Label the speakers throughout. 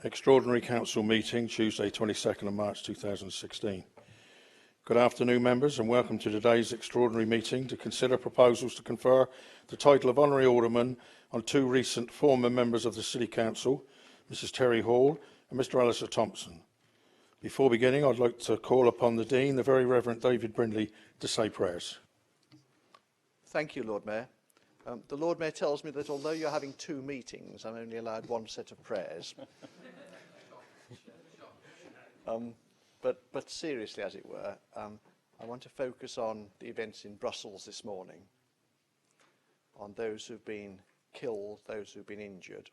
Speaker 1: Extraordinary Council meeting, Tuesday 22nd of March 2016. Good afternoon, members, and welcome to today's extraordinary meeting to consider proposals to confer the title of Honorary Alderman on two recent former members of the City Council, Mrs Terry Hall and Mr Alistair Thompson. Before beginning, I'd like to call upon the Dean, the Very Reverend David Brindley, to say prayers.
Speaker 2: Thank you, Lord Mayor. The Lord Mayor tells me that although you're having two meetings, I'm only allowed one set of prayers. But seriously, as it were, I want to focus on the events in Brussels this morning, on those who've been killed, those who've been injured,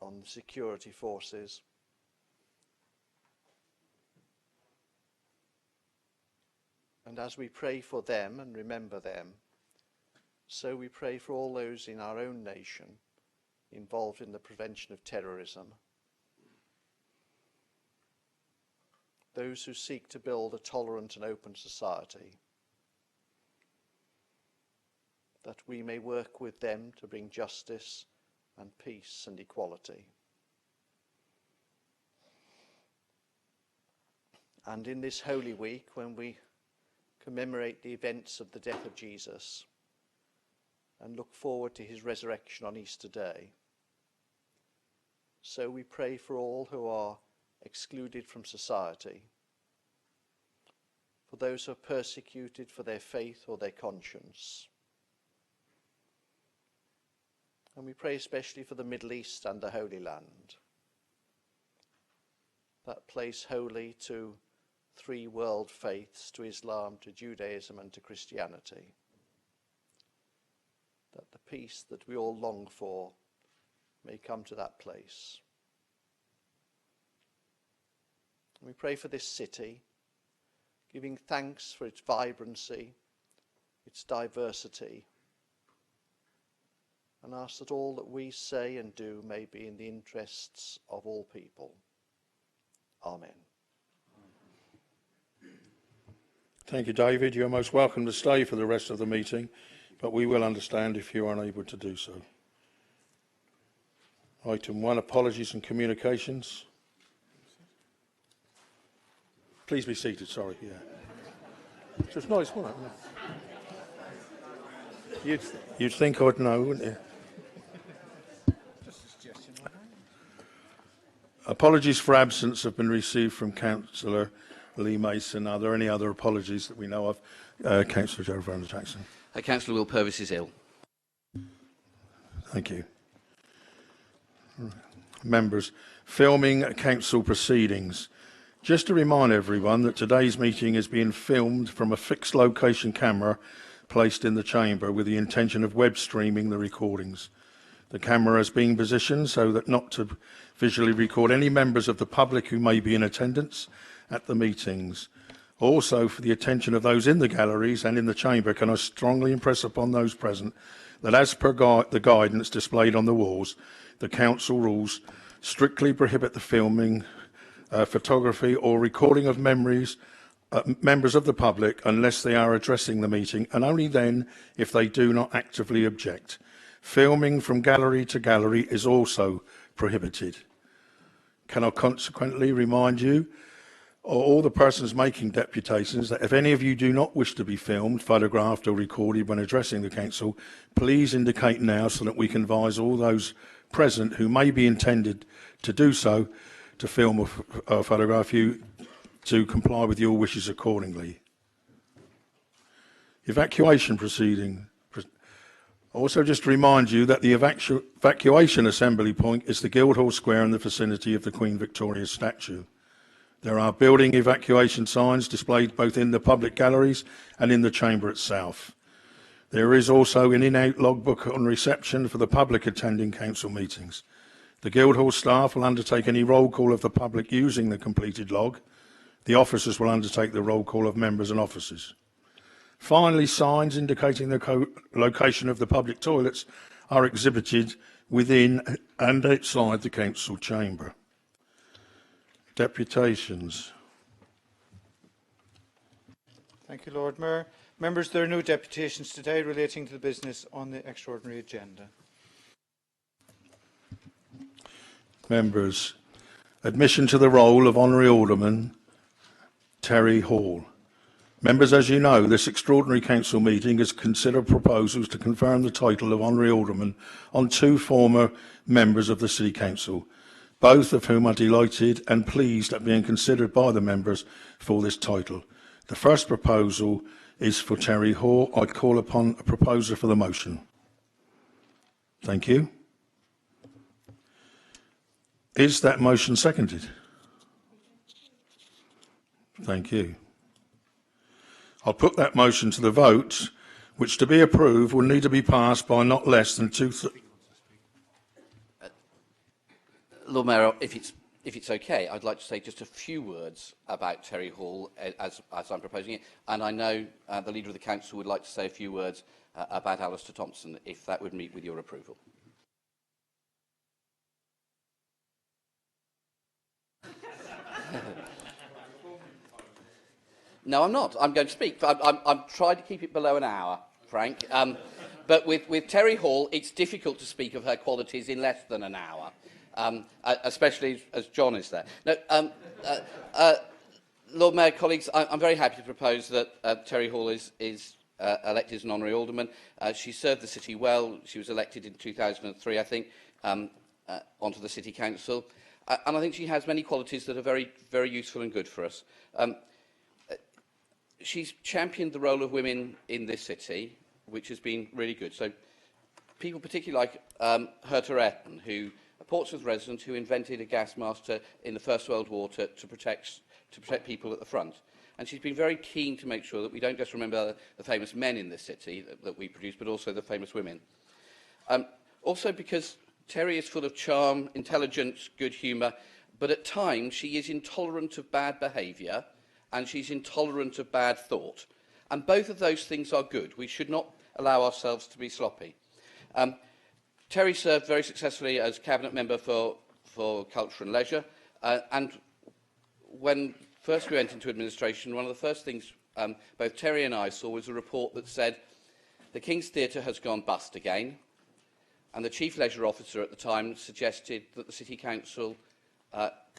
Speaker 2: on the security forces, and as we pray for them and remember them, so we pray for all those in our own nation involved in the prevention of terrorism, those who seek to build a tolerant and open society, that we may work with them to bring justice and peace and equality. And in this Holy Week, when we commemorate the events of the death of Jesus and look forward to his resurrection on Easter Day, so we pray for all who are excluded from society, for those who are persecuted for their faith or their conscience. And we pray especially for the Middle East and the Holy Land, that place holy to three world faiths, to Islam, to Judaism and to Christianity, that the peace that we all long for may come to that place. We pray for this city, giving thanks for its vibrancy, its diversity, and ask that all that we say and do may be in the interests of all people. Amen.
Speaker 1: Thank you, David. You're most welcome to stay for the rest of the meeting, but we will understand if you are unable to do so. Item 1, apologies and communications. Please be seated, sorry, yeah. It's just nice, wasn't it? You'd think I'd know, wouldn't you? Apologies for absence have been received from Councillor Lee Mason. Are there any other apologies that we know of? Councillor Joe Jackson.
Speaker 3: Councillor Will Purvis is ill.
Speaker 1: Thank you. Members, filming council proceedings. Just to remind everyone that today's meeting is being filmed from a fixed location camera placed in the chamber with the intention of web streaming the recordings. The camera is being positioned so that not to visually record any members of the public who may be in attendance at the meetings. Also, for the attention of those in the galleries and in the chamber, can I strongly impress upon those present that as per the guidance displayed on the walls, the council rules strictly prohibit the filming, photography or recording of members of the public unless they are addressing the meeting, and only then if they do not actively object. Filming from gallery to gallery is also prohibited. Can I consequently remind you, or all the persons making deputations, that if any of you do not wish to be filmed, photographed or recorded when addressing the council, please indicate now so that we can advise all those present who may be intended to do so to film or photograph you to comply with your wishes accordingly. Evacuation proceeding. Also just to remind you that the evacuation assembly point is the Guildhall Square in the vicinity of the Queen Victoria statue. There are building evacuation signs displayed both in the public galleries and in the chamber itself. There is also an in-out logbook on reception for the public attending council meetings. The Guildhall staff will undertake any roll call of the public using the completed log. The officers will undertake the roll call of members and officers. Finally, signs indicating the location of the public toilets are exhibited within and outside the council chamber. Deputations.
Speaker 4: Thank you, Lord Mayor. Members, there are no deputations today relating to the business on the extraordinary agenda.
Speaker 1: Members, admission to the role of Honorary Alderman Terry Hall. Members, as you know, this extraordinary council meeting has considered proposals to confirm the title of Honorary Alderman on 2 former members of the City Council, both of whom are delighted and pleased at being considered by the members for this title. The first proposal is for Terry Hall. I call upon a proposer for the motion. Thank you. Is that motion seconded? Thank you. I'll put that motion to the vote, which to be approved will need to be passed by not less than
Speaker 3: Lord Mayor, if it's okay, I'd like to say just a few words about Terry Hall as I'm proposing it, and I know the Leader of the Council would like to say a few words about Alistair Thompson, if that would meet with your approval. No, I'm not. I'm going to speak. I'm trying to keep it below an hour, Frank. But with Terry Hall, it's difficult to speak of her qualities in less than an hour, especially as John is there. No, Lord Mayor, colleagues, I'm very happy to propose that Terry Hall is elected as an honorary alderman. She served the city well. She was elected in 2003, I think, onto the City Council. And I think she has many qualities that are very, very useful and good for us. She's championed the role of women in this city, which has been really good. So people particularly like Herta Etten, who a Portsmouth resident who invented a gas master in the First World War to protect people at the front. And she's been very keen to make sure that we don't just remember the famous men in this city that we produce, but also the famous women. Also because Terry is full of charm, intelligence, good humour, but at times she is intolerant of bad behaviour and she's intolerant of bad thought. And both of those things are good. We should not allow ourselves to be sloppy. Terry served very successfully as Cabinet Member for Culture and Leisure. And when first we went into administration, one of the first things both Terry and I saw was a report that said the King's Theatre has gone bust again. And the Chief Leisure Officer at the time suggested that the City Council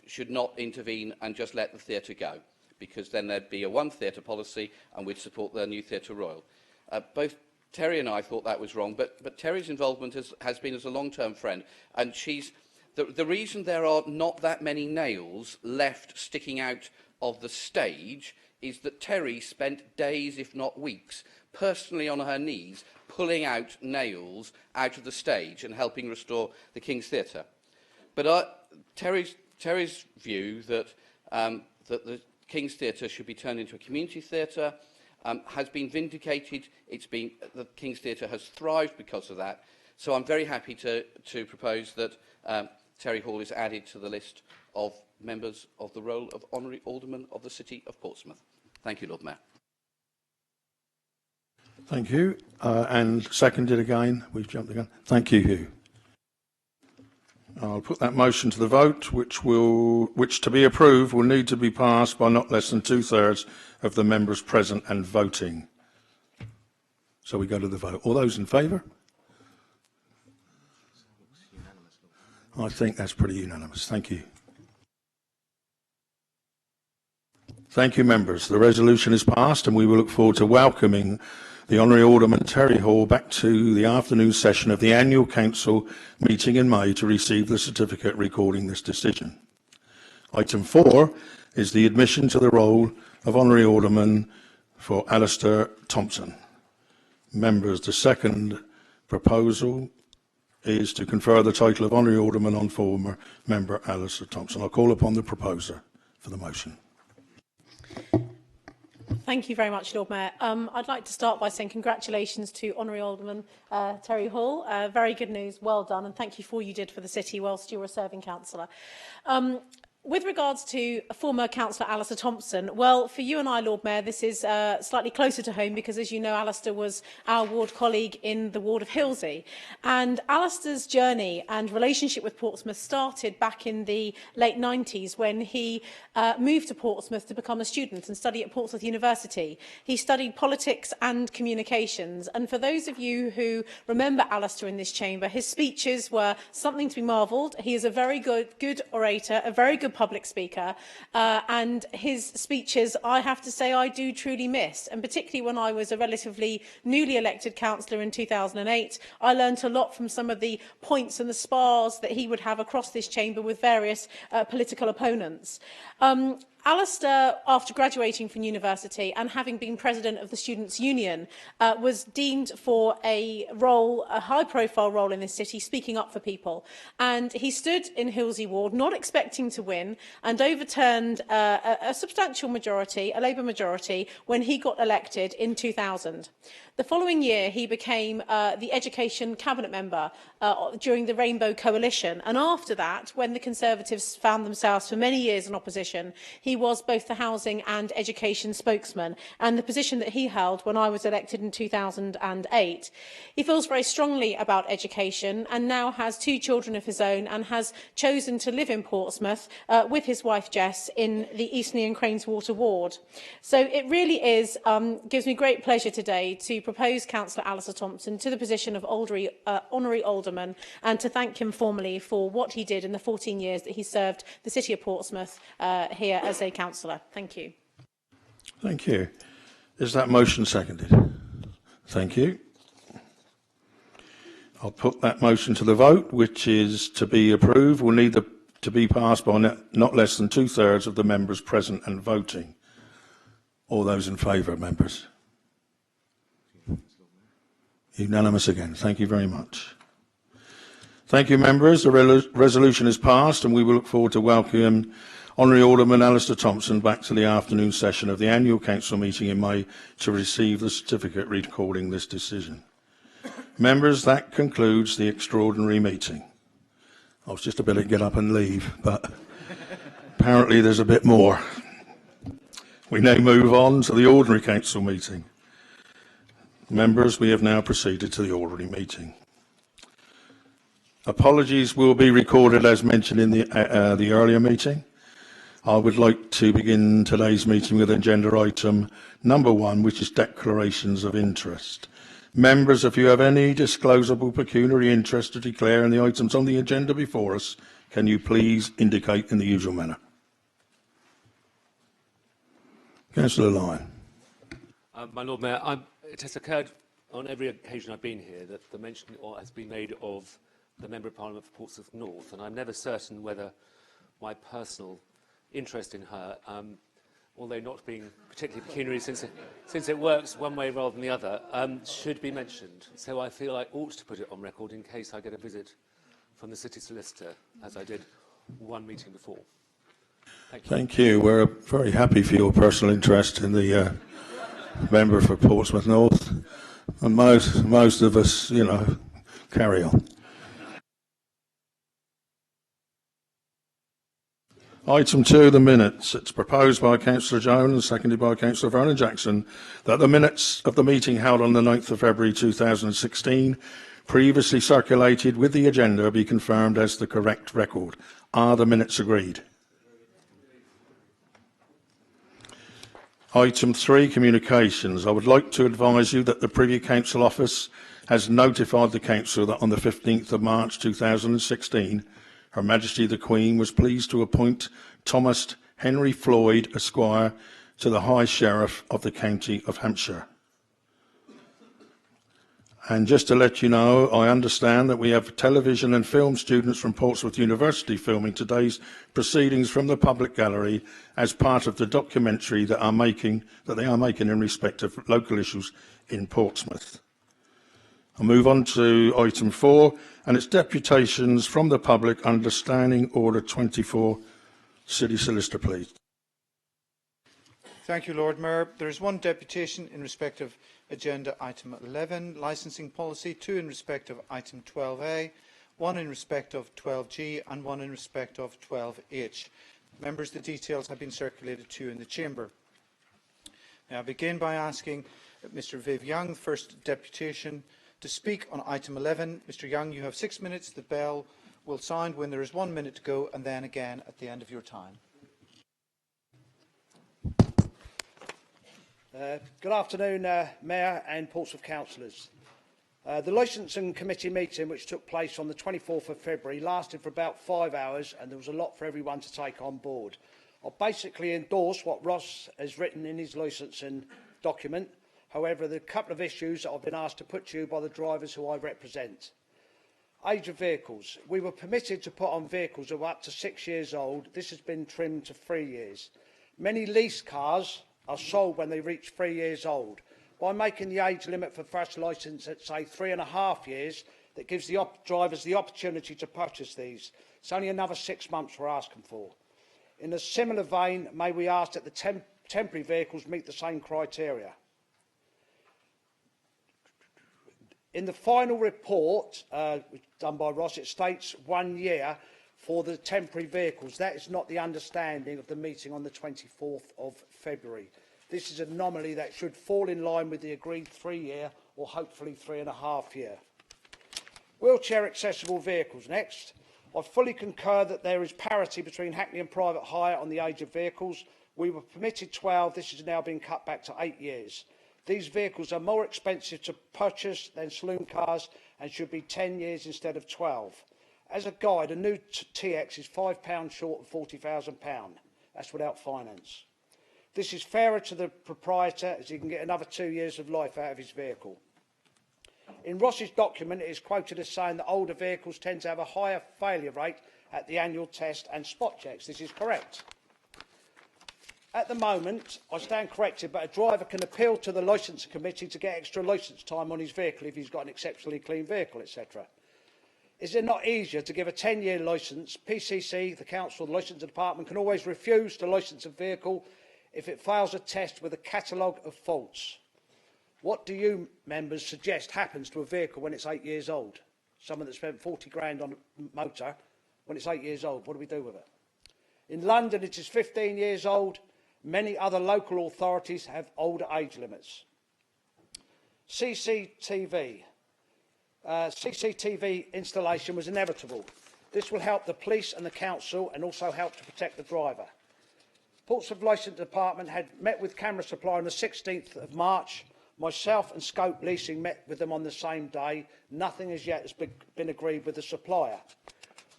Speaker 3: should not intervene and just let the theatre go, because then there'd be a one theatre policy and we'd support their new Theatre Royal. Both Terry and I thought that was wrong, but Terry's involvement has been as a long-term friend, and she's the reason there are not that many nails left sticking out of the stage is that Terry spent days, if not weeks, personally on her knees, pulling out nails out of the stage and helping restore the King's Theatre. But Terry's view that the King's Theatre should be turned into a community theatre has been vindicated. The King's Theatre has thrived because of that. So I'm very happy to propose that Terry Hall is added to the list of members of the role of Honorary Alderman of the City of Portsmouth. Thank you, Lord Mayor.
Speaker 1: Thank you. And seconded again. We've jumped again. Thank you, Hugh. I'll put that motion to the vote, which to be approved will need to be passed by not less than 2/3 of the members present and voting. So we go to the vote. All those in favour? I think that's pretty unanimous. Thank you. Thank you, members. The resolution is passed and we will look forward to welcoming the Honorary Alderman Terry Hall back to the afternoon session of the annual council meeting in May to receive the certificate recording this decision. Item 4 is the admission to the role of Honorary Alderman for Alistair Thompson. Members, the second proposal is to confer the title of Honorary Alderman on former member Alistair Thompson. I'll call upon the proposer for the motion.
Speaker 5: Thank you very much, Lord Mayor. I'd like to start by saying congratulations to Honorary Alderman Terry Hall. Very good news, well done, and thank you for all you did for the city whilst you were a serving councillor. With regards to former Councillor Alistair Thompson, well, for you and I, Lord Mayor, this is slightly closer to home because, as you know, Alistair was our ward colleague in the ward of Hilsey. And Alistair's journey and relationship with Portsmouth started back in the late 90s when he moved to Portsmouth to become a student and study at Portsmouth University. He studied politics and communications. And for those of you who remember Alistair in this chamber, his speeches were something to be marvelled. He is a very good orator, a very good public speaker, and his speeches, I have to say, I do truly miss. And particularly when I was a relatively newly elected councillor in 2008, I learnt a lot from some of the points and the spars that he would have across this chamber with various political opponents. Alistair, after graduating from university and having been president of the Students' Union, was deemed for a high-profile role in this city, speaking up for people. And he stood in Hilsey Ward, not expecting to win, and overturned a substantial majority, a Labour majority, when he got elected in 2000. The following year, he became the Education Cabinet Member during the Rainbow Coalition. And after that, when the Conservatives found themselves for many years in opposition, he was both the housing and education spokesman, and the position that he held when I was elected in 2008. He feels very strongly about education and now has 2 children of his own and has chosen to live in Portsmouth with his wife Jess in the Eastleigh and Craneswater ward. So it really is, gives me great pleasure today to propose Councillor Alistair Thompson to the position of Honorary Alderman and to thank him formally for what he did in the 14 years that he served the City of Portsmouth here as a councillor. Thank you.
Speaker 1: Thank you. Is that motion seconded? Thank you. I'll put that motion to the vote, which is to be approved. Will need to be passed by not less than 2/3 of the members present and voting. All those in favour, members? Unanimous again. Thank you very much. Thank you, members. The resolution is passed, and we will look forward to welcoming Honorary Alderman Alistair Thompson back to the afternoon session of the annual council meeting in May to receive the certificate recording this decision. Members, that concludes the extraordinary meeting. I was just about to get up and leave, but apparently there's a bit more. We now move on to the ordinary council meeting. Members, we have now proceeded to the ordinary meeting. Apologies will be recorded as mentioned in the earlier meeting. I would like to begin today's meeting with agenda item number 1, which is declarations of interest. Members, if you have any disclosable pecuniary interest to declare in the items on the agenda before us, can you please indicate in the usual manner? Councillor Lyon.
Speaker 6: My Lord Mayor, it has occurred on every occasion I've been here that the mention has been made of the Member of Parliament for Portsmouth North, and I'm never certain whether my personal interest in her, although not being particularly pecuniary since it works one way rather than the other, should be mentioned. So I feel I ought to put it on record in case I get a visit from the City Solicitor, as I did one meeting before. Thank you.
Speaker 1: Thank you. We're very happy for your personal interest in the member for Portsmouth North, and most of us, you know, carry on. Item 2, the minutes. It's proposed by Councillor Jones and seconded by Councillor Vernon Jackson that the minutes of the meeting held on the 9th of February 2016, previously circulated with the agenda, be confirmed as the correct record. Are the minutes agreed? Item 3, communications. I would like to advise you that the Privy Council Office has notified the Council that on the 15th of March 2016, Her Majesty the Queen was pleased to appoint Thomas Henry Floyd, Esquire, to the High Sheriff of the County of Hampshire. And just to let you know, I understand that we have television and film students from Portsmouth University filming today's proceedings from the public gallery as part of the documentary that they are making in respect of local issues in Portsmouth. I'll move on to item 4, and it's deputations from the public under Standing Order 24. City Solicitor, please.
Speaker 4: Thank you, Lord Mayor. There is one deputation in respect of agenda item 11, licensing policy, 2 in respect of item 12A, 1 in respect of 12G and 1 in respect of 12H. Members, the details have been circulated to you in the Chamber. Now, I begin by asking Mr Viv Young, First Deputation, to speak on item 11. Mr Young, you have 6 minutes. The bell will sound when there is 1 minute to go, and then again at the end of your time.
Speaker 7: Good afternoon, Mayor and Portsmouth councillors. The Licensing Committee meeting, which took place on the 24th of February, lasted for about 5 hours, and there was a lot for everyone to take on board. I'll basically endorse what Ross has written in his licensing document. However, there are a couple of issues that I've been asked to put to you by the drivers who I represent. Age of vehicles. We were permitted to put on vehicles that were up to 6 years old. This has been trimmed to 3 years. Many lease cars are sold when they reach 3 years old. By making the age limit for first licence at, say, 3.5 years, that gives the drivers the opportunity to purchase these. It's only another 6 months we're asking for. In a similar vein, may we ask that the temporary vehicles meet the same criteria. In the final report done by Ross, it states 1 year for the temporary vehicles. That is not the understanding of the meeting on the 24th of February. This is an anomaly that should fall in line with the agreed 3-year or hopefully 3.5 year. Wheelchair accessible vehicles next. I fully concur that there is parity between Hackney and private hire on the age of vehicles. We were permitted 12, this has now been cut back to 8 years. These vehicles are more expensive to purchase than saloon cars and should be 10 years instead of 12. As a guide, a new TX is £5 short of £40,000. That's without finance. This is fairer to the proprietor as he can get another 2 years of life out of his vehicle. In Ross's document, it is quoted as saying that older vehicles tend to have a higher failure rate at the annual test and spot checks. This is correct. At the moment, I stand corrected, but a driver can appeal to the licensing committee to get extra licence time on his vehicle if he's got an exceptionally clean vehicle, etc. Is it not easier to give a 10-year licence? PCC, the council, the licensing department can always refuse to licence a vehicle if it fails a test with a catalogue of faults. What do you members suggest happens to a vehicle when it's 8 years old? Someone that spent 40 grand on a motor, when it's 8 years old, what do we do with it? In London, it is 15 years old. Many other local authorities have older age limits. CCTV. CCTV installation was inevitable. This will help the police and the council and also help to protect the driver. Portsmouth Licensing Department had met with camera supplier on the 16th of March. Myself and Scope Leasing met with them on the same day. Nothing as yet has been agreed with the supplier.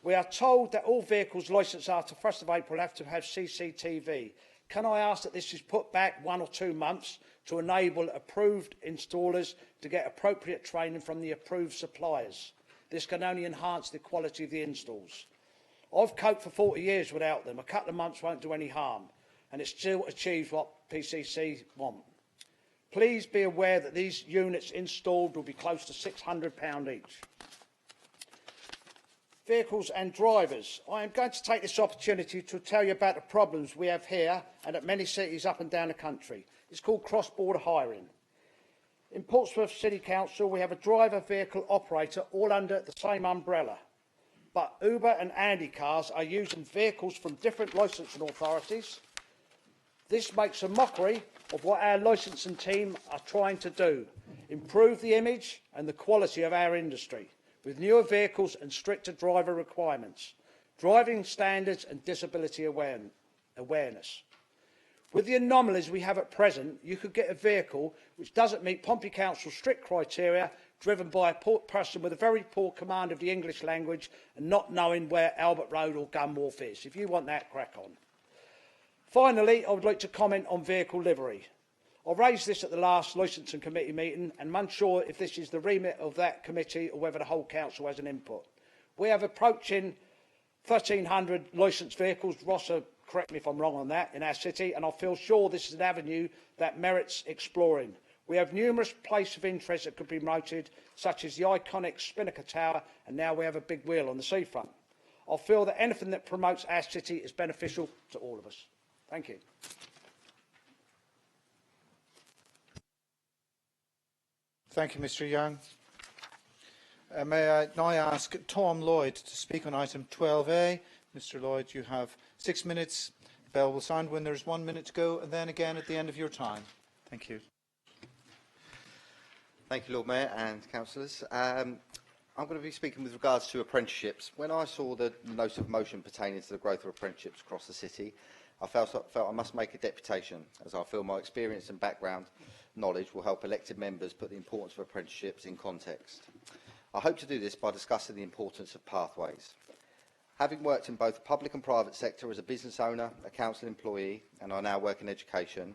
Speaker 7: We are told that all vehicles licensed after 1st of April have to have CCTV. Can I ask that this is put back 1 or 2 months to enable approved installers to get appropriate training from the approved suppliers? This can only enhance the quality of the installs. I've coped for 40 years without them. A couple of months won't do any harm, and it still achieves what PCC want. Please be aware that these units installed will be close to £600 each. Vehicles and drivers. I am going to take this opportunity to tell you about the problems we have here and at many cities up and down the country. It's called cross-border hiring. In Portsmouth City Council, we have a driver vehicle operator all under the same umbrella. But Uber and Andy cars are using vehicles from different licensing authorities. This makes a mockery of what our licensing team are trying to do, improve the image and the quality of our industry, with newer vehicles and stricter driver requirements, driving standards and disability awareness. With the anomalies we have at present, you could get a vehicle which doesn't meet Pompey Council's strict criteria, driven by a poor person with a very poor command of the English language and not knowing where Albert Road or Gunwharf is. If you want that, crack on. Finally, I would like to comment on vehicle livery. I raised this at the last licensing committee meeting and I'm unsure if this is the remit of that committee or whether the whole council has an input. We have approaching 1,300 licensed vehicles. Ross, correct me if I'm wrong on that, in our city, and I feel sure this is an avenue that merits exploring. We have numerous places of interest that could be promoted, such as the iconic Spinnaker Tower, and now we have a big wheel on the seafront. I feel that anything that promotes our city is beneficial to all of us. Thank you.
Speaker 4: Thank you, Mr Young. May I now ask Tom Lloyd to speak on item 12A, Mr Lloyd, you have 6 minutes. The bell will sound when there's 1 minute to go, and then again at the end of your time. Thank you.
Speaker 8: Thank you, Lord Mayor and councillors. I'm going to be speaking with regards to apprenticeships. When I saw the notice of motion pertaining to the growth of apprenticeships across the city, I felt I must make a deputation, as I feel my experience and background knowledge will help elected members put the importance of apprenticeships in context. I hope to do this by discussing the importance of pathways. Having worked in both the public and private sector as a business owner, a council employee, and I now work in education,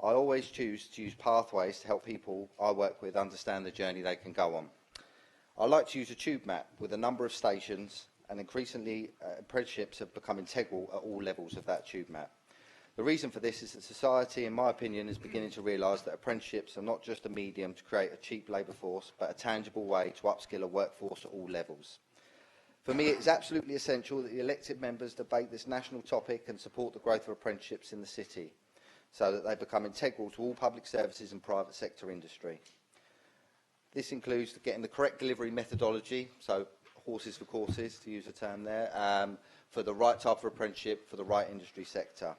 Speaker 8: I always choose to use pathways to help people I work with understand the journey they can go on. I like to use a tube map with a number of stations, and increasingly apprenticeships have become integral at all levels of that tube map. The reason for this is that society, in my opinion, is beginning to realise that apprenticeships are not just a medium to create a cheap labour force, but a tangible way to upskill a workforce at all levels. For me, it is absolutely essential that the elected members debate this national topic and support the growth of apprenticeships in the city, so that they become integral to all public services and private sector industry. This includes getting the correct delivery methodology, so horses for courses, to use a term there, for the right type of apprenticeship for the right industry sector.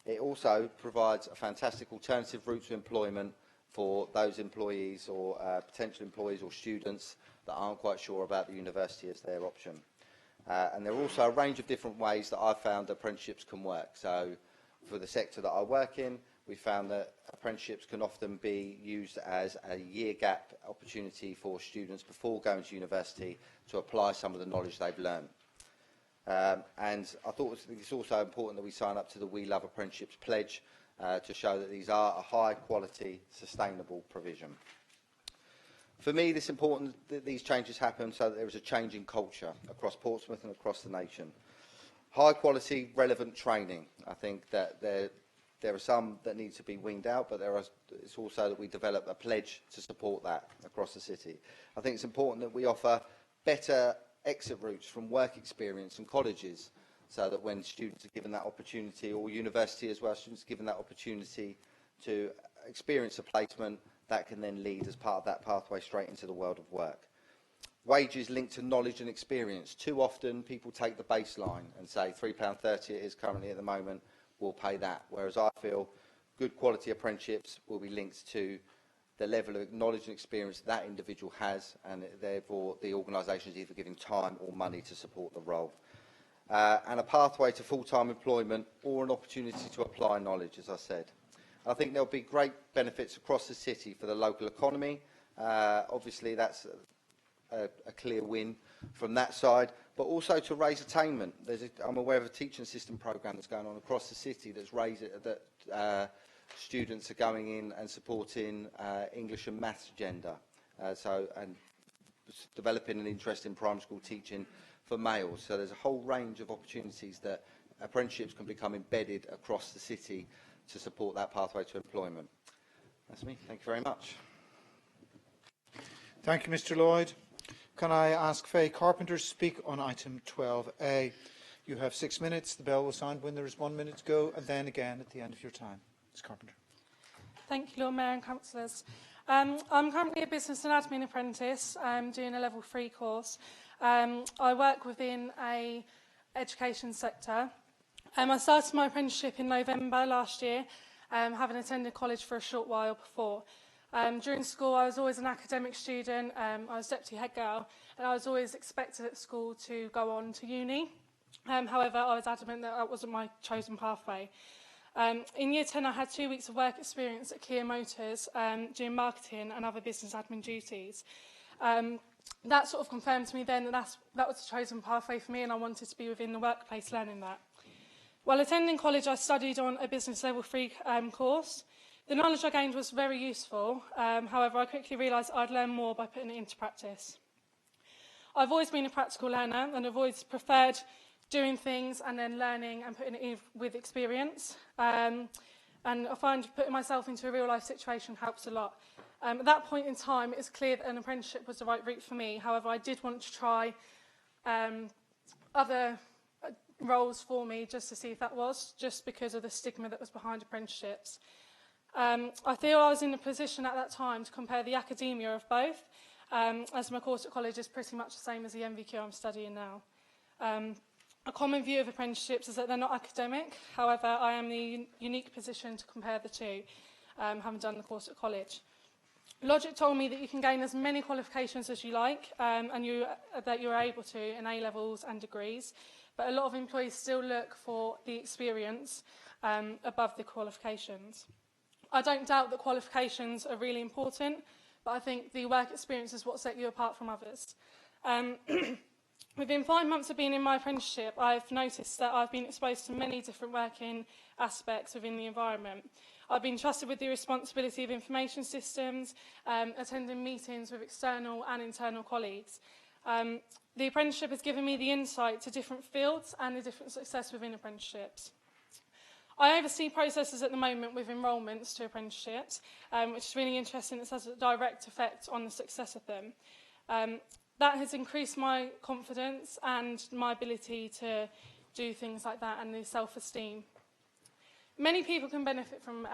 Speaker 8: It also provides a fantastic alternative route to employment for those employees or potential employees or students that aren't quite sure about the university as their option. And there are also a range of different ways that I've found apprenticeships can work. So for the sector that I work in, we found that apprenticeships can often be used as a year gap opportunity for students before going to university to apply some of the knowledge they've learned. And I thought it's also important that we sign up to the We Love Apprenticeships pledge to show that these are a high quality, sustainable provision. For me, it's important that these changes happen so that there is a change in culture across Portsmouth and across the nation. High quality, relevant training. I think that there are some that need to be weaned out, but it's also that we develop a pledge to support that across the city. I think it's important that we offer better exit routes from work experience and colleges, so that when students are given that opportunity, or university as well, students are given that opportunity to experience a placement, that can then lead as part of that pathway straight into the world of work. Wages linked to knowledge and experience. Too often people take the baseline and say £3.30 it is currently at the moment, we'll pay that. Whereas I feel good quality apprenticeships will be linked to the level of knowledge and experience that individual has, and therefore the organisation is either giving time or money to support the role. And a pathway to full-time employment or an opportunity to apply knowledge, as I said. I think there will be great benefits across the city for the local economy. Obviously that's a clear win from that side, but also to raise attainment. I'm aware of a teaching assistant programme that's going on across the city that's students are going in and supporting English and maths agenda, and developing an interest in primary school teaching for males. So there's a whole range of opportunities that apprenticeships can become embedded across the city to support that pathway to employment. That's me. Thank you very much.
Speaker 4: Thank you, Mr Lloyd. Can I ask Faye Carpenter to speak on item 12A? You have 6 minutes. The bell will sound when there is 1 minute to go, and then again at the end of your time. Ms Carpenter.
Speaker 9: Thank you, Lord Mayor and councillors. I'm currently a business and admin apprentice. I'm doing a level 3 course. I work within a education sector. I started my apprenticeship in November last year, having attended college for a short while before. During school, I was always an academic student. I was deputy head girl, and I was always expected at school to go on to uni. However, I was adamant that that wasn't my chosen pathway. In year 10, I had 2 weeks of work experience at Kia Motors, doing marketing and other business admin duties. That sort of confirmed to me then that that was the chosen pathway for me, and I wanted to be within the workplace learning that. While attending college, I studied on a business level 3 course. The knowledge I gained was very useful. However, I quickly realised I'd learn more by putting it into practice. I've always been a practical learner, and I've always preferred doing things and then learning and putting it in with experience. And I find putting myself into a real-life situation helps a lot. At that point in time, it's clear that an apprenticeship was the right route for me. However, I did want to try other roles for me just to see if that was, just because of the stigma that was behind apprenticeships. I feel I was in a position at that time to compare the academia of both, as my course at college is pretty much the same as the MVQ I'm studying now. A common view of apprenticeships is that they're not academic. However, I am in the unique position to compare the two, having done the course at college. Logic told me that you can gain as many qualifications as you like and that you're able to in A-levels and degrees, but a lot of employees still look for the experience above the qualifications. I don't doubt that qualifications are really important, but I think the work experience is what sets you apart from others. Within 5 months of being in my apprenticeship, I've noticed that I've been exposed to many different working aspects within the environment. I've been trusted with the responsibility of information systems, attending meetings with external and internal colleagues. The apprenticeship has given me the insight to different fields and the different success within apprenticeships. I oversee processes at the moment with enrolments to apprenticeships, which is really interesting. It has a direct effect on the success of them. That has increased my confidence and my ability to do things like that and the self-esteem. Many people can benefit from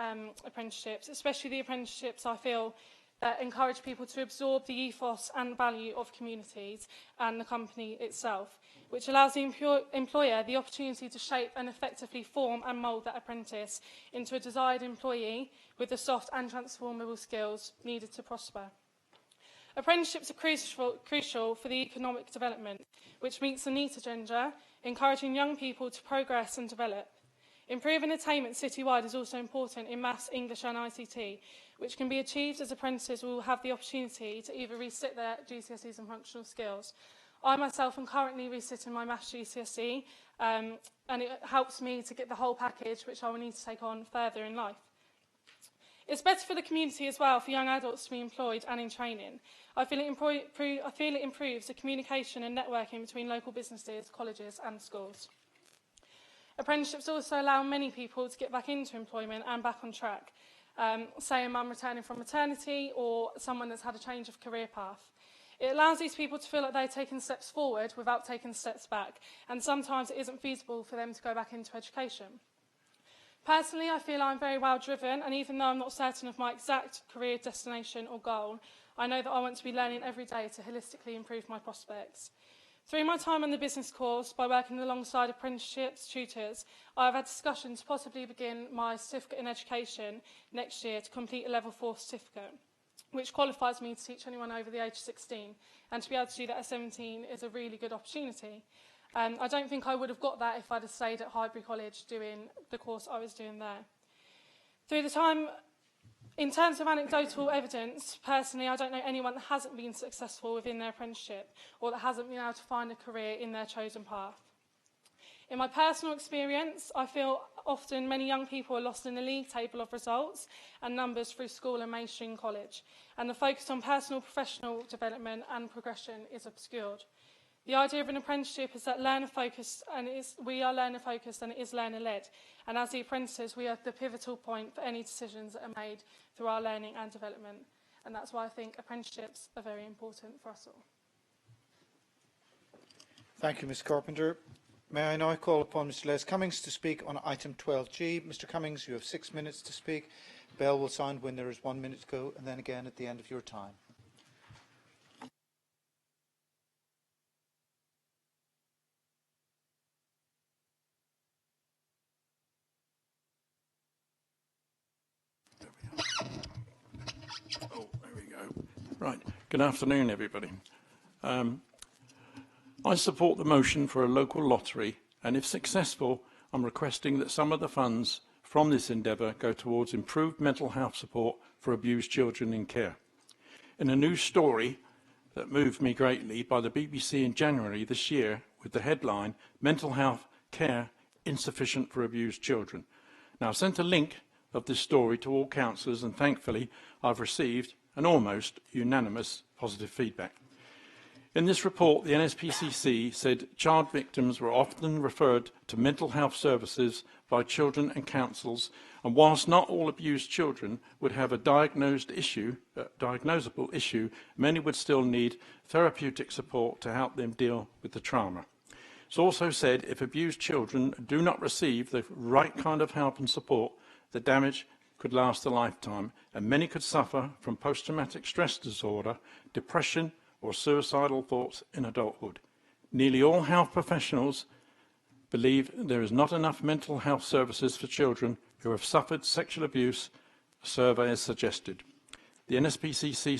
Speaker 9: apprenticeships, especially the apprenticeships I feel that encourage people to absorb the ethos and value of communities and the company itself, which allows the employer the opportunity to shape and effectively form and mould that apprentice into a desired employee with the soft and transformable skills needed to prosper. Apprenticeships are crucial for the economic development, which meets the needs agenda, encouraging young people to progress and develop. Improving attainment citywide is also important in Maths, English and ICT, which can be achieved as apprentices will have the opportunity to either resit their GCSEs and functional skills. I myself am currently resitting my Maths GCSE, and it helps me to get the whole package, which I will need to take on further in life. It's better for the community as well for young adults to be employed and in training. I feel it improves the communication and networking between local businesses, colleges and schools. Apprenticeships also allow many people to get back into employment and back on track, say a mum returning from maternity or someone that's had a change of career path. It allows these people to feel like they're taking steps forward without taking steps back, and sometimes it isn't feasible for them to go back into education. Personally, I feel I'm very well driven, and even though I'm not certain of my exact career destination or goal, I know that I want to be learning every day to holistically improve my prospects. Through my time on the business course, by working alongside apprenticeships, tutors, I have had discussions to possibly begin my certificate in education next year to complete a level 4 certificate, which qualifies me to teach anyone over the age of 16, and to be able to do that at 17 is a really good opportunity. I don't think I would have got that if I'd have stayed at Highbury College doing the course I was doing there. Through the time, in terms of anecdotal evidence, personally, I don't know anyone that hasn't been successful within their apprenticeship or that hasn't been able to find a career in their chosen path. In my personal experience, I feel often many young people are lost in the league table of results and numbers through school and mainstream college, and the focus on personal professional development and progression is obscured. The idea of an apprenticeship is that learner-focused, and we are learner-focused and it is learner-led. And as the apprentices, we are the pivotal point for any decisions that are made through our learning and development. And that's why I think apprenticeships are very important for us all.
Speaker 4: Thank you, Ms Carpenter. May I now call upon Mr Les Cummings to speak on item 12G. Mr Cummings, you have 6 minutes to speak. Bell will sound when there is 1 minute to go, and then again at the end of your time.
Speaker 10: Oh, there we go. Right. Good afternoon, everybody. I support the motion for a local lottery, and if successful, I'm requesting that some of the funds from this endeavour go towards improved mental health support for abused children in care. In a news story that moved me greatly by the BBC in January this year with the headline, "Mental Health Care Insufficient for Abused Children." Now, I've sent a link of this story to all councillors, and thankfully I've received an almost unanimous positive feedback. In this report, the NSPCC said child victims were often referred to mental health services by children and councils, and whilst not all abused children would have a diagnosable issue, many would still need therapeutic support to help them deal with the trauma. It's also said if abused children do not receive the right kind of help and support, the damage could last a lifetime, and many could suffer from post-traumatic stress disorder, depression, or suicidal thoughts in adulthood. Nearly all health professionals believe there is not enough mental health services for children who have suffered sexual abuse, a survey has suggested. The NSPCC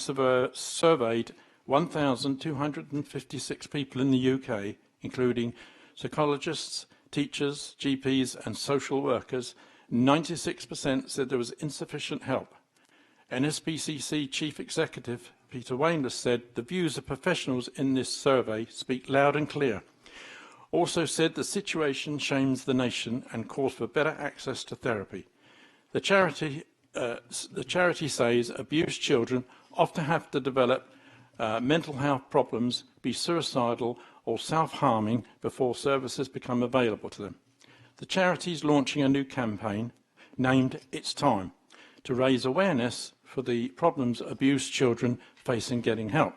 Speaker 10: surveyed 1,256 people in the UK, including psychologists, teachers, GPs and social workers. 96% said there was insufficient help. NSPCC Chief Executive Peter Wainless said the views of professionals in this survey speak loud and clear. Also said the situation shames the nation and calls for better access to therapy. The charity says abused children often have to develop mental health problems, be suicidal or self-harming before services become available to them. The charity is launching a new campaign named It's Time to raise awareness for the problems abused children face in getting help.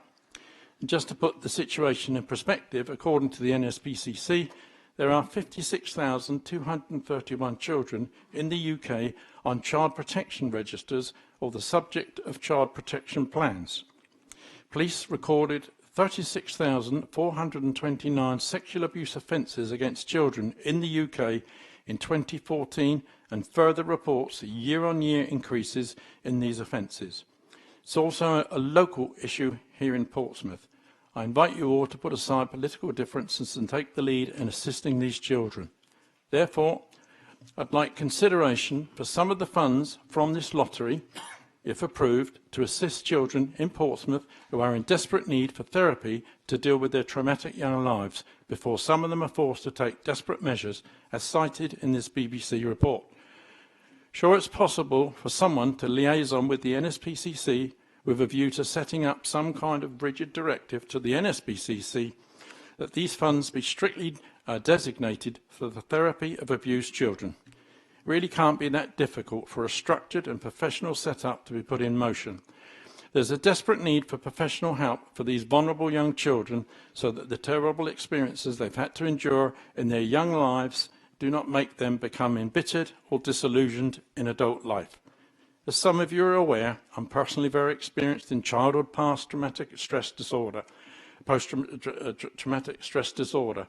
Speaker 10: Just to put the situation in perspective, according to the NSPCC, there are 56,231 children in the UK on child protection registers or the subject of child protection plans. Police recorded 36,429 sexual abuse offences against children in the UK in 2014 and further reports year-on-year increases in these offences. It's also a local issue here in Portsmouth. I invite you all to put aside political differences and take the lead in assisting these children. Therefore, I'd like consideration for some of the funds from this lottery, if approved, to assist children in Portsmouth who are in desperate need for therapy to deal with their traumatic young lives before some of them are forced to take desperate measures, as cited in this BBC report. Sure, it's possible for someone to liaison with the NSPCC with a view to setting up some kind of rigid directive to the NSPCC that these funds be strictly designated for the therapy of abused children. It really can't be that difficult for a structured and professional setup to be put in motion. There's a desperate need for professional help for these vulnerable young children so that the terrible experiences they've had to endure in their young lives do not make them become embittered or disillusioned in adult life. As some of you are aware, I'm personally very experienced in childhood post-traumatic stress disorder, post-traumatic stress disorder,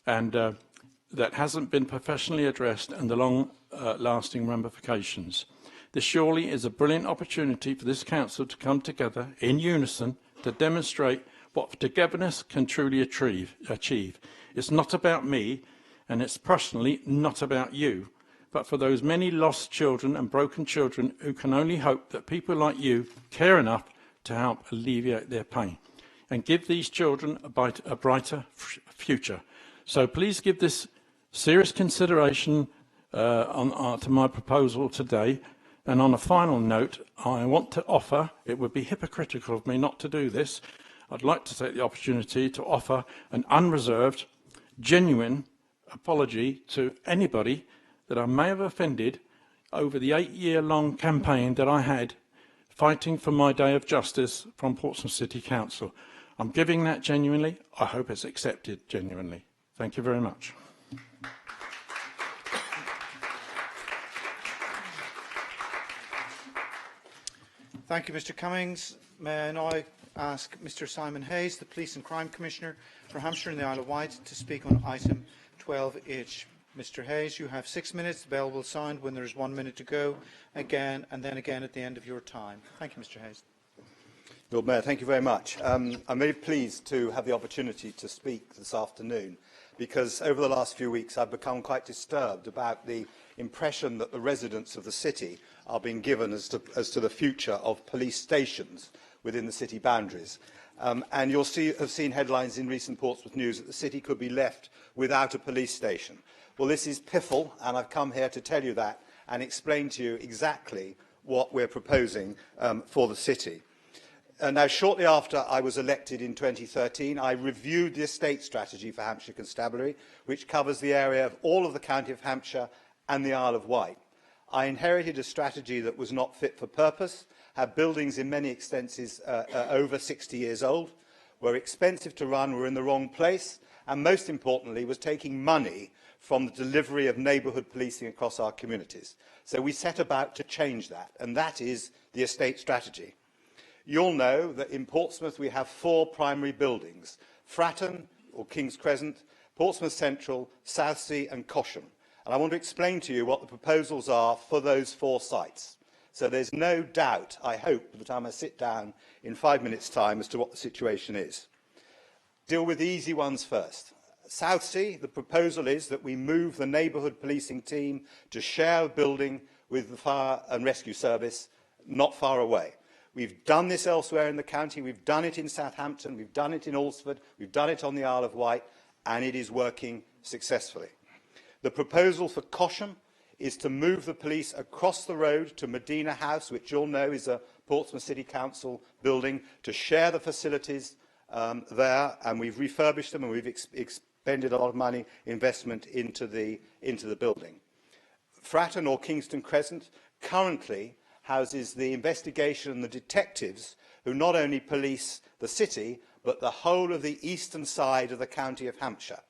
Speaker 10: and that hasn't been professionally addressed and the long-lasting ramifications. This surely is a brilliant opportunity for this council to come together in unison to demonstrate what togetherness can truly achieve. It's not about me, and it's personally not about you, but for those many lost children and broken children who can only hope that people like you care enough to help alleviate their pain and give these children a brighter future. So please give this serious consideration to my proposal today. And on a final note, I want to offer, it would be hypocritical of me not to do this, I'd like to take the opportunity to offer an unreserved, genuine apology to anybody that I may have offended over the 8-year-long campaign that I had fighting for my day of justice from Portsmouth City Council. I'm giving that genuinely. I hope it's accepted genuinely. Thank you very much.
Speaker 4: Thank you, Mr Cummings. May I now ask Mr Simon Hayes, the Police and Crime Commissioner for Hampshire and the Isle of Wight, to speak on item 12H. Mr Hayes, you have 6 minutes. The bell will sound when there is 1 minute to go, again and then again at the end of your time. Thank you, Mr Hayes.
Speaker 11: Lord Mayor, thank you very much. I'm very pleased to have the opportunity to speak this afternoon because over the last few weeks I've become quite disturbed about the impression that the residents of the city are being given as to the future of police stations within the city boundaries. And you'll have seen headlines in recent Portsmouth news that the city could be left without a police station. Well, this is piffle, and I've come here to tell you that and explain to you exactly what we're proposing for the city. Now, shortly after I was elected in 2013, I reviewed the estate strategy for Hampshire Constabulary, which covers the area of all of the County of Hampshire and the Isle of Wight. I inherited a strategy that was not fit for purpose, had buildings in many extenses over 60 years old, were expensive to run, were in the wrong place, and most importantly, was taking money from the delivery of neighbourhood policing across our communities. So we set about to change that, and that is the estate strategy. You'll know that in Portsmouth we have 4 primary buildings: Fratton, or King's Crescent, Portsmouth Central, Southsea and Cosham. And I want to explain to you what the proposals are for those 4 sites. So there's no doubt, I hope, by the time I sit down in 5 minutes' time as to what the situation is. Deal with the easy ones first. Southsea, the proposal is that we move the neighbourhood policing team to share a building with the Fire and Rescue Service not far away. We've done this elsewhere in the county. We've done it in Southampton. We've done it in Alresford. We've done it on the Isle of Wight, and it is working successfully. The proposal for Cosham is to move the police across the road to Medina House, which you'll know is a Portsmouth City Council building, to share the facilities there, and we've refurbished them and we've expended a lot of money investment into the building. Fratton or Kingston Crescent currently houses the investigation and the detectives who not only police the city but the whole of the eastern side of the county of Hampshire.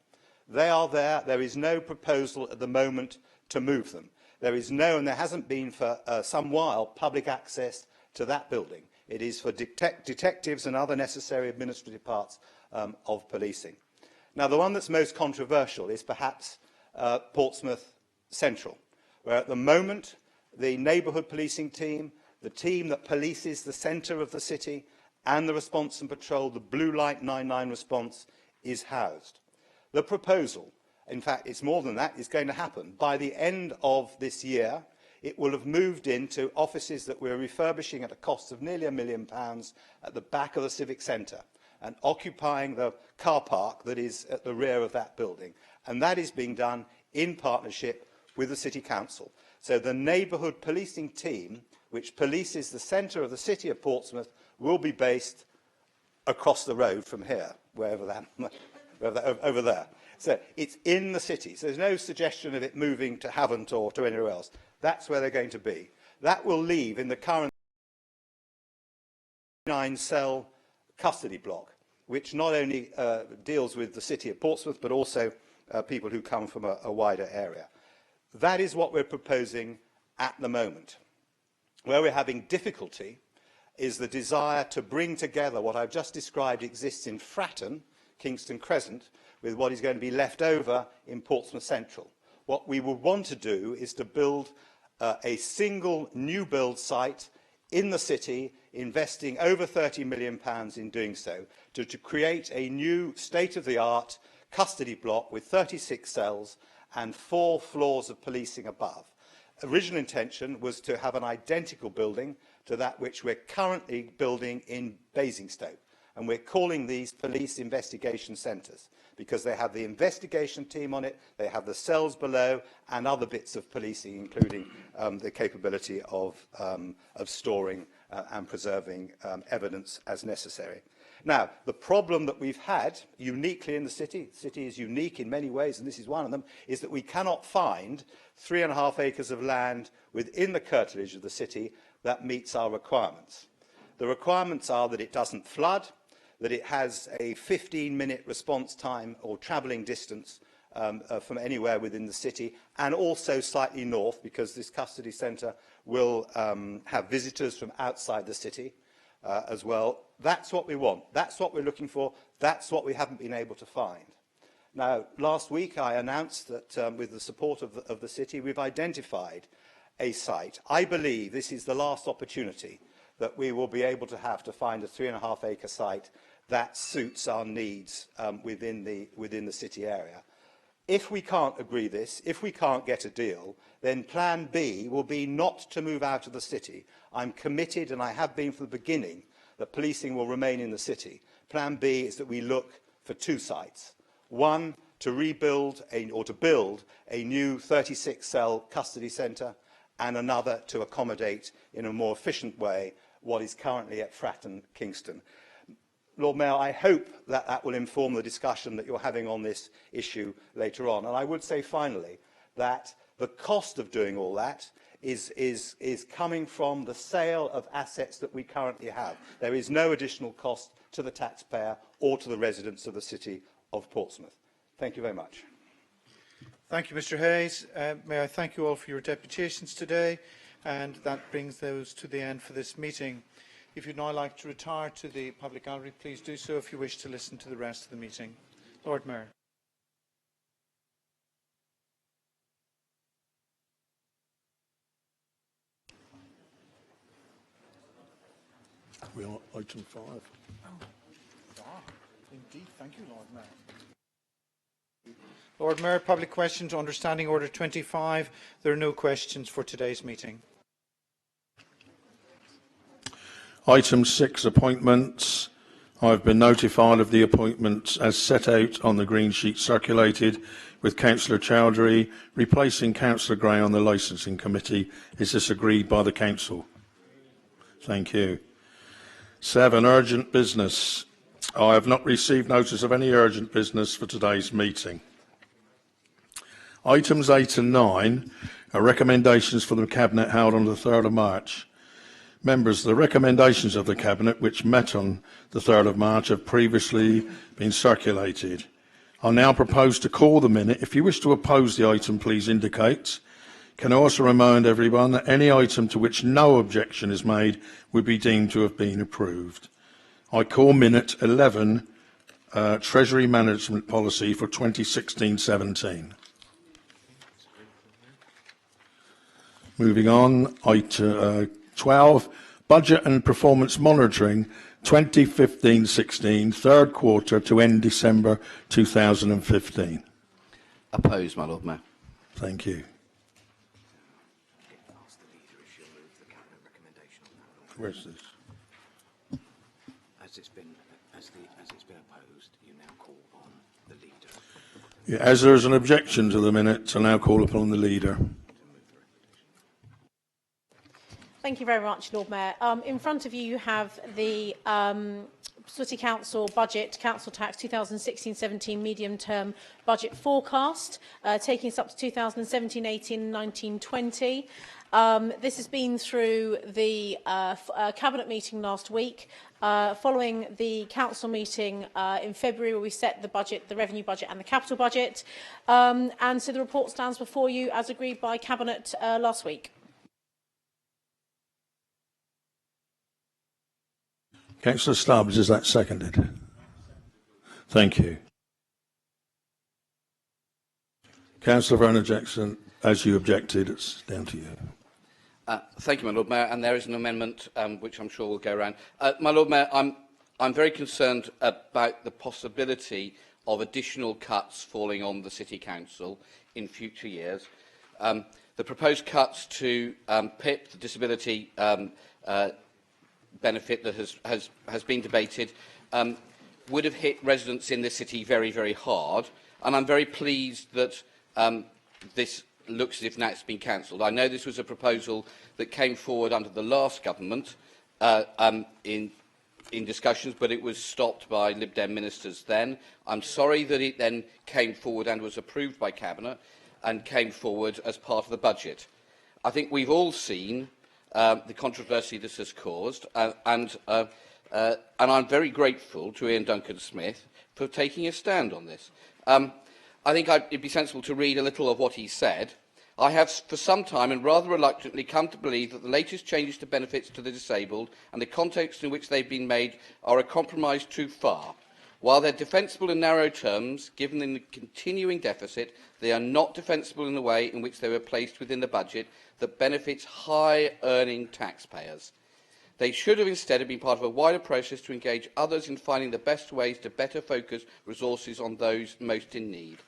Speaker 11: They are there. There is no proposal at the moment to move them. There is no, and there hasn't been for some while, public access to that building. It is for detectives and other necessary administrative parts of policing. Now, the one that's most controversial is perhaps Portsmouth Central, where at the moment the neighbourhood policing team, the team that polices the centre of the city and the response and patrol, the Blue Light 99 response, is housed. The proposal, in fact, it's more than that, is going to happen. By the end of this year, it will have moved into offices that we're refurbishing at a cost of nearly £1 million at the back of the Civic Centre and occupying the car park that is at the rear of that building. And that is being done in partnership with the City Council. So the neighbourhood policing team, which polices the centre of the city of Portsmouth, will be based across the road from here, wherever that, over there. So it's in the city. So there's no suggestion of it moving to Havant or to anywhere else. That's where they're going to be. That will leave in the current 9-cell custody block, which not only deals with the city of Portsmouth, but also people who come from a wider area. That is what we're proposing at the moment. Where we're having difficulty is the desire to bring together what I've just described exists in Fratton, Kingston Crescent, with what is going to be left over in Portsmouth Central. What we would want to do is to build a single new build site in the city, investing over £30 million in doing so, to create a new state-of-the-art custody block with 36 cells and 4 floors of policing above. Original intention was to have an identical building to that which we're currently building in Basingstoke. And we're calling these police investigation centres because they have the investigation team on it, they have the cells below, and other bits of policing, including the capability of storing and preserving evidence as necessary. Now, the problem that we've had uniquely in the city is unique in many ways, and this is one of them, is that we cannot find 3.5 acres of land within the curtilage of the city that meets our requirements. The requirements are that it doesn't flood, that it has a 15-minute response time or travelling distance from anywhere within the city, and also slightly north, because this custody centre will have visitors from outside the city as well. That's what we want. That's what we're looking for. That's what we haven't been able to find. Now, last week I announced that with the support of the city, we've identified a site. I believe this is the last opportunity that we will be able to find a 3.5 acre site that suits our needs within the city area. If we can't agree this, if we can't get a deal, then plan B will be not to move out of the city. I'm committed, and I have been from the beginning, that policing will remain in the city. Plan B is that we look for 2 sites. One, to rebuild or to build a new 36-cell custody centre, and another to accommodate in a more efficient way what is currently at Fratton, Kingston. Lord Mayor, I hope that that will inform the discussion that you're having on this issue later on. And I would say finally that the cost of doing all that is coming from the sale of assets that we currently have. There is no additional cost to the taxpayer or to the residents of the city of Portsmouth. Thank you very much.
Speaker 4: Thank you, Mr Hayes. May I thank you all for your deputations today, and that brings those to the end for this meeting. If you'd now like to retire to the public gallery, please do so if you wish to listen to the rest of the meeting. Lord Mayor.
Speaker 1: We are item 5.
Speaker 4: Indeed, thank you, Lord Mayor. Lord Mayor, public questions under Standing Order 25. There are no questions for today's meeting.
Speaker 1: Item 6, appointments. I have been notified of the appointments as set out on the green sheet circulated, with Councillor Chowdhury replacing Councillor Gray on the Licensing Committee. Is this agreed by the Council? Thank you. 7, urgent business. I have not received notice of any urgent business for today's meeting. Items 8 and 9 are recommendations for the Cabinet held on the 3rd of March. Members, the recommendations of the Cabinet, which met on the 3rd of March, have previously been circulated. I now propose to call the minute. If you wish to oppose the item, please indicate. Can I also remind everyone that any item to which no objection is made would be deemed to have been approved. I call minute 11, Treasury Management Policy for 2016-17. Moving on, item 12, Budget and Performance Monitoring 2015-16, third quarter to end December 2015.
Speaker 3: Oppose, my Lord Mayor.
Speaker 1: Thank you. Where's this?
Speaker 12: As it's been opposed, you now call on the leader.
Speaker 1: Yeah, as there is an objection to the minutes, I now call upon the leader.
Speaker 5: Thank you very much, Lord Mayor. In front of you, you have the City Council budget, Council Tax 2016-17 medium-term budget forecast, taking us up to 2017-18, 19-20. This has been through the Cabinet meeting last week, following the Council meeting in February, where we set the budget, the revenue budget and the capital budget. And so the report stands before you as agreed by Cabinet last week.
Speaker 1: Councillor Stubbs, is that seconded? Thank you. Councillor Vernon Jackson, as you objected, it's down to you.
Speaker 3: Thank you, my Lord Mayor. And there is an amendment which I'm sure will go around. My Lord Mayor, I'm very concerned about the possibility of additional cuts falling on the City Council in future years. The proposed cuts to PIP, the disability benefit that has been debated, would have hit residents in this city very, very hard. And I'm very pleased that this looks as if now it's been cancelled. I know this was a proposal that came forward under the last government in discussions, but it was stopped by Lib Dem ministers then. I'm sorry that it then came forward and was approved by Cabinet and came forward as part of the budget. I think we've all seen the controversy this has caused, and I'm very grateful to Ian Duncan-Smith for taking a stand on this. I think it'd be sensible to read a little of what he said. I have for some time and rather reluctantly come to believe that the latest changes to benefits to the disabled and the context in which they've been made are a compromise too far. While they're defensible in narrow terms, given the continuing deficit, they are not defensible in the way in which they were placed within the budget that benefits high-earning taxpayers. They should have instead been part of a wider process to engage others in finding the best ways to better focus resources on those most in need.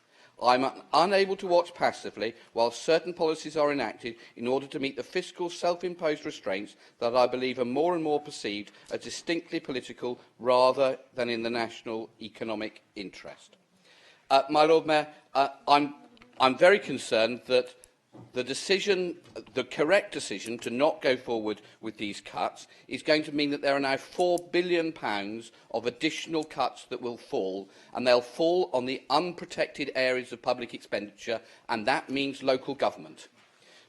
Speaker 3: I'm unable to watch passively while certain policies are enacted in order to meet the fiscal self-imposed restraints that I believe are more and more perceived as distinctly political rather than in the national economic interest. My Lord Mayor, I'm very concerned that the correct decision to not go forward with these cuts is going to mean that there are now £4 billion of additional cuts that will fall, and they'll fall on the unprotected areas of public expenditure, and that means local government.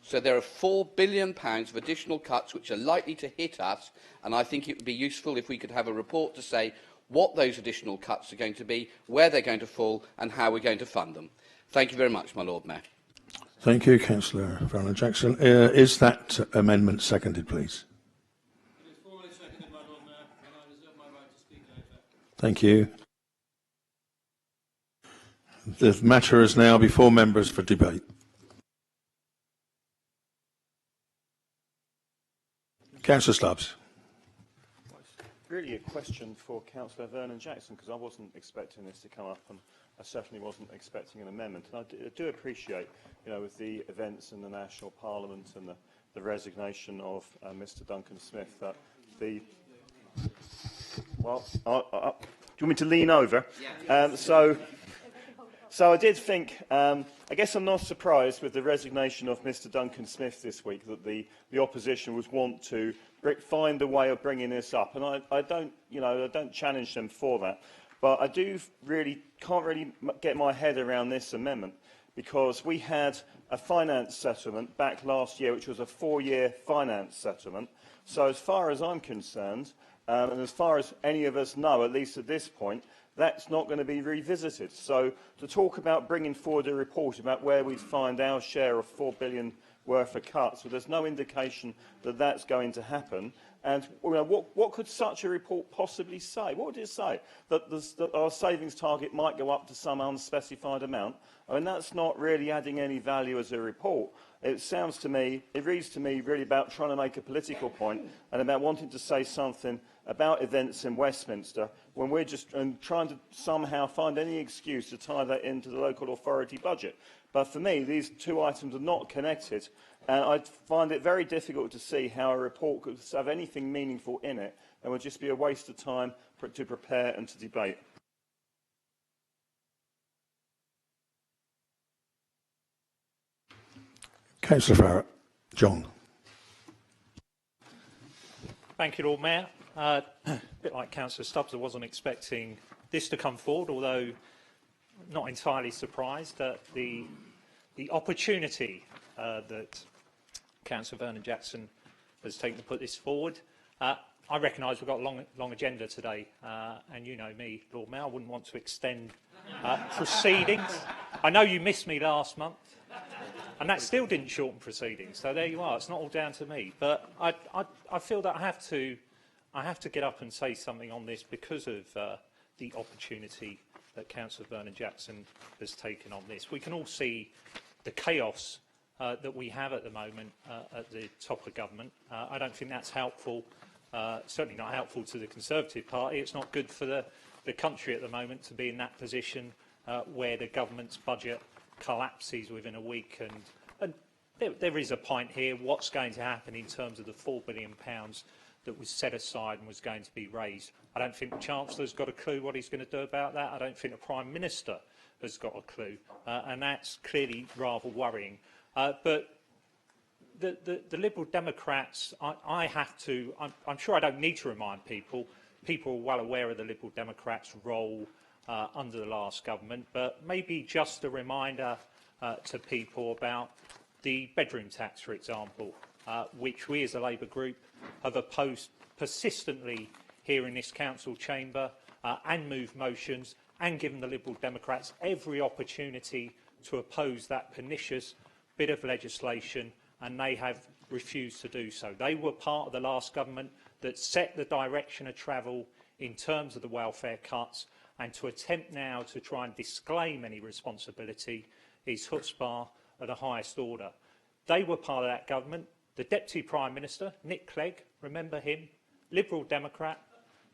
Speaker 3: So there are £4 billion of additional cuts which are likely to hit us, and I think it would be useful if we could have a report to say what those additional cuts are going to be, where they're going to fall, and how we're going to fund them. Thank you very much, my Lord Mayor.
Speaker 1: Thank you, Councillor Vernon Jackson. Is that amendment seconded, please?
Speaker 12: It is formally seconded, my Lord Mayor, and I reserve my right to speak later.
Speaker 1: Thank you. The matter is now before members for debate. Councillor Stubbs.
Speaker 13: really a question for Councillor Vernon Jackson, because I wasn't expecting this to come up, and I certainly wasn't expecting an amendment. And I do appreciate, with the events in the National Parliament and the resignation of Mr Duncan Smith, that the... Well, do you want me to lean over? So I did think, I guess I'm not surprised with the resignation of Mr Duncan Smith this week that the opposition would want to find a way of bringing this up, and I don't challenge them for that, but I can't really get my head around this amendment, because we had a finance settlement back last year, which was a 4-year finance settlement. So as far as I'm concerned, and as far as any of us know, at least at this point, that's not going to be revisited. So to talk about bringing forward a report about where we'd find our share of $4 billion worth of cuts, well, there's no indication that that's going to happen. And what could such a report possibly say? What would it say? That our savings target might go up to some unspecified amount? I mean, that's not really adding any value as a report. It reads to me really about trying to make a political point and about wanting to say something about events in Westminster when we're just trying to somehow find any excuse to tie that into the local authority budget. But for me, these two items are not connected, and I find it very difficult to see how a report could have anything meaningful in it and would just be a waste of time to prepare and to debate.
Speaker 1: Councillor Farrett. John.
Speaker 14: Thank you, Lord Mayor. A bit like Councillor Stubbs, I wasn't expecting this to come forward, although not entirely surprised at the opportunity that Councillor Vernon Jackson has taken to put this forward. I recognise we've got a long agenda today, and you know me, Lord Mayor, I wouldn't want to extend proceedings. I know you missed me last month, and that still didn't shorten proceedings. So there you are. It's not all down to me, but I feel that I have to get up and say something on this because of the opportunity that Councillor Vernon Jackson has taken on this. We can all see the chaos that we have at the moment at the top of government. I don't think that's helpful, certainly not helpful to the Conservative Party. It's not good for the country at the moment to be in that position where the government's budget collapses within a week. And there is a point here, what's going to happen in terms of the £4 billion that was set aside and was going to be raised. I don't think the Chancellor's got a clue what he's going to do about that. I don't think the Prime Minister has got a clue, and that's clearly rather worrying. But the Liberal Democrats, I'm sure I don't need to remind people are well aware of the Liberal Democrats' role under the last government, but maybe just a reminder to people about the bedroom tax, for example, which we as a Labour group have opposed persistently here in this council chamber and moved motions and given the Liberal Democrats every opportunity to oppose that pernicious bit of legislation, and they have refused to do so. They were part of the last government that set the direction of travel in terms of the welfare cuts, and to attempt now to try and disclaim any responsibility is chutzpah at the highest order. They were part of that government. The Deputy Prime Minister, Nick Clegg, remember him, Liberal Democrat,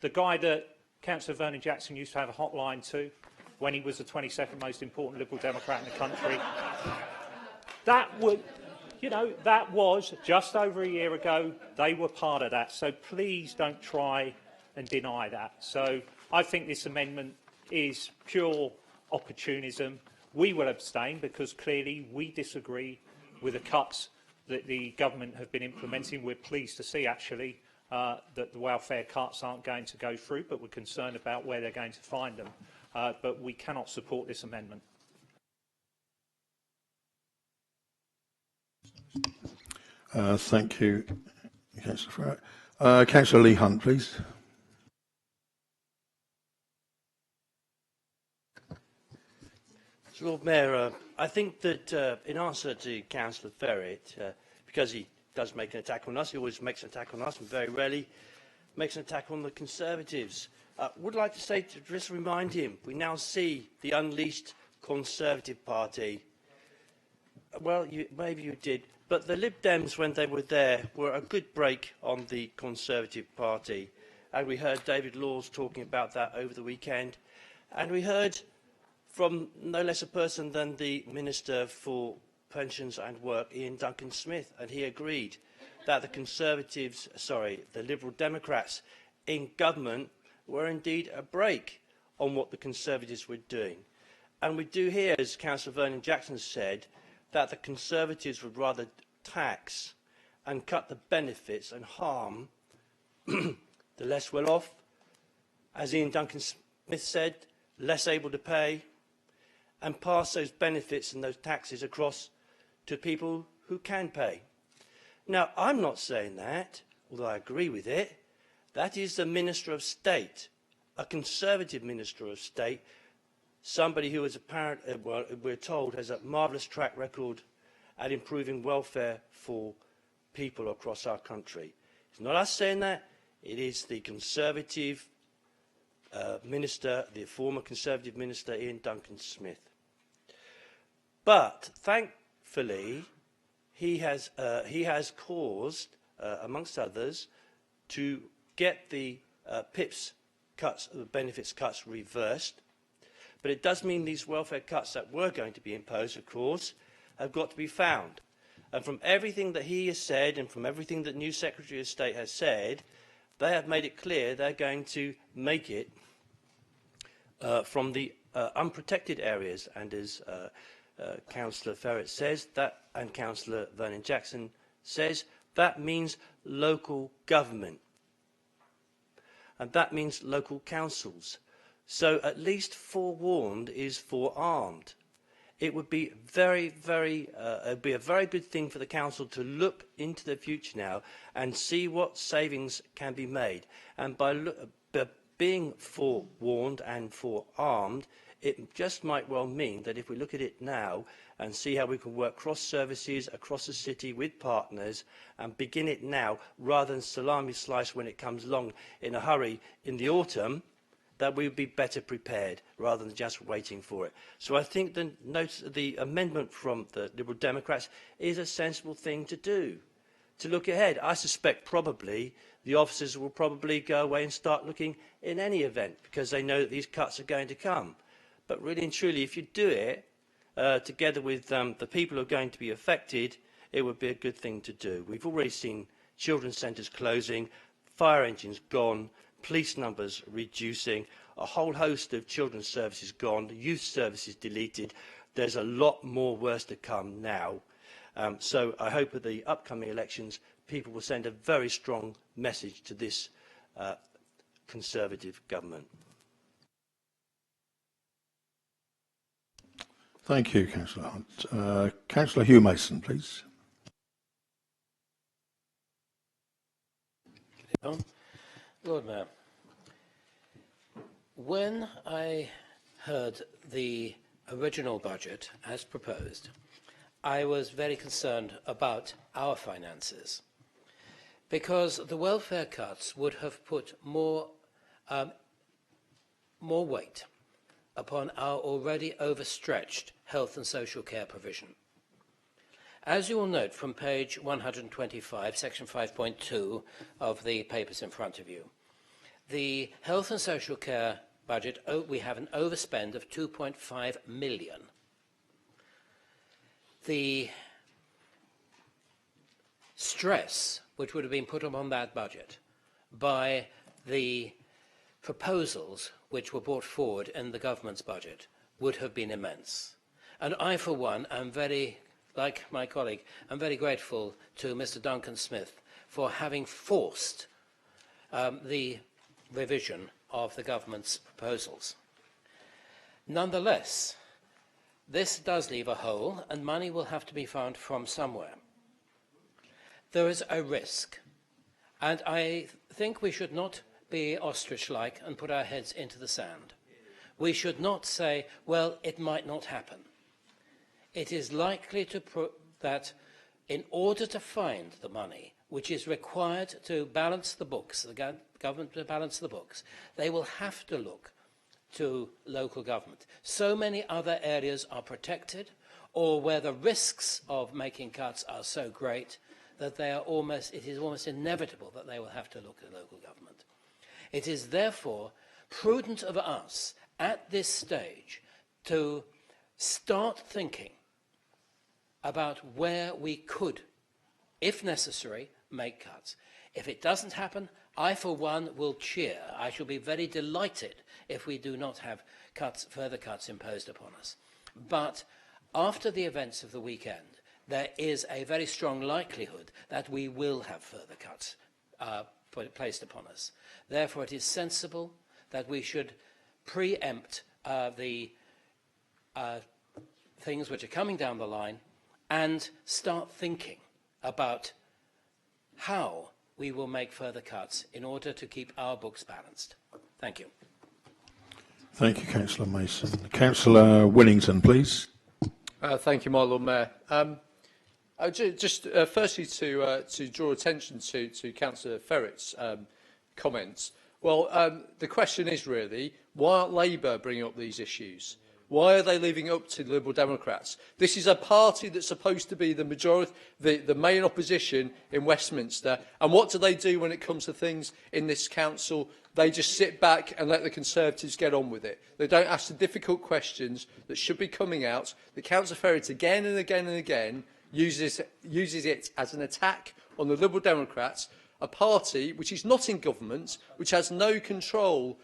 Speaker 14: the guy that Councillor Vernon Jackson used to have a hotline to when he was the 22nd most important Liberal Democrat in the country. That was just over a year ago. They were part of that. So please don't try and deny that. So I think this amendment is pure opportunism. We will abstain because clearly we disagree with the cuts that the government have been implementing. We're pleased to see, actually, that the welfare cuts aren't going to go through, but we're concerned about where they're going to find them. But we cannot support this amendment.
Speaker 1: Thank you, Councillor Farrett. Councillor Lee Hunt, please.
Speaker 15: Lord Mayor, I think that in answer to Councillor Ferret, because he does make an attack on us, he always makes an attack on us and very rarely makes an attack on the Conservatives. Would like to say, to just remind him, we now see the unleashed Conservative Party. Well, maybe you did, but the Lib Dems, when they were there, were a good break on the Conservative Party. and we heard David Laws talking about that over the weekend, and we heard from no less a person than the Minister for Pensions and Work, Ian Duncan Smith, and he agreed that the Liberal Democrats in government were indeed a brake on what the Conservatives were doing. And we do hear, as Councillor Vernon Jackson said, that the Conservatives would rather tax and cut the benefits and harm the less well off, as Ian Duncan Smith said, less able to pay, and pass those benefits and those taxes across to people who can pay. Now, I'm not saying that, although I agree with it. That is the Minister of State, a Conservative Minister of State, somebody who is well, we're told, has a marvellous track record at improving welfare for people across our country. It's not us saying that, it is the Conservative Minister, the former Conservative Minister, Ian Duncan Smith. But, thankfully, he has caused, amongst others, to get the PIPS cuts, the benefits cuts, reversed. But it does mean these welfare cuts that were going to be imposed, of course, have got to be found. And from everything that he has said and from everything that new Secretary of State has said, they have made it clear they're going to make it from the unprotected areas. And as Councillor Ferret says, that, and Councillor Vernon Jackson says, that means local government. And that means local councils. So at least forewarned is forearmed. It would be a very good thing for the council to look into the future now and see what savings can be made. And by being forewarned and forearmed, it just might well mean that if we look at it now and see how we can work cross-services across the city with partners and begin it now rather than salami slice when it comes along in a hurry in the autumn, that we would be better prepared rather than just waiting for it. So I think the amendment from the Liberal Democrats is a sensible thing to do, to look ahead. I suspect probably the officers will probably go away and start looking in any event because they know that these cuts are going to come. But really and truly, if you do it together with the people who are going to be affected, it would be a good thing to do. We've already seen children's centres closing, fire engines gone, police numbers reducing, a whole host of children's services gone, youth services deleted. There's a lot more worse to come now. So I hope at the upcoming elections people will send a very strong message to this Conservative government.
Speaker 1: Thank you, Councillor Hunt. Councillor Hugh Mason, please.
Speaker 16: Lord Mayor, when I heard the original budget as proposed, I was very concerned about our finances because the welfare cuts would have put more weight upon our already overstretched health and social care provision. As you will note from page 125, section 5.2 of the papers in front of you, the health and social care budget, we have an overspend of 2.5 million. The stress which would have been put upon that budget by the proposals which were brought forward in the government's budget would have been immense. And I, for one, am very, like my colleague, I'm very grateful to Mr. Duncan Smith for having forced the revision of the government's proposals. Nonetheless, this does leave a hole, and money will have to be found from somewhere. There is a risk, and I think we should not be ostrich-like and put our heads into the sand. We should not say, well, it might not happen. It is likely that in order to find the money which is required to balance the books, the government to balance the books, they will have to look to local government. So many other areas are protected, or where the risks of making cuts are so great that it is almost inevitable that they will have to look at local government. It is therefore prudent of us at this stage to start thinking about where we could, if necessary, make cuts. If it doesn't happen, I, for one, will cheer. I shall be very delighted if we do not have further cuts imposed upon us. But after the events of the weekend, there is a very strong likelihood that we will have further cuts placed upon us. Therefore, it is sensible that we should preempt the things which are coming down the line and start thinking about how we will make further cuts in order to keep our books balanced. Thank you.
Speaker 1: Thank you, Councillor Mason. Councillor Willington, please.
Speaker 17: Thank you, my Lord Mayor. Firstly, to draw attention to Councillor Ferret's comments. Well, the question is really, why aren't Labour bringing up these issues? Why are they leaving it up to the Liberal Democrats? This is a party that's supposed to be the majority, the main opposition in Westminster. And what do they do when it comes to things in this council? They just sit back and let the Conservatives get on with it. They don't ask the difficult questions that should be coming out. The Councillor Ferret again and again and again uses it as an attack on the Liberal Democrats, a party which is not in government, which has no control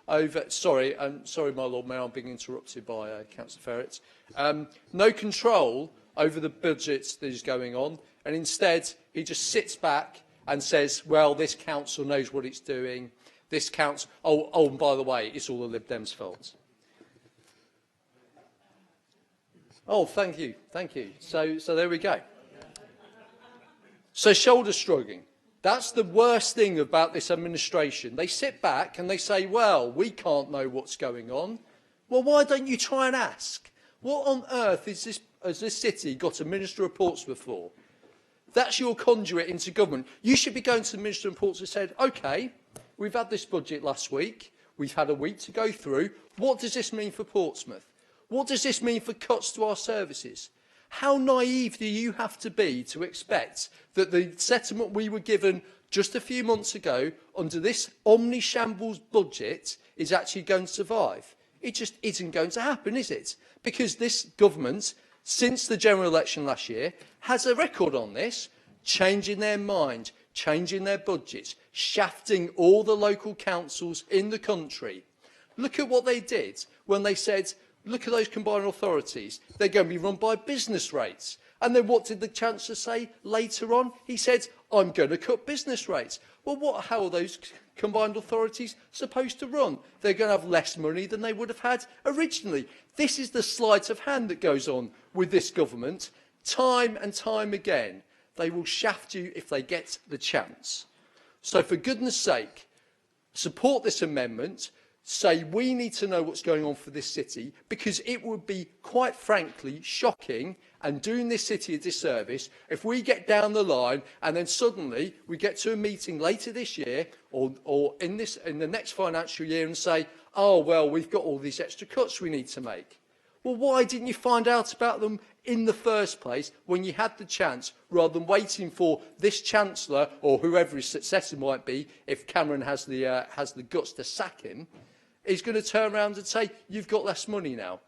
Speaker 17: over, sorry, my Lord Mayor, I'm being interrupted by Councillor Ferret. No control over the budget that is going on, and instead he just sits back and says, well, this council knows what it's doing. This council, and by the way, it's all the Lib Dems' fault. Oh, thank you. So there we go. So shoulder shrugging. That's the worst thing about this administration. They sit back and they say, well, we can't know what's going on. Well, why don't you try and ask? What on earth has this city got a Minister of Portsmouth for? That's your conduit into government. You should be going to the Minister of Portsmouth and said, OK, we've had this budget last week. We've had a week to go through. What does this mean for Portsmouth? What does this mean for cuts to our services? How naive do you have to be to expect that the settlement we were given just a few months ago under this omni-shambles budget is actually going to survive? It just isn't going to happen, is it? Because this government, since the general election last year, has a record on this, changing their mind, changing their budgets, shafting all the local councils in the country. Look at what they did when they said, look at those combined authorities. They're going to be run by business rates. And then what did the Chancellor say later on? He said, I'm going to cut business rates. Well, how are those combined authorities supposed to run? They're going to have less money than they would have had originally. This is the sleight of hand that goes on with this government. Time and time again, they will shaft you if they get the chance. So for goodness sake, support this amendment. Say we need to know what's going on for this city, because it would be, quite frankly, shocking and doing this city a disservice if we get down the line and then suddenly we get to a meeting later this year or in the next financial year and say, oh, well, we've got all these extra cuts we need to make. Well, why didn't you find out about them in the first place when you had the chance, rather than waiting for this Chancellor or whoever his successor might be, if Cameron has the guts to sack him? He's going to turn around and say, you've got less money now.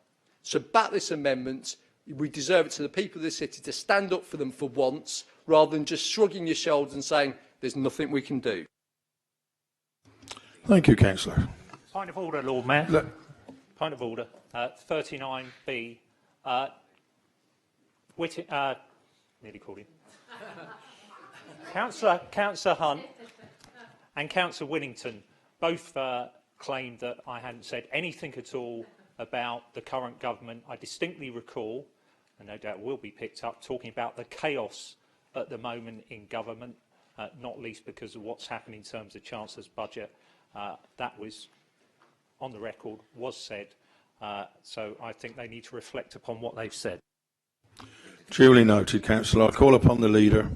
Speaker 17: So back this amendment. We deserve it to the people of the city to stand up for them for once, rather than just shrugging your shoulders and saying, there's nothing we can do.
Speaker 1: Thank you, Councillor.
Speaker 14: Point of order, Lord Mayor. Point of order. 39B. Nearly called him. Councillor Hunt and Councillor Winnington both claimed that I hadn't said anything at all about the current government. I distinctly recall, and no doubt will be picked up, talking about the chaos at the moment in government, not least because of what's happened in terms of Chancellor's budget. That was, on the record, was said. So I think they need to reflect upon what they've said.
Speaker 1: Duly noted, Councillor. I call upon the Leader.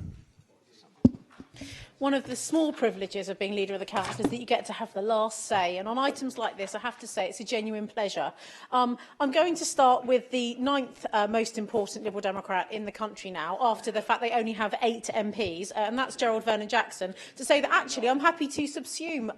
Speaker 5: one of the small privileges of being Leader of the Council is that you get to have the last say. And on items like this, I have to say it's a genuine pleasure. I'm going to start with the ninth most important Liberal Democrat in the country now, after the fact they only have 8 MPs, and that's Gerald Vernon-Jackson, to say that actually I'm happy to subsume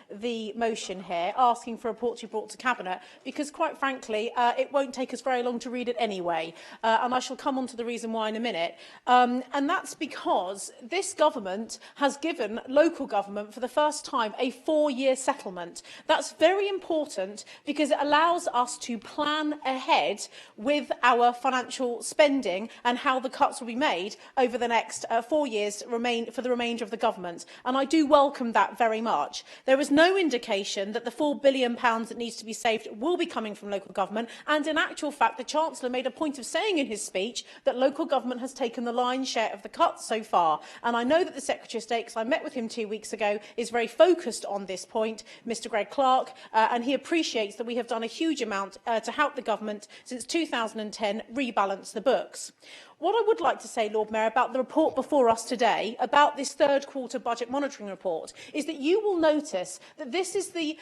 Speaker 5: the motion here, asking for a report to be brought to Cabinet, because quite frankly, it won't take us very long to read it anyway. And I shall come on to the reason why in a minute. And that's because this government has given local government for the first time a 4-year settlement. That's very important because it allows us to plan ahead with our financial spending and how the cuts will be made over the next 4 years for the remainder of the government. And I do welcome that very much. There is no indication that the £4 billion that needs to be saved will be coming from local government. And in actual fact, the Chancellor made a point of saying in his speech that local government has taken the lion's share of the cuts so far. And I know that the Secretary of State, because I met with him 2 weeks ago, is very focused on this point, Mr Greg Clark, and he appreciates that we have done a huge amount to help the government since 2010 rebalance the books. What I would like to say, Lord Mayor, about the report before us today, about this third quarter budget monitoring report, is that you will notice that this is the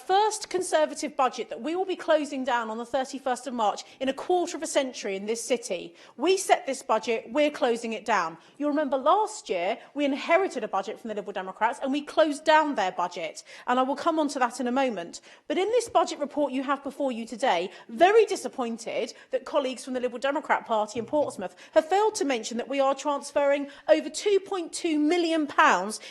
Speaker 5: first Conservative budget that we will be closing down on the 31st of March in a quarter of a century in this city. We set this budget, we're closing it down. You'll remember last year we inherited a budget from the Liberal Democrats and we closed down their budget. And I will come on to that in a moment. But in this budget report you have before you today, very disappointed that colleagues from the Liberal Democrat Party in Portsmouth have failed to mention that we are transferring over £2.2 million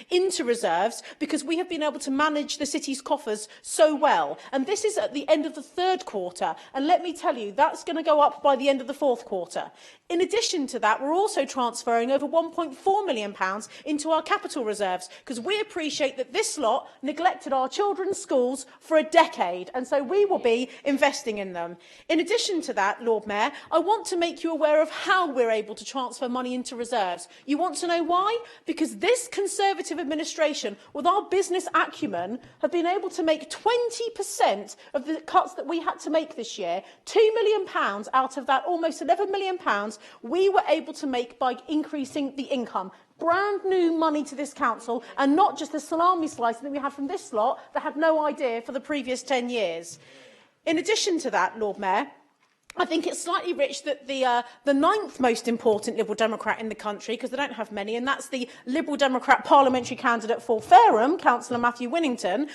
Speaker 5: into reserves because we have been able to manage the city's coffers so well. And this is at the end of the third quarter. And let me tell you, that's going to go up by the end of the fourth quarter. In addition to that, we're also transferring over £1.4 million into our capital reserves because we appreciate that this lot neglected our children's schools for a decade. And so we will be investing in them. In addition to that, Lord Mayor, I want to make you aware of how we're able to transfer money into reserves. You want to know why? Because this Conservative administration, with our business acumen, have been able to make 20% of the cuts that we had to make this year. £2 million out of that almost £11 million we were able to make by increasing the income. Brand new money to this council, and not just the salami slicing that we had from this lot that had no idea for the previous 10 years. In addition to that, Lord Mayor, I think it's slightly rich that the ninth most important Liberal Democrat in the country, because they don't have many, and that's the Liberal Democrat parliamentary candidate for Fareham, Councillor Matthew Winnington,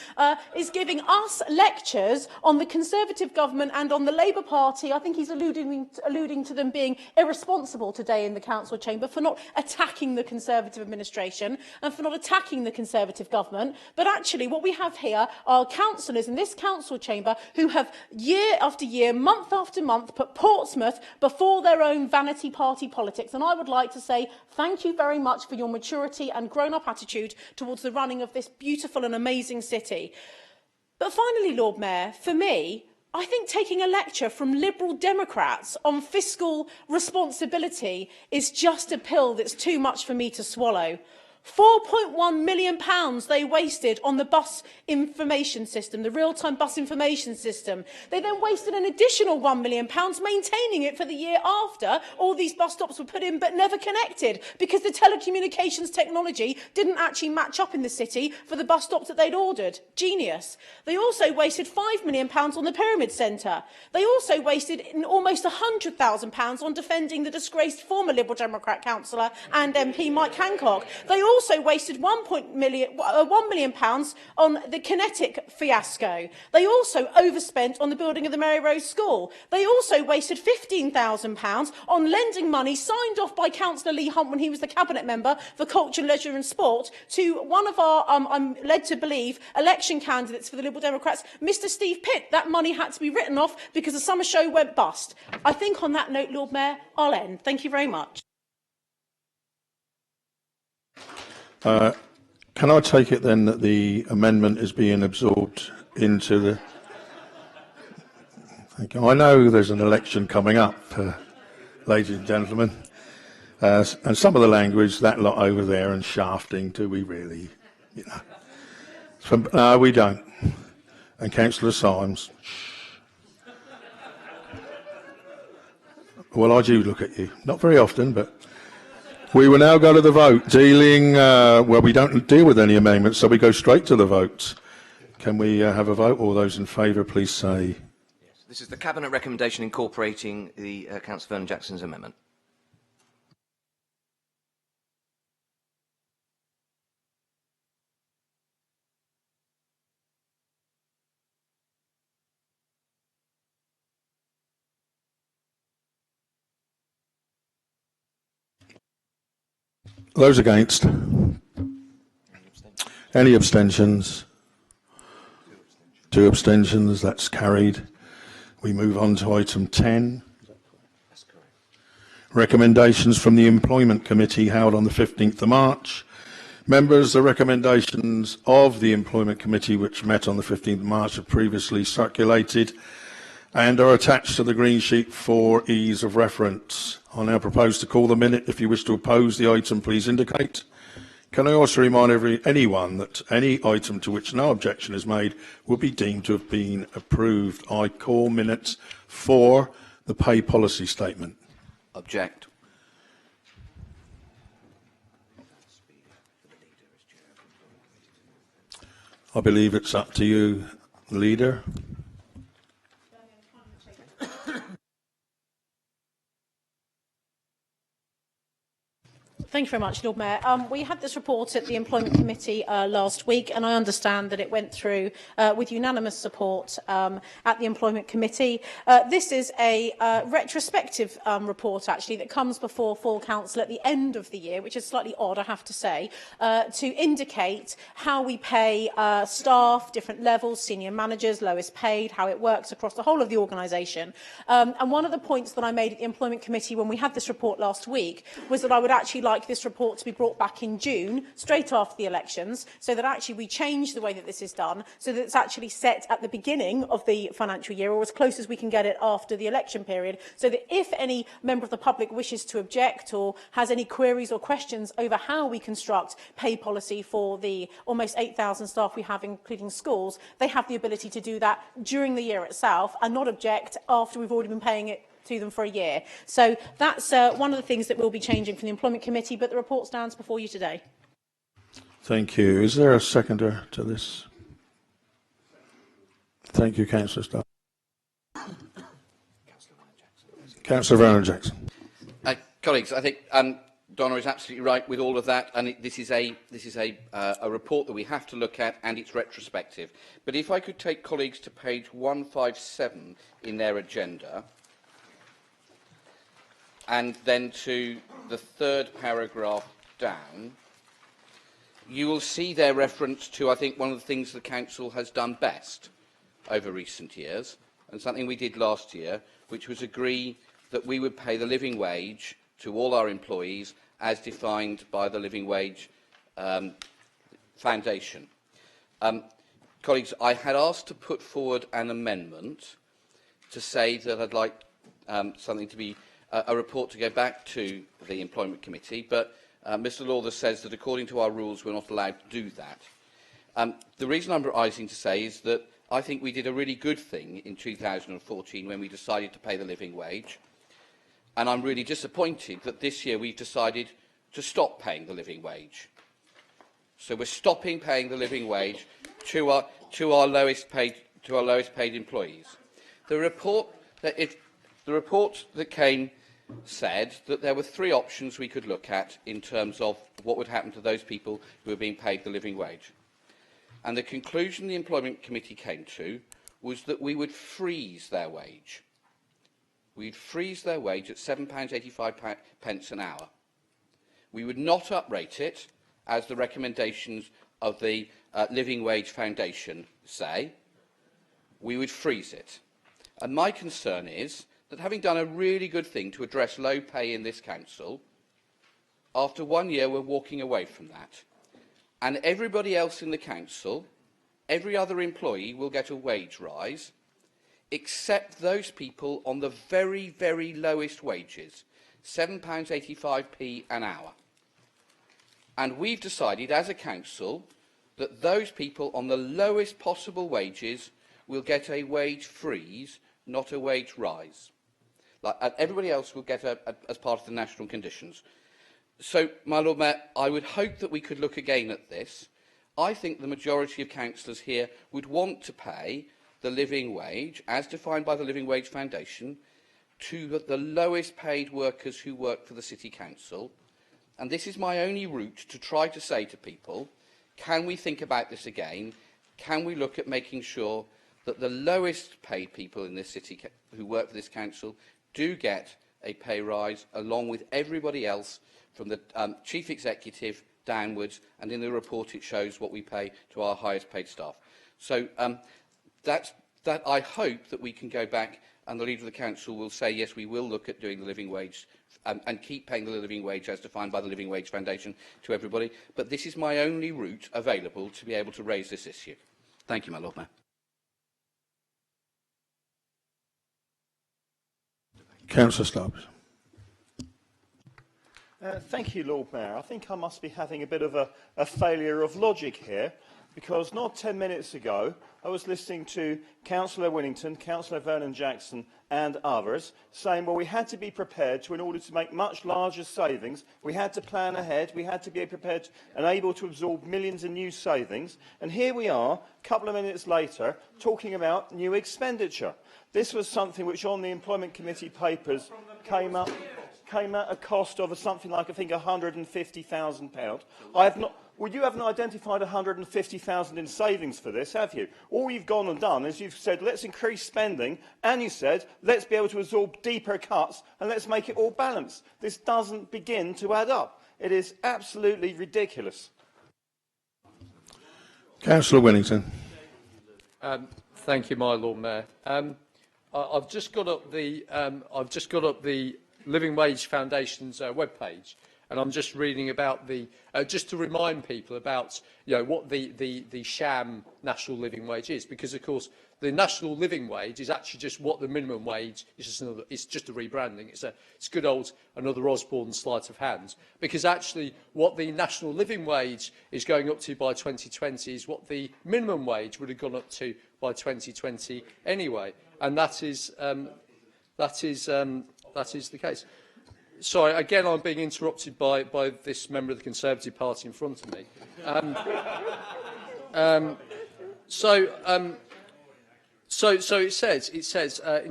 Speaker 5: is giving us lectures on the Conservative government and on the Labour Party. I think he's alluding to them being irresponsible today in the council chamber for not attacking the Conservative administration and for not attacking the Conservative government. But actually what we have here are councillors in this council chamber who have year after year, month after month, put Portsmouth before their own vanity party politics. And I would like to say thank you very much for your maturity and grown-up attitude towards the running of this beautiful and amazing city. But finally, Lord Mayor, for me, I think taking a lecture from Liberal Democrats on fiscal responsibility is just a pill that's too much for me to swallow. £4.1 million they wasted on the bus information system, the real-time bus information system. They then wasted an additional £1 million maintaining it for the year after all these bus stops were put in but never connected because the telecommunications technology didn't actually match up in the city for the bus stops that they'd ordered. Genius. They also wasted £5 million on the Pyramid Centre. They also wasted almost £100,000 on defending the disgraced former Liberal Democrat councillor and MP Mike Hancock. They also wasted £1 million on the Kinetic fiasco. They also overspent on the building of the Mary Rose School. They also wasted £15,000 on lending money signed off by Councillor Lee Hunt when he was the Cabinet Member for Culture, Leisure and Sport to one of our, I'm led to believe, election candidates for the Liberal Democrats, Mr Steve Pitt. That money had to be written off because the summer show went bust. I think on that note, Lord Mayor, I'll end. Thank you very much.
Speaker 1: Can I take it then that the amendment is being absorbed into the... Thank you. I know there's an election coming up, ladies and gentlemen, and some of the language, that lot over there and shafting, do we really, you know? No, we don't. And Councillor Symes. Well, I do look at you. Not very often, but We will now go to the vote. Well, we don't deal with any amendments, so we go straight to the vote. Can we have a vote? All those in favour, please say.
Speaker 18: This is the Cabinet recommendation incorporating the Councillor Vernon Jackson's amendment.
Speaker 1: Those against? Any abstentions? 2 abstentions, that's carried. We move on to item 10. Recommendations from the Employment Committee held on the 15th of March. Members, the recommendations of the Employment Committee, which met on the 15th of March, are previously circulated and are attached to the green sheet for ease of reference. I now propose to call the minute. If you wish to oppose the item, please indicate. Can I also remind anyone that any item to which no objection is made will be deemed to have been approved. I call minutes for the pay policy statement.
Speaker 18: Object.
Speaker 1: I believe it's up to you, Leader.
Speaker 5: Thank you very much, Lord Mayor. We had this report at the Employment Committee last week, and I understand that it went through with unanimous support at the Employment Committee. This is a retrospective report, actually, that comes before full council at the end of the year, which is slightly odd, I have to say, to indicate how we pay staff, different levels, senior managers, lowest paid, how it works across the whole of the organisation. And one of the points that I made at the Employment Committee when we had this report last week was that I would actually like this report to be brought back in June, straight after the elections, so that actually we change the way that this is done, so that it's actually set at the beginning of the financial year, or as close as we can get it after the election period, so that if any member of the public wishes to object or has any queries or questions over how we construct pay policy for the almost 8,000 staff we have, including schools, they have the ability to do that during the year itself and not object after we've already been paying it to them for a year. So that's one of the things that will be changing from the Employment Committee, but the report stands before you today.
Speaker 1: Thank you. Is there a seconder to this? Thank you, Councillor Starr. Councillor Vernon Jackson.
Speaker 3: Colleagues, I think Donna is absolutely right with all of that, and this is a report that we have to look at, and it's retrospective. But if I could take colleagues to page 157 in their agenda, and then to the third paragraph down, you will see their reference to, I think, one of the things the Council has done best over recent years, and something we did last year, which was agree that we would pay the living wage to all our employees as defined by the Living Wage Foundation. Colleagues, I had asked to put forward an amendment to say that I'd like something to be a report to go back to the Employment Committee, but Mr Lawther says that according to our rules we're not allowed to do that. The reason I'm rising to say is that I think we did a really good thing in 2014 when we decided to pay the living wage, and I'm really disappointed that this year we've decided to stop paying the living wage. So we're stopping paying the living wage to our lowest paid employees. The report that came said that there were 3 options we could look at in terms of what would happen to those people who were being paid the living wage. And the conclusion the Employment Committee came to was that we would freeze their wage. We'd freeze their wage at £7.85 an hour. We would not uprate it, as the recommendations of the Living Wage Foundation say. We would freeze it. And my concern is that, having done a really good thing to address low pay in this council, after 1 year we're walking away from that. And everybody else in the council, every other employee, will get a wage rise, except those people on the very, very lowest wages, £7.85p an hour. And we've decided as a council that those people on the lowest possible wages will get a wage freeze, not a wage rise. Everybody else will get as part of the national conditions. So, my Lord Mayor, I would hope that we could look again at this. I think the majority of councillors here would want to pay the living wage, as defined by the Living Wage Foundation, to the lowest paid workers who work for the City Council. And this is my only route to try to say to people, can we think about this again? Can we look at making sure that the lowest paid people in this city who work for this council do get a pay rise, along with everybody else from the chief executive downwards, and in the report it shows what we pay to our highest paid staff. So that I hope that we can go back and the Leader of the Council will say, yes, we will look at doing the living wage and keep paying the living wage as defined by the Living Wage Foundation to everybody. But this is my only route available to be able to raise this issue. Thank you, my Lord Mayor.
Speaker 1: Councillor Stubbs.
Speaker 13: Thank you, Lord Mayor. I think I must be having a bit of a failure of logic here, because not 10 minutes ago I was listening to Councillor Winnington, Councillor Vernon-Jackson and others saying, well, we had to be prepared to, in order to make much larger savings, we had to plan ahead, we had to be prepared and able to absorb millions in new savings. And here we are, a couple of minutes later, talking about new expenditure. This was something which on the Employment Committee papers came at a cost of something like, I think, £150,000. Well, you haven't identified 150,000 in savings for this, have you? All you've gone and done is you've said, let's increase spending, and you said, let's be able to absorb deeper cuts, and let's make it all balanced. This doesn't begin to add up. It is absolutely ridiculous.
Speaker 1: Councillor Winnington.
Speaker 17: Thank you, my Lord Mayor. I've just got up the Living Wage Foundation's webpage, and I'm just reading about the just to remind people about what the sham national living wage is, because of course the national living wage is actually just what the minimum wage is. It's just a rebranding. It's good old another Osborne sleight of hand, because actually what the national living wage is going up to by 2020 is what the minimum wage would have gone up to by 2020 anyway, and that is the case. Sorry, again, I'm being interrupted by this member of the Conservative Party in front of me. So it says in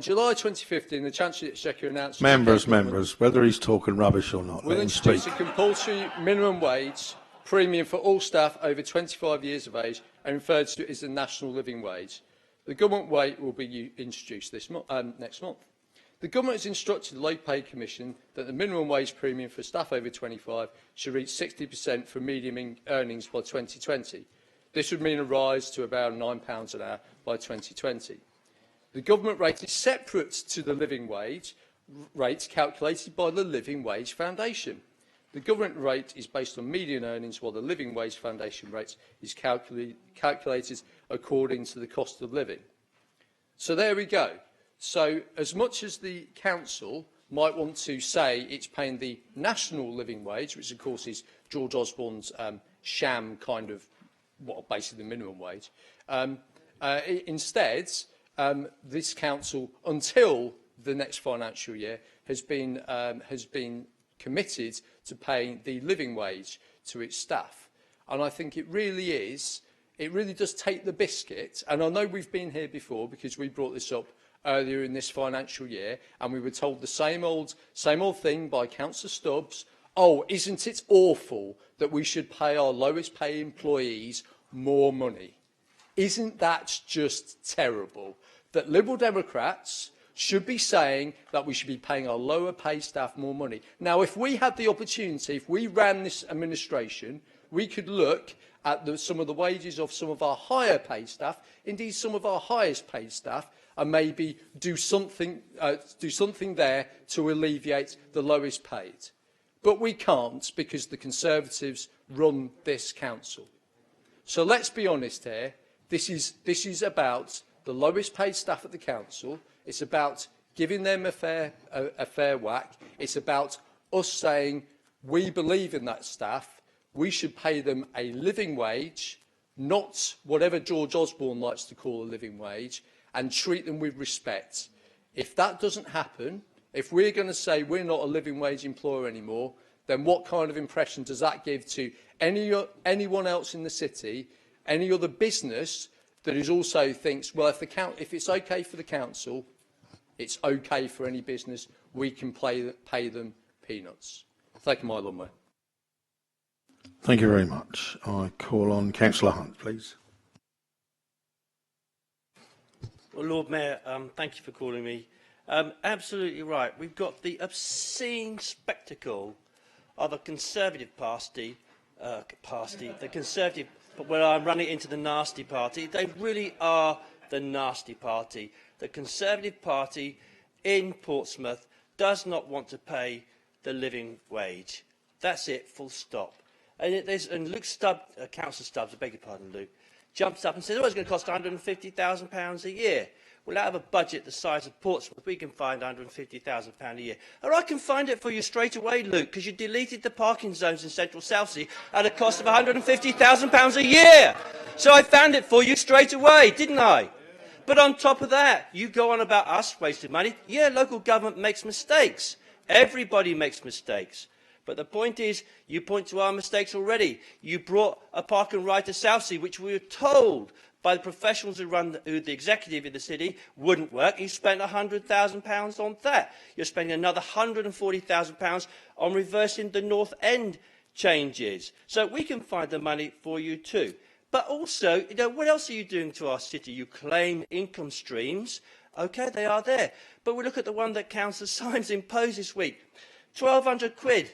Speaker 17: July 2015, the Chancellor of the Exchequer announced
Speaker 1: Members, whether he's talking rubbish or not,
Speaker 17: will
Speaker 1: let him
Speaker 17: introduce
Speaker 1: speak.
Speaker 17: a compulsory minimum wage premium for all staff over 25 years of age, and referred to as the national living wage. The government rate will be introduced next month. The government has instructed the Low Pay Commission that the minimum wage premium for staff over 25 should reach 60% for median earnings by 2020. This would mean a rise to about £9 an hour by 2020. The government rate is separate to the living wage rate calculated by the Living Wage Foundation. The government rate is based on median earnings, while the Living Wage Foundation rate is calculated according to the cost of living. So there we go. So as much as the council might want to say it's paying the national living wage, which of course is George Osborne's sham kind of, well, basically the minimum wage, instead this council, until the next financial year, has been committed to paying the living wage to its staff. And I think it really does take the biscuit. And I know we've been here before because we brought this up earlier in this financial year, and we were told the same old thing by Councillor Stubbs. Oh, isn't it awful that we should pay our lowest paid employees more money? Isn't that just terrible? That Liberal Democrats should be saying that we should be paying our lower paid staff more money. Now, if we had the opportunity, if we ran this administration, we could look at some of the wages of some of our higher paid staff, indeed some of our highest paid staff, and maybe do something there to alleviate the lowest paid. But we can't, because the Conservatives run this council. So let's be honest here. This is about the lowest paid staff at the council. It's about giving them a fair whack. It's about us saying we believe in that staff. We should pay them a living wage, not whatever George Osborne likes to call a living wage, and treat them with respect. If that doesn't happen, if we're going to say we're not a living wage employer anymore, then what kind of impression does that give to anyone else in the city, any other business that is also thinks, well, if it's okay for the council, it's okay for any business, we can pay them peanuts. Thank you, my Lord Mayor.
Speaker 1: Thank you very much. I call on Councillor Hunt, please.
Speaker 15: Well, Lord Mayor, thank you for calling me. Absolutely right. We've got the obscene spectacle of a Conservative party, the Conservative, well, I'm running into the nasty party. They really are the nasty party. The Conservative Party in Portsmouth does not want to pay the living wage. That's it, full stop. And Luke Stubbs, Councillor Stubbs, I beg your pardon, Luke, jumps up and says, oh, it's going to cost £150,000 a year. Well, out of a budget the size of Portsmouth, we can find £150,000 a year. Or I can find it for you straight away, Luke, because you deleted the parking zones in central Southsea at a cost of £150,000 a year. So I found it for you straight away, didn't I? But on top of that, you go on about us wasting money. Yeah, local government makes mistakes. Everybody makes mistakes. But the point is, you point to our mistakes already. You brought a park and ride to Southsea, which we were told by the professionals who run the executive in the city wouldn't work. You spent £100,000 on that. You're spending another £140,000 on reversing the North End changes. So we can find the money for you too. But also, what else are you doing to our city? You claim income streams. OK, they are there. But we look at the one that Councillor Symes imposed this week. £1,200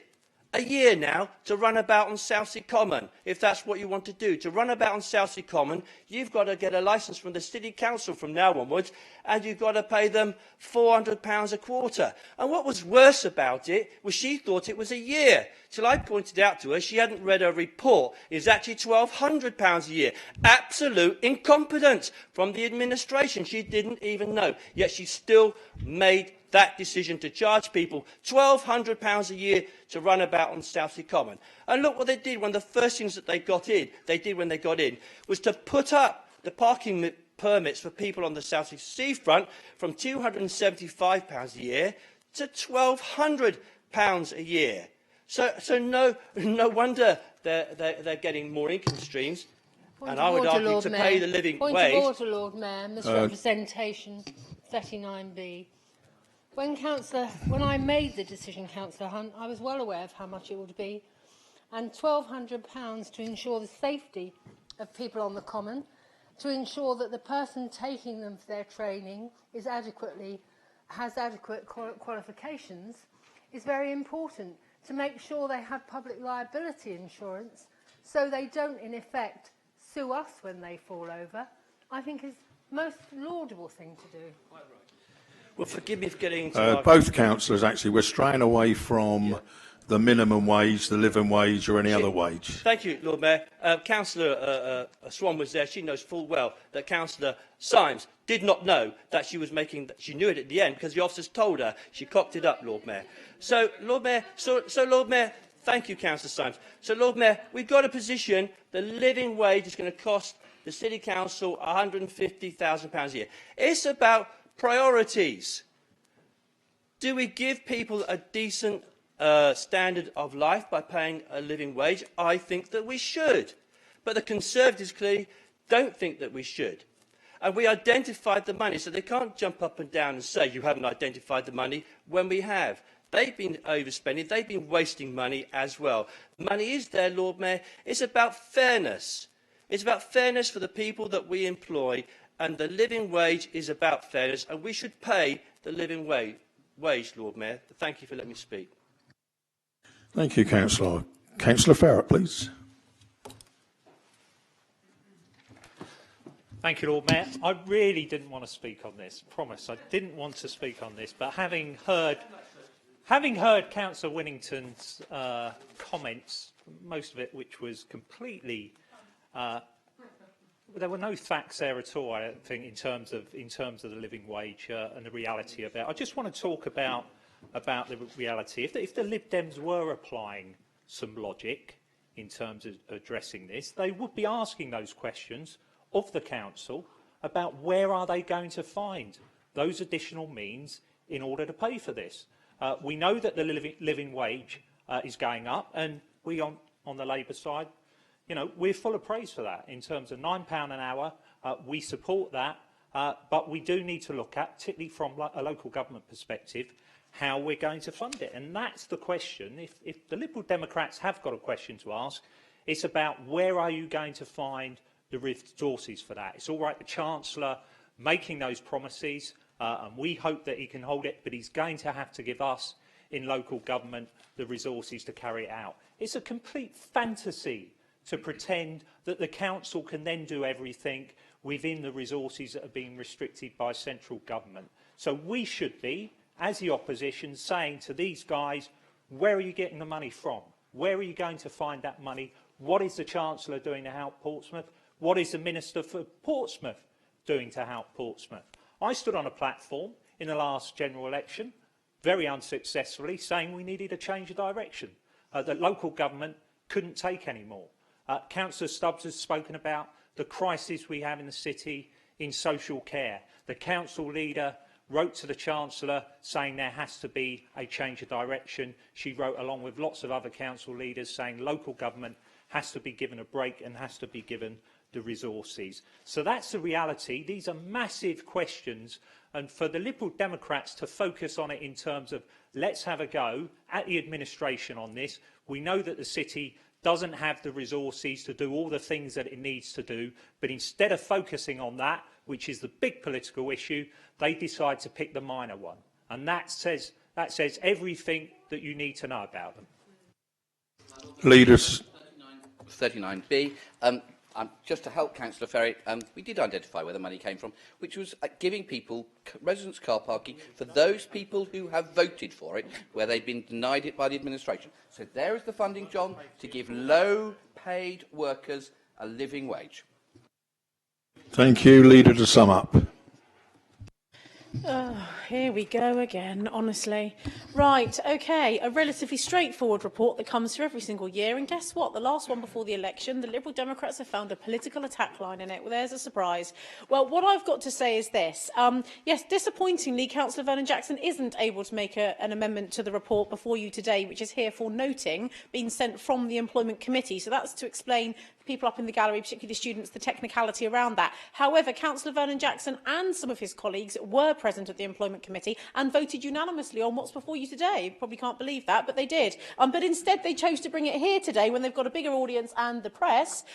Speaker 15: a year now to run about on Southsea Common, if that's what you want to do. To run about on Southsea Common, you've got to get a licence from the City Council from now onwards, and you've got to pay them £400 a quarter. And what was worse about it was she thought it was a year, till I pointed out to her she hadn't read her report. It's actually £1,200 a year. Absolute incompetence from the administration. She didn't even know, yet she still made that decision to charge people £1,200 a year to run about on Southsea Common. And look what they did. One of the first things that they did when they got in was to put up the parking permits for people on the Southsea seafront from £275 a year to £1,200 a year. So no wonder they're getting more income streams. And I would argue to pay the living wage.
Speaker 19: Point of order, Lord Mayor. Misrepresentation 39B. When I made the decision, Councillor Hunt, I was well aware of how much it would be, and £1,200 to ensure the safety of people on the common, to ensure that the person taking them for their training has adequate qualifications, is very important. To make sure they have public liability insurance, so they don't, in effect, sue us when they fall over, I think is the most laudable thing to do.
Speaker 15: Well, forgive me for getting into
Speaker 1: both councillors actually were straying away from the minimum wage, the living wage, or any other wage.
Speaker 15: Thank you, Lord Mayor. Councillor Swan was there. She knows full well that Councillor Symes did not know that she was making. She knew it at the end because the officers told her. She cocked it up, Lord Mayor. So, Lord Mayor. Lord Mayor. Thank you, Councillor Symes. So, Lord Mayor, we've got a position. The living wage is going to cost the City Council £150,000 a year. It's about priorities. Do we give people a decent standard of life by paying a living wage? I think that we should. But the Conservatives clearly don't think that we should. And we identified the money, so they can't jump up and down and say you haven't identified the money when we have. They've been overspending, they've been wasting money as well. The money is there, Lord Mayor. It's about fairness. It's about fairness for the people that we employ, and the living wage is about fairness, and we should pay the living wage, Lord Mayor. Thank you for letting me speak.
Speaker 1: Thank you, Councillor. Councillor Ferret, please.
Speaker 14: Thank you, Lord Mayor. I really didn't want to speak on this. Promise, I didn't want to speak on this. But having heard Councillor Winnington's comments, most of it which was completely, there were no facts there at all. I don't think in terms of the living wage and the reality of it. I just want to talk about the reality. If the Lib Dems were applying some logic in terms of addressing this, they would be asking those questions of the council about where are they going to find those additional means in order to pay for this. We know that the living wage is going up, and we on the Labour side, you know, we're full of praise for that. In terms of £9 an hour, we support that, but we do need to look at, particularly from a local government perspective, how we're going to fund it. And that's the question. If the Liberal Democrats have got a question to ask, it's about where are you going to find the resources for that. It's all right, the Chancellor making those promises, and we hope that he can hold it, but he's going to have to give us in local government the resources to carry it out. It's a complete fantasy to pretend that the council can then do everything within the resources that are being restricted by central government. So we should be, as the opposition, saying to these guys, where are you getting the money from? Where are you going to find that money? What is the Chancellor doing to help Portsmouth? What is the Minister for Portsmouth doing to help Portsmouth? I stood on a platform in the last general election, very unsuccessfully, saying we needed a change of direction, that local government couldn't take any more. Councillor Stubbs has spoken about the crisis we have in the city in social care. The council leader wrote to the Chancellor saying there has to be a change of direction. She wrote along with lots of other council leaders saying local government has to be given a break and has to be given the resources. So that's the reality. These are massive questions, and for the Liberal Democrats to focus on it in terms of let's have a go at the administration on this. We know that the city doesn't have the resources to do all the things that it needs to do, but instead of focusing on that, which is the big political issue, they decide to pick the minor one. And that says everything that you need to know about them.
Speaker 1: Leaders.
Speaker 3: 39B. Just to help Councillor Ferry, we did identify where the money came from, which was giving people residence car parking for those people who have voted for it, where they've been denied it by the administration. So there is the funding, John, to give low-paid workers a living wage.
Speaker 1: Thank you. Leader to sum up.
Speaker 5: Oh, here we go again, honestly. Right, OK, a relatively straightforward report that comes through every single year. And guess what? The last one before the election, the Liberal Democrats have found a political attack line in it. Well, there's a surprise. Well, what I've got to say is this. Yes, disappointingly, Councillor Vernon-Jackson isn't able to make an amendment to the report before you today, which is here for noting, being sent from the Employment Committee. So that's to explain people up in the gallery, particularly students, the technicality around that. However, Councillor Vernon-Jackson and some of his colleagues were present at the Employment Committee and voted unanimously on what's before you today. You probably can't believe that, but they did. But instead, they chose to bring it here today when they've got a bigger audience and the press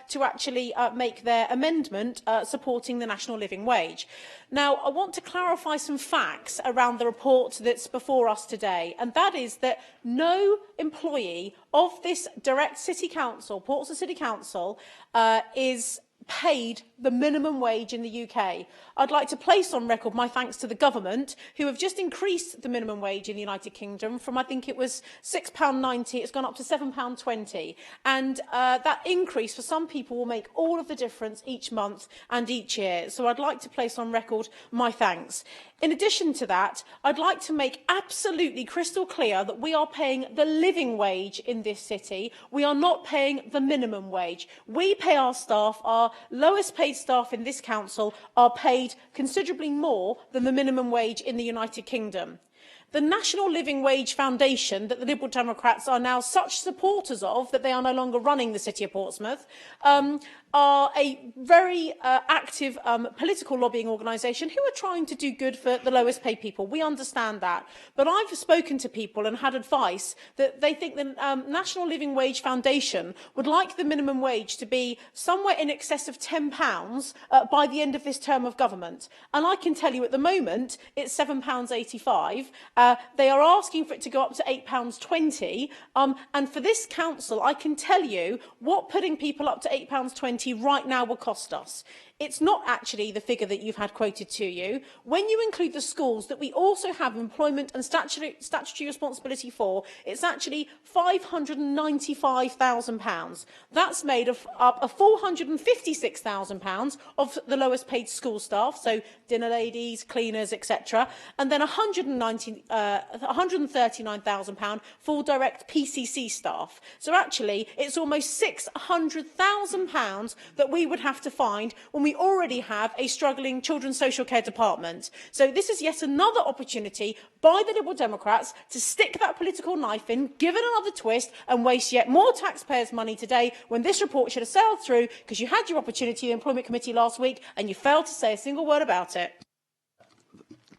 Speaker 5: to actually make their amendment supporting the national living wage. Now, I want to clarify some facts around the report that's before us today, and that is that no employee of this direct City Council, Portsmouth City Council, is paid the minimum wage in the UK. I'd like to place on record my thanks to the government, who have just increased the minimum wage in the United Kingdom from, I think it was £6.90, it's gone up to £7.20. And that increase for some people will make all of the difference each month and each year. So I'd like to place on record my thanks. In addition to that, I'd like to make absolutely crystal clear that we are paying the living wage in this city. We are not paying the minimum wage. We pay our staff, our lowest paid staff in this council are paid considerably more than the minimum wage in the United Kingdom. The National Living Wage Foundation, that the Liberal Democrats are now such supporters of that they are no longer running the City of Portsmouth, are a very active political lobbying organisation who are trying to do good for the lowest paid people. We understand that. But I've spoken to people and had advice that they think the National Living Wage Foundation would like the minimum wage to be somewhere in excess of £10 by the end of this term of government. And I can tell you at the moment it's £7.85. They are asking for it to go up to £8.20. And for this council, I can tell you what putting people up to £8.20 right now will cost us. It's not actually the figure that you've had quoted to you. When you include the schools that we also have employment and statutory responsibility for, it's actually £595,000. That's made up of £456,000 of the lowest paid school staff, so dinner ladies, cleaners, etc., and then £139,000 for direct PCC staff. So actually, it's almost £600,000 that we would have to find when we we already have a struggling children's social care department. So this is yet another opportunity by the Liberal Democrats to stick that political knife in, give it another twist and waste yet more taxpayers' money today when this report should have sailed through, because you had your opportunity in the Employment Committee last week and you failed to say a single word about it.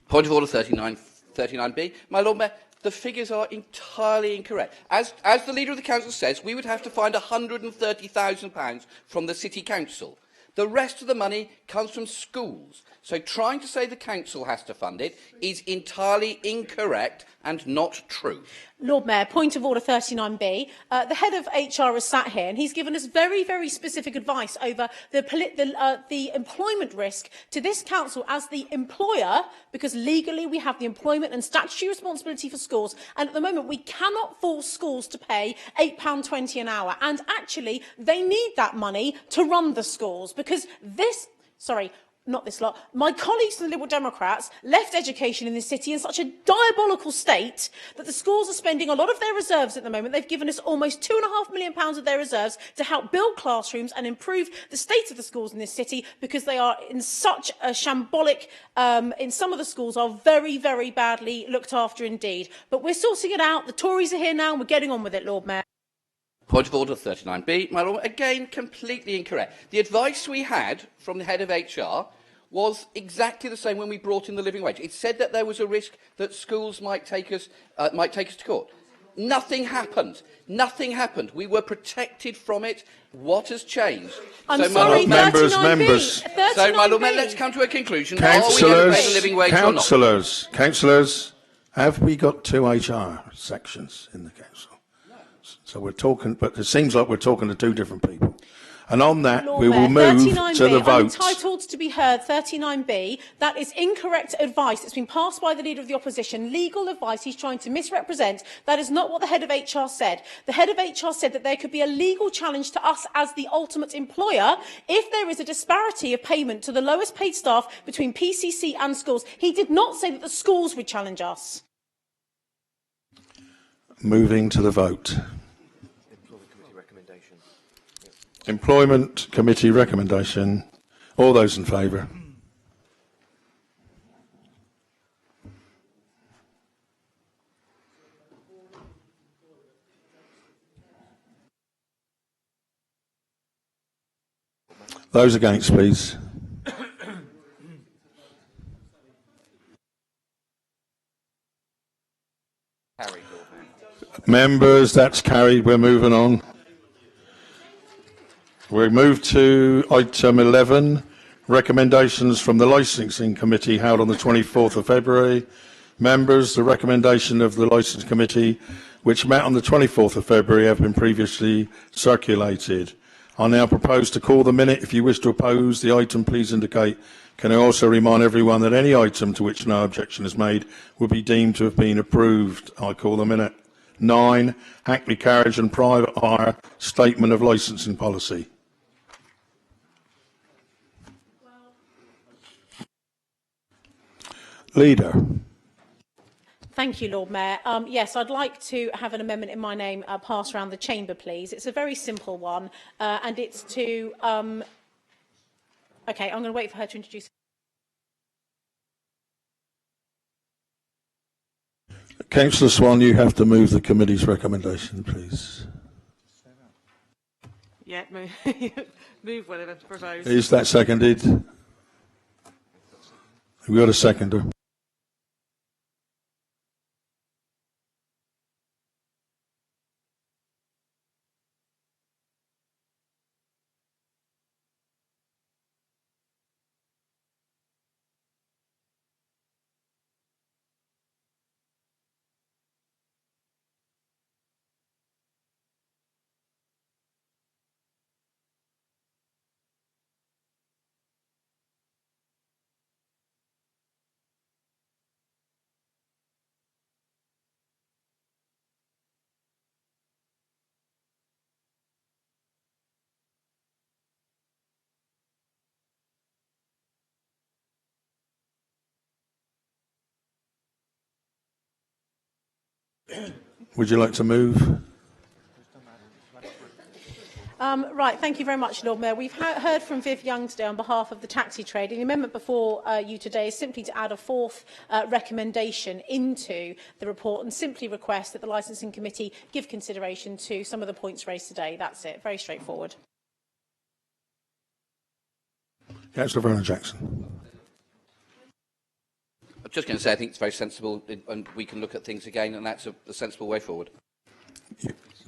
Speaker 3: Point of order 39B. My Lord Mayor, the figures are entirely incorrect. As the Leader of the Council says, we would have to find £130,000 from the City Council. The rest of the money comes from schools. So trying to say the Council has to fund it is entirely incorrect and not true.
Speaker 5: Lord Mayor, point of order 39B. The head of HR is sat here and he's given us very, very specific advice over the employment risk to this council as the employer, because legally we have the employment and statutory responsibility for schools, and at the moment we cannot force schools to pay £8.20 an hour, and actually they need that money to run the schools, because not this lot. My colleagues from the Liberal Democrats left education in this city in such a diabolical state that the schools are spending a lot of their reserves at the moment. They've given us almost £2.5 million of their reserves to help build classrooms and improve the state of the schools in this city, because they are in such a shambolic, in some of the schools are very, very badly looked after indeed. But we're sorting it out. The Tories are here now and we're getting on with it, Lord Mayor.
Speaker 3: Point of order 39B. My Lord, again, completely incorrect. The advice we had from the head of HR was exactly the same when we brought in the living wage. It said that there was a risk that schools might take us to court. Nothing happened. Nothing happened. We were protected from it. What has changed?
Speaker 5: I'm sorry,
Speaker 1: members.
Speaker 3: So, my Lord Mayor, let's come to a conclusion. Are we going to pay the living wage or not?
Speaker 1: Councillors, have we got two HR sections in the council? So we're talking, but it seems like we're talking to two different people. And on that,
Speaker 5: Lord
Speaker 1: we will
Speaker 5: Mayor,
Speaker 1: move
Speaker 5: 39B,
Speaker 1: to the
Speaker 5: I'm
Speaker 1: vote.
Speaker 5: entitled to be heard. 39B. That is incorrect advice. It's been passed by the Leader of the Opposition. Legal advice he's trying to misrepresent. That is not what the head of HR said. The head of HR said that there could be a legal challenge to us as the ultimate employer if there is a disparity of payment to the lowest paid staff between PCC and schools. He did not say that the schools would challenge us.
Speaker 1: Moving to the vote. Employment Committee recommendation. All those in favour? Those against, please. Members, that's carried. We're moving on. We move to item 11, recommendations from the Licensing Committee held on the 24th of February. Members, the recommendation of the Licensing Committee, which met on the 24th of February, have been previously circulated. I now propose to call the minute. If you wish to oppose the item, please indicate. Can I also remind everyone that any item to which no objection is made will be deemed to have been approved. I call the minute. 9, Hackney Carriage and Private Hire Statement of Licensing Policy. Leader.
Speaker 5: Thank you, Lord Mayor. Yes, I'd like to have an amendment in my name passed around the chamber, please. It's a very simple one, and it's to... OK, I'm going to wait for her to introduce.
Speaker 1: Councillor Swan, you have to move the committee's recommendation, please.
Speaker 20: Yeah, move whatever proposed.
Speaker 1: Is that seconded? Have we got a seconder? Would you like to move?
Speaker 5: Right, thank you very much, Lord Mayor. We've heard from Viv Young today on behalf of the taxi trade. And the amendment before you today is simply to add a fourth recommendation into the report and simply request that the Licensing Committee give consideration to some of the points raised today. That's it. Very straightforward.
Speaker 1: Councillor Vernon-Jackson.
Speaker 3: I'm just going to say I think it's very sensible and we can look at things again and that's a sensible way forward.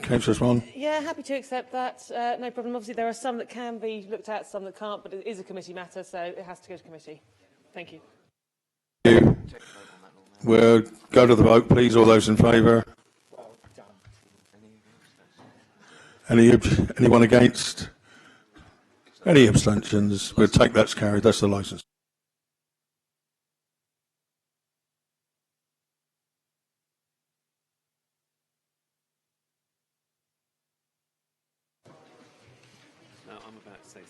Speaker 1: Councillor Swan.
Speaker 20: Yeah, happy to accept that. No problem. Obviously, there are some that can be looked at, some that can't, but it is a committee matter, so it has to go to committee. Thank you.
Speaker 1: We'll go to the vote, please. All those in favour? Anyone against? Any abstentions? We'll take that's carried. That's the licence.
Speaker 6: No, I'm about to say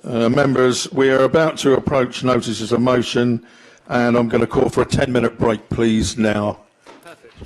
Speaker 6: something.
Speaker 1: Members, we are about to approach notices of motion, and I'm going to call for a 10-minute break, please, now.
Speaker 6: Perfect.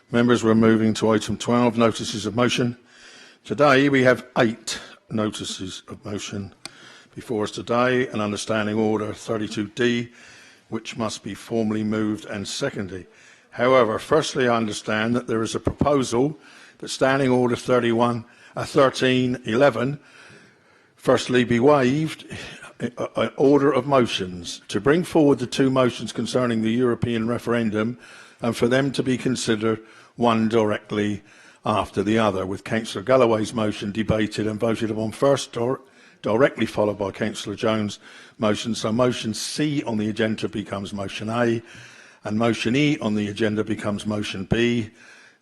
Speaker 1: Members, we're moving to item 12, notices of motion. Today we have 8 notices of motion before us today, and under Standing Order 32D, which must be formally moved and seconded. However, firstly, I understand that there is a proposal that Standing Order 1311 firstly be waived an order of motions to bring forward the 2 motions concerning the European referendum and for them to be considered one directly after the other, with Councillor Galloway's motion debated and voted upon first, directly followed by Councillor Jones' motion. So motion C on the agenda becomes motion A, and motion E on the agenda becomes motion B,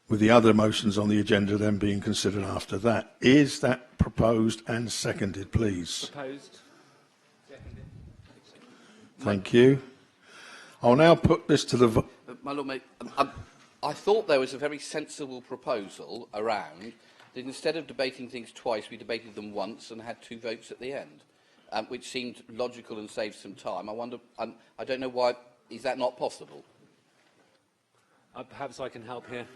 Speaker 1: with the other motions on the agenda then being considered after that. Is that proposed and seconded, please?
Speaker 6: Proposed.
Speaker 1: Thank you. I'll now put this to the vote.
Speaker 3: My Lord Mayor, I thought there was a very sensible proposal around that instead of debating things twice, we debated them once and had 2 votes at the end, which seemed logical and saved some time. I wonder, I don't know why, is that not possible?
Speaker 6: Perhaps I can help here.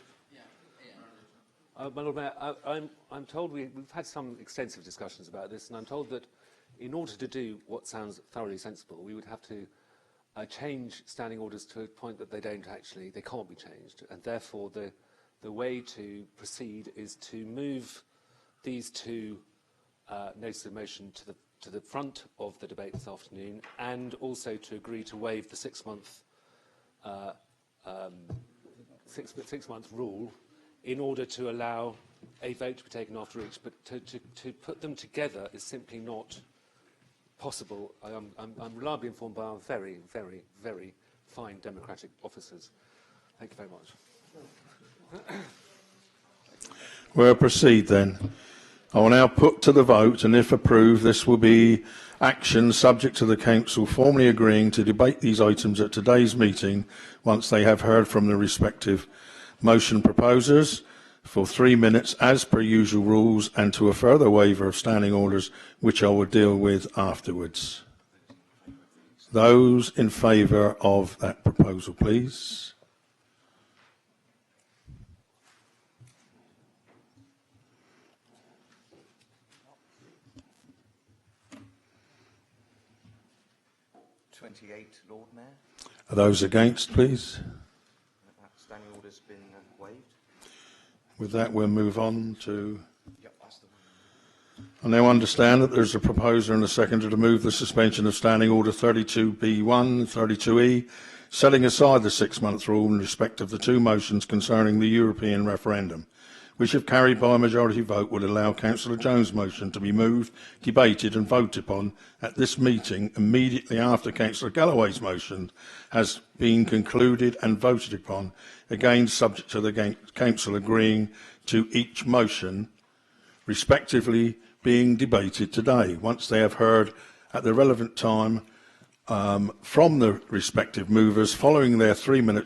Speaker 6: My Lord Mayor, I'm told we've had some extensive discussions about this, and I'm told that in order to do what sounds thoroughly sensible, we would have to change standing orders to a point that they can't be changed, and therefore the way to proceed is to move these 2 notices of motion to the front of the debate this afternoon, and also to agree to waive the 6-month rule in order to allow a vote to be taken after each. But to put them together is simply not possible. I'm reliably informed by our very, very, very fine democratic officers. Thank you very much.
Speaker 1: We'll proceed then. I will now put to the vote, and if approved, this will be action subject to the Council formally agreeing to debate these items at today's meeting once they have heard from the respective motion proposers for 3 minutes as per usual rules, and to a further waiver of standing orders, which I will deal with afterwards. Those in favour of that proposal, please.
Speaker 8: Lord Mayor.
Speaker 1: Are those against, please?
Speaker 8: That standing order's been waived.
Speaker 1: With that, we'll move on to... I now understand that there's a proposer and a seconder to move the suspension of Standing Order 32B1, 32E, setting aside the 6-month rule in respect of the 2 motions concerning the European referendum, which, if carried by a majority vote, would allow Councillor Jones' motion to be moved, debated and voted upon at this meeting immediately after Councillor Galloway's motion has been concluded and voted upon, again subject to the Council agreeing to each motion, respectively, being debated today, once they have heard at the relevant time from the respective movers, following their 3-minute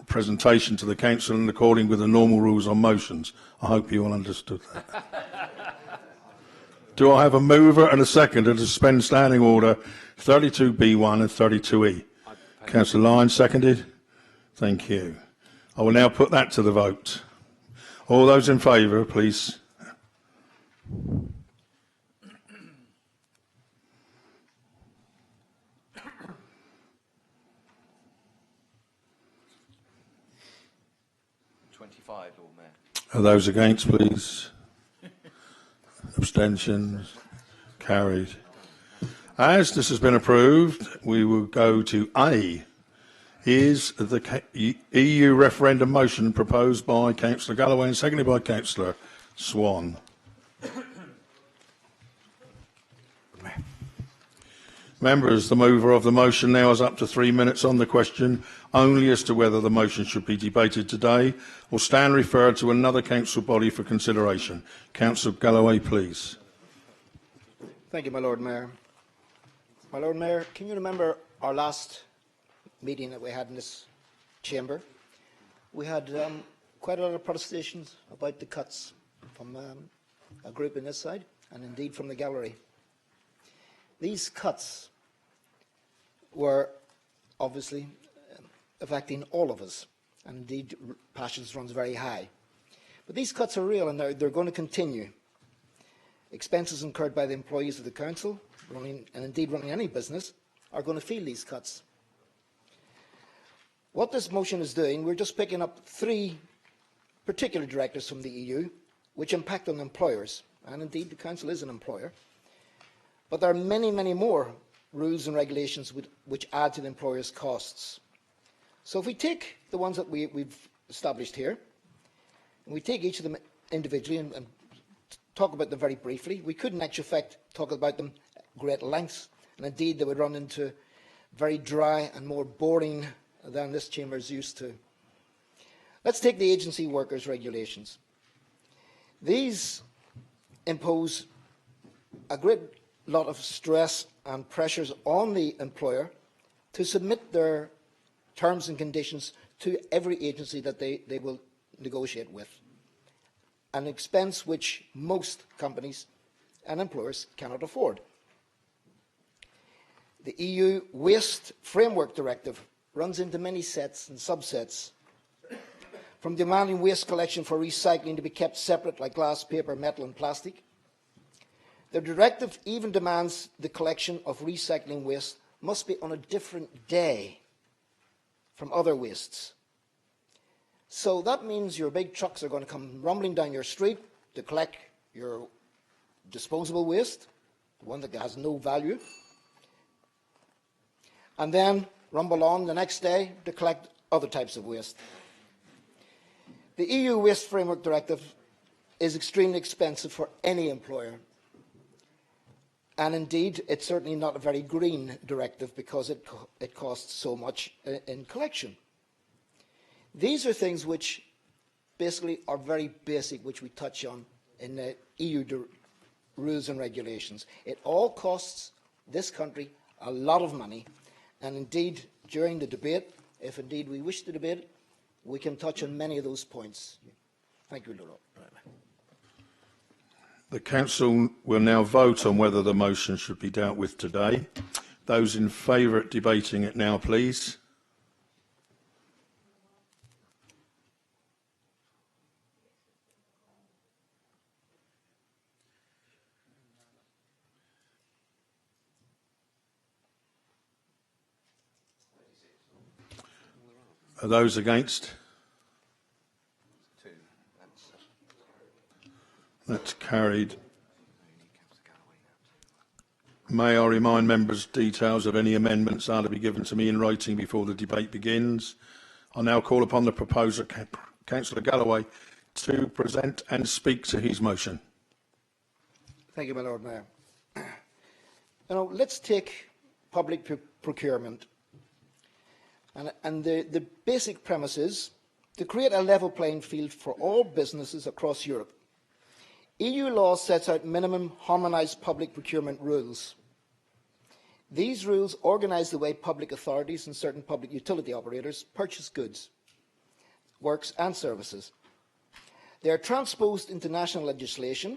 Speaker 1: presentation to the Council and according with the normal rules on motions. I hope you all understood that. Do I have a mover and a seconder to suspend Standing Order 32B1 and 32E? Councillor Lyons, seconded. Thank you. I will now put that to the vote. All those in favour, please. Are those against, please? Abstentions? Carried. As this has been approved, we will go to A. Is the EU referendum motion proposed by Councillor Galloway and seconded by Councillor Swan. Members, the mover of the motion now has up to 3 minutes on the question only as to whether the motion should be debated today or stand referred to another council body for consideration. Councillor Galloway, please.
Speaker 21: Thank you, my Lord Mayor. My Lord Mayor, can you remember our last meeting that we had in this chamber? We had quite a lot of protestations about the cuts from a group on this side and indeed from the gallery. These cuts were obviously affecting all of us, and indeed passions runs very high. But these cuts are real and they're going to continue. Expenses incurred by the employees of the council, running any business, are going to feel these cuts. What this motion is doing, we're just picking up 3 particular directives from the EU which impact on employers, and indeed the council is an employer. But there are many, many more rules and regulations which add to the employer's costs. So if we take the ones that we've established here, and we take each of them individually and talk about them very briefly, we could in actual fact talk about them at great lengths, and indeed they would run into very dry and more boring than this chamber is used to. Let's take the agency workers regulations. These impose a great lot of stress and pressures on the employer to submit their terms and conditions to every agency that they will negotiate with, an expense which most companies and employers cannot afford. The EU Waste Framework Directive runs into many sets and subsets, from demanding waste collection for recycling to be kept separate like glass, paper, metal and plastic. The directive even demands the collection of recycling waste must be on a different day from other wastes. So that means your big trucks are going to come rumbling down your street to collect your disposable waste, the one that has no value, and then rumble on the next day to collect other types of waste. The EU Waste Framework Directive is extremely expensive for any employer. And indeed, it's certainly not a very green directive because it costs so much in collection. These are things which basically are very basic, which we touch on in the EU rules and regulations. It all costs this country a lot of money. And indeed, during the debate, if indeed we wish to debate it, we can touch on many of those points. Thank you, Lord.
Speaker 1: The Council will now vote on whether the motion should be dealt with today. Those in favour of debating it now, please. Are those against? That's carried. May I remind members details of any amendments are to be given to me in writing before the debate begins. I now call upon the proposer, Councillor Galloway, to present and speak to his motion.
Speaker 21: Thank you, my Lord Mayor. Let's take public procurement. And the basic premise is to create a level playing field for all businesses across Europe. EU law sets out minimum harmonised public procurement rules. These rules organise the way public authorities and certain public utility operators purchase goods, works and services. They are transposed into national legislation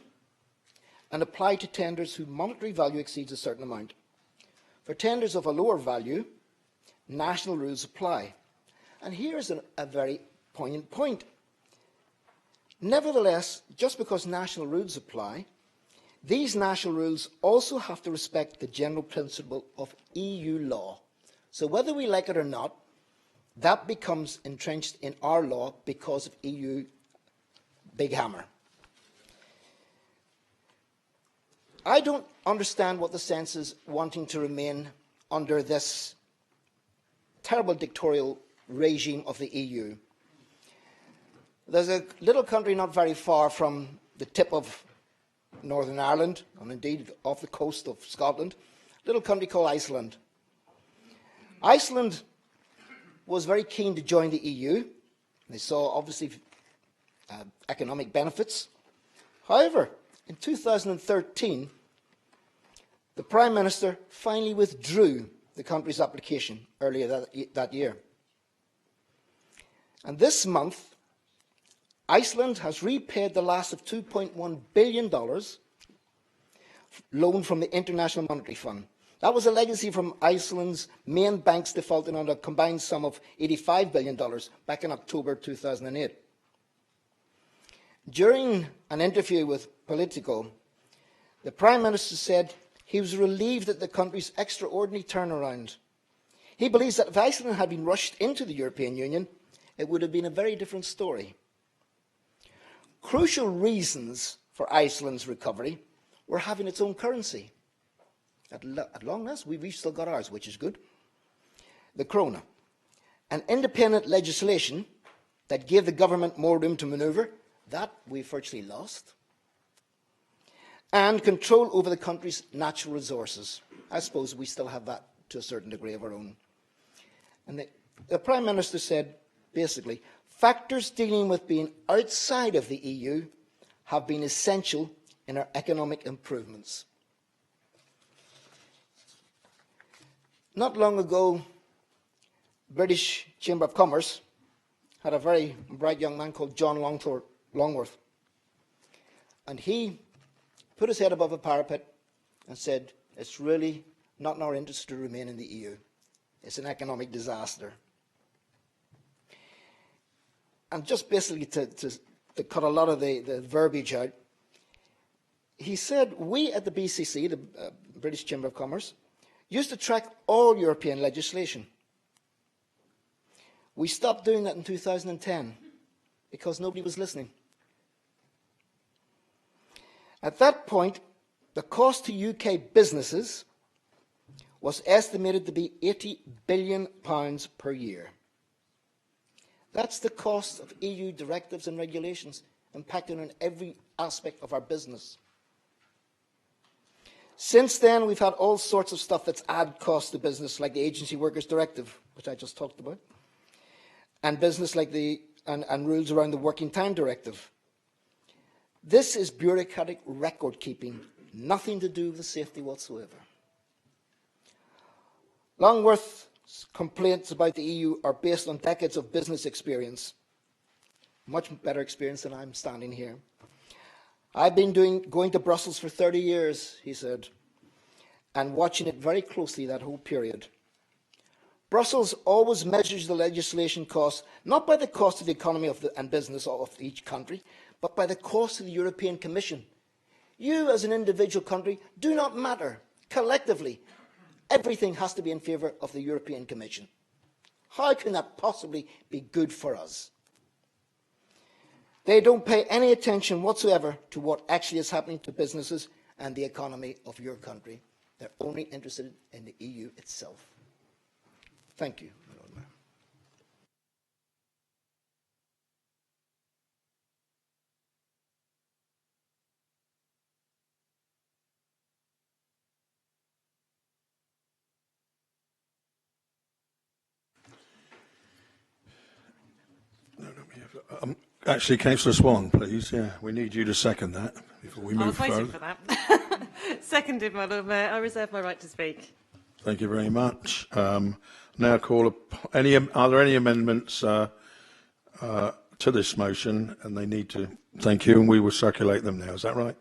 Speaker 21: and apply to tenders whose monetary value exceeds a certain amount. For tenders of a lower value, national rules apply. And here is a very poignant point. Nevertheless, just because national rules apply, these national rules also have to respect the general principle of EU law. So whether we like it or not, that becomes entrenched in our law because of EU Big Hammer. I don't understand what the sense is wanting to remain under this terrible dictatorial regime of the EU. There's a little country not very far from the tip of Northern Ireland, and indeed off the coast of Scotland, a little country called Iceland. Iceland was very keen to join the EU. They saw, obviously, economic benefits. However, in 2013, the Prime Minister finally withdrew the country's application earlier that year. And this month, Iceland has repaid the last of $2.1 billion loan from the International Monetary Fund. That was a legacy from Iceland's main banks defaulting on a combined sum of $85 billion back in October 2008. During an interview with Politico, the Prime Minister said he was relieved at the country's extraordinary turnaround. He believes that if Iceland had been rushed into the European Union, it would have been a very different story. Crucial reasons for Iceland's recovery were having its own currency. At long last, we've still got ours, which is good. The krona. And independent legislation that gave the government more room to manoeuvre, that we virtually lost. And control over the country's natural resources. I suppose we still have that to a certain degree of our own. And the Prime Minister said, basically, factors dealing with being outside of the EU have been essential in our economic improvements. Not long ago, British Chamber of Commerce had a very bright young man called John Longworth. And he put his head above a parapet and said, it's really not in our interest to remain in the EU. It's an economic disaster. And just basically to cut a lot of the verbiage out, he said, we at the BCC, the British Chamber of Commerce, used to track all European legislation. We stopped doing that in 2010 because nobody was listening. At that point, the cost to UK businesses was estimated to be £80 billion per year. That's the cost of EU directives and regulations impacting on every aspect of our business. Since then, we've had all sorts of stuff that's add cost to business, like the Agency Workers Directive, which I just talked about, and business like and rules around the Working Time Directive. This is bureaucratic record keeping, nothing to do with safety whatsoever. Longworth's complaints about the EU are based on decades of business experience, much better experience than I'm standing here. I've been going to Brussels for 30 years, he said, and watching it very closely that whole period. Brussels always measures the legislation cost, not by the cost of the economy and business of each country, but by the cost to the European Commission. You, as an individual country, do not matter. Collectively, everything has to be in favour of the European Commission. How can that possibly be good for us? They don't pay any attention whatsoever to what actually is happening to businesses and the economy of your country. They're only interested in the EU itself. Thank you, Lord Mayor.
Speaker 1: Actually, Councillor Swan, please. Yeah, we need you to second that before we move
Speaker 20: I was waiting
Speaker 1: further.
Speaker 20: for that. Seconded, my Lord Mayor. I reserve my right to speak.
Speaker 1: Thank you very much. Now call are there any amendments to this motion? And they need to. Thank you, and we will circulate them now. Is that right?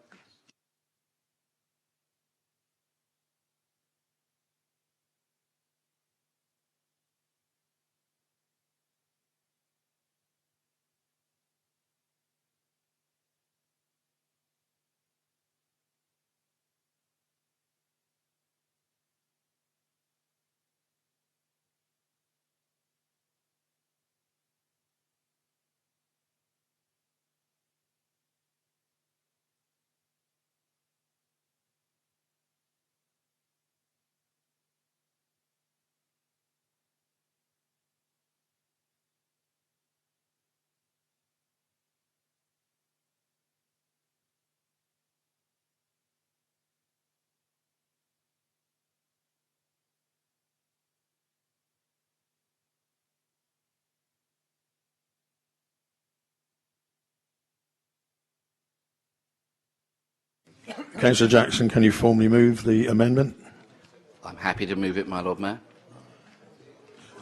Speaker 1: Councillor Jackson, can you formally move the amendment?
Speaker 3: I'm happy to move it, my Lord Mayor.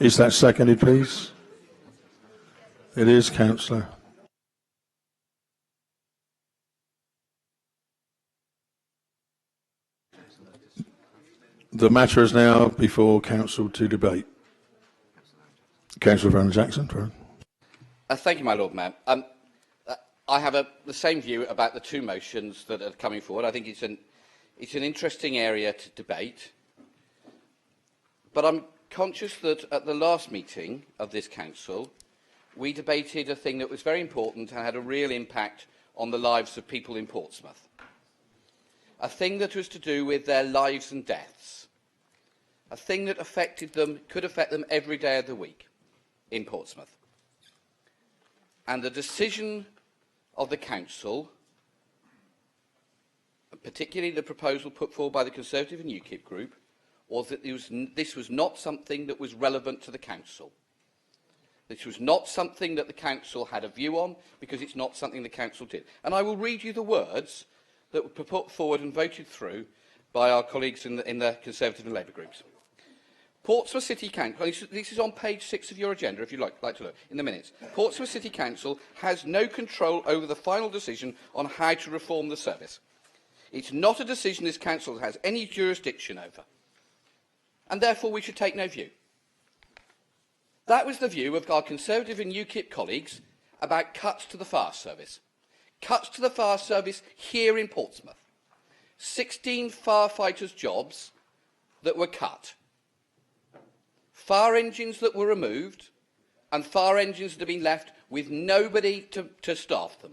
Speaker 1: Is that seconded, please? It is, Councillor. The matter is now before Council to debate. Councillor Vernon-Jackson.
Speaker 3: Thank you, my Lord Mayor. I have the same view about the two motions that are coming forward. I think it's an interesting area to debate. But I'm conscious that at the last meeting of this council, we debated a thing that was very important and had a real impact on the lives of people in Portsmouth. A thing that was to do with their lives and deaths. A thing that affected them, could affect them every day of the week in Portsmouth. And the decision of the council, particularly the proposal put forward by the Conservative and UKIP group, was that this was not something that was relevant to the council. This was not something that the council had a view on, because it's not something the council did. And I will read you the words that were put forward and voted through by our colleagues in the Conservative and Labour groups. Portsmouth City Council, this is on page 6 of your agenda, if you'd like to look, in the minutes. Portsmouth City Council has no control over the final decision on how to reform the service. It's not a decision this council has any jurisdiction over. And therefore we should take no view. That was the view of our Conservative and UKIP colleagues about cuts to the fire service. Cuts to the fire service here in Portsmouth. 16 firefighters' jobs that were cut. Fire engines that were removed, and fire engines that have been left with nobody to staff them.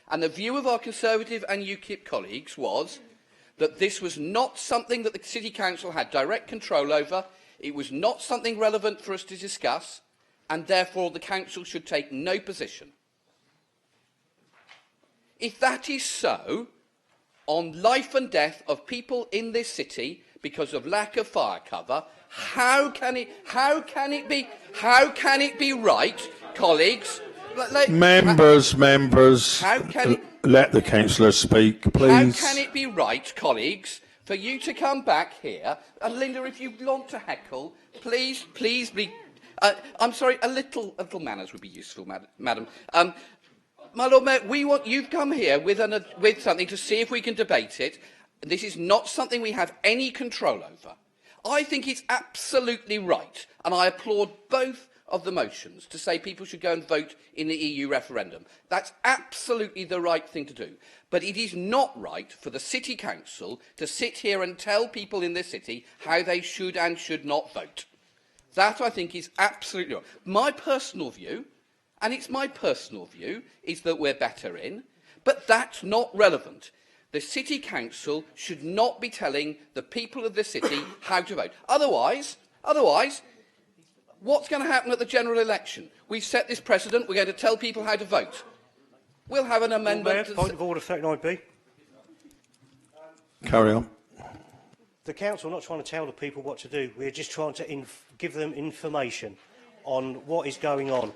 Speaker 3: And the view of our Conservative and UKIP colleagues was that this was not something that the City Council had direct control over, it was not something relevant for us to discuss, and therefore the Council should take no position. If that is so, on life and death of people in this city because of lack of fire cover, how can it be right, colleagues?
Speaker 1: Members, let the councillor speak, please.
Speaker 3: How can it be right, colleagues, for you to come back here, and Linda, if you want to heckle, please be. I'm sorry, a little manners would be useful, madam. My Lord Mayor, you've come here with something to see if we can debate it. This is not something we have any control over. I think it's absolutely right, and I applaud both of the motions to say people should go and vote in the EU referendum. That's absolutely the right thing to do. But it is not right for the City Council to sit here and tell people in this city how they should and should not vote. That, I think, is absolutely wrong. My personal view, and it's my personal view, is that we're better in, but that's not relevant. The City Council should not be telling the people of the city how to vote. Otherwise, what's going to happen at the general election? We've set this precedent, we're going to tell people how to vote. We'll have an amendment.
Speaker 2: Mayor, point of order 39B.
Speaker 1: Carry on.
Speaker 2: The council are not trying to tell the people what to do. We're just trying to give them information on what is going on.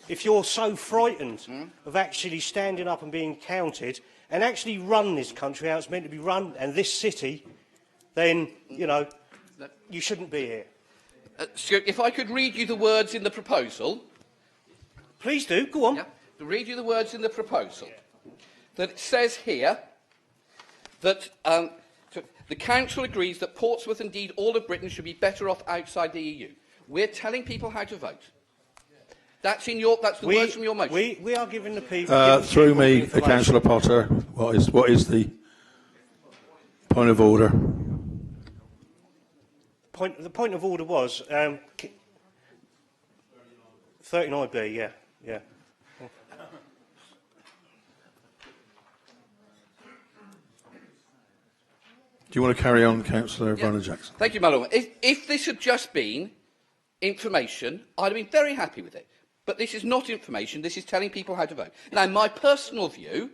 Speaker 2: If you're so frightened of actually standing up and being counted and actually run this country how it's meant to be run and this city, then, you know, you shouldn't be here.
Speaker 3: Stuart, if I could read you the words in the proposal.
Speaker 2: Please do, go on.
Speaker 3: Yeah, to read you the words in the proposal. That it says here that the Council agrees that Portsmouth, indeed all of Britain, should be better off outside the EU. We're telling people how to vote. That's the words from your motion.
Speaker 2: We are giving the people...
Speaker 1: Through me, Councillor Potter, what is the point of order?
Speaker 2: The point of order was 39B, yeah.
Speaker 1: Do you want to carry on, Councillor Vernon-Jackson?
Speaker 3: Thank you, my Lord. If this had just been information, I'd have been very happy with it. But this is not information, this is telling people how to vote. Now, my personal view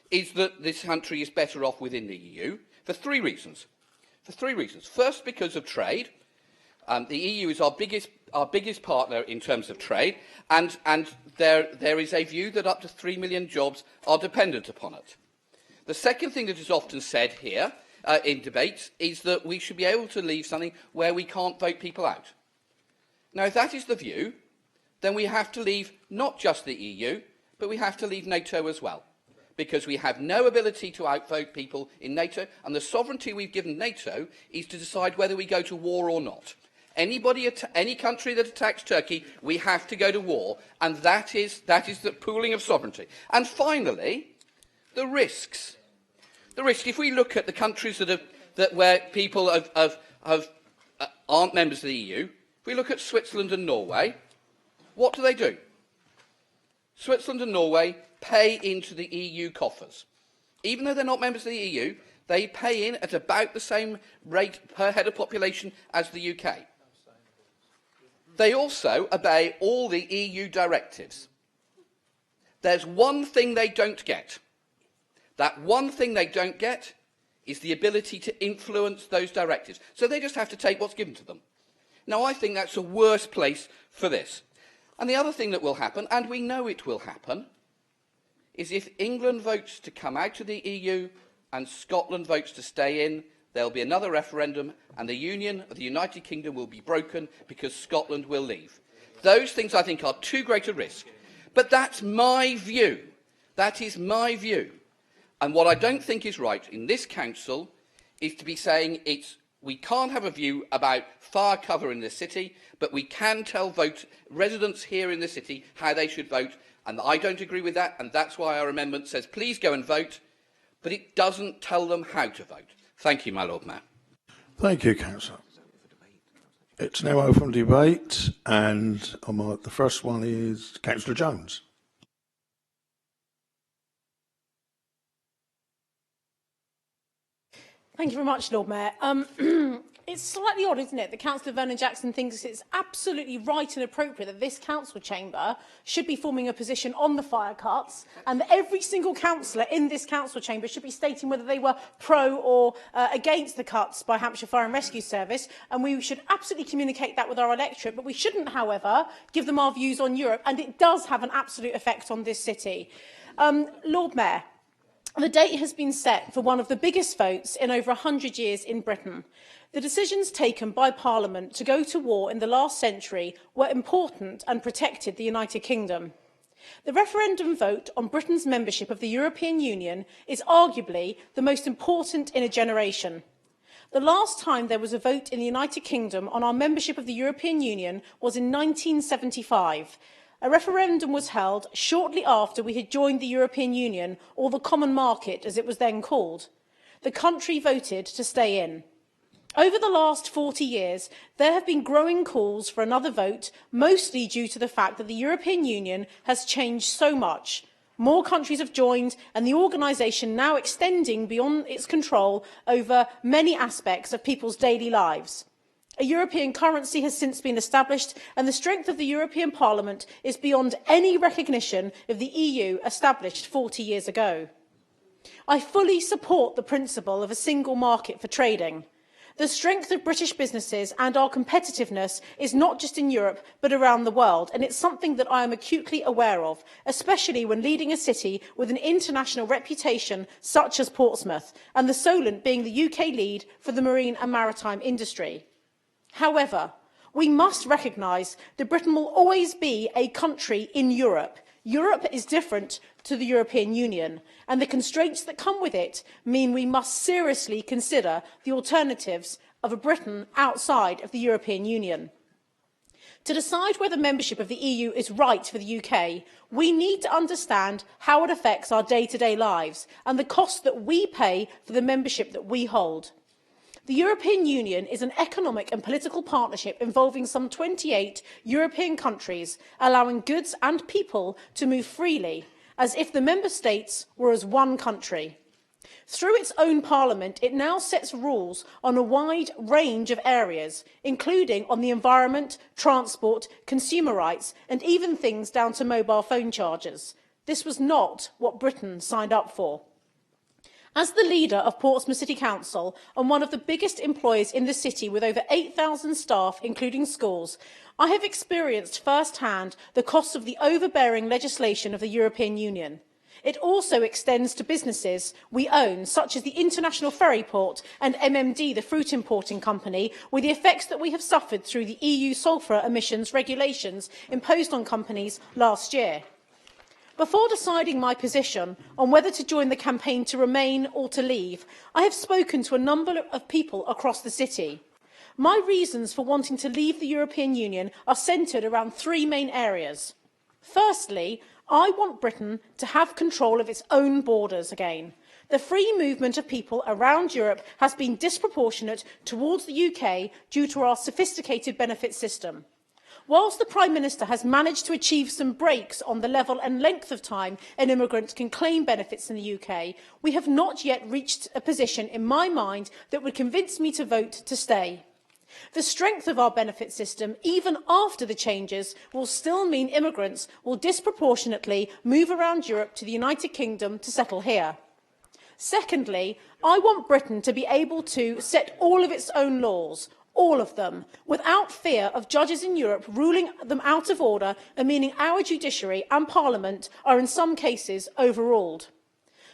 Speaker 3: is that this country is better off within the EU for three reasons. First, because of trade. The EU is our biggest partner in terms of trade, and there is a view that up to 3 million jobs are dependent upon it. The second thing that is often said here in debates is that we should be able to leave something where we can't vote people out. Now, if that is the view, then we have to leave not just the EU, but we have to leave NATO as well. because we have no ability to outvote people in NATO, and the sovereignty we've given NATO is to decide whether we go to war or not. Any country that attacks Turkey, we have to go to war, and that is the pooling of sovereignty. And finally, the risks. The risk. If we look at the countries where people aren't members of the EU, if we look at Switzerland and Norway, what do? Switzerland and Norway pay into the EU coffers. Even though they're not members of the EU, they pay in at about the same rate per head of population as the UK. They also obey all the EU directives. There's one thing they don't get. That one thing they don't get is the ability to influence those directives. So they just have to take what's given to them. Now, I think that's a worse place for this. And the other thing that will happen, and we know it will happen, is if England votes to come out of the EU and Scotland votes to stay in, there will be another referendum and the Union of the United Kingdom will be broken because Scotland will leave. Those things, I think, are too great a risk. But that's my view. That is my view. And what I don't think is right in this council is to be saying we can't have a view about fire cover in the city, but we can tell residents here in the city how they should vote. And I don't agree with that, and that's why our amendment says please go and vote, but it doesn't tell them how to vote. Thank you, my Lord Mayor.
Speaker 1: Thank you, Councillor. It's now open for debate, and the first one is Councillor Jones.
Speaker 5: Thank you very much, Lord Mayor. It's slightly odd, isn't it, that Councillor Vernon Jackson thinks it's absolutely right and appropriate that this council chamber should be forming a position on the fire cuts, and that every single councillor in this council chamber should be stating whether they were pro or against the cuts by Hampshire Fire and Rescue Service, and we should absolutely communicate that with our electorate, but we shouldn't, however, give them our views on Europe, and it does have an absolute effect on this city. Lord Mayor, the date has been set for one of the biggest votes in over 100 years in Britain. The decisions taken by Parliament to go to war in the last century were important and protected the United Kingdom. The referendum vote on Britain's membership of the European Union is arguably the most important in a generation. The last time there was a vote in the United Kingdom on our membership of the European Union was in 1975. A referendum was held shortly after we had joined the European Union, or the Common Market as it was then called. The country voted to stay in. Over the last 40 years, there have been growing calls for another vote, mostly due to the fact that the European Union has changed so much. More countries have joined, and the organisation now extending beyond its control over many aspects of people's daily lives. A European currency has since been established, and the strength of the European Parliament is beyond any recognition of the EU established 40 years ago. I fully support the principle of a single market for trading. The strength of British businesses and our competitiveness is not just in Europe, but around the world, and it's something that I am acutely aware of, especially when leading a city with an international reputation such as Portsmouth, and the Solent being the UK lead for the marine and maritime industry. However, we must recognise that Britain will always be a country in Europe. Europe is different to the European Union, and the constraints that come with it mean we must seriously consider the alternatives of a Britain outside of the European Union. To decide whether membership of the EU is right for the UK, we need to understand how it affects our day-to-day lives and the cost that we pay for the membership that we hold. The European Union is an economic and political partnership involving some 28 European countries, allowing goods and people to move freely, as if the member states were as one country. Through its own parliament, it now sets rules on a wide range of areas, including on the environment, transport, consumer rights, and even things down to mobile phone chargers. This was not what Britain signed up for. As the leader of Portsmouth City Council and one of the biggest employers in the city with over 8,000 staff, including schools, I have experienced firsthand the costs of the overbearing legislation of the European Union. It also extends to businesses we own, such as the International Ferry Port and MMD, the fruit importing company, with the effects that we have suffered through the EU sulphur emissions regulations imposed on companies last year. Before deciding my position on whether to join the campaign to remain or to leave, I have spoken to a number of people across the city. My reasons for wanting to leave the European Union are centred around three main areas. Firstly, I want Britain to have control of its own borders again. The free movement of people around Europe has been disproportionate towards the UK due to our sophisticated benefit system. Whilst the Prime Minister has managed to achieve some breaks on the level and length of time an immigrant can claim benefits in the UK, we have not yet reached a position in my mind that would convince me to vote to stay. The strength of our benefit system, even after the changes, will still mean immigrants will disproportionately move around Europe to the United Kingdom to settle here. Secondly, I want Britain to be able to set all of its own laws, all of them, without fear of judges in Europe ruling them out of order and meaning our judiciary and Parliament are in some cases overruled.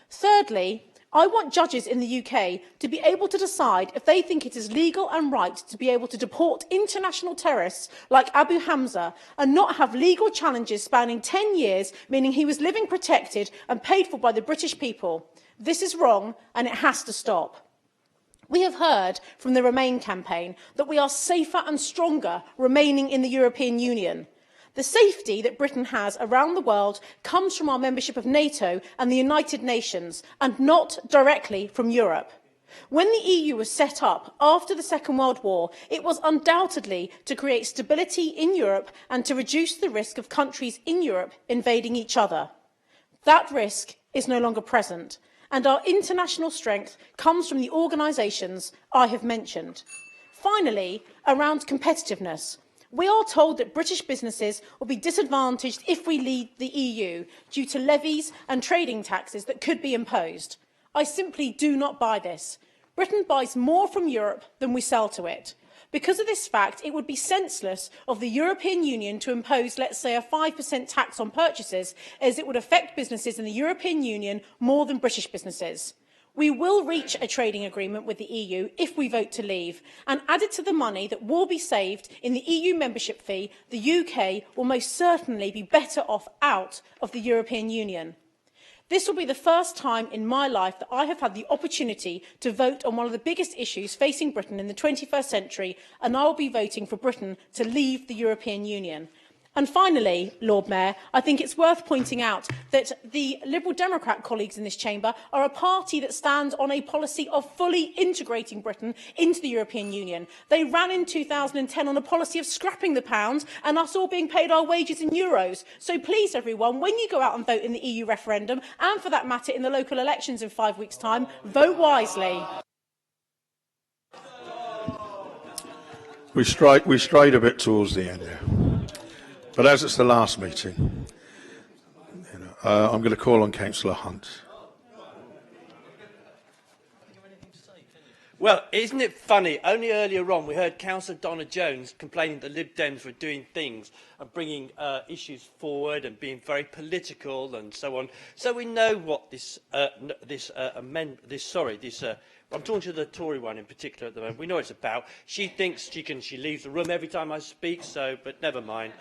Speaker 5: Thirdly, I want judges in the UK to be able to decide if they think it is legal and right to be able to deport international terrorists like Abu Hamza and not have legal challenges spanning 10 years, meaning he was living protected and paid for by the British people. This is wrong and it has to stop. We have heard from the Remain campaign that we are safer and stronger remaining in the European Union. The safety that Britain has around the world comes from our membership of NATO and the United Nations, and not directly from Europe. When the EU was set up after the Second World War, it was undoubtedly to create stability in Europe and to reduce the risk of countries in Europe invading each other. That risk is no longer present, and our international strength comes from the organisations I have mentioned. Finally, around competitiveness. We are told that British businesses will be disadvantaged if we leave the EU due to levies and trading taxes that could be imposed. I simply do not buy this. Britain buys more from Europe than we sell to it. Because of this fact, it would be senseless of the European Union to impose, let's say, a 5% tax on purchases, as it would affect businesses in the European Union more than British businesses. We will reach a trading agreement with the EU if we vote to leave, and added to the money that will be saved in the EU membership fee, the UK will most certainly be better off out of the European Union. This will be the first time in my life that I have had the opportunity to vote on one of the biggest issues facing Britain in the 21st century, and I will be voting for Britain to leave the European Union. And finally, Lord Mayor, I think it's worth pointing out that the Liberal Democrat colleagues in this chamber are a party that stands on a policy of fully integrating Britain into the European Union. They ran in 2010 on a policy of scrapping the pound and us all being paid our wages in euros. So please, everyone, when you go out and vote in the EU referendum, and for that matter in the local elections in 5 weeks' time, vote wisely.
Speaker 1: We strayed a bit towards the end here. But as it's the last meeting, I'm going to call on Councillor Hunt.
Speaker 15: Well, isn't it funny? Only earlier on we heard Councillor Donna Jones complaining that Lib Dems were doing things and bringing issues forward and being very political and so on. So we know what I'm talking to the Tory one in particular at the moment. We know what it's about. She thinks she leaves the room every time I speak, but never mind.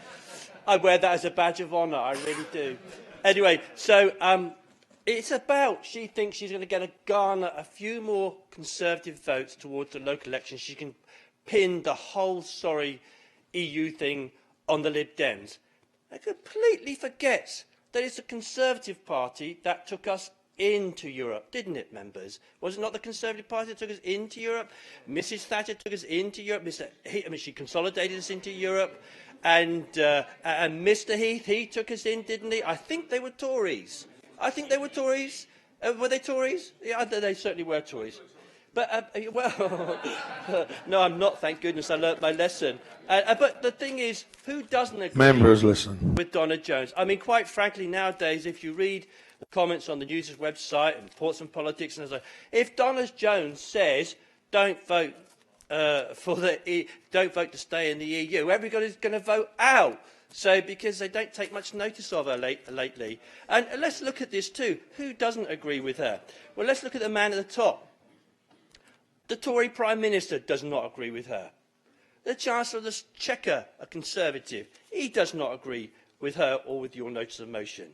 Speaker 15: I wear that as a badge of honour, I really do. Anyway, so it's about, she thinks she's going to garner a few more Conservative votes towards the local elections. She can pin the whole sorry EU thing on the Lib Dems. It completely forgets that it's the Conservative Party that took us into Europe, didn't it, members? Was it not the Conservative Party that took us into Europe? Mrs Thatcher took us into Europe. She consolidated us into Europe. And Mr Heath, he took us in, didn't he? I think they were Tories. Were they Tories? Yeah, they certainly were Tories. But, well, no, I'm not, thank goodness. I learnt my lesson. But the thing is, who doesn't agree
Speaker 1: Members, listen.
Speaker 15: with Donna Jones? I mean, quite frankly, nowadays, if you read the comments on the News' website and Portsmouth Politics, and so, if Donna Jones says, don't vote don't vote to stay in the EU, everybody's going to vote out. So, because they don't take much notice of her lately. And let's look at this too. Who doesn't agree with her? Well, let's look at the man at the top. The Tory Prime Minister does not agree with her. The Chancellor of the Exchequer, a Conservative, he does not agree with her or with your notice of motion.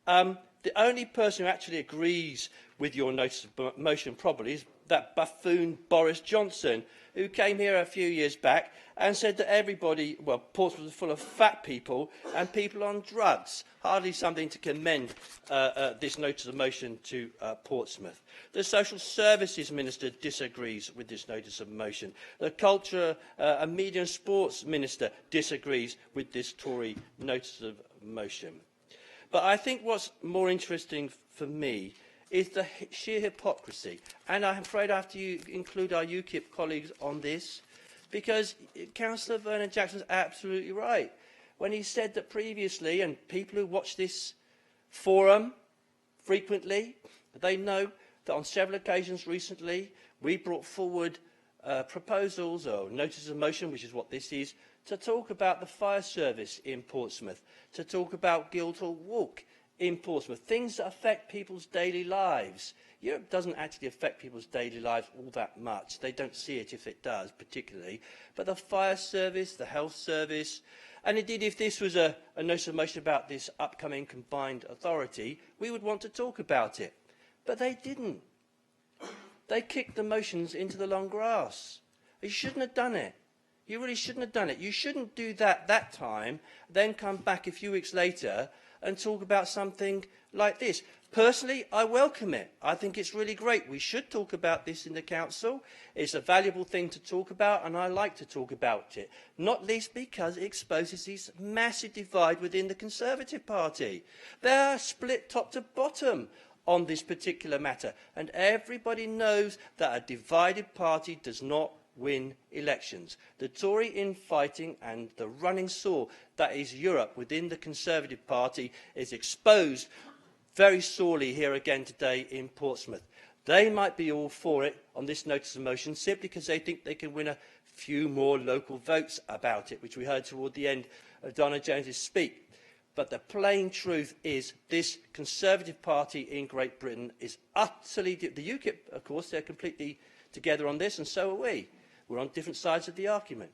Speaker 15: The only person who actually agrees with your notice of motion probably is that buffoon Boris Johnson, who came here a few years back and said that everybody, well, Portsmouth was full of fat people and people on drugs. Hardly something to commend this notice of motion to Portsmouth. The Social Services Minister disagrees with this notice of motion. The Culture and Media and Sports Minister disagrees with this Tory notice of motion. But I think what's more interesting for me is the sheer hypocrisy. And I'm afraid I have to include our UKIP colleagues on this, because Councillor Vernon Jackson's absolutely right when he said that previously, and people who watch this forum frequently, they know that on several occasions recently we brought forward proposals or notices of motion, which is what this is, to talk about the fire service in Portsmouth, to talk about Guildhall Walk in Portsmouth, things that affect people's daily lives. Europe doesn't actually affect people's daily lives all that much. They don't see it if it does, particularly. But the fire service, the health service, and indeed if this was a notice of motion about this upcoming combined authority, we would want to talk about it. But they didn't. They kicked the motions into the long grass. You shouldn't have done it. You really shouldn't have done it. You shouldn't do that time, then come back a few weeks later and talk about something like this. Personally, I welcome it. I think it's really great. We should talk about this in the Council. It's a valuable thing to talk about, and I like to talk about it, not least because it exposes this massive divide within the Conservative Party. They are split top to bottom on this particular matter, and everybody knows that a divided party does not win elections. The Tory infighting and the running sore that is Europe within the Conservative Party is exposed very sorely here again today in Portsmouth. They might be all for it on this notice of motion simply because they think they can win a few more local votes about it, which we heard toward the end of Donna Jones's speech. But the plain truth is this Conservative Party in Great Britain is utterly... The UKIP, of course, they're completely together on this, and so are we. We're on different sides of the argument.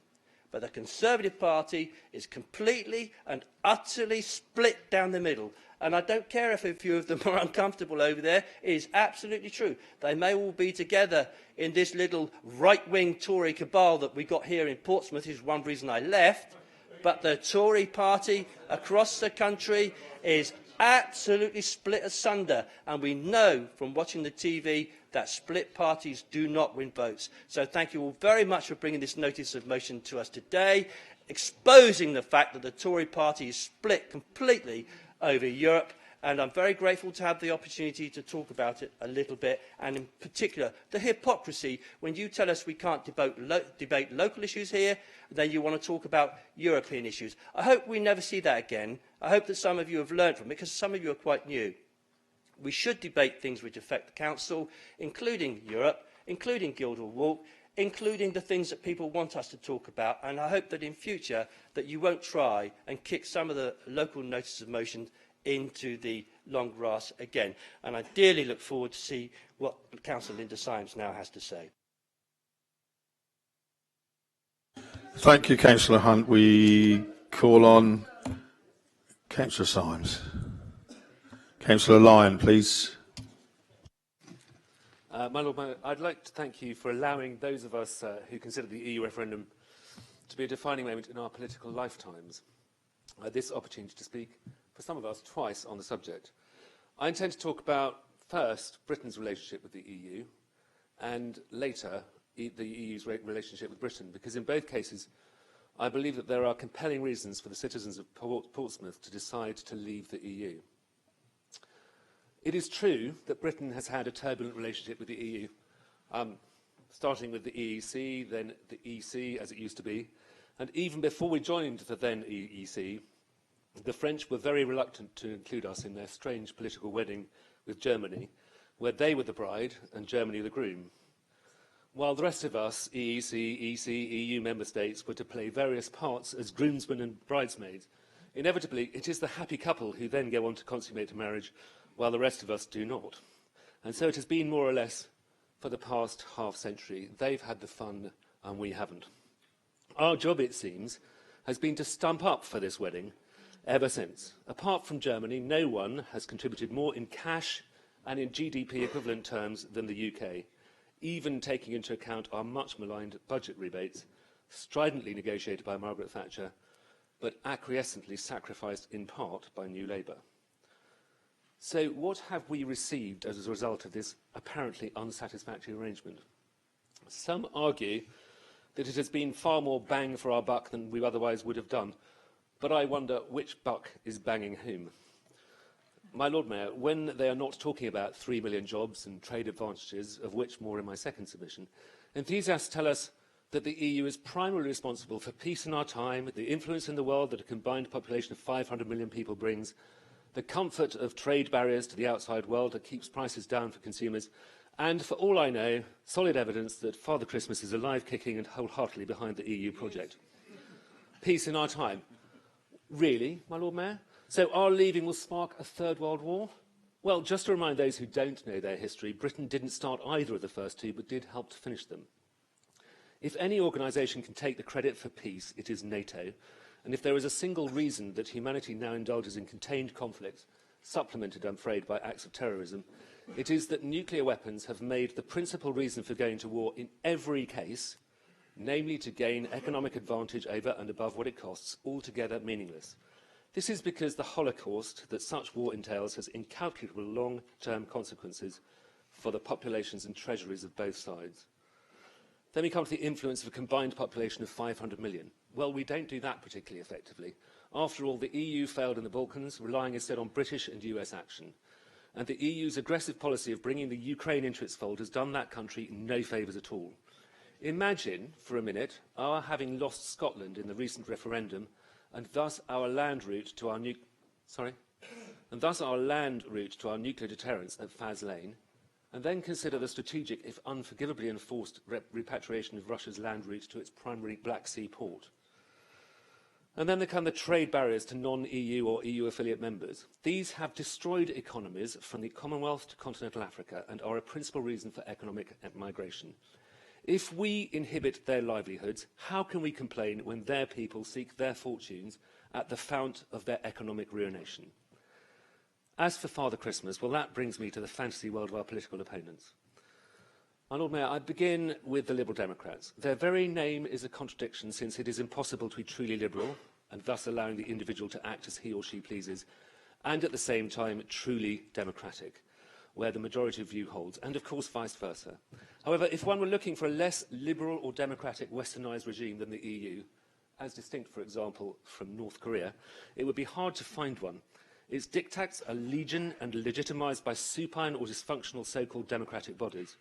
Speaker 15: But the Conservative Party is completely and utterly split down the middle. And I don't care if a few of them are uncomfortable over there. It is absolutely true. They may all be together in this little right-wing Tory cabal that we got here in Portsmouth, is one reason I left. But the Tory party across the country is absolutely split asunder. And we know from watching the TV that split parties do not win votes. So thank you all very much for bringing this notice of motion to us today, exposing the fact that the Tory party is split completely over Europe. And I'm very grateful to have the opportunity to talk about it a little bit, and in particular the hypocrisy when you tell us we can't debate local issues here, then you want to talk about European issues. I hope we never see that again. I hope that some of you have learned from it, because some of you are quite new. We should debate things which affect the Council, including Europe, including Guildhall Walk, including the things that people want us to talk about, and I hope that in future that you won't try and kick some of the local notices of motion into the long grass again. And I dearly look forward to see what Councillor Linda Symes now has to say.
Speaker 1: Thank you, Councillor Hunt. We call on Councillor Symes. Councillor Lyon, please.
Speaker 6: My Lord Mayor, I'd like to thank you for allowing those of us who consider the EU referendum to be a defining moment in our political lifetimes this opportunity to speak for some of us twice on the subject. I intend to talk about, first, Britain's relationship with the EU, and later, the EU's relationship with Britain, because in both cases, I believe that there are compelling reasons for the citizens of Portsmouth to decide to leave the EU. It is true that Britain has had a turbulent relationship with the EU, starting with the EEC, then the EC, as it used to be, and even before we joined the then EEC, the French were very reluctant to include us in their strange political wedding with Germany, where they were the bride and Germany the groom. While the rest of us, EEC, EC, EU member states, were to play various parts as groomsmen and bridesmaids, inevitably it is the happy couple who then go on to consummate a marriage, while the rest of us do not. And so it has been more or less for the past half-century. They've had the fun and we haven't. Our job, it seems, has been to stump up for this wedding, ever since. Apart from Germany, no one has contributed more in cash and in GDP equivalent terms than the UK, even taking into account our much maligned budget rebates, stridently negotiated by Margaret Thatcher, but acquiescently sacrificed in part by New Labour. So what have we received as a result of this apparently unsatisfactory arrangement? Some argue that it has been far more bang for our buck than we otherwise would have done, but I wonder which buck is banging whom. My Lord Mayor, when they are not talking about 3 million jobs and trade advantages, of which more in my second submission, enthusiasts tell us that the EU is primarily responsible for peace in our time, the influence in the world that a combined population of 500 million people brings, the comfort of trade barriers to the outside world that keeps prices down for consumers, and, for all I know, solid evidence that Father Christmas is alive, kicking and wholeheartedly behind the EU project. Peace in our time. Really, my Lord Mayor? So our leaving will spark a third world war? Well, just to remind those who don't know their history, Britain didn't start either of the first two, but did help to finish them. If any organisation can take the credit for peace, it is NATO. And if there is a single reason that humanity now indulges in contained conflicts, supplemented, I'm afraid, by acts of terrorism, it is that nuclear weapons have made the principal reason for going to war in every case, namely to gain economic advantage over and above what it costs, altogether meaningless. This is because the Holocaust that such war entails has incalculable long-term consequences for the populations and treasuries of both sides. Then we come to the influence of a combined population of 500 million. Well, we don't do that particularly effectively. After all, the EU failed in the Balkans, relying instead on British and US action. And the EU's aggressive policy of bringing the Ukraine into its fold has done that country no favours at all. Imagine, for a minute, our having lost Scotland in the recent referendum, and thus our land route to our nuclear deterrence at Faz Lane, and then consider the strategic, if unforgivably enforced, repatriation of Russia's land route to its primary Black Sea port. And then there come the trade barriers to non-EU or EU affiliate members. These have destroyed economies from the Commonwealth to continental Africa and are a principal reason for economic migration. If we inhibit their livelihoods, how can we complain when their people seek their fortunes at the fount of their economic ruination? As for Father Christmas, well, that brings me to the fantasy world of our political opponents. My Lord Mayor, I begin with the Liberal Democrats. Their very name is a contradiction, since it is impossible to be truly liberal, and thus allowing the individual to act as he or she pleases, and at the same time truly democratic, where the majority of view holds, and of course vice versa. However, if one were looking for a less liberal or democratic westernised regime than the EU, as distinct, for example, from North Korea, it would be hard to find one. Its diktats are legion and legitimised by supine or dysfunctional so-called democratic bodies.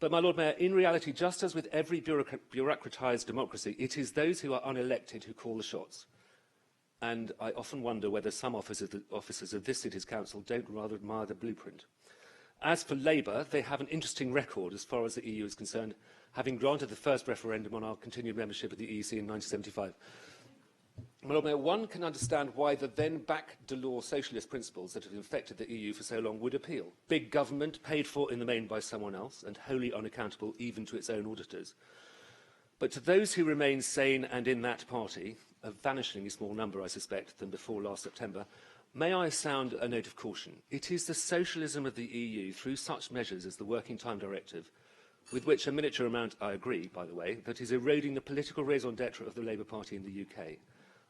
Speaker 6: But, my Lord Mayor, in reality, just as with every bureaucratised democracy, it is those who are unelected who call the shots. And I often wonder whether some officers of this city's council don't rather admire the blueprint. As for Labour, they have an interesting record as far as the EU is concerned, having granted the first referendum on our continued membership of the EEC in 1975. My Lord Mayor, one can understand why the then back Delors socialist principles that have infected the EU for so long would appeal. Big government, paid for in the main by someone else, and wholly unaccountable even to its own auditors. But to those who remain sane and in that party, a vanishingly small number, I suspect, than before last September, may I sound a note of caution. It is the socialism of the EU, through such measures as the Working Time Directive, with which a miniature amount, I agree, by the way, that is eroding the political raison d'etre of the Labour Party in the UK.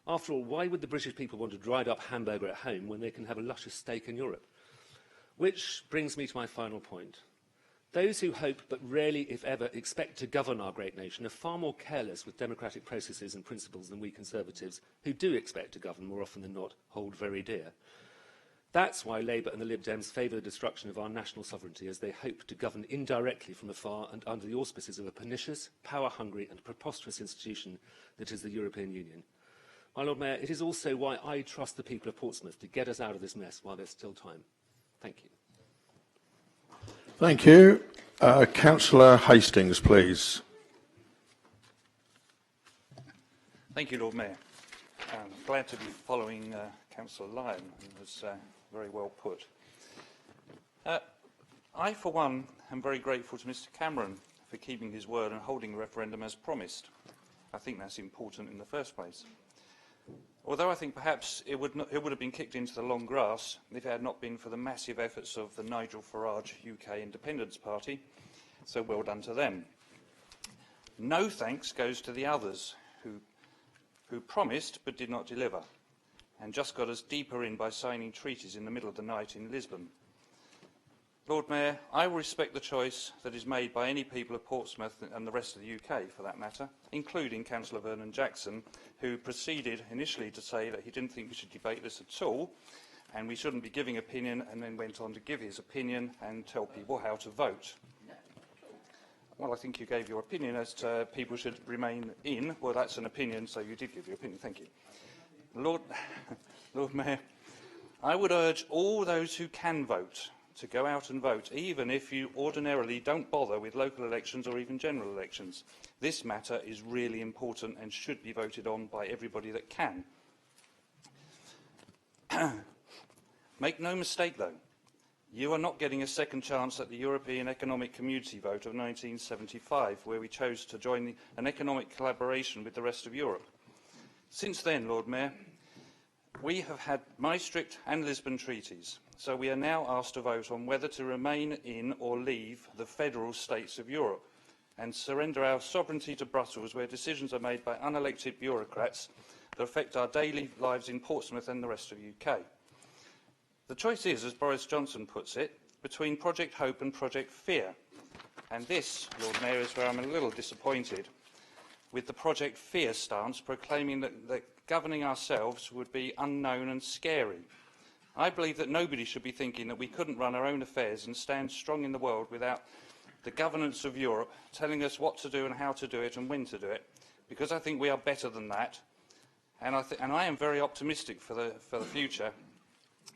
Speaker 6: After all, why would the British people want a dried-up hamburger at home when they can have a luscious steak in Europe? Which brings me to my final point. Those who hope but rarely, if ever, expect to govern our great nation are far more careless with democratic processes and principles than we Conservatives, who do expect to govern more often than not, hold very dear. That's why Labour and the Lib Dems favour the destruction of our national sovereignty, as they hope to govern indirectly from afar and under the auspices of a pernicious, power-hungry and preposterous institution that is the European Union. My Lord Mayor, it is also why I trust the people of Portsmouth to get us out of this mess while there's still time. Thank you.
Speaker 1: Thank you. Councillor Hastings, please.
Speaker 10: Thank you, Lord Mayor. I'm glad to be following Councillor Lyon, who was very well put. I, for one, am very grateful to Mr Cameron for keeping his word and holding the referendum as promised. I think that's important in the first place.
Speaker 7: Although I think perhaps it would have been kicked into the long grass if it had not been for the massive efforts of the Nigel Farage UK Independence Party, so well done to them. No thanks goes to the others who promised but did not deliver, and just got us deeper in by signing treaties in the middle of the night in Lisbon. Lord Mayor, I will respect the choice that is made by any people of Portsmouth and the rest of the UK, for that matter, including Councillor Vernon Jackson, who proceeded initially to say that he didn't think we should debate this at all, and we shouldn't be giving opinion, and then went on to give his opinion and tell people how to vote. Well, I think you gave your opinion as to people should remain in. Well, that's an opinion, so you did give your opinion. Thank you. Lord Mayor, I would urge all those who can vote to go out and vote, even if you ordinarily don't bother with local elections or even general elections. This matter is really important and should be voted on by everybody that can. Make no mistake, though, you are not getting a second chance at the European Economic Community vote of 1975, where we chose to join an economic collaboration with the rest of Europe. Since then, Lord Mayor, we have had Maastricht and Lisbon treaties, so we are now asked to vote on whether to remain in or leave the federal states of Europe and surrender our sovereignty to Brussels, where decisions are made by unelected bureaucrats that affect our daily lives in Portsmouth and the rest of the UK. The choice is, as Boris Johnson puts it, between Project Hope and Project Fear. And this, Lord Mayor, is where I'm a little disappointed with the Project Fear stance, proclaiming that governing ourselves would be unknown and scary. I believe that nobody should be thinking that we couldn't run our own affairs and stand strong in the world without the governance of Europe telling us what to do and how to do it and when to do it, because I think we are better than that. And I am very optimistic for the future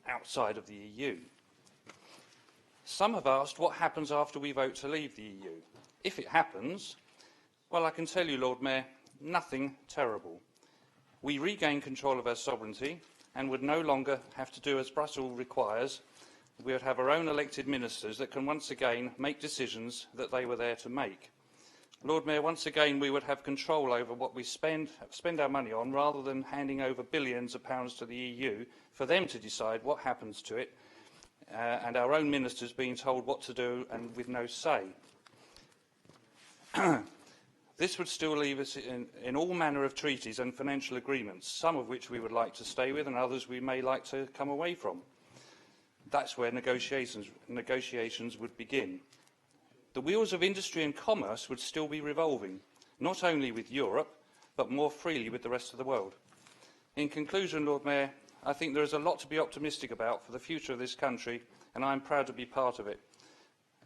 Speaker 7: outside of the EU. Some have asked what happens after we vote to leave the EU. If it happens, well, I can tell you, Lord Mayor, nothing terrible. We regain control of our sovereignty and would no longer have to do as Brussels requires. We would have our own elected ministers that can once again make decisions that they were there to make. Lord Mayor, once again we would have control over what we spend our money on, rather than handing over billions of pounds to the EU for them to decide what happens to it, and our own ministers being told what to do and with no say. This would still leave us in all manner of treaties and financial agreements, some of which we would like to stay with and others we may like to come away from. That's where negotiations would begin. The wheels of industry and commerce would still be revolving, not only with Europe, but more freely with the rest of the world. In conclusion, Lord Mayor, I think there is a lot to be optimistic about for the future of this country, and I am proud to be part of it.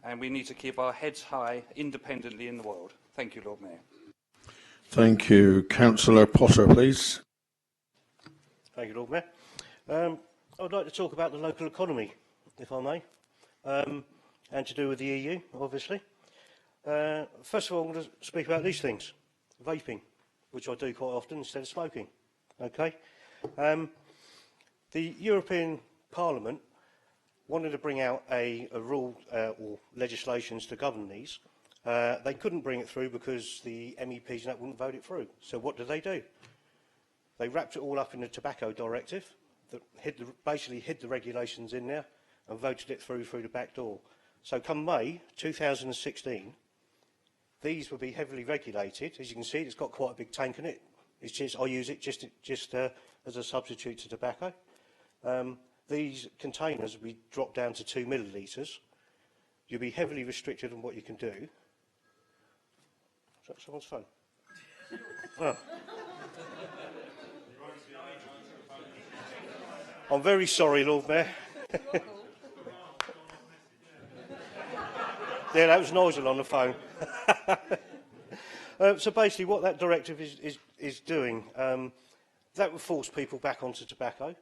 Speaker 7: And we need to keep our heads high independently in the world. Thank you, Lord Mayor.
Speaker 1: Thank you. Councillor Potter, please.
Speaker 2: Thank you, Lord Mayor. I would like to talk about the local economy, if I may, and to do with the EU, obviously. First of all, I'm going to speak about these things. Vaping, which I do quite often instead of smoking. Okay? The European Parliament wanted to bring out a rule or legislations to govern these. They couldn't bring it through because the MEPs and that wouldn't vote it through. So what did? They wrapped it all up in the tobacco directive that basically hid the regulations in there and voted it through the back door. So come May 2016, these will be heavily regulated. As you can see, it's got quite a big tank in it. It's just, I use it just as a substitute to tobacco. These containers will be dropped down to 2 millilitres. You'll be heavily restricted on what you can do. Is that someone's phone? Oh. I'm very sorry, Lord Mayor. Yeah, that was Nigel on the phone. So basically what that directive is doing, that will force people back onto tobacco.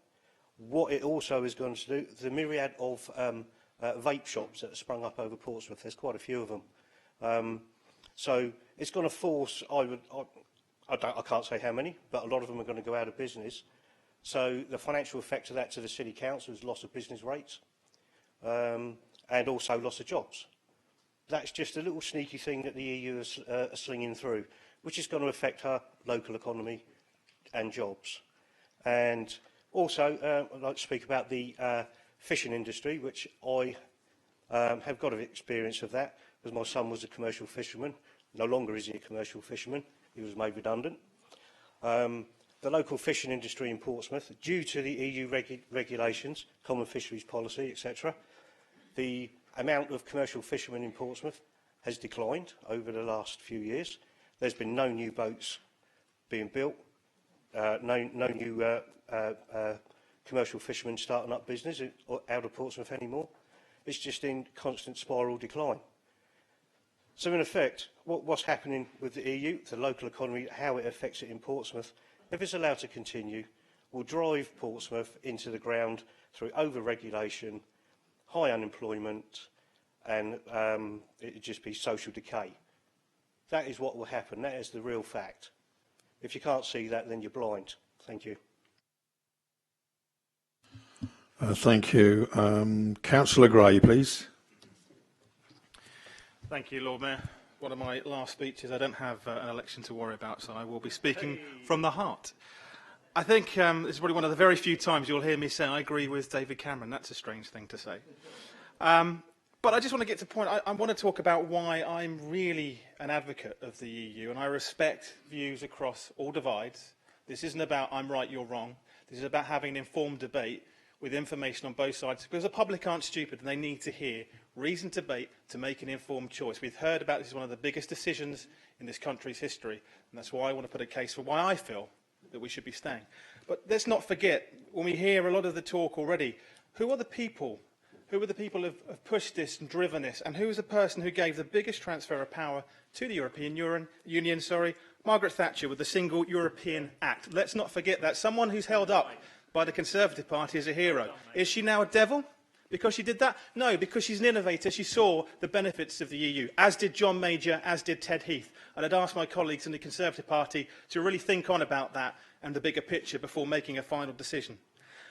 Speaker 2: What it also is going to do, the myriad of vape shops that have sprung up over Portsmouth, there's quite a few of them. So it's going to force, I can't say how many, but a lot of them are going to go out of business. So the financial effect of that to the City Council is loss of business rates and also loss of jobs. That's just a little sneaky thing that the EU is slinging through, which is going to affect our local economy and jobs. And also, I'd like to speak about the fishing industry, which I have got experience of that, because my son was a commercial fisherman. No longer is he a commercial fisherman. He was made redundant. The local fishing industry in Portsmouth, due to the EU regulations, common fisheries policy, etc., the amount of commercial fishermen in Portsmouth has declined over the last few years. There's been no new boats being built, no new commercial fishermen starting up business out of Portsmouth anymore. It's just in constant spiral decline. So in effect, what's happening with the EU, the local economy, how it affects it in Portsmouth, if it's allowed to continue, will drive Portsmouth into the ground through over-regulation, high unemployment, and it would just be social decay. That is what will happen. That is the real fact. If you can't see that, then you're blind. Thank you.
Speaker 1: Thank you. Councillor Gray, please.
Speaker 9: Thank you, Lord Mayor. One of my last speeches. I don't have an election to worry about, so I will be speaking from the heart. I think this is probably one of the very few times you'll hear me say I agree with David Cameron. That's a strange thing to say. But I just want to get to the point. I want to talk about why I'm really an advocate of the EU, and I respect views across all divides. This isn't about I'm right, you're wrong. This is about having an informed debate with information on both sides, because the public aren't stupid and they need to hear reasoned debate to make an informed choice. We've heard about this as one of the biggest decisions in this country's history, and that's why I want to put a case for why I feel that we should be staying. But let's not forget, when we hear a lot of the talk already, who are the people? Who are the people who have pushed this and driven this? And who is the person who gave the biggest transfer of power to the European Union? Margaret Thatcher with the Single European Act. Let's not forget that. Someone who's held up by the Conservative Party as a hero. Is she now a devil because she did that? No, because she's an innovator. She saw the benefits of the EU, as did John Major, as did Ted Heath. And I'd ask my colleagues in the Conservative Party to really think on about that and the bigger picture before making a final decision.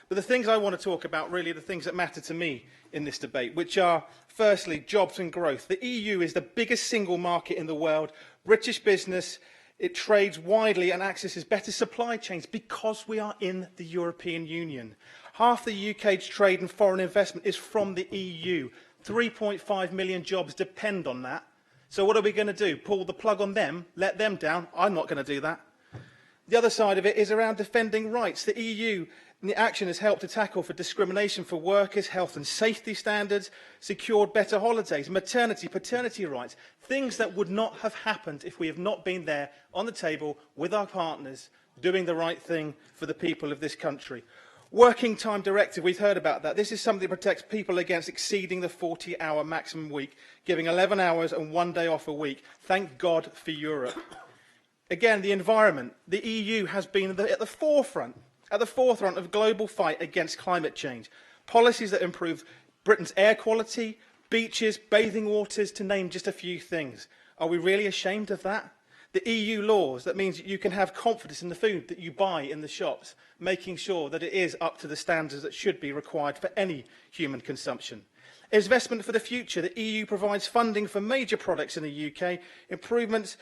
Speaker 9: But the things I want to talk about really are the things that matter to me in this debate, which are, firstly, jobs and growth. The EU is the biggest single market in the world. British business, it trades widely and accesses better supply chains because we are in the European Union. Half the UK's trade and foreign investment is from the EU. 3.5 million jobs depend on that. So what are we going to do? Pull the plug on them? Let them down? I'm not going to do that. The other side of it is around defending rights. The EU the action has helped to tackle for discrimination for workers, health and safety standards, secured better holidays, maternity, paternity rights, things that would not have happened if we have not been there on the table with our partners, doing the right thing for the people of this country. Working time directive, we've heard about that. This is something that protects people against exceeding the 40-hour maximum week, giving 11 hours and 1 day off a week. Thank God for Europe. Again, the environment. The EU has been at the forefront of global fight against climate change. Policies that improve Britain's air quality, beaches, bathing waters, to name just a few things. Are we really ashamed of that? The EU laws, that means you can have confidence in the food that you buy in the shops, making sure that it is up to the standards that should be required for any human consumption. Investment for the future. The EU provides funding for major projects in the UK, improvements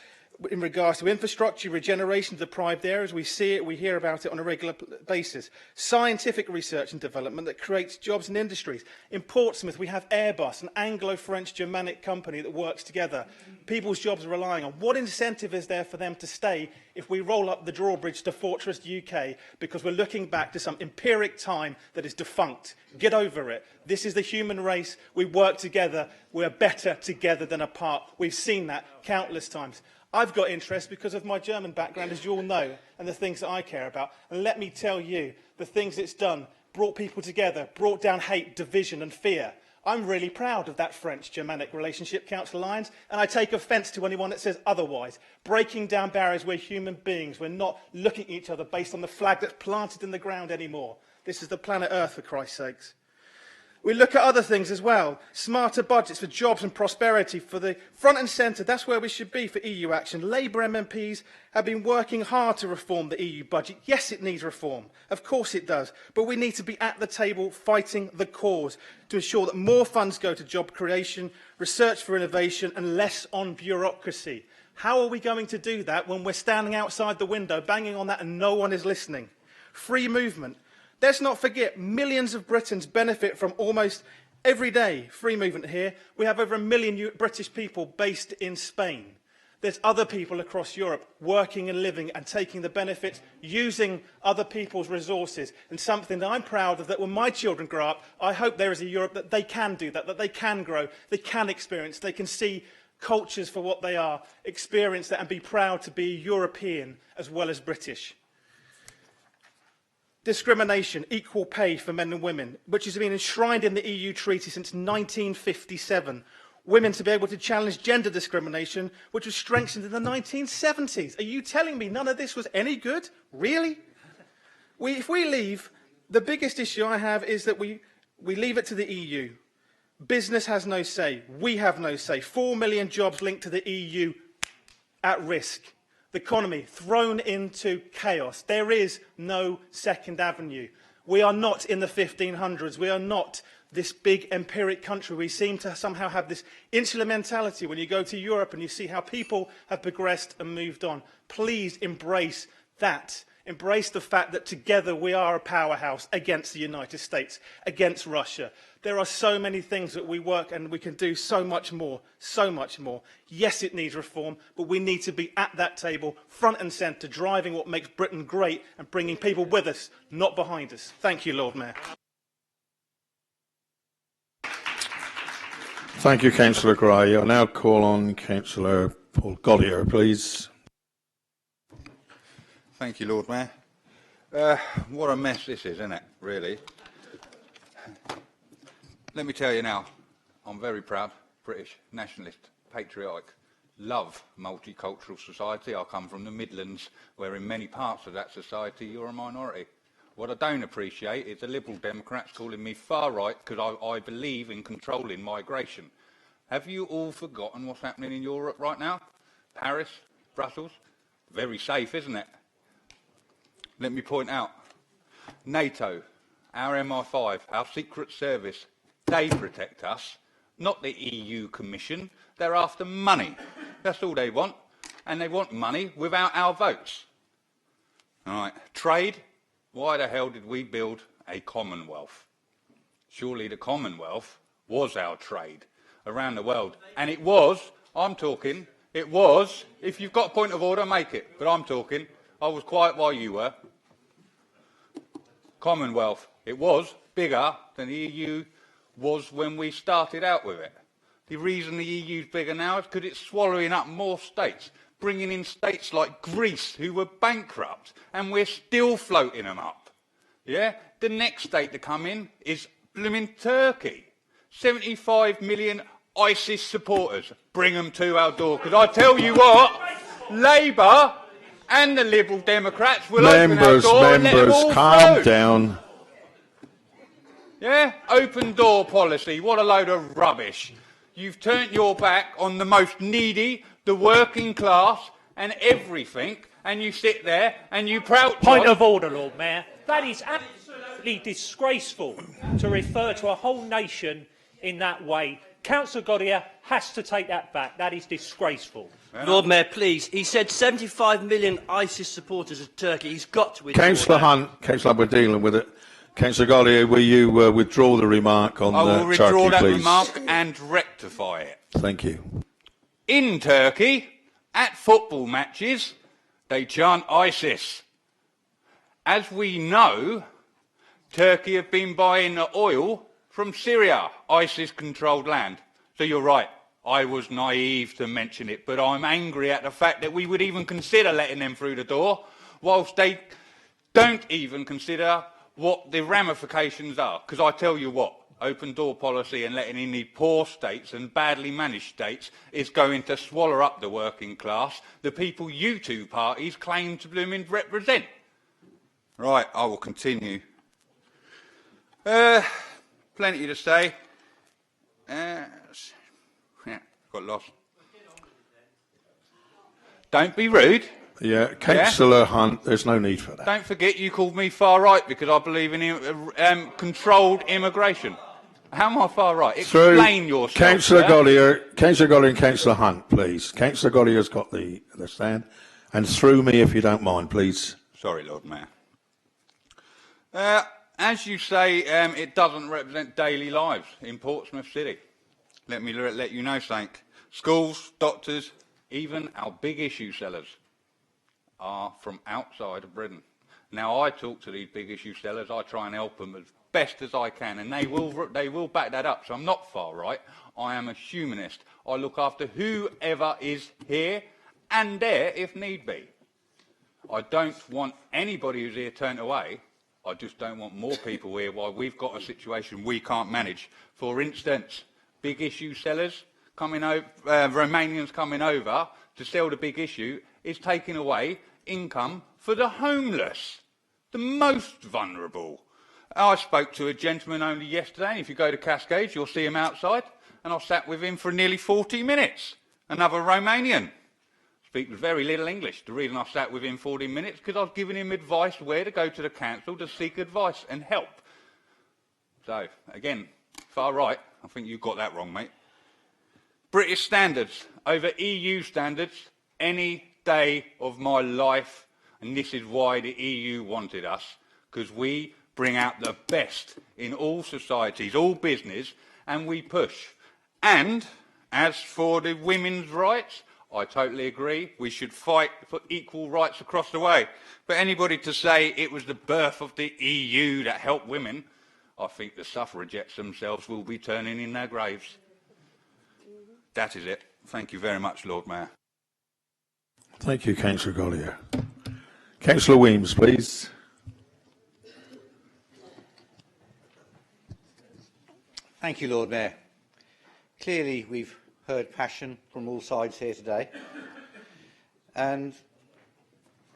Speaker 9: in regards to infrastructure, regeneration of deprived areas. We see it, we hear about it on a regular basis. Scientific research and development that creates jobs and industries. In Portsmouth, we have Airbus, an Anglo-French-Germanic company that works together. People's jobs are relying on. What incentive is there for them to stay if we roll up the drawbridge to Fortress UK because we're looking back to some empiric time that is defunct? Get over it. This is the human race. We work together. We're better together than apart. We've seen that countless times. I've got interest because of my German background, as you all know, and the things that I care about. And let me tell you, the things it's done, brought people together, brought down hate, division and fear. I'm really proud of that French-Germanic relationship, Councillor Lyons, and I take offence to anyone that says otherwise. Breaking down barriers, we're human beings. We're not looking at each other based on the flag that's planted in the ground anymore. This is the planet Earth, for Christ's sakes. We look at other things as well. Smarter budgets for jobs and prosperity, for the front and centre. That's where we should be for EU action. Labour MMPs have been working hard to reform the EU budget. Yes, it needs reform. Of course it does. But we need to be at the table fighting the cause to ensure that more funds go to job creation, research for innovation and less on bureaucracy. How are we going to do that when we're standing outside the window banging on that and no one is listening? free movement. Let's not forget, millions of Britons benefit from almost every day free movement here. We have over 1 million British people based in Spain. There's other people across Europe working and living and taking the benefit, using other people's resources, and something that I'm proud of, that when my children grow up, I hope there is a Europe that they can do that they can grow, they can experience, they can see cultures for what they are, experience that and be proud to be European as well as British. Discrimination, equal pay for men and women, which has been enshrined in the EU treaty since 1957. Women to be able to challenge gender discrimination, which was strengthened in the 1970s. Are you telling me none of this was any good? Really? If we leave, the biggest issue I have is that we leave it to the EU. Business has no say. We have no say. 4 million jobs linked to the EU at risk. The economy thrown into chaos. There is no second avenue. We are not in the 1500s. We are not this big empiric country. We seem to somehow have this insular mentality when you go to Europe and you see how people have progressed and moved on. Please embrace that. Embrace the fact that together we are a powerhouse against the United States, against Russia. There are so many things that we work and we can do so much more, so much more. Yes, it needs reform, but we need to be at that table, front and centre, driving what makes Britain great and bringing people with us, not behind us. Thank you, Lord Mayor.
Speaker 1: Thank you, Councillor Gray. I'll now call on Councillor Paul Gollier, please.
Speaker 11: Thank you, Lord Mayor. What a mess this is, isn't it, really? Let me tell you now, I'm very proud, British, nationalist, patriotic, love multicultural society. I come from the Midlands, where in many parts of that society you're a minority. What I don't appreciate is the Liberal Democrats calling me far right because I believe in controlling migration. Have you all forgotten what's happening in Europe right now? Paris, Brussels, very safe, isn't it? Let me point out, NATO, our MI5, our secret service, they protect us, not the EU Commission. They're after money. That's all they want. And they want money without our votes. All right, trade. Why the hell did we build a Commonwealth? Surely the Commonwealth was our trade around the world. And it was, I'm talking, it was, if you've got a point of order, make it. But I'm talking, I was quiet while you were. Commonwealth, it was bigger than the EU was when we started out with it. The reason the EU is bigger now is because it's swallowing up more states, bringing in states like Greece, who were bankrupt, and we're still floating them up. Yeah? The next state to come in is blooming Turkey. 75 million ISIS supporters. Bring them to our door. Because I tell you what, Labour and the Liberal Democrats will open our door and let them all
Speaker 1: calm
Speaker 11: through.
Speaker 1: down.
Speaker 11: Yeah? Open door policy. What a load of rubbish. You've turned your back on the most needy, the working class, and everything, and you sit there and you prout.
Speaker 14: Point of order, Lord Mayor. That is absolutely disgraceful to refer to a whole nation in that way. Councillor Godier has to take that back. That is disgraceful.
Speaker 15: Lord Mayor, please. He said 75 million ISIS supporters of Turkey. He's got to withdraw
Speaker 1: Councillor
Speaker 15: that.
Speaker 1: Hunt, Councillor, we're dealing with it. Councillor Gollier, will you withdraw the remark on
Speaker 11: I will withdraw
Speaker 1: Turkey,
Speaker 11: that
Speaker 1: please?
Speaker 11: remark and rectify it.
Speaker 1: Thank you.
Speaker 11: In Turkey, at football matches, they chant ISIS. As we know, Turkey have been buying the oil from Syria, ISIS-controlled land. So you're right, I was naive to mention it, but I'm angry at the fact that we would even consider letting them through the door, whilst they don't even consider what the ramifications are. Because I tell you what, open door policy and letting in the poor states and badly managed states is going to swallow up the working class, the people you two parties claim to blooming represent. Right, I will continue. Plenty to say. Yeah, got lost. Don't be rude.
Speaker 1: Yeah, Councillor Hunt, there's no need for that.
Speaker 11: Don't forget you called me far right because I believe in controlled immigration. How am I far right? Explain yourself.
Speaker 1: Councillor Gollier and Councillor Hunt, please. Councillor Gollier's got the stand. And through me, if you don't mind, please.
Speaker 11: Sorry, Lord Mayor. As you say, it doesn't represent daily lives in Portsmouth City. Let me let you know something. Schools, doctors, even our big issue sellers are from outside of Britain. Now, I talk to these big issue sellers. I try and help them as best as I can, and they will back that up. So I'm not far right. I am a humanist. I look after whoever is here and there if need be. I don't want anybody who's here turned away. I just don't want more people here while we've got a situation we can't manage. For instance, big issue sellers coming over, Romanians coming over to sell the big issue is taking away income for the homeless, the most vulnerable. I spoke to a gentleman only yesterday, and if you go to Cascades, you'll see him outside, and I sat with him for nearly 40 minutes, another Romanian. Speaks very little English. The reason I sat with him 40 minutes because I was giving him advice where to go to the council to seek advice and help. So, again, far right, I think you got that wrong, mate. British standards over EU standards any day of my life, and this is why the EU wanted us, because we bring out the best in all societies, all business, and we push. And as for the women's rights, I totally agree. We should fight for equal rights across the way. But anybody to say it was the birth of the EU that helped women, I think the suffragettes themselves will be turning in their graves. That is it. Thank you very much, Lord Mayor.
Speaker 1: Thank you, Councillor Gollier. Councillor Weems, please.
Speaker 4: Thank you, Lord Mayor. Clearly, we've heard passion from all sides here today. And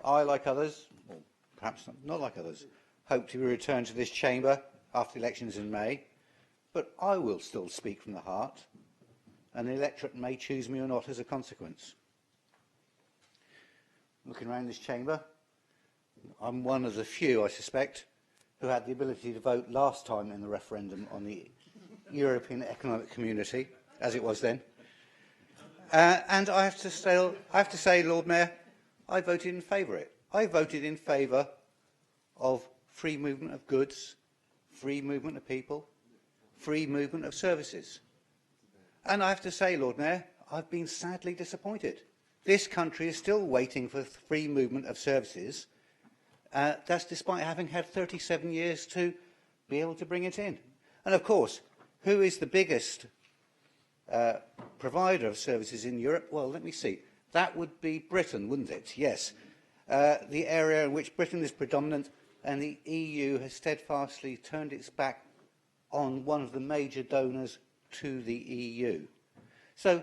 Speaker 4: I, like others, or perhaps not like others, hope to be returned to this chamber after the elections in May. But I will still speak from the heart, and the electorate may choose me or not as a consequence. Looking around this chamber, I'm one of the few, I suspect, who had the ability to vote last time in the referendum on the European Economic Community, as it was then. And I have to say, Lord Mayor, I voted in favour of it. I voted in favour of free movement of goods, free movement of people, free movement of services. And I have to say, Lord Mayor, I've been sadly disappointed. This country is still waiting for free movement of services. That's despite having had 37 years to be able to bring it in. And of course, who is the biggest provider of services in Europe? Well, let me see. That would be Britain, wouldn't it? Yes. The area in which Britain is predominant, and the EU has steadfastly turned its back on one of the major donors to the EU. So,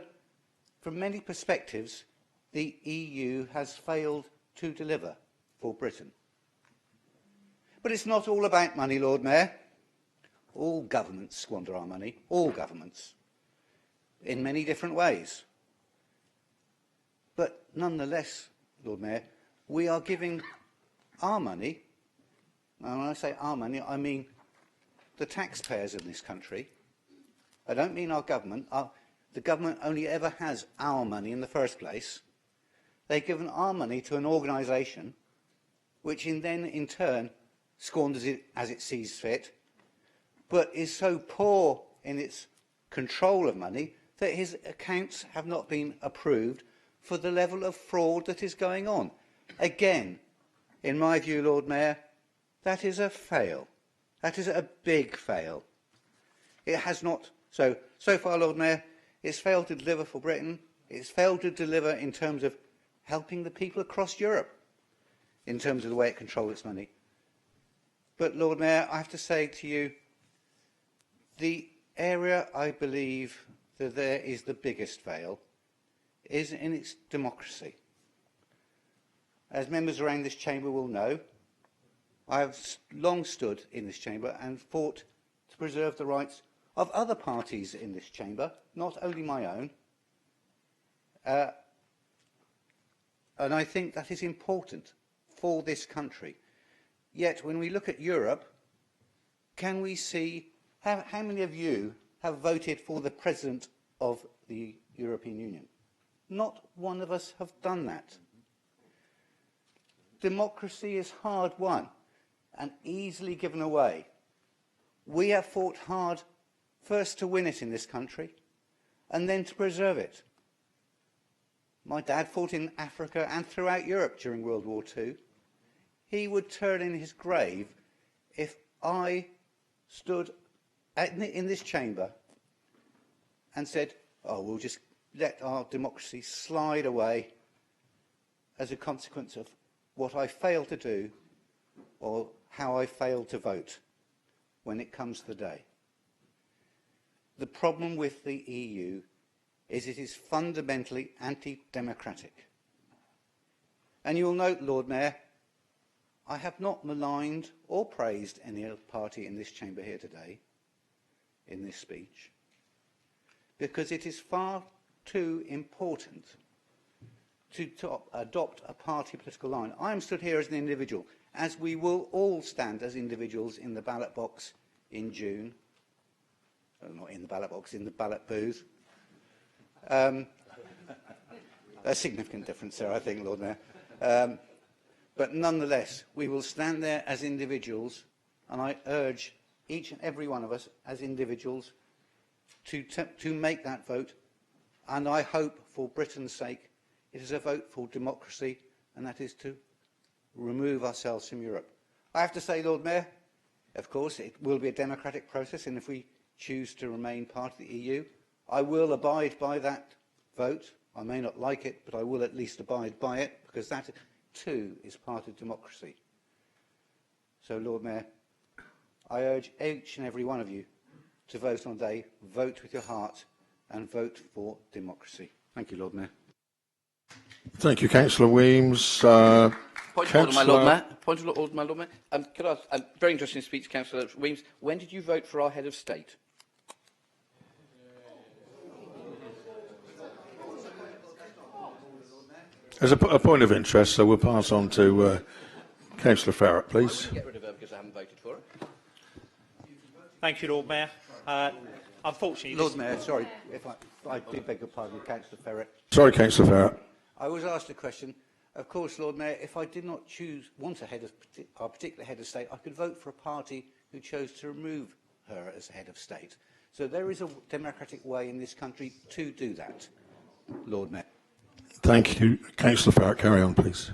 Speaker 4: from many perspectives, the EU has failed to deliver for Britain. But it's not all about money, Lord Mayor. All governments squander our money, all governments, in many different ways. But nonetheless, Lord Mayor, we are giving our money, and when I say our money, I mean the taxpayers in this country. I don't mean our government. The government only ever has our money in the first place. They've given our money to an organisation which then in turn squanders it as it sees fit, but is so poor in its control of money that his accounts have not been approved for the level of fraud that is going on. Again, in my view, Lord Mayor, that is a fail. That is a big fail. It has not, so far, Lord Mayor, it's failed to deliver for Britain. It's failed to deliver in terms of helping the people across Europe, in terms of the way it controls its money. But, Lord Mayor, I have to say to you, the area I believe that there is the biggest fail is in its democracy. As members around this chamber will know, I have long stood in this chamber and fought to preserve the rights of other parties in this chamber, not only my own. And I think that is important for this country. Yet, when we look at Europe, can we see how many of you have voted for the President of the European Union? Not one of us have done that. Democracy is hard won. and easily given away. We have fought hard first to win it in this country and then to preserve it. My dad fought in Africa and throughout Europe during World War II. He would turn in his grave if I stood in this chamber and said, oh, we'll just let our democracy slide away as a consequence of what I failed to do or how I failed to vote when it comes to the day. The problem with the EU is it is fundamentally anti-democratic. And you'll note, Lord Mayor, I have not maligned or praised any other party in this chamber here today in this speech, because it is far too important to adopt a party political line. I am stood here as an individual, as we will all stand as individuals in the ballot box in June. Not in the ballot box, in the ballot booth. A significant difference there, I think, Lord Mayor. But nonetheless, we will stand there as individuals, and I urge each and every one of us as individuals to make that vote. And I hope, for Britain's sake, it is a vote for democracy, and that is to remove ourselves from Europe. I have to say, Lord Mayor, of course, it will be a democratic process, and if we choose to remain part of the EU, I will abide by that vote. I may not like it, but I will at least abide by it, because that too is part of democracy. So, Lord Mayor, I urge each and every one of you to vote on the day, vote with your heart, and vote for democracy. Thank you, Lord Mayor.
Speaker 1: Thank you, Councillor Weems.
Speaker 3: Point of order, my Lord Mayor. Point of order, my Lord Mayor. Could I ask, very interesting speech, Councillor Weems. When did you vote for our head of state?
Speaker 1: As a point of interest, so we'll pass on to Councillor Farrett, please.
Speaker 3: Get rid of her because I haven't voted for her.
Speaker 14: Thank you, Lord Mayor. Unfortunately,
Speaker 4: Lord Mayor, sorry, if I do beg your pardon, Councillor Farrett.
Speaker 1: Sorry, Councillor Farrett.
Speaker 4: I was asked a question. Of course, Lord Mayor, if I did not want our particular head of state, I could vote for a party who chose to remove her as head of state. So there is a democratic way in this country to do that, Lord Mayor.
Speaker 1: Thank you. Councillor Farrett, carry on, please.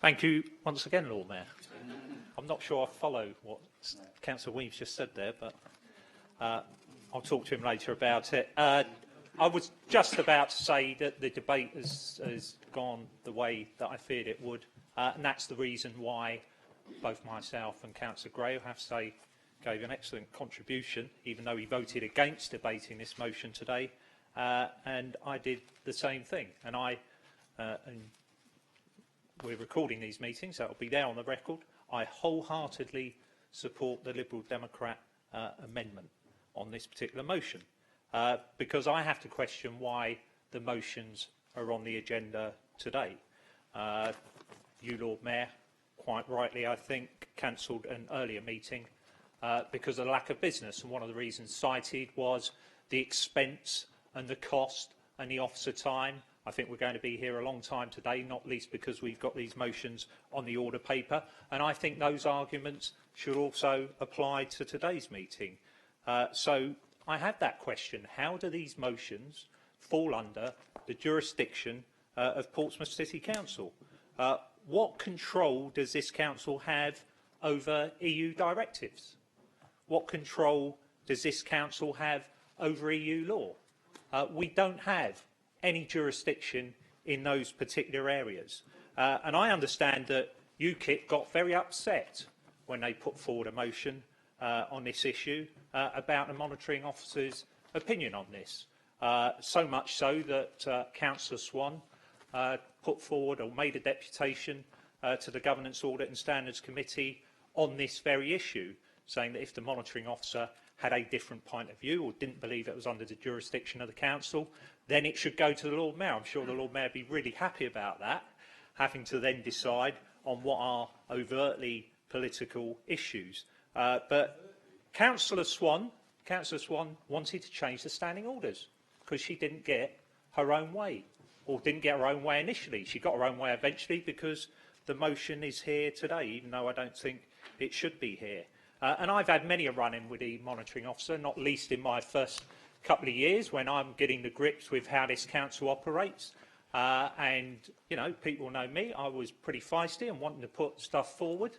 Speaker 14: Thank you once again, Lord Mayor. I'm not sure I follow what Councillor Weems just said there, but I'll talk to him later about it. I was just about to say that the debate has gone the way that I feared it would, and that's the reason why both myself and Councillor Gray, I have to say, gave an excellent contribution, even though he voted against debating this motion today, and I did the same thing. And we're recording these meetings, that will be there on the record. I wholeheartedly support the Liberal Democrat amendment on this particular motion, because I have to question why the motions are on the agenda today. You, Lord Mayor, quite rightly, I think, cancelled an earlier meeting because of the lack of business, and one of the reasons cited was the expense and the cost and the officer time. I think we're going to be here a long time today, not least because we've got these motions on the order paper, and I think those arguments should also apply to today's meeting. So I have that question: how do these motions fall under the jurisdiction of Portsmouth City Council? What control does this council have over EU directives? What control does this council have over EU law? We don't have any jurisdiction in those particular areas. And I understand that UKIP got very upset when they put forward a motion on this issue about the monitoring officer's opinion on this. So much so that Councillor Swan put forward or made a deputation to the Governance Audit and Standards Committee on this very issue, saying that if the monitoring officer had a different point of view or didn't believe it was under the jurisdiction of the council, then it should go to the Lord Mayor. I'm sure the Lord Mayor would be really happy about that, having to then decide on what are overtly political issues. But Councillor Swan wanted to change the standing orders because she didn't get her own way, or didn't get her own way initially. She got her own way eventually because the motion is here today, even though I don't think it should be here. And I've had many a run-in with the monitoring officer, not least in my first couple of years when I'm getting to grips with how this council operates. And, you know, people know me. I was pretty feisty and wanting to put stuff forward.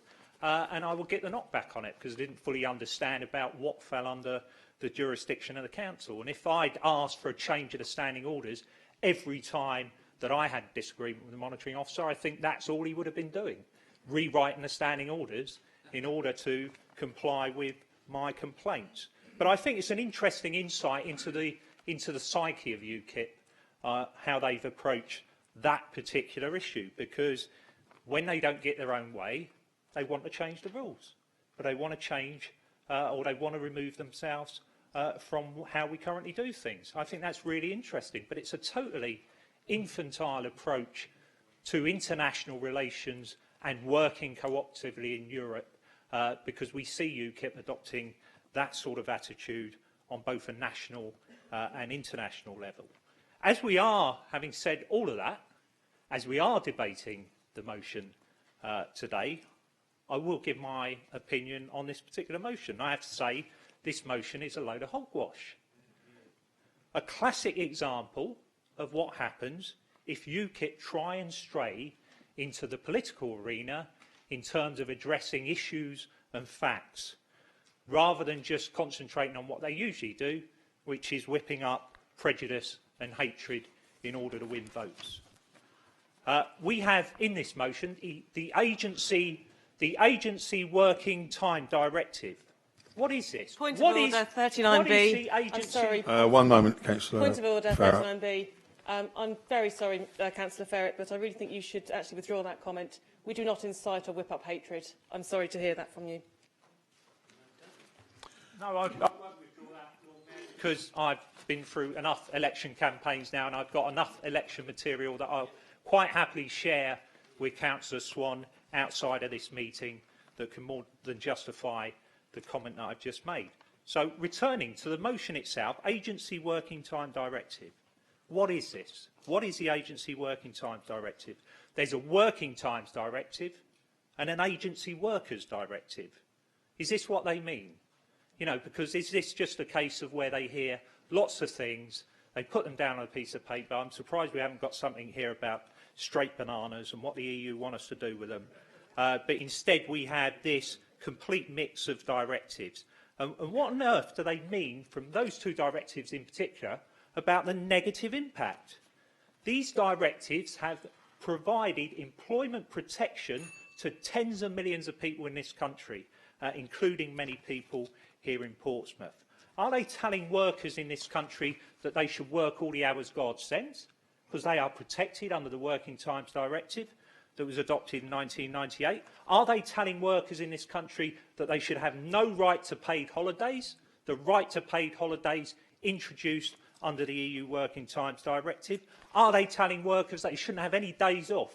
Speaker 14: And I will get the knockback on it because I didn't fully understand about what fell under the jurisdiction of the council. And if I'd asked for a change of the standing orders every time that I had disagreement with the monitoring officer, I think that's all he would have been doing, rewriting the standing orders in order to comply with my complaints. But I think it's an interesting insight into the psyche of UKIP, how they've approached that particular issue, because when they don't get their own way, they want to change the rules, but they want to change or they want to remove themselves from how we currently do things. I think that's really interesting, but it's a totally infantile approach to international relations and working cooperatively in Europe, because we see UKIP adopting that sort of attitude on both a national and international level. As we are, having said all of that, as we are debating the motion today, I will give my opinion on this particular motion. I have to say this motion is a load of hogwash. A classic example of what happens if UKIP try and stray into the political arena in terms of addressing issues and facts, rather than just concentrating on what they usually do, which is whipping up prejudice and hatred in order to win votes. We have in this motion the agency Working Time Directive. What is this?
Speaker 20: Point of order, 39B. I'm sorry.
Speaker 1: One moment, Councillor
Speaker 20: Point of order,
Speaker 1: Farrell.
Speaker 20: 39B. I'm very sorry, Councillor Ferret, but I really think you should actually withdraw that comment. We do not incite or whip up hatred. I'm sorry to hear that from you.
Speaker 14: No, I won't withdraw that, because I've been through enough election campaigns now and I've got enough election material that I'll quite happily share with Councillor Swan outside of this meeting that can more than justify the comment that I've just made. So, returning to the motion itself, Agency Working Time Directive. What is this? What is the Agency Working Times Directive? There's a Working Times Directive and an Agency Workers Directive. Is this what they mean? You know, because is this just a case of where they hear lots of things, they put them down on a piece of paper? I'm surprised we haven't got something here about straight bananas and what the EU want us to do with them. But instead we have this complete mix of directives. And what on earth do they mean from those two directives in particular about the negative impact? These directives have provided employment protection to tens of millions of people in this country, including many people here in Portsmouth. Are they telling workers in this country that they should work all the hours God sends, because they are protected under the Working Times Directive that was adopted in 1998? Are they telling workers in this country that they should have no right to paid holidays, the right to paid holidays introduced under the EU Working Times Directive? Are they telling workers that they shouldn't have any days off,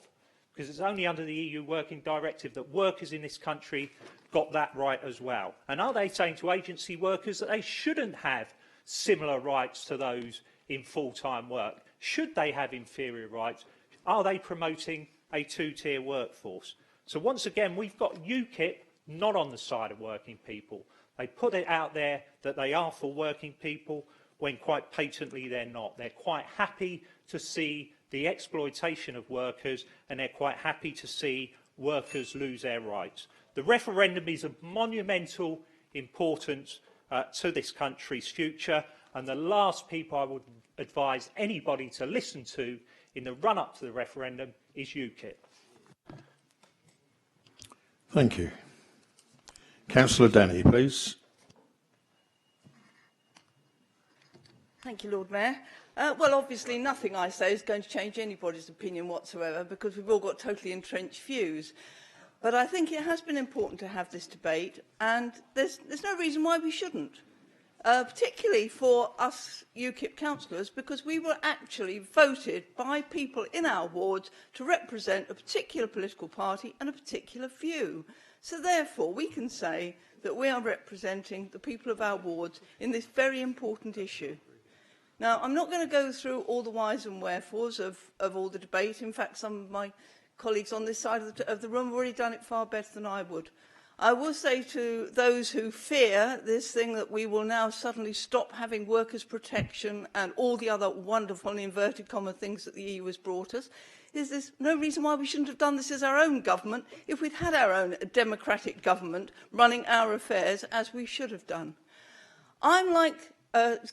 Speaker 14: because it's only under the EU Working Directive that workers in this country got that right as well? And are they saying to agency workers that they shouldn't have similar rights to those in full-time work? Should they have inferior rights? Are they promoting a two-tier workforce? So once again, we've got UKIP not on the side of working people. They put it out there that they are for working people when quite patently they're not. They're quite happy to see the exploitation of workers, and they're quite happy to see workers lose their rights. The referendum is of monumental importance to this country's future, and the last people I would advise anybody to listen to in the run-up to the referendum is UKIP.
Speaker 1: Thank you. Councillor Denny, please.
Speaker 12: Thank you, Lord Mayor. Well, obviously, nothing I say is going to change anybody's opinion whatsoever, because we've all got totally entrenched views. But I think it has been important to have this debate, and there's no reason why we shouldn't, particularly for us UKIP councillors, because we were actually voted by people in our wards to represent a particular political party and a particular view. So therefore, we can say that we are representing the people of our wards in this very important issue. Now, I'm not going to go through all the whys and wherefores of all the debate. In fact, some of my colleagues on this side of the room have already done it far better than I would. I will say to those who fear this thing that we will now suddenly stop having workers' protection and all the other wonderful and inverted comma things that the EU has brought us, is there's no reason why we shouldn't have done this as our own government if we'd had our own democratic government running our affairs as we should have done. I'm like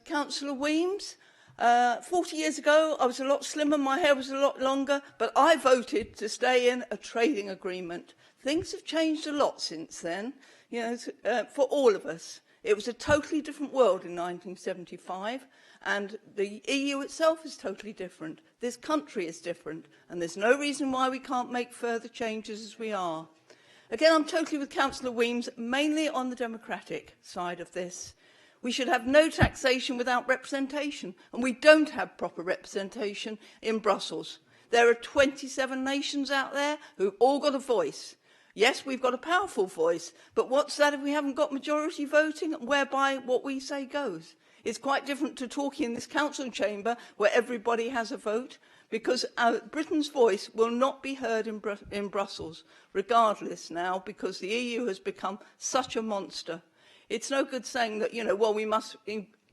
Speaker 12: Councillor Weems. 40 years ago, I was a lot slimmer, my hair was a lot longer, but I voted to stay in a trading agreement. Things have changed a lot since then, you know, for all of us. It was a totally different world in 1975, and the EU itself is totally different. This country is different, and there's no reason why we can't make further changes as we are. Again, I'm totally with Councillor Weems, mainly on the democratic side of this. We should have no taxation without representation, and we don't have proper representation in Brussels. There are 27 nations out there who've all got a voice. Yes, we've got a powerful voice, but what's that if we haven't got majority voting whereby what we say goes? It's quite different to talking in this council chamber where everybody has a vote, because Britain's voice will not be heard in Brussels, regardless now, because the EU has become such a monster. It's no good saying that, you know, well, we must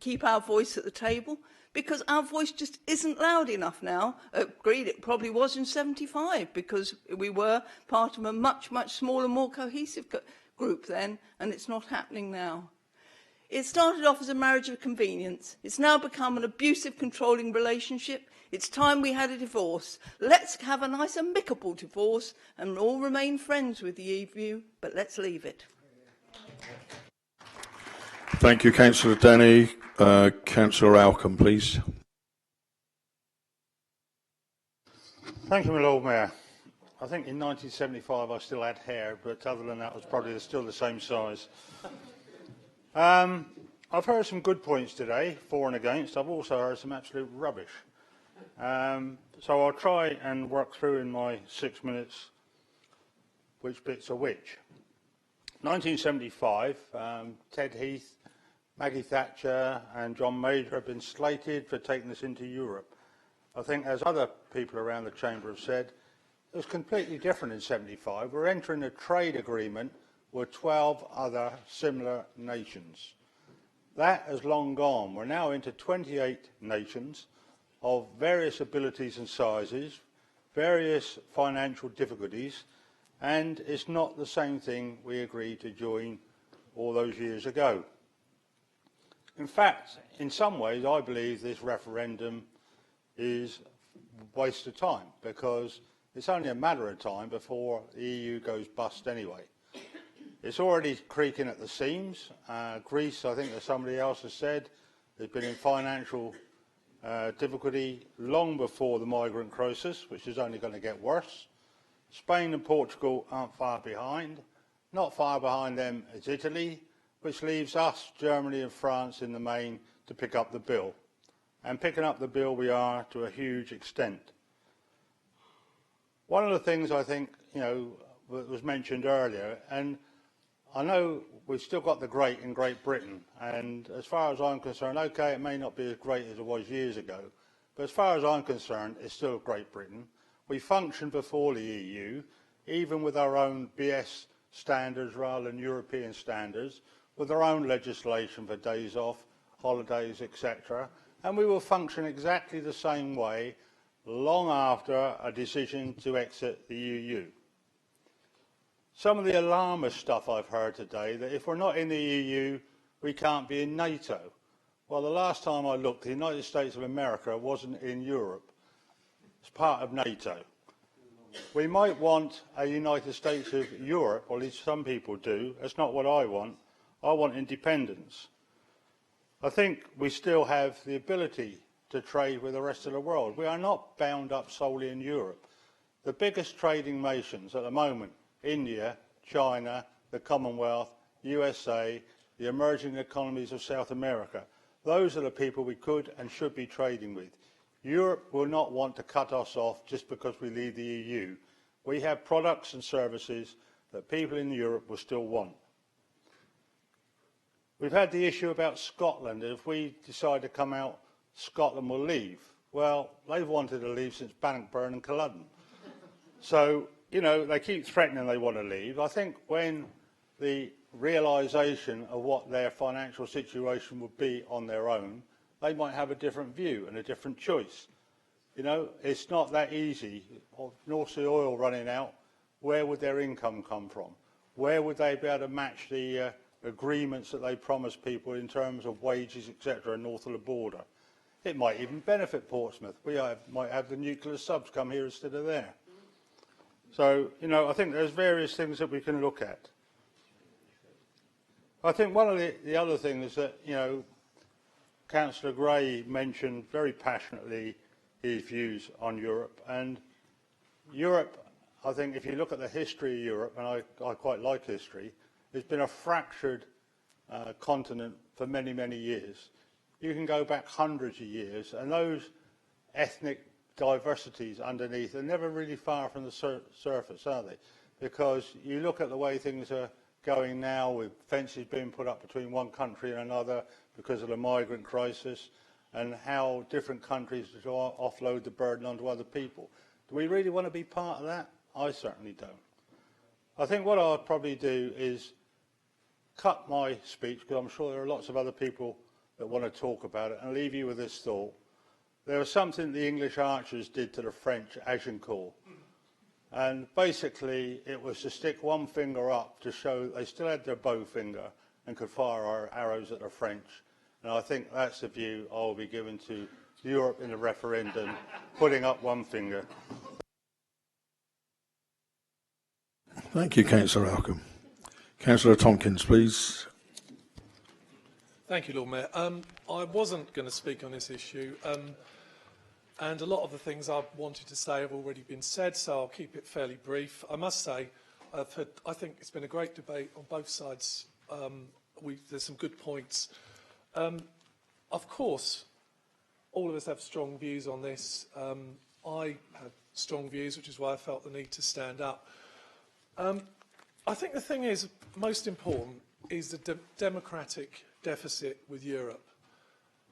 Speaker 12: keep our voice at the table, because our voice just isn't loud enough now. Agreed, it probably was in 75, because we were part of a much, much smaller, more cohesive group then, and it's not happening now. It started off as a marriage of convenience. It's now become an abusive, controlling relationship. It's time we had a divorce. Let's have a nice, amicable divorce and all remain friends with the EU, but let's leave it.
Speaker 1: Thank you, Councillor Denny. Councillor Alcombe, please.
Speaker 16: Thank you, my Lord Mayor. I think in 1975 I still had hair, but other than that I was probably still the same size. I've heard some good points today, for and against. I've also heard some absolute rubbish. So I'll try and work through in my 6 minutes which bits are which. 1975, Ted Heath, Maggie Thatcher and John Major have been slated for taking us into Europe. I think, as other people around the Chamber have said, it was completely different in 75. We're entering a trade agreement with 12 other similar nations. That has long gone. We're now into 28 nations of various abilities and sizes, various financial difficulties, and it's not the same thing we agreed to join all those years ago. In fact, in some ways, I believe this referendum is a waste of time, because it's only a matter of time before the EU goes bust anyway. It's already creaking at the seams. Greece, I think as somebody else has said, has been in financial difficulty long before the migrant crisis, which is only going to get worse. Spain and Portugal aren't far behind. Not far behind them is Italy, which leaves us, Germany and France in the main, to pick up the bill. And picking up the bill we are to a huge extent. One of the things I think, you know, was mentioned earlier, and I know we've still got the great in Great Britain, and as far as I'm concerned, okay, it may not be as great as it was years ago, but as far as I'm concerned, it's still Great Britain. We functioned before the EU, even with our own BS standards rather than European standards, with our own legislation for days off, holidays, etc. And we will function exactly the same way long after a decision to exit the EU. Some of the alarmist stuff I've heard today, that if we're not in the EU, we can't be in NATO. Well, the last time I looked, the United States of America wasn't in Europe. It's part of NATO. We might want a United States of Europe, or at least some people do. That's not what I want. I want independence. I think we still have the ability to trade with the rest of the world. We are not bound up solely in Europe. The biggest trading nations at the moment, India, China, the Commonwealth, USA, the emerging economies of South America, those are the people we could and should be trading with. Europe will not want to cut us off just because we leave the EU. We have products and services that people in Europe will still want. We've had the issue about Scotland. If we decide to come out, Scotland will leave. Well, they've wanted to leave since Bannockburn and Culloden. So, you know, they keep threatening they want to leave. I think when the realisation of what their financial situation would be on their own, they might have a different view and a different choice. You know, it's not that easy. North Sea oil running out, where would their income come from? Where would they be able to match the agreements that they promise people in terms of wages, etc., north of the border? It might even benefit Portsmouth. Might have the nuclear subs come here instead of there. So, you know, I think there's various things that we can look at. I think one of the other things that, you know, Councillor Gray mentioned very passionately his views on Europe. And Europe, I think if you look at the history of Europe, and I quite like history, it's been a fractured continent for many, many years. You can go back hundreds of years, and those ethnic diversities underneath are never really far from the surface, are they? Because you look at the way things are going now, with fences being put up between one country and another because of the migrant crisis, and how different countries offload the burden onto other people. Do we really want to be part of that? I certainly don't. I think what I'll probably do is cut my speech, because I'm sure there are lots of other people that want to talk about it, and leave you with this thought. There was something the English archers did to the French Agincourt. And basically, it was to stick one finger up to show they still had their bow finger and could fire arrows at the French. And I think that's the view I'll be giving to Europe in the referendum, putting up one finger.
Speaker 1: Thank you, Councillor Alcombe. Councillor Tompkins, please.
Speaker 18: Thank you, Lord Mayor. I wasn't going to speak on this issue, and a lot of the things I wanted to say have already been said, so I'll keep it fairly brief. I must say, I think it's been a great debate on both sides. There's some good points. Of course, all of us have strong views on this. I have strong views, which is why I felt the need to stand up. I think the thing is, most important, is the democratic deficit with Europe.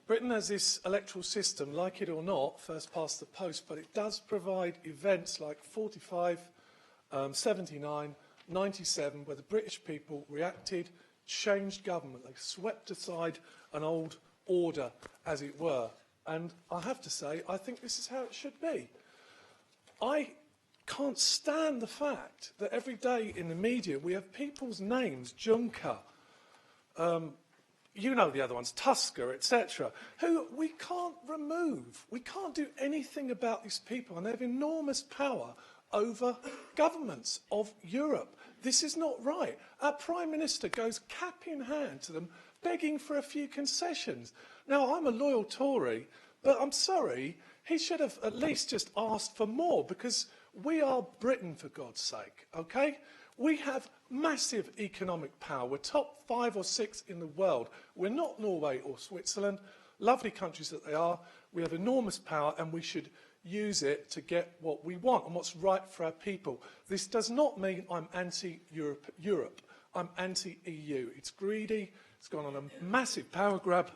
Speaker 18: Britain has this electoral system, like it or not, first past the post, but it does provide events like 45, 79, 97, where the British people reacted, changed government. They swept aside an old order, as it were. And I have to say, I think this is how it should be. I can't stand the fact that every day in the media we have people's names, Juncker, you know the other ones, Tusker, etc., who we can't remove. We can't do anything about these people, and they have enormous power over governments of Europe. This is not right. Our Prime Minister goes cap in hand to them, begging for a few concessions. Now, I'm a loyal Tory, but I'm sorry, he should have at least just asked for more, because we are Britain, for God's sake, okay? We have massive economic power. We're top 5 or 6 in the world. We're not Norway or Switzerland, lovely countries that they are. We have enormous power, and we should use it to get what we want and what's right for our people. This does not mean I'm anti-Europe. I'm anti-EU. It's greedy. It's gone on a massive power grab,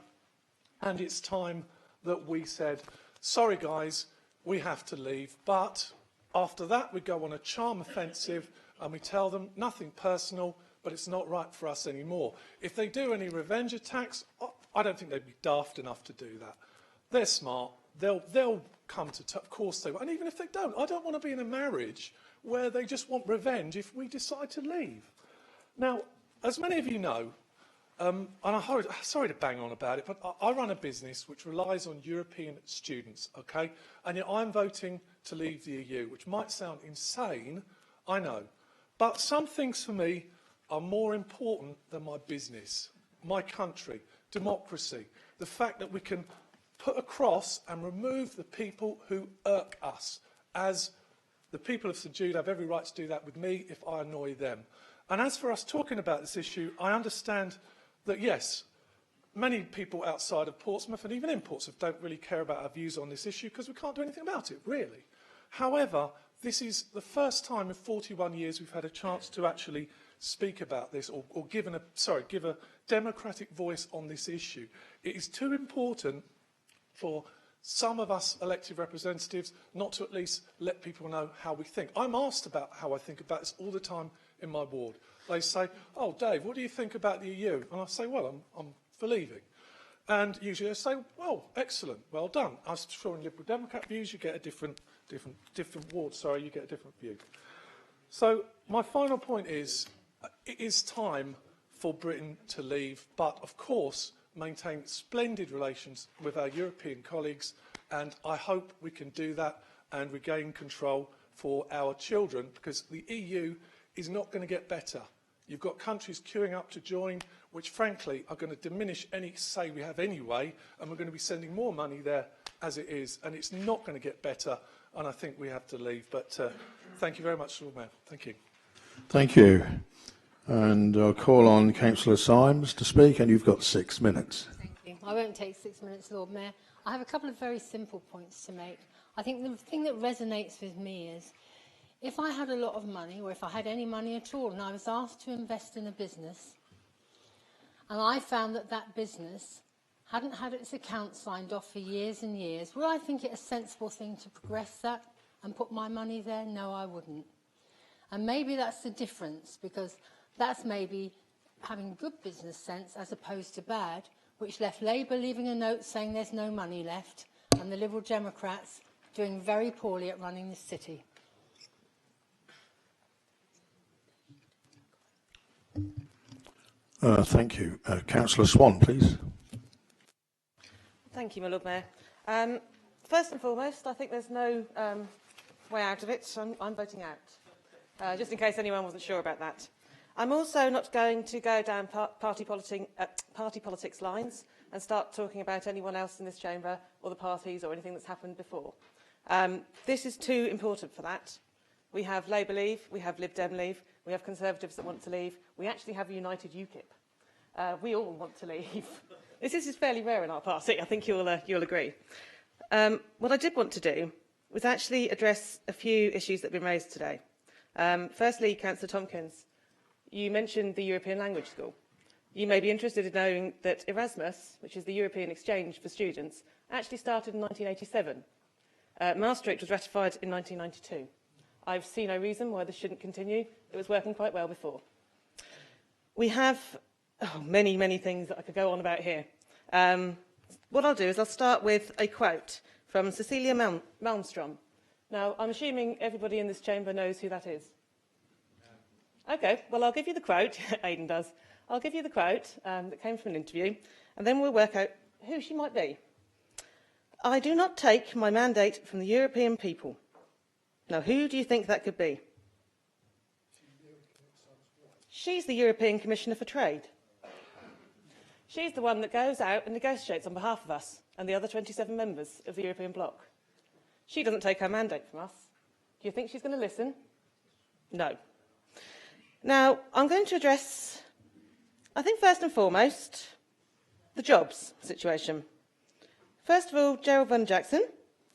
Speaker 18: and it's time that we said, sorry guys, we have to leave. But after that, we go on a charm offensive, and we tell them nothing personal, but it's not right for us anymore. If they do any revenge attacks, I don't think they'd be daft enough to do that. They're smart. They'll come to, of course they will. And even if they don't, I don't want to be in a marriage where they just want revenge if we decide to leave. Now, as many of you know, and I'm sorry to bang on about it, but I run a business which relies on European students, okay? And yet I'm voting to leave the EU, which might sound insane, I know. But some things for me are more important than my business, my country, democracy, the fact that we can put across and remove the people who irk us. As the people of St Jude have every right to do that with me if I annoy them. And as for us talking about this issue, I understand that, yes, many people outside of Portsmouth, and even in Portsmouth, don't really care about our views on this issue because we can't do anything about it, really. However, this is the first time in 41 years we've had a chance to actually speak about this, or give a democratic voice on this issue. It is too important for some of us elected representatives not to at least let people know how we think. I'm asked about how I think about this all the time in my ward. They say, oh, Dave, what do you think about the EU? And I say, well, I'm for leaving. And usually they say, well, excellent, well done. I'm sure in Liberal Democrat views you get a different ward, sorry, you get a different view. So my final point is, it is time for Britain to leave, but of course maintain splendid relations with our European colleagues, and I hope we can do that and regain control for our children, because the EU is not going to get better. You've got countries queuing up to join, which frankly are going to diminish any say we have anyway, and we're going to be sending more money there as it is, and it's not going to get better, and I think we have to leave. But thank you very much, Lord Mayor. Thank you.
Speaker 1: Thank you. And I'll call on Councillor Symes to speak, and you've got 6 minutes.
Speaker 19: Thank you. I won't take 6 minutes, Lord Mayor. I have a couple of very simple points to make. I think the thing that resonates with me is, if I had a lot of money, or if I had any money at all, and I was asked to invest in a business, and I found that that business hadn't had its accounts signed off for years and years, would I think it a sensible thing to progress that and put my money there? No, I wouldn't. And maybe that's the difference, because that's maybe having good business sense as opposed to bad, which left Labour leaving a note saying there's no money left, and the Liberal Democrats doing very poorly at running this city.
Speaker 1: Thank you. Councillor Swan, please.
Speaker 20: Thank you, my Lord Mayor. First and foremost, I think there's no way out of it, so I'm voting out, just in case anyone wasn't sure about that. I'm also not going to go down party politics lines and start talking about anyone else in this chamber or the parties or anything that's happened before. This is too important for that. We have Labour leave, we have Lib Dem leave, we have Conservatives that want to leave, we actually have United UKIP. We all want to leave. This is fairly rare in our party, I think you'll agree. What I did want to do was actually address a few issues that have been raised today. Firstly, Councillor Tompkins, you mentioned the European Language School. You may be interested in knowing that Erasmus, which is the European exchange for students, actually started in 1987. Maastricht was ratified in 1992. I've seen no reason why this shouldn't continue. It was working quite well before. We have many, many things that I could go on about here. What I'll do is I'll start with a quote from Cecilia Malmström. Now, I'm assuming everybody in this chamber knows who that is. OK, well, I'll give you the quote. Aidan does. I'll give you the quote that came from an interview, and then we'll work out who she might be. I do not take my mandate from the European people. Now, who do you think that could be? She's the European Commissioner for Trade. She's the one that goes out and negotiates on behalf of us and the other 27 members of the European bloc. She doesn't take her mandate from us. Do you think she's going to listen? No. Now, I'm going to address, I think first and foremost, the jobs situation. First of all, Gerald Van Jackson,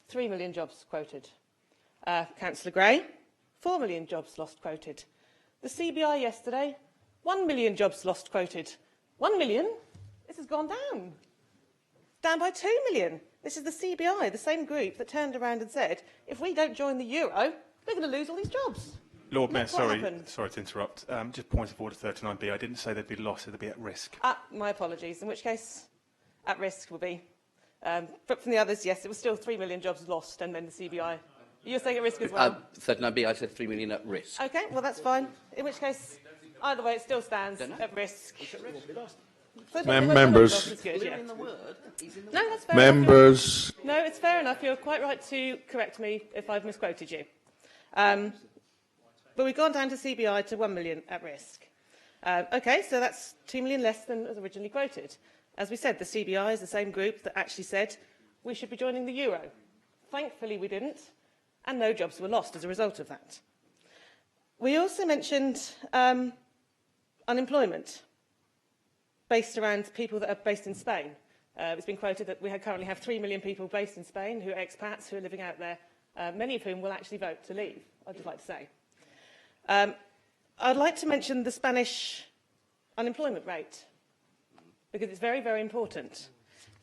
Speaker 20: 3 million jobs quoted. Councillor Gray, 4 million jobs lost quoted. The CBI yesterday, 1 million jobs lost quoted. 1 million? This has gone down. Down by 2 million. This is the CBI, the same group that turned around and said, if we don't join the euro, we're going to lose all these jobs.
Speaker 13: Lord Mayor, sorry to interrupt. Just point of order 39B. I didn't say they'd be lost, they'd be at risk.
Speaker 20: My apologies. In which case, at risk will be. But from the others, yes, it was still 3 million jobs lost, and then the CBI. You're saying at risk as well?
Speaker 3: 39B, I said 3 million at risk.
Speaker 20: OK, well, that's fine. In which case, either way, it still stands at risk.
Speaker 1: Members.
Speaker 20: Good, yeah. No, that's fair
Speaker 1: Members.
Speaker 20: enough. No, it's fair enough. You're quite right to correct me if I've misquoted you. But we've gone down to CBI to 1 million at risk. OK, so that's 2 million less than was originally quoted. As we said, the CBI is the same group that actually said we should be joining the euro. Thankfully, we didn't, and no jobs were lost as a result of that. We also mentioned unemployment, based around people that are based in Spain. It's been quoted that we currently have 3 million people based in Spain who are expats who are living out there, many of whom will actually vote to leave, I'd just like to say. I'd like to mention the Spanish unemployment rate, because it's very, very important.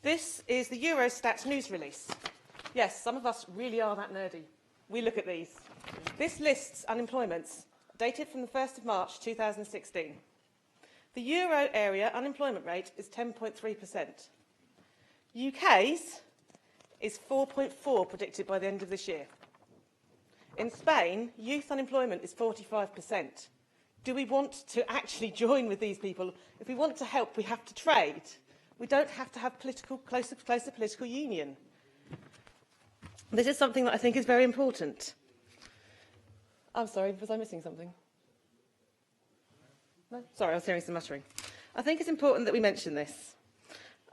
Speaker 20: This is the Eurostat news release Yes, some of us really are that nerdy. We look at these. This lists unemployments dated from the 1st of March 2016. The euro area unemployment rate is 10.3%. UK's is 4.4 predicted by the end of this year. In Spain, youth unemployment is 45%. Do we want to actually join with these people? If we want to help, we have to trade. We don't have to have closer political union. This is something that I think is very important. I'm sorry, was I missing something? No? Sorry, I was hearing some muttering. I think it's important that we mention this.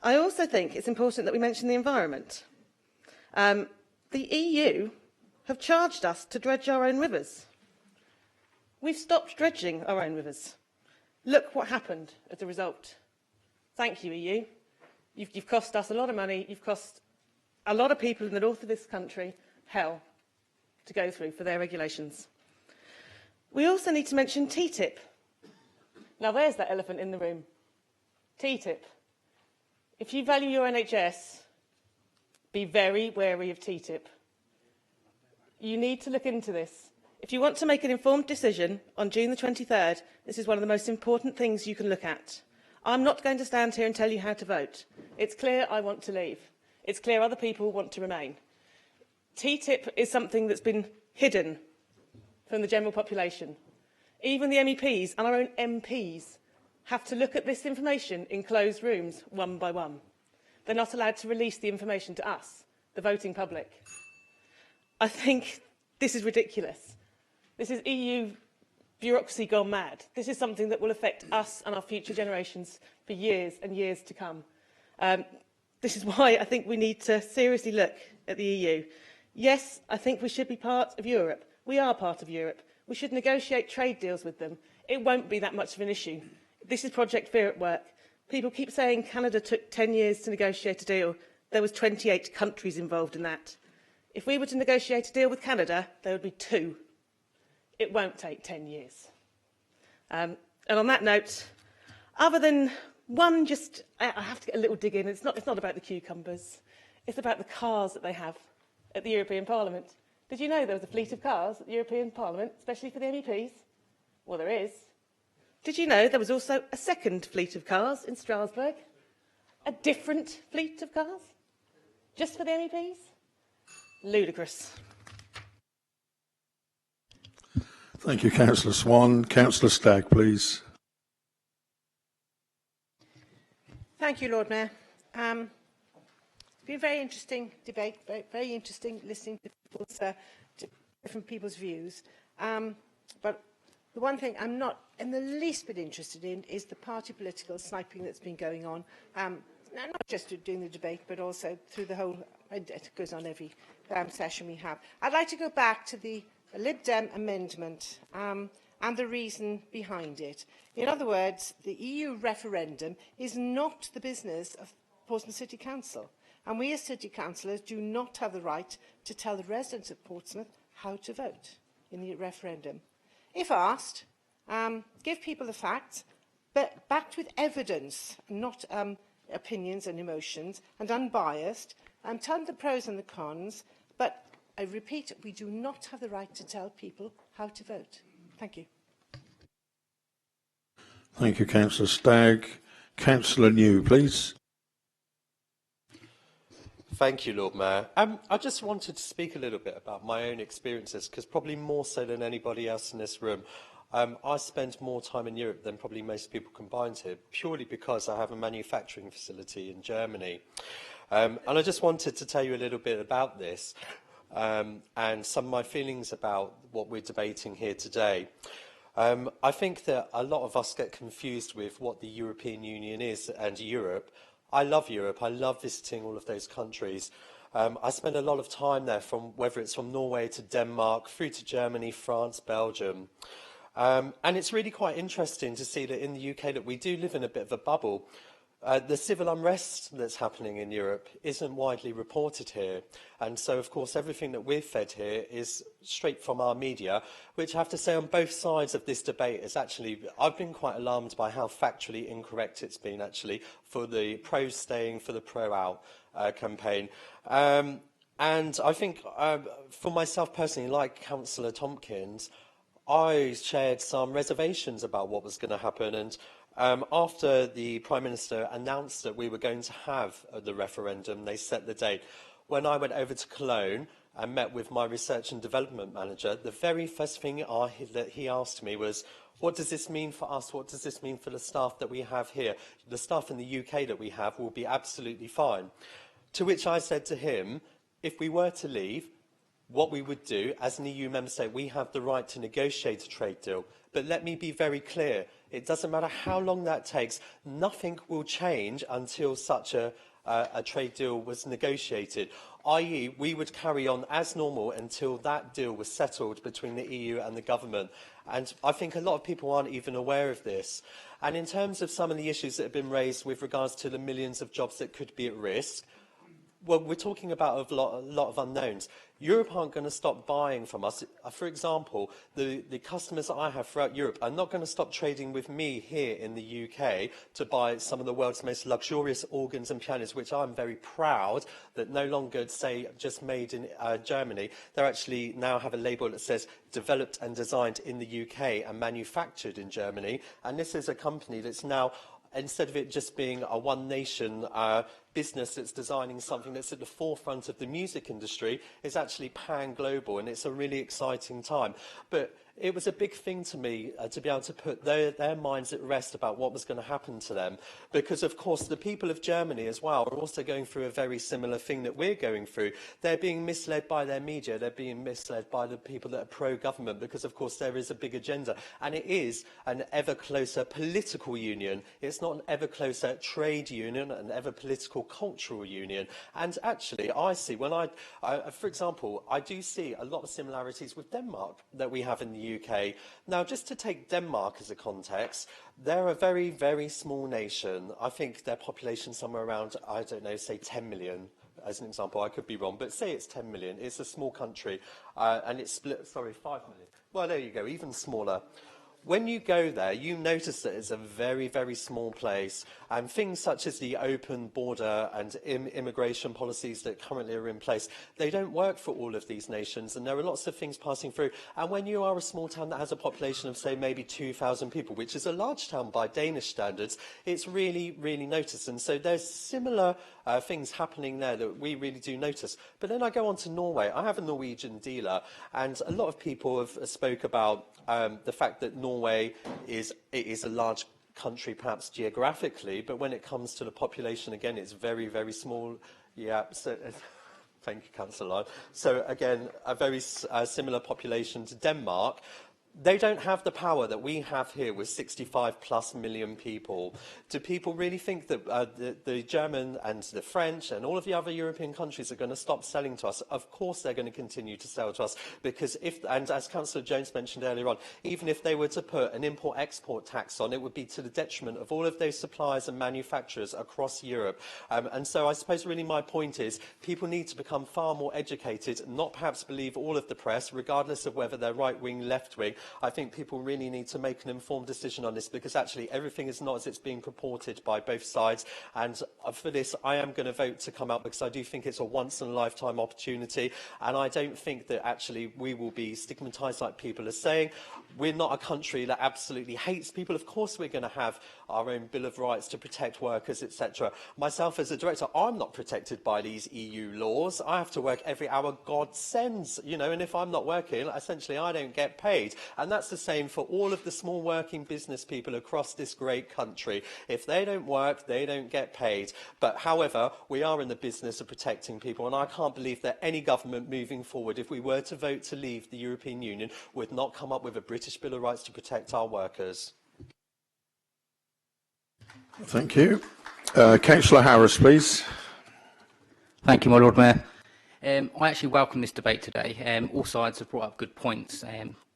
Speaker 20: I also think it's important that we mention the environment. The EU have charged us to dredge our own rivers. We've stopped dredging our own rivers. Look what happened as a result. Thank you, EU. You've cost us a lot of money. You've cost a lot of people in the north of this country hell to go through for their regulations. We also need to mention TTIP. Now, there's that elephant in the room. TTIP. If you value your NHS, be very wary of TTIP. You need to look into this. If you want to make an informed decision on June the 23rd, this is one of the most important things you can look at. I'm not going to stand here and tell you how to vote. It's clear I want to leave. It's clear other people want to remain. TTIP is something that's been hidden from the general population. Even the MEPs and our own MPs have to look at this information in closed rooms one by one. They're not allowed to release the information to us, the voting public. I think this is ridiculous. This is EU bureaucracy gone mad. This is something that will affect us and our future generations for years and years to come. This is why I think we need to seriously look at the EU. Yes, I think we should be part of Europe. We are part of Europe. We should negotiate trade deals with them. It won't be that much of an issue. This is Project Fear at work. People keep saying Canada took 10 years to negotiate a deal. There was 28 countries involved in that. If we were to negotiate a deal with Canada, there would be 2. It won't take 10 years. And on that note, other than one, I have to get a little dig in. It's not about the cucumbers. It's about the cars that they have at the European Parliament. Did you know there was a fleet of cars at the European Parliament, especially for the MEPs? Well, there is. Did you know there was also a second fleet of cars in Strasbourg? A different fleet of cars? Just for the MEPs? Ludicrous.
Speaker 1: Thank you, Councillor Swan. Councillor Stagg, please.
Speaker 19: Thank you, Lord Mayor. It's been a very interesting debate, very interesting listening to different people's views. But the one thing I'm not in the least bit interested in is the party political sniping that's been going on, not just during the debate, but also through the whole, it goes on every session we have. I'd like to go back to the Lib Dem amendment and the reason behind it. In other words, the EU referendum is not the business of Portsmouth City Council, and we as City Councillors do not have the right to tell the residents of Portsmouth how to vote in the referendum. If asked, give people the facts, but backed with evidence, not opinions and emotions, and unbiased, and tell them the pros and the cons, but I repeat, we do not have the right to tell people how to vote. Thank you.
Speaker 1: Thank you, Councillor Stagg. Councillor New, please.
Speaker 17: Thank you, Lord Mayor. I just wanted to speak a little bit about my own experiences, because probably more so than anybody else in this room, I spend more time in Europe than probably most people combined here, purely because I have a manufacturing facility in Germany. And I just wanted to tell you a little bit about this and some of my feelings about what we're debating here today. I think that a lot of us get confused with what the European Union is and Europe. I love Europe. I love visiting all of those countries. I spend a lot of time there, from whether it's from Norway to Denmark, through to Germany, France, Belgium. And it's really quite interesting to see that in the UK that we do live in a bit of a bubble. The civil unrest that's happening in Europe isn't widely reported here. And so, of course, everything that we're fed here is straight from our media, which I have to say on both sides of this debate is actually, I've been quite alarmed by how factually incorrect it's been, actually, for the pro staying, for the pro out campaign. And I think for myself personally, like Councillor Tompkins, I shared some reservations about what was going to happen. And after the Prime Minister announced that we were going to have the referendum, they set the date. When I went over to Cologne and met with my research and development manager, the very first thing that he asked me was, what does this mean for us? What does this mean for the staff that we have here? The staff in the UK that we have will be absolutely fine. To which I said to him, if we were to leave, what we would do, as an EU member state, we have the right to negotiate a trade deal. But let me be very clear, it doesn't matter how long that takes, nothing will change until such a trade deal was negotiated, i.e. we would carry on as normal until that deal was settled between the EU and the government. And I think a lot of people aren't even aware of this. And in terms of some of the issues that have been raised with regards to the millions of jobs that could be at risk, well, we're talking about a lot of unknowns. Europe aren't going to stop buying from us. For example, the customers that I have throughout Europe are not going to stop trading with me here in the UK to buy some of the world's most luxurious organs and pianos, which I'm very proud that no longer say just made in Germany. They actually now have a label that says developed and designed in the UK and manufactured in Germany. And this is a company that's now, instead of it just being a one-nation business that's designing something that's at the forefront of the music industry, is actually pan-global, and it's a really exciting time. But it was a big thing to me to be able to put their minds at rest about what was going to happen to them, because of course the people of Germany as well are also going through a very similar thing that we're going through. They're being misled by their media, they're being misled by the people that are pro-government, because of course there is a big agenda, and it is an ever closer political union. It's not an ever closer trade union, an ever political cultural union. And actually I see, when for example, I do see a lot of similarities with Denmark that we have in the UK. Now, just to take Denmark as a context, they're a very, very small nation. I think their population somewhere around, I don't know, say 10 million. As an example, I could be wrong, but say it's 10 million. It's a small country, and it's split, 5 million. Well, there you go, even smaller. When you go there, you notice that it's a very, very small place, and things such as the open border and immigration policies that currently are in place, they don't work for all of these nations, and there are lots of things passing through. And when you are a small town that has a population of, say, maybe 2,000 people, which is a large town by Danish standards, it's really, really noticed. And so there's similar things happening there that we really do notice. But then I go on to Norway. I have a Norwegian dealer, and a lot of people have spoke about the fact that Norway is a large country, perhaps geographically, but when it comes to the population, again, it's very, very small. Yeah, so thank you, Councillor. So again, a very similar population to Denmark. They don't have the power that we have here with 65+ million people. Do people really think that the German and the French and all of the other European countries are going to stop selling to us? Of course they're going to continue to sell to us, because and as Councillor Jones mentioned earlier on, even if they were to put an import-export tax on, it would be to the detriment of all of those suppliers and manufacturers across Europe. And so I suppose really my point is people need to become far more educated, not perhaps believe all of the press, regardless of whether they're right-wing, left-wing. I think people really need to make an informed decision on this, because actually everything is not as it's being purported by both sides. And for this, I am going to vote to come out, because I do think it's a once-in-a-lifetime opportunity. And I don't think that actually we will be stigmatised like people are saying. We're not a country that absolutely hates people. Of course we're going to have our own Bill of Rights to protect workers, etc. Myself as a director, I'm not protected by these EU laws. I have to work every hour God sends, you know, and if I'm not working, essentially I don't get paid. And that's the same for all of the small working business people across this great country. If they don't work, they don't get paid. But however, we are in the business of protecting people, and I can't believe that any government moving forward, if we were to vote to leave the European Union, would not come up with a British Bill of Rights to protect our workers.
Speaker 1: Thank you. Councillor Harris, please.
Speaker 8: Thank you, my Lord Mayor. I actually welcome this debate today. All sides have brought up good points,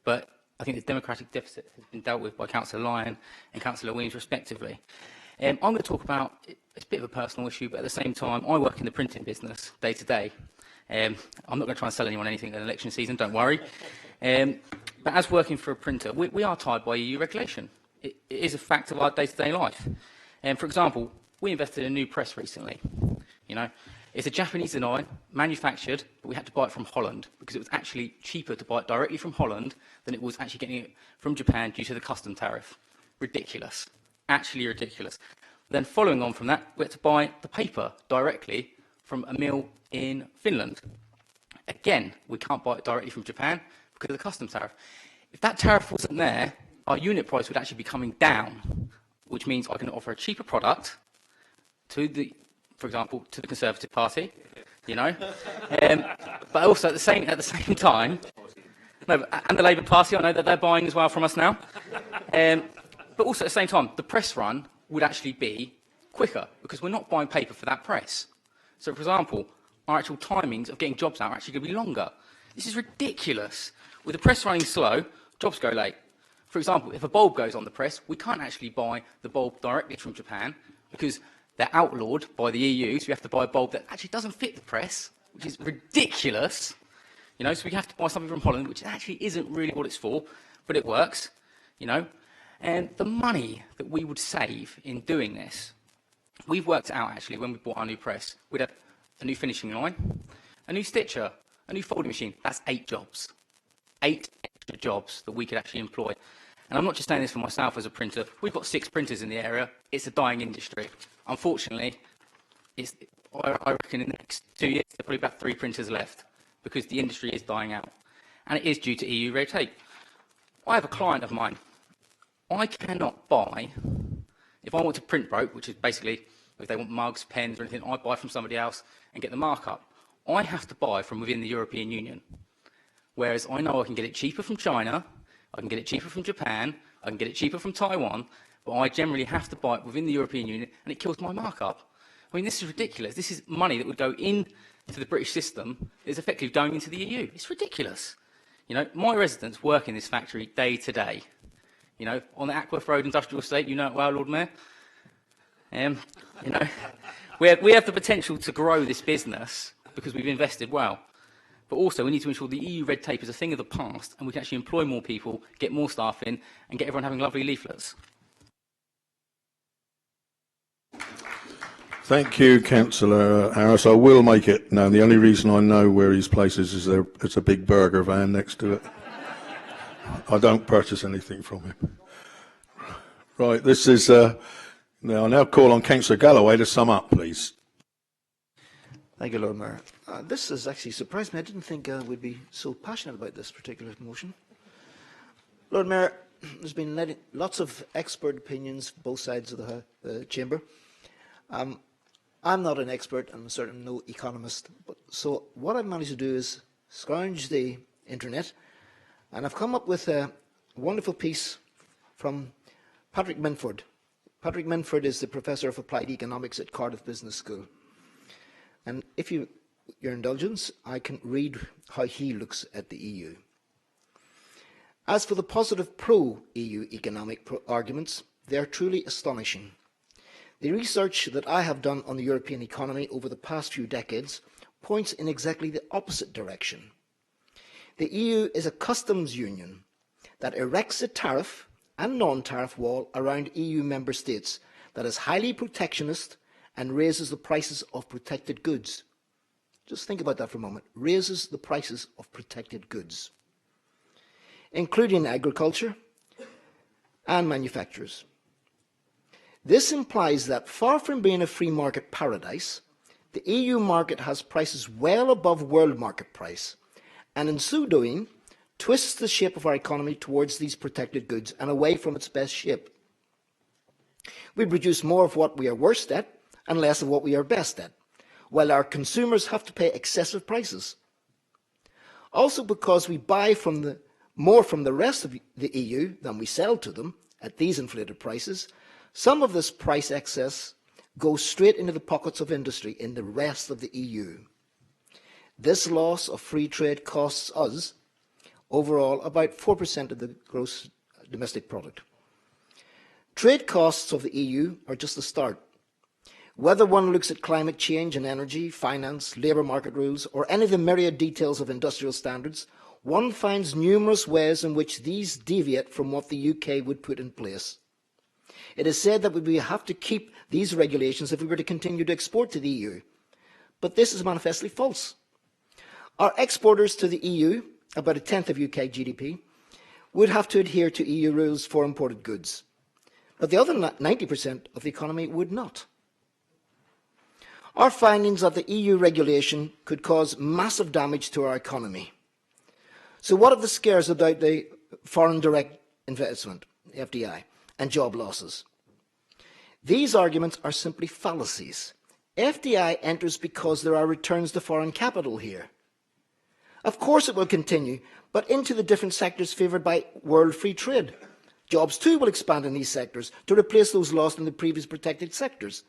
Speaker 8: but I think the democratic deficit has been dealt with by Councillor Lyon and Councillor Weems respectively. I'm going to talk about, it's a bit of a personal issue, but at the same time, I work in the printing business day to day. I'm not going to try and sell anyone anything in election season, don't worry. But as working for a printer, we are tied by EU regulation. It is a fact of our day-to-day life. For example, we invested in a new press recently. You know, It's a Japanese design, manufactured, but we had to buy it from Holland because it was actually cheaper to buy it directly from Holland than it was actually getting it from Japan due to the custom tariff. Ridiculous. Actually ridiculous. Then following on from that, we had to buy the paper directly from a mill in Finland. Again, we can't buy it directly from Japan because of the customs tariff. If that tariff wasn't there, our unit price would actually be coming down, which means I can offer a cheaper product to the, for example, to the Conservative Party, you know, but also at the same time, no, and the Labour Party, I know that they're buying as well from us now, but also at the same time, the press run would actually be quicker because we're not buying paper for that press. So, for example, our actual timings of getting jobs out are actually going to be longer. This is ridiculous. With the press running slow, jobs go late. For example, if a bulb goes on the press, we can't actually buy the bulb directly from Japan because they're outlawed by the EU, so we have to buy a bulb that actually doesn't fit the press, which is ridiculous. You know, so we have to buy something from Holland, which actually isn't really what it's for, but it works, you know. And the money that we would save in doing this, we've worked it out actually when we bought our new press. We'd have a new finishing line, a new stitcher, a new folding machine. That's 8 jobs. 8 extra jobs that we could actually employ. And I'm not just saying this for myself as a printer. We've got 6 printers in the area. It's a dying industry. Unfortunately, I reckon in the next 2 years, there are probably about 3 printers left because the industry is dying out. And it is due to EU red tape. I have a client of mine. I cannot buy, if I want to print broke, which is basically if they want mugs, pens or anything, I buy from somebody else and get the markup. I have to buy from within the European Union. Whereas I know I can get it cheaper from China, I can get it cheaper from Japan, I can get it cheaper from Taiwan, but I generally have to buy it within the European Union and it kills my markup. I mean, this is ridiculous. This is money that would go into the British system that is effectively going into the EU. It's ridiculous. You know, my residents work in this factory day to day. You know, on the Ackworth Road Industrial Estate, you know it well, Lord Mayor. You know, we have the potential to grow this business because we've invested well. But also, we need to ensure the EU red tape is a thing of the past and we can actually employ more people, get more staff in, and get everyone having lovely leaflets.
Speaker 1: Thank you, Councillor Harris. I will make it. Now, the only reason I know where his place is there's a big burger van next to it. I don't purchase anything from him. Right, this is... now, I'll now call on Councillor Galloway to sum up, please.
Speaker 21: Thank you, Lord Mayor. This has actually surprised me. I didn't think we'd be so passionate about this particular motion. Lord Mayor, there's been lots of expert opinions, both sides of the chamber. I'm not an expert, and I'm certainly no economist. So what I've managed to do is scrounge the internet, and I've come up with a wonderful piece from Patrick Minford. Patrick Minford is the Professor of Applied Economics at Cardiff Business School. And if your indulgence, I can read how he looks at the EU. As for the positive pro-EU economic arguments, they are truly astonishing. The research that I have done on the European economy over the past few decades points in exactly the opposite direction. The EU is a customs union that erects a tariff and non-tariff wall around EU member states that is highly protectionist and raises the prices of protected goods. Just think about that for a moment. Raises the prices of protected goods, including agriculture and manufacturers. This implies that far from being a free market paradise, the EU market has prices well above world market price, and in so doing, twists the shape of our economy towards these protected goods and away from its best shape. We produce more of what we are worst at and less of what we are best at, while our consumers have to pay excessive prices. Also, because we buy more from the rest of the EU than we sell to them at these inflated prices, some of this price excess goes straight into the pockets of industry in the rest of the EU. This loss of free trade costs us, overall, about 4% of the gross domestic product. Trade costs of the EU are just the start. Whether one looks at climate change and energy, finance, labour market rules, or any of the myriad details of industrial standards, one finds numerous ways in which these deviate from what the UK would put in place. It is said that we have to keep these regulations if we were to continue to export to the EU. but this is manifestly false. Our exporters to the EU, about a tenth of UK GDP, would have to adhere to EU rules for imported goods, but the other 90% of the economy would not. Our findings of the EU regulation could cause massive damage to our economy. So what are the scares about the foreign direct investment, FDI, and job losses? These arguments are simply fallacies. FDI enters because there are returns to foreign capital here. Of course it will continue, but into the different sectors favoured by world free trade. Jobs too will expand in these sectors to replace those lost in the previous protected sectors.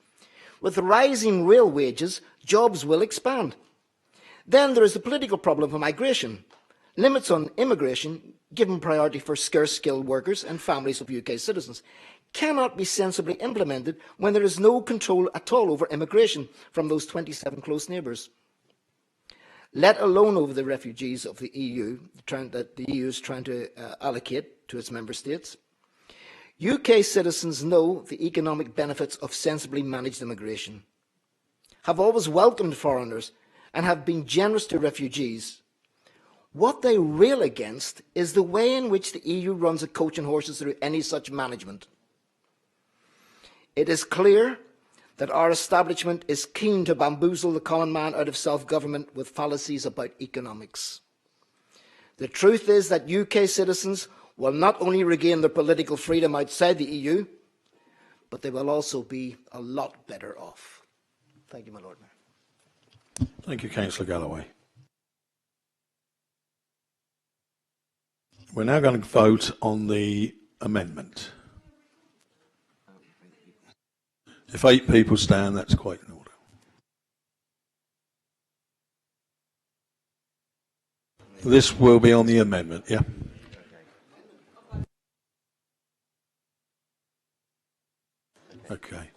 Speaker 21: With rising real wages, jobs will expand. Then there is the political problem of migration. Limits on immigration, given priority for scarce skilled workers and families of UK citizens, cannot be sensibly implemented when there is no control at all over immigration from those 27 close neighbours, let alone over the refugees of the EU that the EU is trying to allocate to its member states. UK citizens know the economic benefits of sensibly managed immigration, have always welcomed foreigners and have been generous to refugees. What they rail against is the way in which the EU runs a coach and horses through any such management. It is clear that our establishment is keen to bamboozle the common man out of self-government with fallacies about economics. The truth is that UK citizens will not only regain their political freedom outside the EU, but they will also be a lot better off. Thank you, my Lord Mayor.
Speaker 1: Thank you, Councillor Galloway. We're now going to vote on the amendment. If 8 people stand, that's quite an order. This will be on the amendment, yeah? Okay.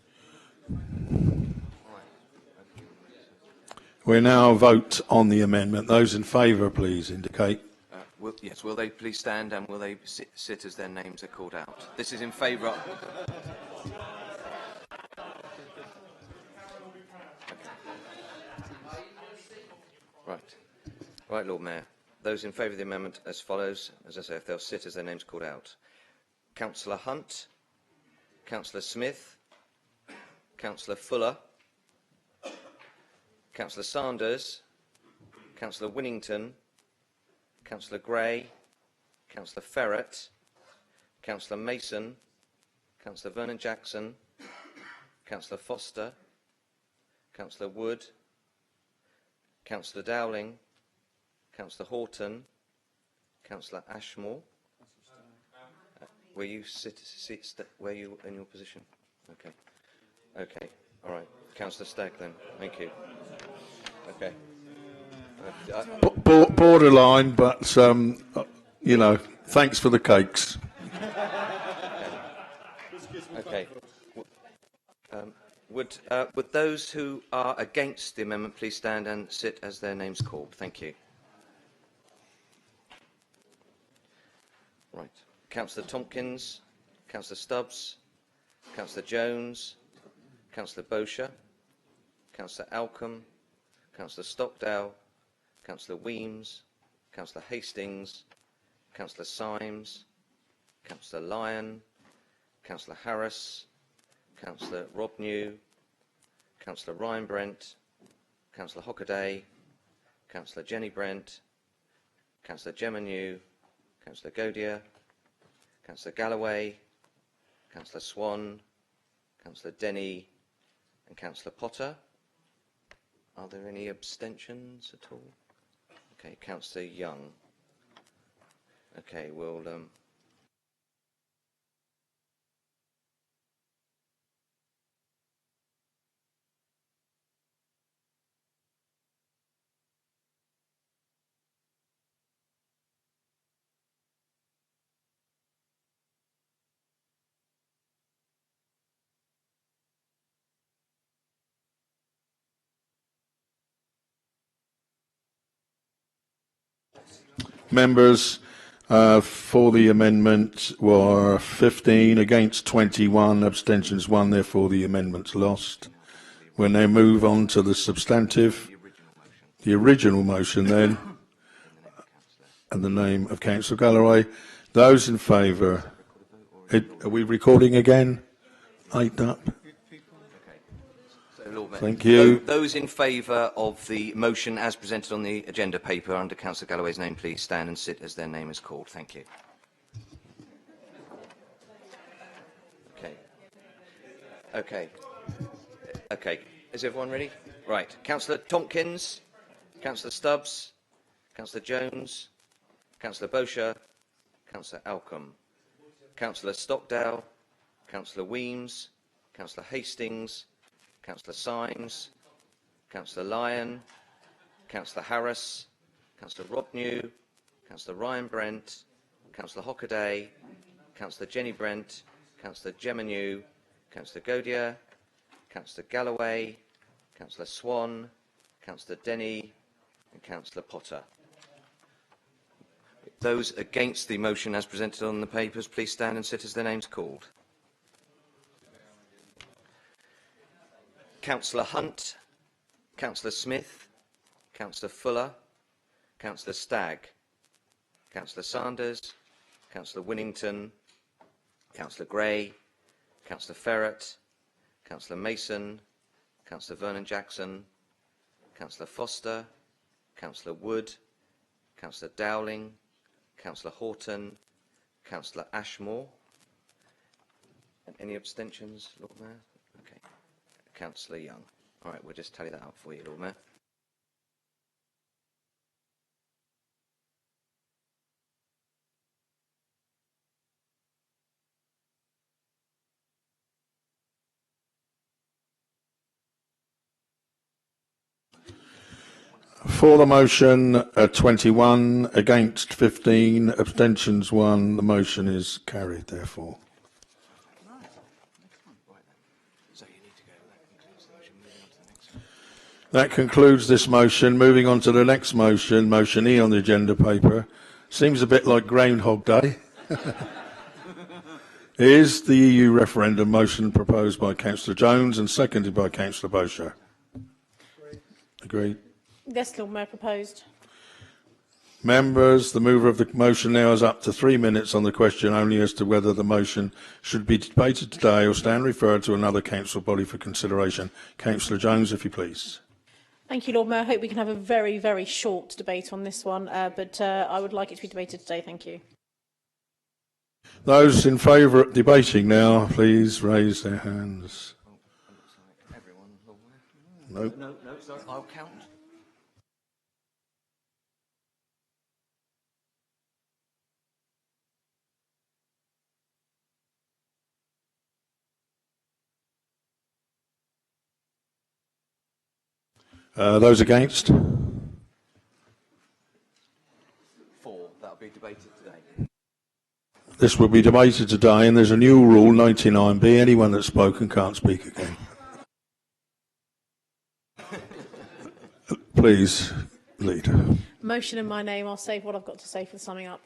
Speaker 1: We now vote on the amendment. Those in favour, please indicate.
Speaker 5: Yes, will they please stand and will they sit as their names are called out? This is in favour of... Right, Lord Mayor. Those in favour of the amendment as follows, as I say, if they'll sit as their names called out. Councillor Hunt, Councillor Smith, Councillor Fuller, Councillor Sanders, Councillor Winnington, Councillor Gray, Councillor Ferret, Councillor Mason, Councillor Vernon Jackson, Councillor Foster, Councillor Wood, Councillor Dowling, Councillor Horton, Councillor Ashmore. Were you were you in your position? Okay. Okay. All right. Councillor Stagg then. Thank you. Okay.
Speaker 1: Borderline, but you know, thanks for the cakes.
Speaker 5: Okay. Would those who are against the amendment please stand and sit as their names called? Thank you. Right. Councillor Tompkins, Councillor Stubbs, Councillor Jones, Councillor Bosher, Councillor Alcombe, Councillor Stockdale, Councillor Weems, Councillor Hastings, Councillor Symes, Councillor Lyon, Councillor Harris, Councillor Rob New, Councillor Ryan Brent, Councillor Hockaday, Councillor Jenny Brent, Councillor Gemma New, Councillor Godier, Councillor Galloway, Councillor Swan, Councillor Denny and Councillor Potter. Are there any abstentions at all? Okay, Councillor Young. Okay, we'll
Speaker 1: Members for the amendment were 15, against 21, abstentions 1, therefore the amendment's lost. We'll now move on to the substantive. The original motion then, and the name of Councillor Galloway. Those in favour? Are we recording again? 8 up.
Speaker 5: So, Lord Mayor,
Speaker 1: Thank you.
Speaker 5: Those in favour of the motion as presented on the agenda paper under Councillor Galloway's name, please stand and sit as their name is called. Thank you. Okay. Okay. Okay. Is everyone ready? Right. Councillor Tompkins, Councillor Stubbs, Councillor Jones, Councillor Bosher, Councillor Alcombe, Councillor Stockdale, Councillor Weems, Councillor Hastings, Councillor Symes, Councillor Lyon, Councillor Harris, Councillor Rodnew, Councillor Ryan Brent, Councillor Hockaday, Councillor Jenny Brent, Councillor Gemenew, Councillor Godier, Councillor Galloway, Councillor Swan, Councillor Denny and Councillor Potter. Those against the motion as presented on the papers, please stand and sit as their names called. Councillor Hunt, Councillor Smith, Councillor Fuller, Councillor Stagg, Councillor Sanders, Councillor Winnington, Councillor Gray, Councillor Ferret, Councillor Mason, Councillor Vernon Jackson, Councillor Foster, Councillor Wood, Councillor Dowling, Councillor Horton, Councillor Ashmore. And any abstentions, Lord Mayor? Okay. Councillor Young. All right, we'll just tally that up for you, Lord Mayor.
Speaker 1: For the motion, 21, against 15, abstentions 1. The motion is carried, therefore. That concludes this motion. Moving on to the next motion, motion E on the agenda paper. Seems a bit like Groundhog Day. Is the EU referendum motion proposed by Councillor Jones and seconded by Councillor Bosher? Agreed.
Speaker 6: Yes, Lord Mayor, proposed.
Speaker 1: Members, the mover of the motion now has up to 3 minutes on the question only as to whether the motion should be debated today or stand referred to another council body for consideration. Councillor Jones, if you please.
Speaker 6: Thank you, Lord Mayor. I hope we can have a very, very short debate on this one, but I would like it to be debated today. Thank you.
Speaker 1: Those in favour of debating now, please raise their hands. No.
Speaker 5: No, sorry, I'll count.
Speaker 1: Those against?
Speaker 5: 4. That'll be debated today.
Speaker 1: This will be debated today, and there's a new rule, 99B. Anyone that's spoken can't speak again. Please, lead.
Speaker 6: Motion in my name. I'll save what I've got to say for the summing up.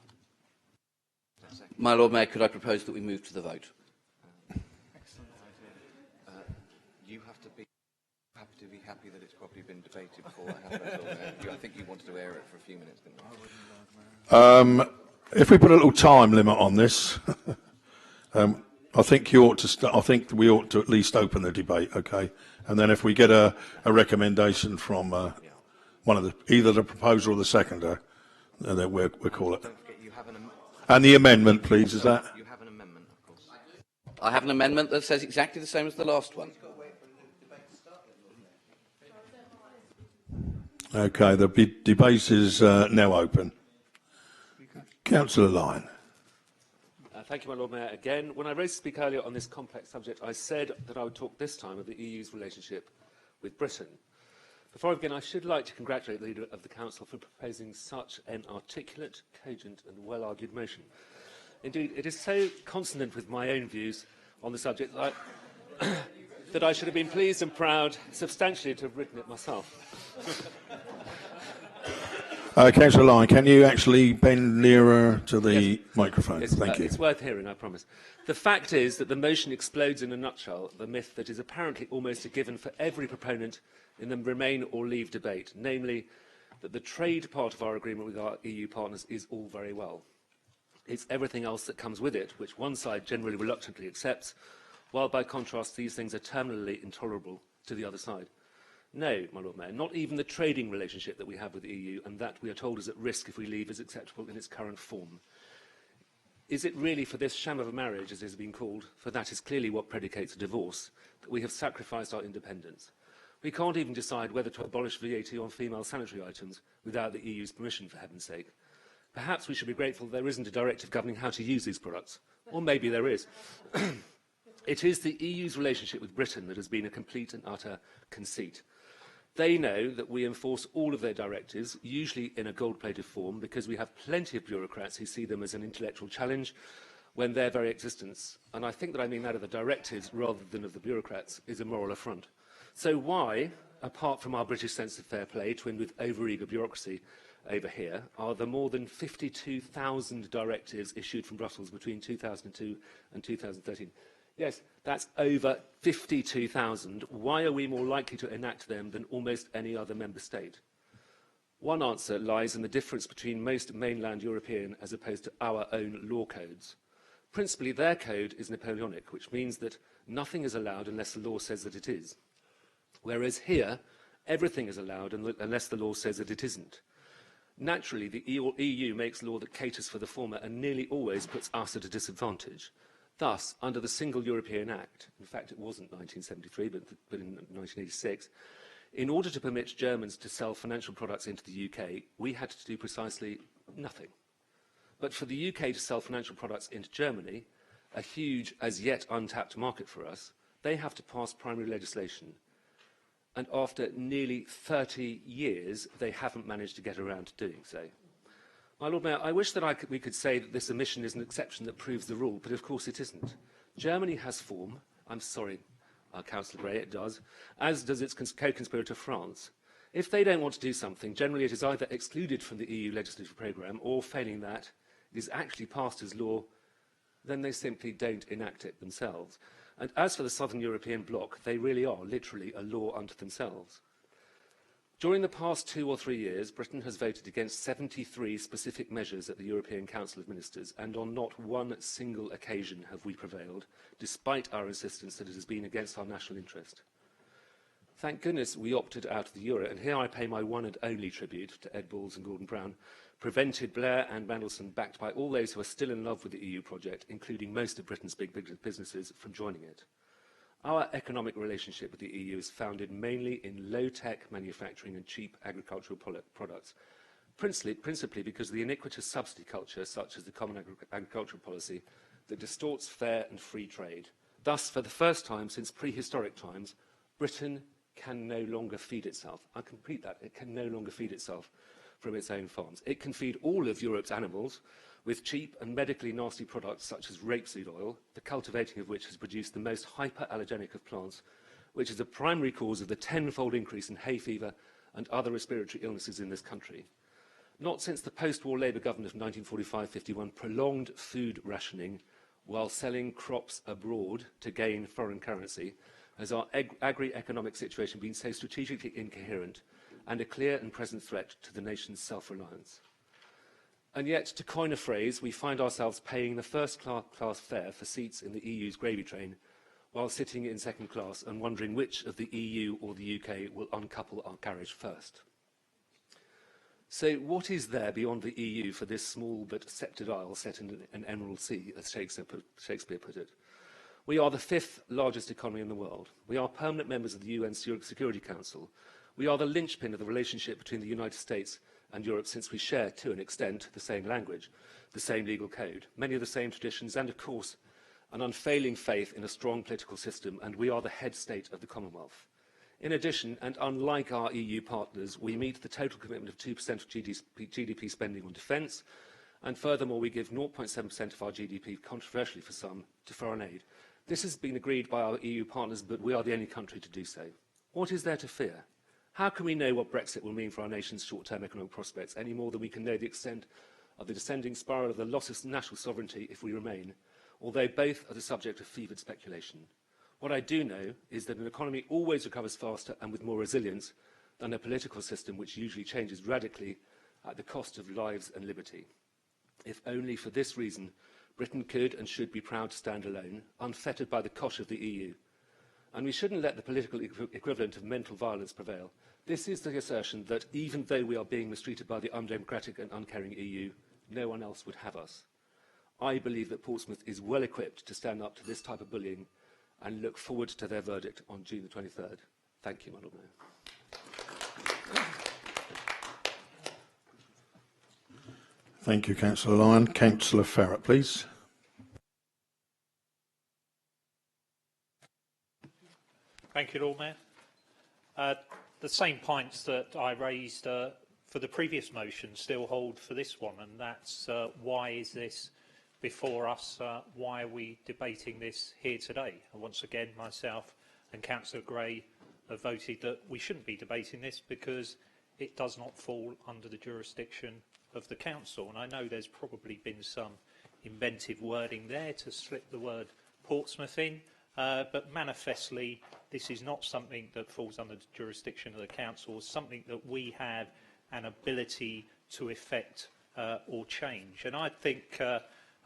Speaker 3: My Lord Mayor, could I propose that we move to the vote?
Speaker 5: You have to be happy that it's probably been debated before that happens, Lord Mayor. I think you wanted to air it for a few minutes, didn't you?
Speaker 1: If we put a little time limit on this, I think you ought to. I think we ought to at least open the debate, okay? And then if we get a recommendation from one of either the proposer or the seconder, then we'll call it.
Speaker 5: Don't forget you have
Speaker 1: and the amendment, please, is that?
Speaker 5: You have an amendment, of course.
Speaker 3: I have an amendment that says exactly the same as the last one.
Speaker 1: Okay, the debate is now open. Councillor Lyon.
Speaker 22: Thank you, my Lord Mayor. Again, when I raised to speak earlier on this complex subject, I said that I would talk this time of the EU's relationship with Britain. Before I begin, I should like to congratulate the Leader of the Council for proposing such an articulate, cogent and well-argued motion. Indeed, it is so consonant with my own views on the subject that that I should have been pleased and proud substantially to have written it myself.
Speaker 1: Councillor Lyon, can you actually bend nearer to the
Speaker 22: Yes.
Speaker 1: microphone?
Speaker 22: Yes,
Speaker 1: Thank you.
Speaker 22: It's worth hearing, I promise. The fact is that the motion explodes in a nutshell the myth that is apparently almost a given for every proponent in the Remain or Leave debate, namely that the trade part of our agreement with our EU partners is all very well. It's everything else that comes with it, which one side generally reluctantly accepts, while by contrast these things are terminally intolerable to the other side. No, my Lord Mayor, not even the trading relationship that we have with the EU and that we are told is at risk if we leave is acceptable in its current form. Is it really for this sham of a marriage, as it has been called, for that is clearly what predicates a divorce, that we have sacrificed our independence? We can't even decide whether to abolish VAT on female sanitary items without the EU's permission, for heaven's sake. Perhaps we should be grateful there isn't a directive governing how to use these products. Or maybe there is. It is the EU's relationship with Britain that has been a complete and utter conceit. They know that we enforce all of their directives, usually in a gold-plated form, because we have plenty of bureaucrats who see them as an intellectual challenge when their very existence, and I think that I mean that of the directives rather than of the bureaucrats, is a moral affront. So why, apart from our British sense of fair play, twinned with over-eager bureaucracy over here, are there more than 52,000 directives issued from Brussels between 2002 and 2013? Yes, that's over 52,000. Why are we more likely to enact them than almost any other member state? One answer lies in the difference between most mainland European as opposed to our own law codes. Principally, their code is Napoleonic, which means that nothing is allowed unless the law says that it is. Whereas here, everything is allowed unless the law says that it isn't. Naturally, the EU makes law that caters for the former and nearly always puts us at a disadvantage. Thus, under the Single European Act, in fact it wasn't 1973 but in 1986, in order to permit Germans to sell financial products into the UK, we had to do precisely nothing. But for the UK to sell financial products into Germany, a huge, as yet untapped market for us, they have to pass primary legislation. And after nearly 30 years, they haven't managed to get around to doing so. My Lord Mayor, I wish that we could say that this omission is an exception that proves the rule, but of course it isn't. Germany has form. I'm sorry, Councillor Gray, it does, as does its co-conspirator France. If they don't want to do something, generally it is either excluded from the EU legislative programme or, failing that, it is actually passed as law, then they simply don't enact it themselves. And as for the Southern European bloc, they really are literally a law unto themselves. During the past 2 or 3 years, Britain has voted against 73 specific measures at the European Council of Ministers, and on not one single occasion have we prevailed, despite our insistence that it has been against our national interest. Thank goodness we opted out of the euro, and here I pay my one and only tribute to Ed Balls and Gordon Brown, prevented Blair and Mandelson, backed by all those who are still in love with the EU project, including most of Britain's big businesses, from joining it. Our economic relationship with the EU is founded mainly in low-tech manufacturing and cheap agricultural products, principally because of the iniquitous subsidy culture, such as the Common Agricultural Policy, that distorts fair and free trade. Thus, for the first time since prehistoric times, Britain can no longer feed itself. I can repeat that. It can no longer feed itself from its own farms. It can feed all of Europe's animals with cheap and medically nasty products such as rapeseed oil, the cultivating of which has produced the most hyperallergenic of plants, which is a primary cause of the tenfold increase in hay fever and other respiratory illnesses in this country. Not since the post-war Labour government of 1945-51 prolonged food rationing while selling crops abroad to gain foreign currency has our agri-economic situation been so strategically incoherent and a clear and present threat to the nation's self-reliance. And yet, to coin a phrase, we find ourselves paying the first-class fare for seats in the EU's gravy train while sitting in second class and wondering which of the EU or the UK will uncouple our carriage first. So what is there beyond the EU for this small but sceptred isle set in an emerald sea, as Shakespeare put it? We are the 5th largest economy in the world. We are permanent members of the UN Security Council. We are the linchpin of the relationship between the United States and Europe, since we share, to an extent, the same language, the same legal code, many of the same traditions, and, of course, an unfailing faith in a strong political system, and we are the head state of the Commonwealth. In addition, and unlike our EU partners, we meet the total commitment of 2% of GDP spending on defence, and furthermore, we give 0.7% of our GDP, controversially for some, to foreign aid. This has been agreed by our EU partners, but we are the only country to do so. What is there to fear? How can we know what Brexit will mean for our nation's short-term economic prospects any more than we can know the extent of the descending spiral of the loss of national sovereignty if we remain, although both are the subject of fevered speculation? What I do know is that an economy always recovers faster and with more resilience than a political system which usually changes radically at the cost of lives and liberty. If only for this reason, Britain could and should be proud to stand alone, unfettered by the cosh of the EU. And we shouldn't let the political equivalent of mental violence prevail. This is the assertion that even though we are being mistreated by the undemocratic and uncaring EU, no one else would have us. I believe that Portsmouth is well equipped to stand up to this type of bullying and look forward to their verdict on June the 23rd. Thank you, my Lord Mayor.
Speaker 1: Thank you, Councillor Lyon. Councillor Ferret, please.
Speaker 14: Thank you, Lord Mayor. The same points that I raised for the previous motion still hold for this one, and that's why is this before us? Why are we debating this here today? And once again, myself and Councillor Gray have voted that we shouldn't be debating this because it does not fall under the jurisdiction of the Council. And I know there's probably been some inventive wording there to slip the word Portsmouth in, but manifestly this is not something that falls under the jurisdiction of the Council, it's something that we have an ability to effect or change. And I think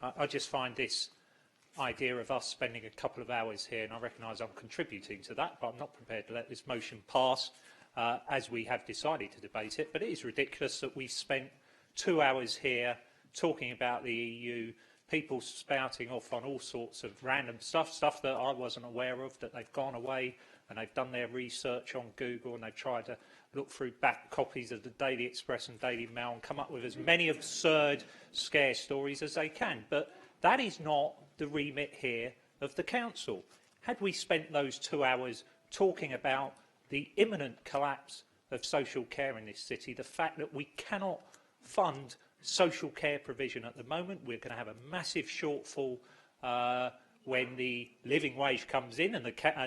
Speaker 14: I just find this idea of us spending a couple of hours here, and I recognise I'm contributing to that, but I'm not prepared to let this motion pass as we have decided to debate it. But it is ridiculous that we've spent 2 hours here talking about the EU, people spouting off on all sorts of random stuff that I wasn't aware of, that they've gone away and they've done their research on Google and they've tried to look through back copies of the Daily Express and Daily Mail and come up with as many absurd scare stories as they can. But that is not the remit here of the Council. Had we spent those 2 hours talking about the imminent collapse of social care in this city, the fact that we cannot fund social care provision at the moment, we're going to have a massive shortfall when the living wage comes in and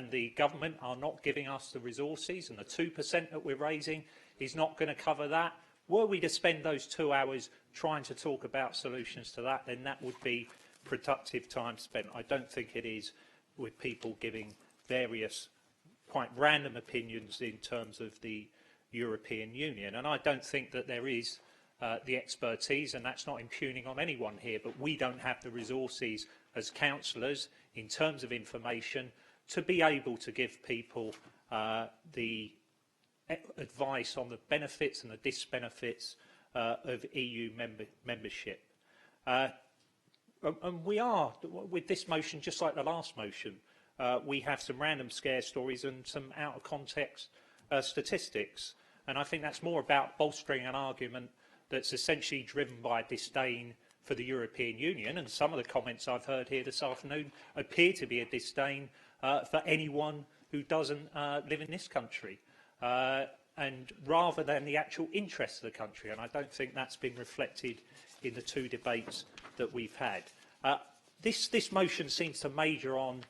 Speaker 14: the government are not giving us the resources, and the 2% that we're raising is not going to cover that. Were we to spend those 2 hours trying to talk about solutions to that, then that would be productive time spent. I don't think it is, with people giving various quite random opinions in terms of the European Union. And I don't think that there is the expertise, and that's not impugning on anyone here, but we don't have the resources as councillors in terms of information to be able to give people the advice on the benefits and the disbenefits of EU membership. And we are, with this motion, just like the last motion, we have some random scare stories and some out of context statistics. And I think that's more about bolstering an argument that's essentially driven by disdain for the European Union. And some of the comments I've heard here this afternoon appear to be a disdain for anyone who doesn't live in this country, and rather than the actual interests of the country. And I don't think that's been reflected in the two debates that we've had. This motion seems to major on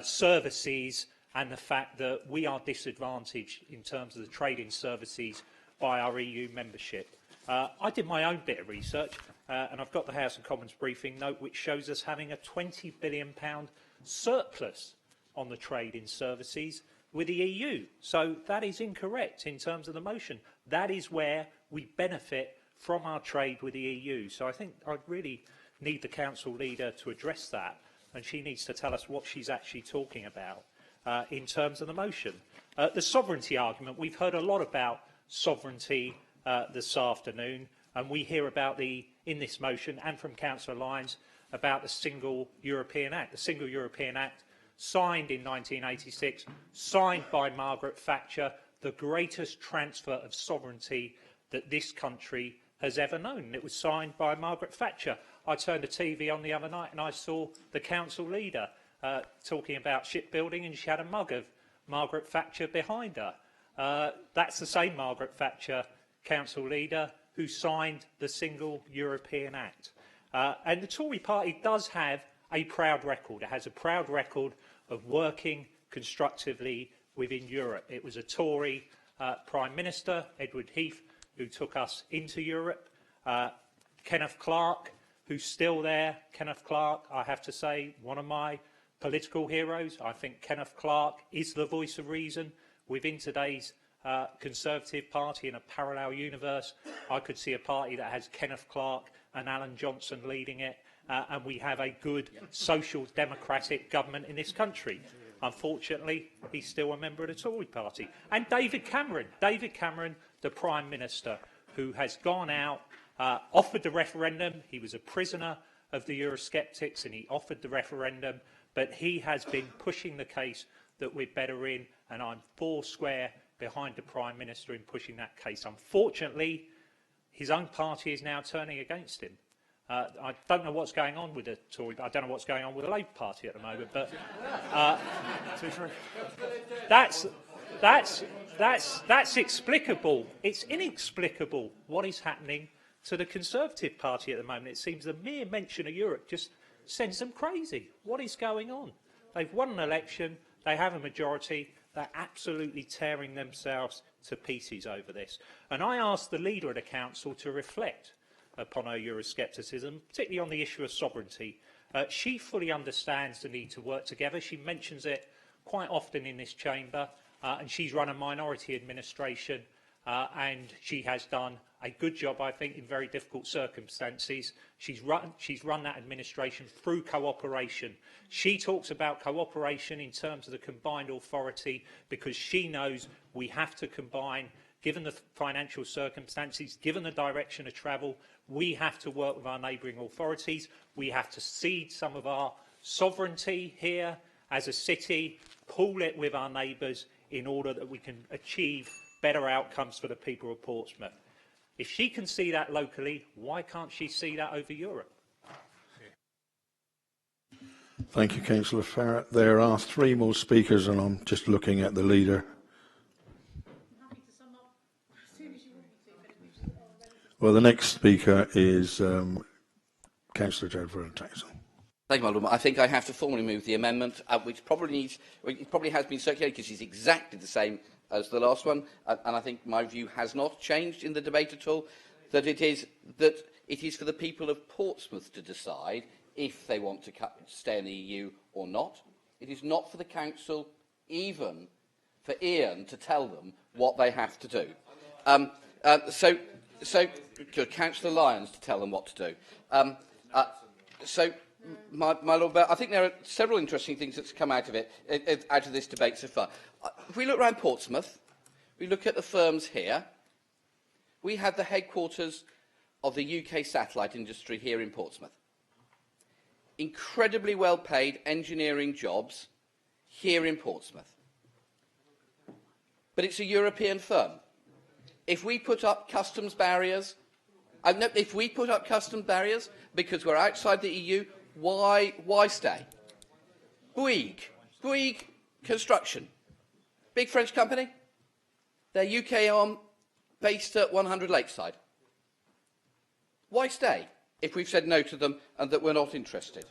Speaker 14: services and the fact that we are disadvantaged in terms of the trading services by our EU membership. I did my own bit of research, and I've got the House of Commons briefing note which shows us having a £20 billion surplus on the trade in services with the EU. So that is incorrect in terms of the motion. That is where we benefit from our trade with the EU. So I think I really need the Council leader to address that, and she needs to tell us what she's actually talking about in terms of the motion. The sovereignty argument, we've heard a lot about sovereignty this afternoon, and we hear about in this motion and from Councillor Lyons about the Single European Act. The Single European Act, signed in 1986, signed by Margaret Thatcher, the greatest transfer of sovereignty that this country has ever known. It was signed by Margaret Thatcher. I turned the TV on the other night and I saw the Council leader talking about shipbuilding, and she had a mug of Margaret Thatcher behind her. That's the same Margaret Thatcher, Council leader, who signed the Single European Act. And the Tory party does have a proud record. It has a proud record of working constructively within Europe. It was a Tory Prime Minister, Edward Heath, who took us into Europe, Kenneth Clarke, who's still there. Kenneth Clarke, I have to say, one of my political heroes. I think Kenneth Clarke is the voice of reason within today's Conservative Party. In a parallel universe, I could see a party that has Kenneth Clarke and Alan Johnson leading it, and we have a good social democratic government in this country. Unfortunately, he's still a member of the Tory party. And David Cameron, the Prime Minister, who has gone out, offered the referendum. He was a prisoner of the Eurosceptics and he offered the referendum, but he has been pushing the case that we're better in, and I'm foursquare behind the Prime Minister in pushing that case. Unfortunately, his own party is now turning against him. I don't know what's going on with the Tory. I don't know what's going on with the Labour Party at the moment, but that's explicable. It's inexplicable what is happening to the Conservative Party at the moment. It seems the mere mention of Europe just sends them crazy. What is going on? They've won an election. They have a majority. They're absolutely tearing themselves to pieces over this. And I asked the leader of the council to reflect upon her Euroscepticism, particularly on the issue of sovereignty. She fully understands the need to work together. She mentions it quite often in this chamber, and she's run a minority administration, and she has done a good job, I think, in very difficult circumstances. She's run that administration through cooperation. She talks about cooperation in terms of the combined authority because she knows we have to combine. Given the financial circumstances, given the direction of travel, we have to work with our neighbouring authorities. We have to cede some of our sovereignty here as a city, pool it with our neighbours in order that we can achieve better outcomes for the people of Portsmouth. If she can see that locally, why can't she see that over Europe?
Speaker 1: Thank you, Councillor Farrett. There are three more speakers, and I'm just looking at the leader. Well, the next speaker is Councillor Jadford Taxon.
Speaker 3: Thank you, my Lord. I think I have to formally move the amendment, which probably has been circulated because it's exactly the same as the last one, and I think my view has not changed in the debate at all. That it is for the people of Portsmouth to decide if they want to stay in the EU or not. It is not for the council, even for Ian, to tell them what they have to do. So, Councillor Lyons to tell them what to do. My Lord, I think there are several interesting things that's come out of out of this debate so far. If we look around Portsmouth, we look at the firms here. We have the headquarters of the UK satellite industry here in Portsmouth. Incredibly well-paid engineering jobs here in Portsmouth. But it's a European firm. If we put up customs barriers, because we're outside the EU, why stay? Bouygues Construction, big French company. They're UK arm based at 100 Lakeside. Why stay if we've said no to them and that we're not interested?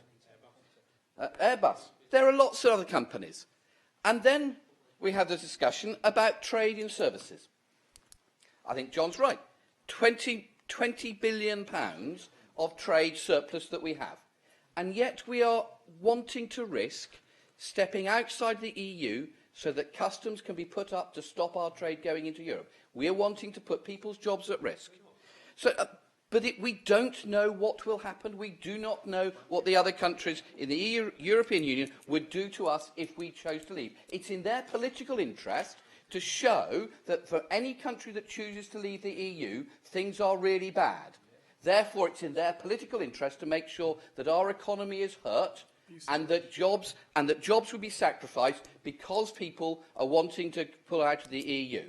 Speaker 3: Airbus. There are lots of other companies. And then we have the discussion about trade in services. I think John's right. £20 billion of trade surplus that we have. And yet we are wanting to risk stepping outside the EU so that customs can be put up to stop our trade going into Europe. We are wanting to put people's jobs at risk. But we don't know what will happen. We do not know what the other countries in the European Union would do to us if we chose to leave. It's in their political interest to show that for any country that chooses to leave the EU, things are really bad. Therefore, it's in their political interest to make sure that our economy is hurt and that jobs will be sacrificed because people are wanting to pull out of the EU.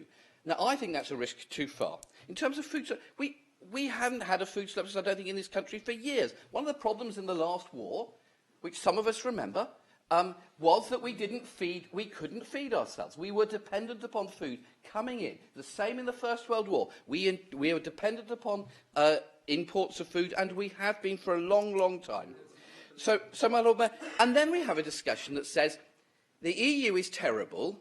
Speaker 3: Now, I think that's a risk too far. In terms of food, we haven't had a food surplus, I don't think, in this country for years. One of the problems in the last war, which some of us remember, was that we couldn't feed ourselves. We were dependent upon food coming in. The same in the First World War. We were dependent upon imports of food, and we have been for a long, long time. So my Lord Mayor, and then we have a discussion that says the EU is terrible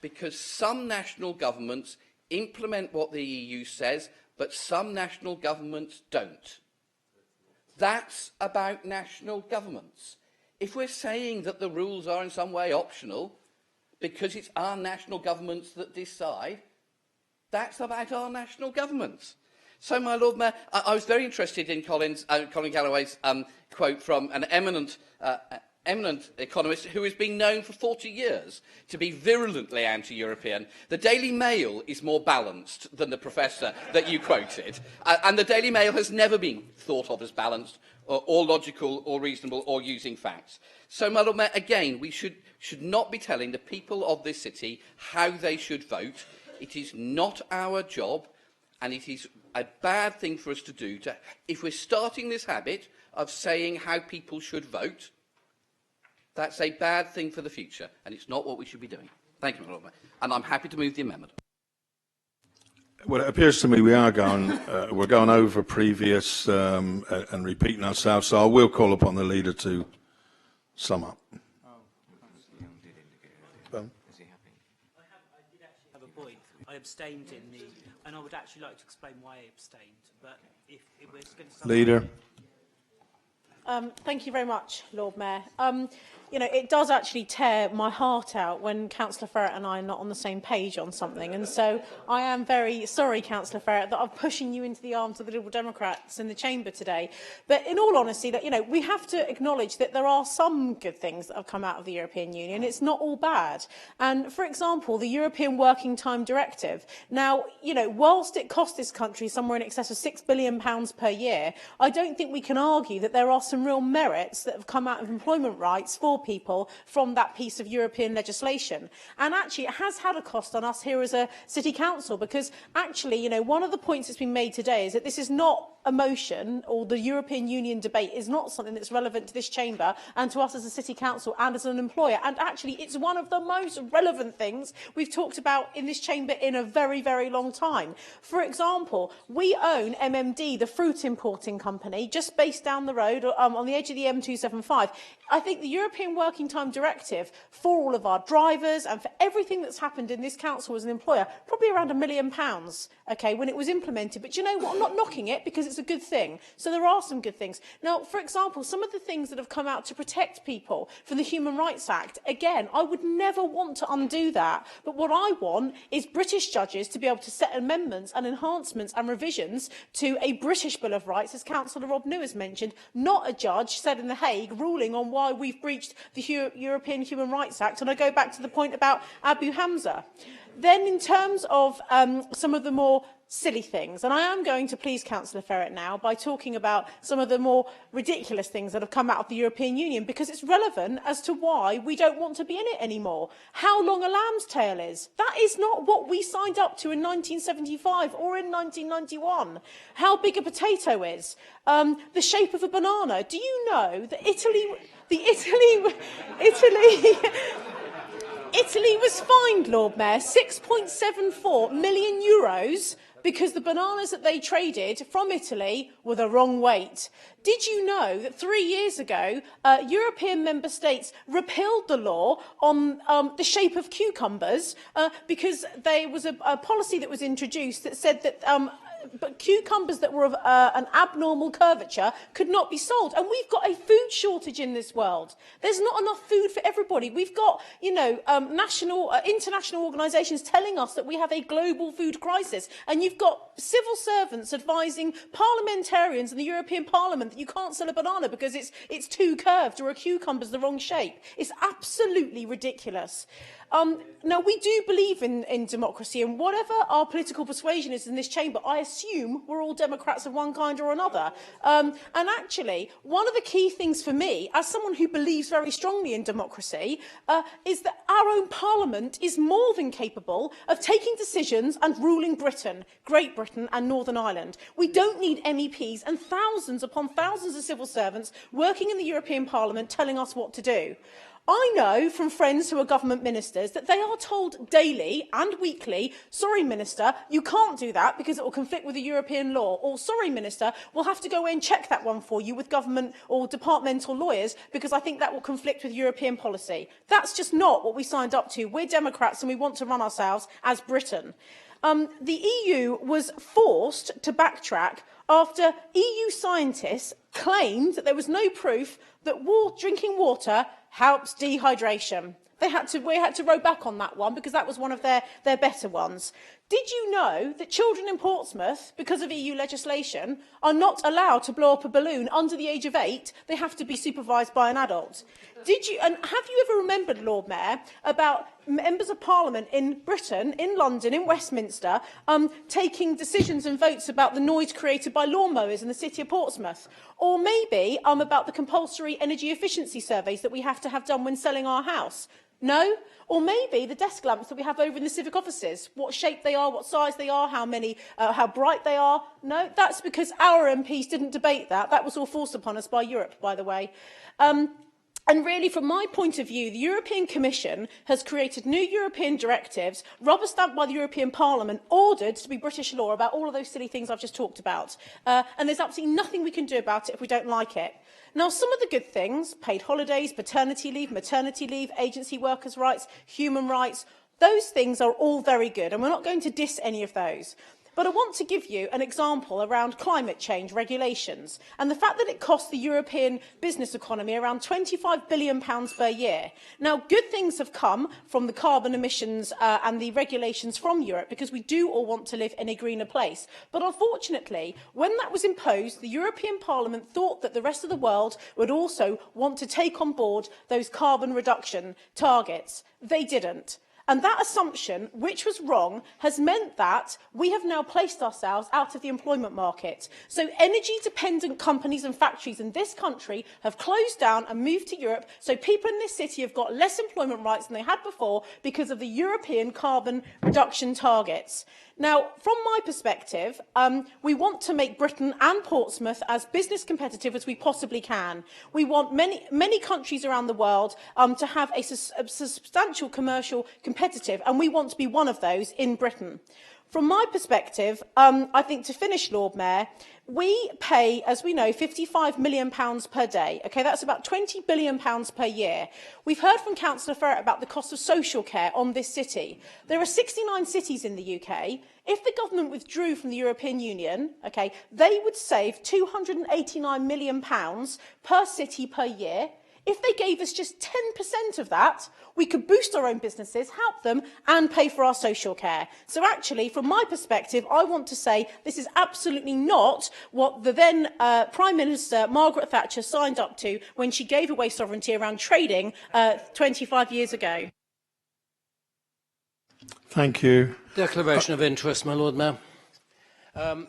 Speaker 3: because some national governments implement what the EU says, but some national governments don't. That's about national governments. If we're saying that the rules are in some way optional, because it's our national governments that decide, that's about our national governments. So, my Lord Mayor, I was very interested in Colin Galloway's quote from an eminent economist who has been known for 40 years to be virulently anti-European. The Daily Mail is more balanced than the professor that you quoted. And the Daily Mail has never been thought of as balanced or logical or reasonable or using facts. So, my Lord Mayor, again, we should not be telling the people of this city how they should vote. It is not our job, and it is a bad thing for us to do. If we're starting this habit of saying how people should vote, that's a bad thing for the future, and it's not what we should be doing. Thank you, my Lord Mayor. And I'm happy to move the amendment.
Speaker 1: Well, it appears to me we are we're going over previous and repeating ourselves, so I will call upon the leader to sum up.
Speaker 7: Have a point. I abstained and I would actually like to explain why I abstained. But if we're going to
Speaker 1: Leader.
Speaker 6: Thank you very much, Lord Mayor. You know, it does actually tear my heart out when Councillor Ferret and I are not on the same page on something. And so I am very sorry, Councillor Ferret, that I'm pushing you into the arms of the Liberal Democrats in the chamber today. But in all honesty, that, you know, we have to acknowledge that there are some good things that have come out of the European Union. It's not all bad. And, for example, the European Working Time Directive. Now, you know, whilst it cost this country somewhere in excess of £6 billion per year, I don't think we can argue that there are some real merits that have come out of employment rights for people from that piece of European legislation. And actually, it has had a cost on us here as a city council, because actually, you know, one of the points that's been made today is that this is not a motion, or the European Union debate is not something that's relevant to this chamber and to us as a city council and as an employer. And actually, it's one of the most relevant things we've talked about in this chamber in a very, very long time. For example, we own MMD, the fruit importing company, just based down the road on the edge of the M275. I think the European Working Time Directive, for all of our drivers and for everything that's happened in this council as an employer, probably around £1 million, okay, when it was implemented. But you know what? I'm not knocking it, because it's a good thing. So there are some good things. Now, for example, some of the things that have come out to protect people from the Human Rights Act, again, I would never want to undo that. But what I want is British judges to be able to set amendments and enhancements and revisions to a British Bill of Rights, as Councillor Rob New has mentioned, not a judge set in The Hague ruling on why we've breached the European Human Rights Act. And I go back to the point about Abu Hamza. Then, in terms of some of the more silly things, and I am going to please Councillor Ferret now by talking about some of the more ridiculous things that have come out of the European Union, because it's relevant as to why we don't want to be in it anymore. How long a lamb's tail is. That is not what we signed up to in 1975 or in 1991. How big a potato is. The shape of a banana. Do you know that Italy was fined, Lord Mayor, €6.74 million because the bananas that they traded from Italy were the wrong weight. Did you know that 3 years ago, European member states repealed the law on the shape of cucumbers because there was a policy that was introduced that said that but cucumbers that were of an abnormal curvature could not be sold. And we've got a food shortage in this world. There's not enough food for everybody. We've got, you know, international organisations telling us that we have a global food crisis. And you've got civil servants advising parliamentarians in the European Parliament that you can't sell a banana because it's too curved or a cucumber's the wrong shape. It's absolutely ridiculous. Now, we do believe in democracy, and whatever our political persuasion is in this chamber, I assume we're all Democrats of one kind or another. And actually, one of the key things for me, as someone who believes very strongly in democracy, is that our own Parliament is more than capable of taking decisions and ruling Britain, Great Britain and Northern Ireland. We don't need MEPs and thousands upon thousands of civil servants working in the European Parliament telling us what to do. I know from friends who are government ministers that they are told daily and weekly, sorry, Minister, you can't do that because it will conflict with the European law, or sorry, Minister, we'll have to go away and check that one for you with government or departmental lawyers because I think that will conflict with European policy. That's just not what we signed up to. We're Democrats and we want to run ourselves as Britain. The EU was forced to backtrack after EU scientists claimed that there was no proof that drinking water helps dehydration. We had to row back on that one because that was one of their better ones. Did you know that children in Portsmouth, because of EU legislation, are not allowed to blow up a balloon under the age of 8? They have to be supervised by an adult. And have you ever remembered, Lord Mayor, about members of Parliament in Britain, in London, in Westminster, taking decisions and votes about the noise created by lawnmowers in the city of Portsmouth? Or maybe about the compulsory energy efficiency surveys that we have to have done when selling our house? No? Or maybe the desk lamps that we have over in the civic offices, what shape they are, what size they are, how bright they are? No, that's because our MPs didn't debate that. That was all forced upon us by Europe, by the way. And really, from my point of view, the European Commission has created new European directives, rubber-stamped by the European Parliament, ordered to be British law about all of those silly things I've just talked about. And there's absolutely nothing we can do about it if we don't like it. Now, some of the good things, paid holidays, paternity leave, maternity leave, agency workers' rights, human rights, those things are all very good, and we're not going to diss any of those. But I want to give you an example around climate change regulations and the fact that it costs the European business economy around £25 billion per year. Now, good things have come from the carbon emissions and the regulations from Europe because we do all want to live in a greener place. But unfortunately, when that was imposed, the European Parliament thought that the rest of the world would also want to take on board those carbon reduction targets. They didn't. And that assumption, which was wrong, has meant that we have now placed ourselves out of the employment market. So energy-dependent companies and factories in this country have closed down and moved to Europe, so people in this city have got less employment rights than they had before because of the European carbon reduction targets. Now, from my perspective, we want to make Britain and Portsmouth as business competitive as we possibly can. We want many countries around the world to have a substantial commercial competitive, and we want to be one of those in Britain. From my perspective, I think to finish, Lord Mayor, we pay, as we know, £55 million per day. Okay, that's about £20 billion per year. We've heard from Councillor Ferret about the cost of social care on this city. There are 69 cities in the UK. If the government withdrew from the European Union, okay, they would save £289 million per city per year. If they gave us just 10% of that, we could boost our own businesses, help them, and pay for our social care. So actually, from my perspective, I want to say this is absolutely not what the then Prime Minister, Margaret Thatcher, signed up to when she gave away sovereignty around trading 25 years ago.
Speaker 1: Thank you.
Speaker 2: Declaration of interest, my Lord Mayor.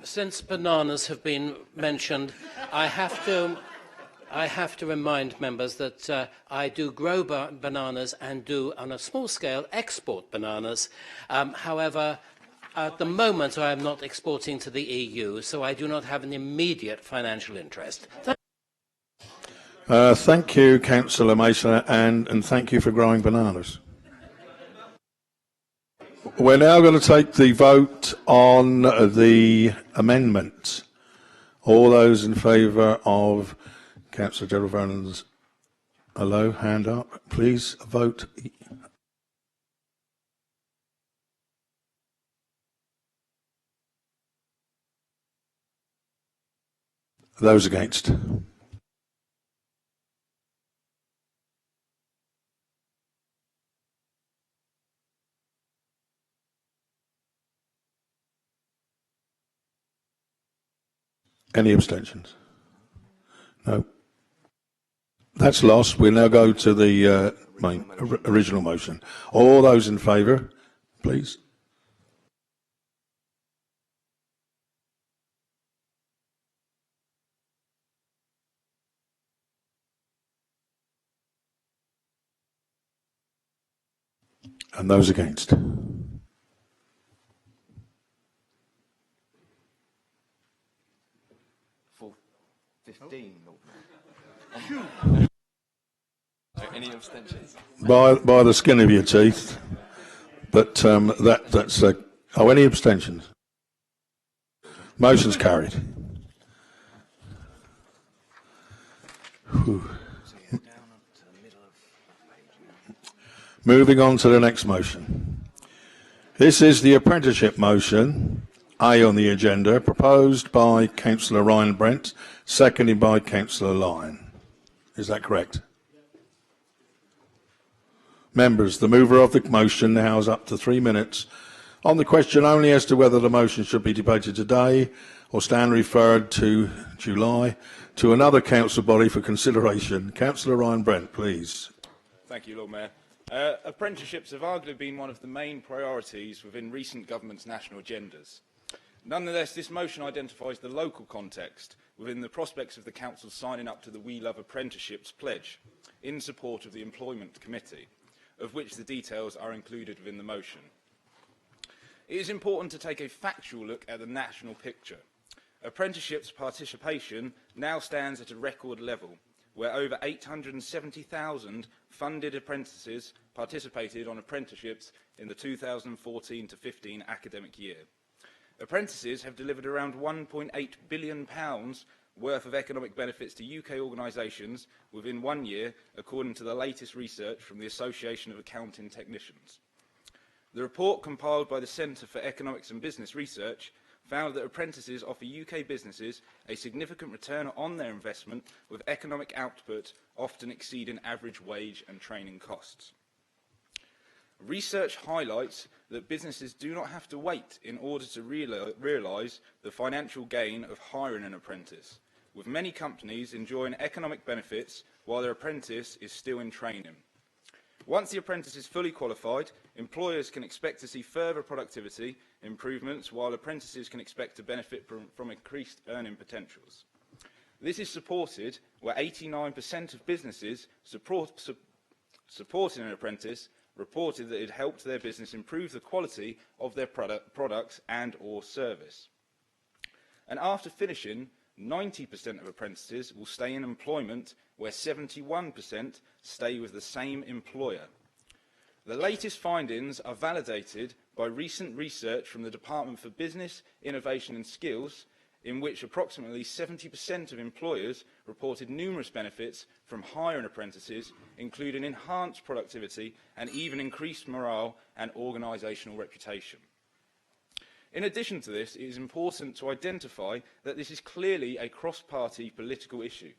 Speaker 2: Since bananas have been mentioned, I have to remind members that I do grow bananas and do, on a small scale, export bananas. However, at the moment, I am not exporting to the EU, so I do not have an immediate financial interest.
Speaker 1: Thank you, Councillor Mason, and thank you for growing bananas. We're now going to take the vote on the amendment. All those in favour of Councillor Gerald Vernon's hello, hand up, please vote. Those against. Any abstentions? No. That's lost. We'll now go to the original motion. All those in favour, please. And those against.
Speaker 5: For 15.
Speaker 9: Any abstentions?
Speaker 1: By the skin of your teeth. But that's... any abstentions? Motion's carried. Whew. Moving on to the next motion. This is the apprenticeship motion, A on the agenda, proposed by Councillor Ryan Brent, seconded by Councillor Lyon. Is that correct? Members, the mover of the motion now has up to 3 minutes on the question only as to whether the motion should be debated today or stand referred to July to another council body for consideration. Councillor Ryan Brent, please.
Speaker 9: Thank you, Lord Mayor. Apprenticeships have arguably been one of the main priorities within recent government's national agendas. Nonetheless, this motion identifies the local context within the prospects of the council signing up to the We Love Apprenticeships pledge in support of the Employment Committee, of which the details are included within the motion. It is important to take a factual look at the national picture. Apprenticeships participation now stands at a record level, where over 870,000 funded apprentices participated on apprenticeships in the 2014-15 academic year. Apprentices have delivered around £1.8 billion worth of economic benefits to UK organisations within 1 year, according to the latest research from the Association of Accounting Technicians. The report compiled by the Centre for Economics and Business Research found that apprentices offer UK businesses a significant return on their investment, with economic output often exceeding average wage and training costs. Research highlights that businesses do not have to wait in order to realise the financial gain of hiring an apprentice, with many companies enjoying economic benefits while their apprentice is still in training. Once the apprentice is fully qualified, employers can expect to see further productivity improvements, while apprentices can expect to benefit from increased earning potentials. This is supported where 89% of businesses supporting an apprentice reported that it helped their business improve the quality of their products and or service. And after finishing, 90% of apprentices will stay in employment, where 71% stay with the same employer. The latest findings are validated by recent research from the Department for Business, Innovation and Skills, in which approximately 70% of employers reported numerous benefits from hiring apprentices, including enhanced productivity and even increased morale and organisational reputation. In addition to this, it is important to identify that this is clearly a cross-party political issue,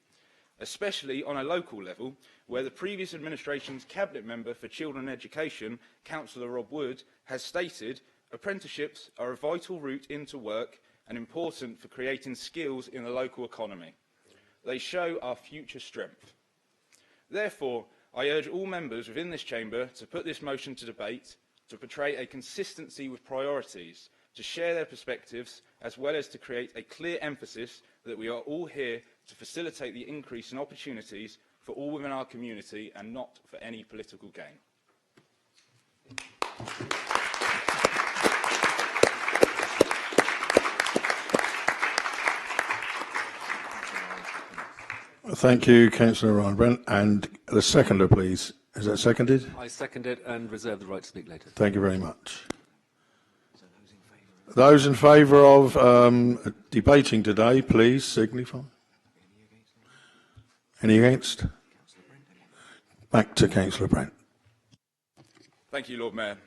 Speaker 9: especially on a local level, where the previous administration's Cabinet Member for Children and Education, Councillor Rob Wood, has stated apprenticeships are a vital route into work and important for creating skills in the local economy. They show our future strength. Therefore, I urge all members within this chamber to put this motion to debate, to portray a consistency with priorities, to share their perspectives, as well as to create a clear emphasis that we are all here to facilitate the increase in opportunities for all within our community and not for any political gain.
Speaker 1: Thank you, Councillor Ryan Brent. And the seconder, please. Is that seconded?
Speaker 22: I second it and reserve the right to speak later.
Speaker 1: Thank you very much. Those in favour of debating today, please signify. Any against? Back to Councillor Brent.
Speaker 9: Thank you, Lord Mayor.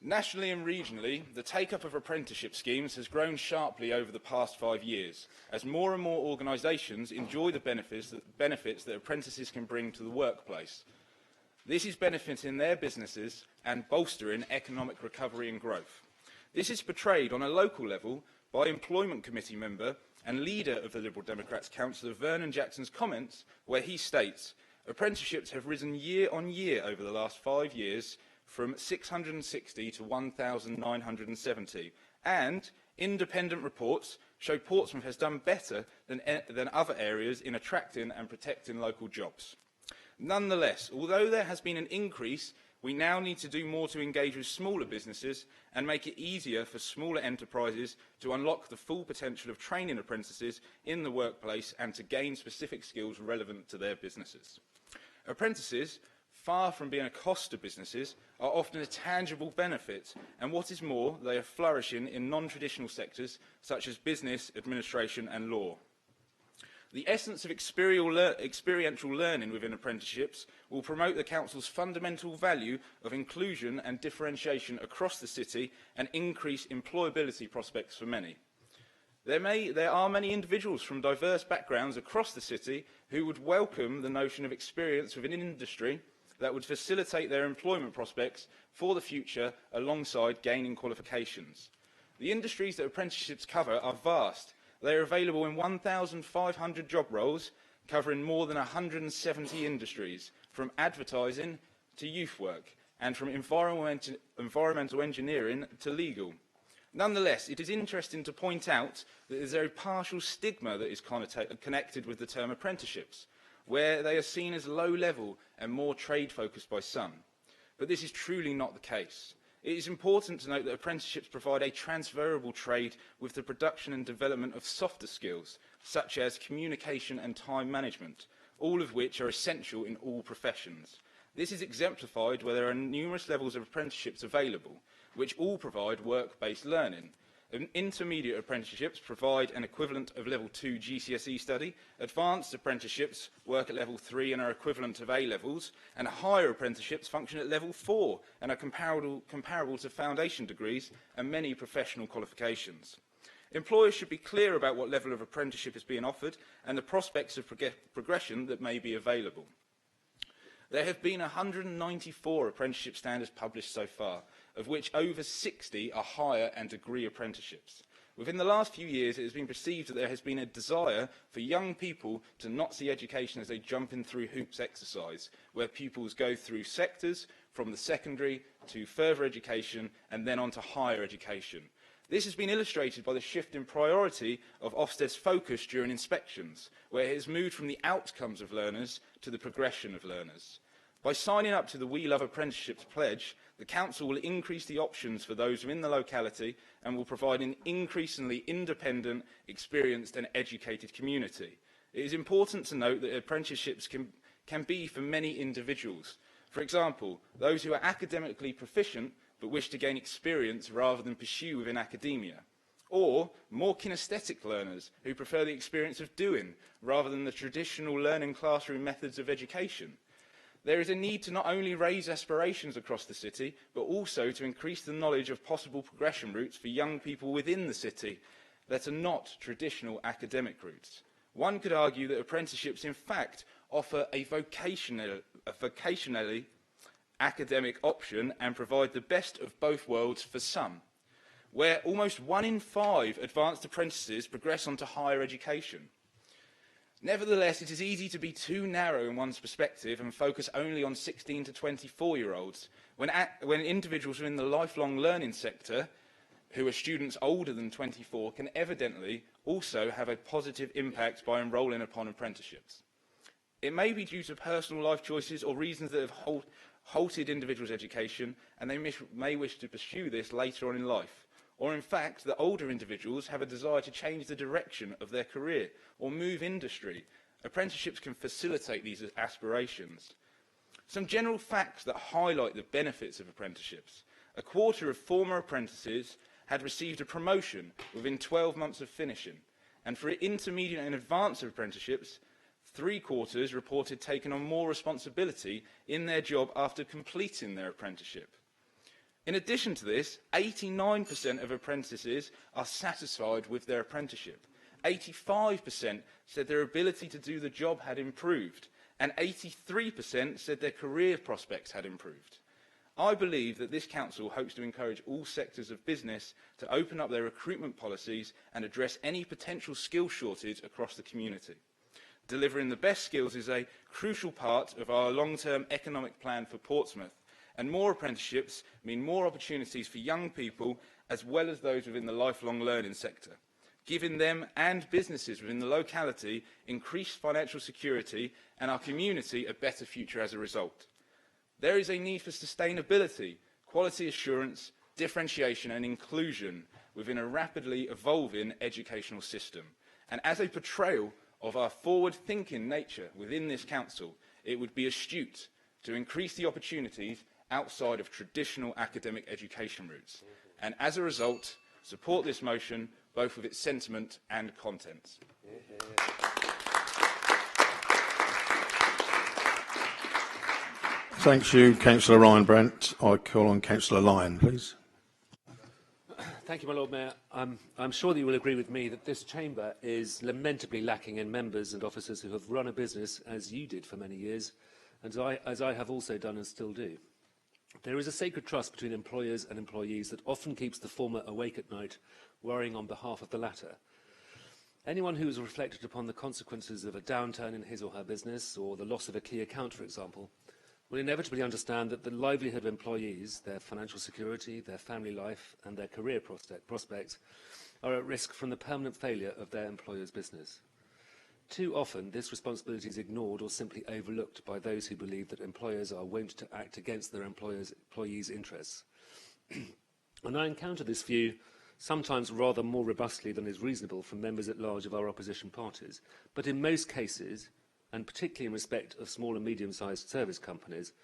Speaker 9: Nationally and regionally, the take-up of apprenticeship schemes has grown sharply over the past 5 years, as more and more organisations enjoy the benefits that apprentices can bring to the workplace. This is benefiting their businesses and bolstering economic recovery and growth. This is portrayed on a local level by Employment Committee member and leader of the Liberal Democrats, Councillor Vernon Jackson's comments, where he states, apprenticeships have risen year on year over the last 5 years from 660 to 1,970, and independent reports show Portsmouth has done better than other areas in attracting and protecting local jobs. Nonetheless, although there has been an increase, we now need to do more to engage with smaller businesses and make it easier for smaller enterprises to unlock the full potential of training apprentices in the workplace and to gain specific skills relevant to their businesses. Apprentices, far from being a cost to businesses, are often a tangible benefit, and what is more, they are flourishing in non-traditional sectors such as business, administration and law. The essence of experiential learning within apprenticeships will promote the Council's fundamental value of inclusion and differentiation across the city and increase employability prospects for many. There are many individuals from diverse backgrounds across the city who would welcome the notion of experience within an industry that would facilitate their employment prospects for the future alongside gaining qualifications. The industries that apprenticeships cover are vast. They are available in 1,500 job roles covering more than 170 industries, from advertising to youth work, and from environmental engineering to legal. Nonetheless, it is interesting to point out that there is a partial stigma that is connected with the term apprenticeships, where they are seen as low level and more trade focused by some. But this is truly not the case. It is important to note that apprenticeships provide a transferable trade with the production and development of softer skills, such as communication and time management, all of which are essential in all professions. This is exemplified where there are numerous levels of apprenticeships available, which all provide work-based learning. Intermediate apprenticeships provide an equivalent of level 2 GCSE study, advanced apprenticeships work at level 3 and are equivalent of A-levels, and higher apprenticeships function at level 4 and are comparable to foundation degrees and many professional qualifications. Employers should be clear about what level of apprenticeship is being offered and the prospects of progression that may be available. There have been 194 apprenticeship standards published so far, of which over 60 are higher and degree apprenticeships. Within the last few years, it has been perceived that there has been a desire for young people to not see education as a jumping through hoops exercise, where pupils go through sectors from the secondary to further education and then on to higher education. This has been illustrated by the shift in priority of Ofsted's focus during inspections, where it has moved from the outcomes of learners to the progression of learners. By signing up to the We Love Apprenticeships pledge, the Council will increase the options for those within the locality and will provide an increasingly independent, experienced and educated community. It is important to note that apprenticeships can be for many individuals. For example, those who are academically proficient but wish to gain experience rather than pursue within academia. Or more kinesthetic learners who prefer the experience of doing rather than the traditional learning classroom methods of education. There is a need to not only raise aspirations across the city, but also to increase the knowledge of possible progression routes for young people within the city that are not traditional academic routes. One could argue that apprenticeships, in fact, offer a vocationally academic option and provide the best of both worlds for some, where almost 1 in 5 advanced apprentices progress onto higher education. Nevertheless, it is easy to be too narrow in one's perspective and focus only on 16 to 24-year-olds, when individuals within the lifelong learning sector, who are students older than 24, can evidently also have a positive impact by enrolling upon apprenticeships. It may be due to personal life choices or reasons that have halted individuals' education, and they may wish to pursue this later on in life. Or in fact, that older individuals have a desire to change the direction of their career or move industry. Apprenticeships can facilitate these aspirations. Some general facts that highlight the benefits of apprenticeships. A quarter of former apprentices had received a promotion within 12 months of finishing, and for intermediate and advanced apprenticeships, 3/4 reported taking on more responsibility in their job after completing their apprenticeship. In addition to this, 89% of apprentices are satisfied with their apprenticeship. 85% said their ability to do the job had improved, and 83% said their career prospects had improved. I believe that this Council hopes to encourage all sectors of business to open up their recruitment policies and address any potential skill shortage across the community. Delivering the best skills is a crucial part of our long-term economic plan for Portsmouth, and more apprenticeships mean more opportunities for young people as well as those within the lifelong learning sector, giving them and businesses within the locality increased financial security and our community a better future as a result. There is a need for sustainability, quality assurance, differentiation and inclusion within a rapidly evolving educational system. And as a portrayal of our forward-thinking nature within this Council, it would be astute to increase the opportunities outside of traditional academic education routes, and as a result, support this motion both with its sentiment and contents.
Speaker 1: Thank you, Councillor Ryan Brandt. I call on Councillor Lyon, please.
Speaker 22: Thank you, my Lord Mayor. I'm sure that you will agree with me that this chamber is lamentably lacking in members and officers who have run a business as you did for many years, and as I have also done and still do. There is a sacred trust between employers and employees that often keeps the former awake at night, worrying on behalf of the latter. Anyone who has reflected upon the consequences of a downturn in his or her business, or the loss of a key account, for example, will inevitably understand that the livelihood of employees, their financial security, their family life and their career prospects are at risk from the permanent failure of their employer's business. Too often, this responsibility is ignored or simply overlooked by those who believe that employers are wont to act against their employees' interests. And I encounter this view sometimes rather more robustly than is reasonable from members at large of our opposition parties. But in most cases, and particularly in respect of small and medium-sized service companies,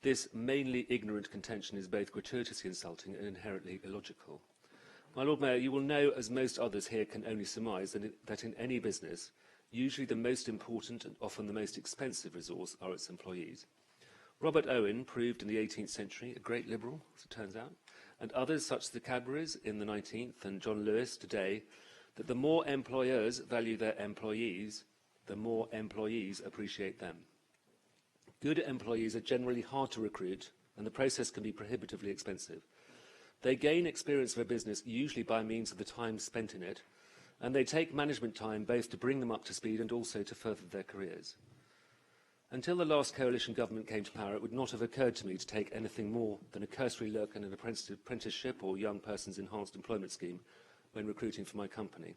Speaker 22: this mainly ignorant contention is both gratuitously insulting and inherently illogical. My Lord Mayor, you will know, as most others here can only surmise, that in any business, usually the most important and often the most expensive resource are its employees. Robert Owen proved in the 18th century a great liberal, as it turns out, and others such as the Cadburys in the 19th and John Lewis today, that the more employers value their employees, the more employees appreciate them. Good employees are generally hard to recruit, and the process can be prohibitively expensive. They gain experience of a business usually by means of the time spent in it, and they take management time both to bring them up to speed and also to further their careers. Until the last coalition government came to power, it would not have occurred to me to take anything more than a cursory look at an apprenticeship or young person's enhanced employment scheme when recruiting for my company.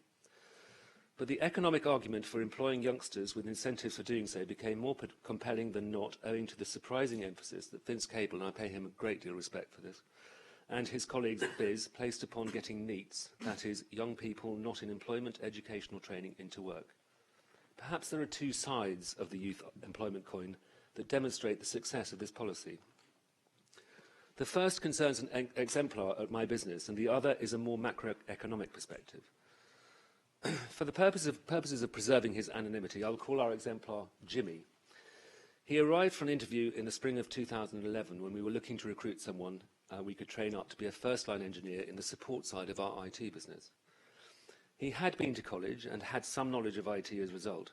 Speaker 22: But the economic argument for employing youngsters with incentives for doing so became more compelling than not, owing to the surprising emphasis that Vince Cable, and I pay him a great deal of respect for this, and his colleagues at BIS placed upon getting NEETs, that is, young people not in employment, education or training, into work. Perhaps there are two sides of the youth employment coin that demonstrate the success of this policy. The first concerns an exemplar at my business, and the other is a more macroeconomic perspective. For the purposes of preserving his anonymity, I will call our exemplar Jimmy. He arrived for an interview in the spring of 2011 when we were looking to recruit someone we could train up to be a first-line engineer in the support side of our IT business. He had been to college and had some knowledge of IT as a result,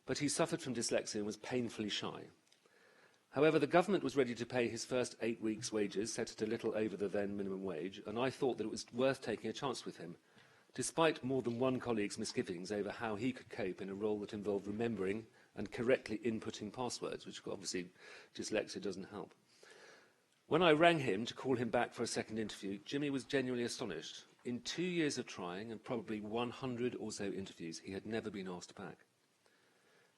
Speaker 22: but he suffered from dyslexia and was painfully shy. However, the government was ready to pay his first 8 weeks' wages, set at a little over the then minimum wage, and I thought that it was worth taking a chance with him, despite more than one colleague's misgivings over how he could cope in a role that involved remembering and correctly inputting passwords, which obviously dyslexia doesn't help. When I rang him to call him back for a second interview, Jimmy was genuinely astonished. In 2 years of trying and probably 100 or so interviews, he had never been asked back.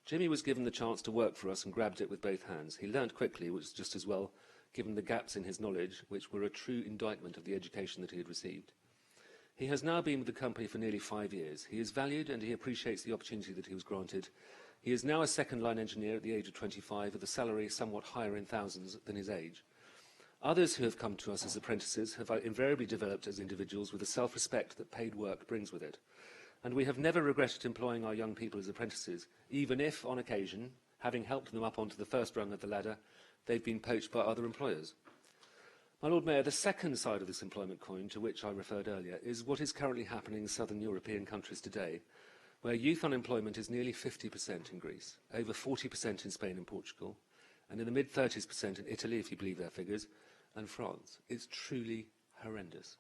Speaker 22: Jimmy was given the chance to work for us and grabbed it with both hands. He learnt quickly, which was just as well, given the gaps in his knowledge, which were a true indictment of the education that he had received. He has now been with the company for nearly 5 years. He is valued and he appreciates the opportunity that he was granted. He is now a second-line engineer at the age of 25, with a salary somewhat higher in thousands than his age. Others who have come to us as apprentices have invariably developed as individuals with the self-respect that paid work brings with it. And we have never regretted employing our young people as apprentices, even if, on occasion, having helped them up onto the first rung of the ladder, they've been poached by other employers. My Lord Mayor, the second side of this employment coin, to which I referred earlier, is what is currently happening in southern European countries today, where youth unemployment is nearly 50% in Greece, over 40% in Spain and Portugal, and in the mid-30s% in Italy, if you believe their figures, and France. It's truly horrendous.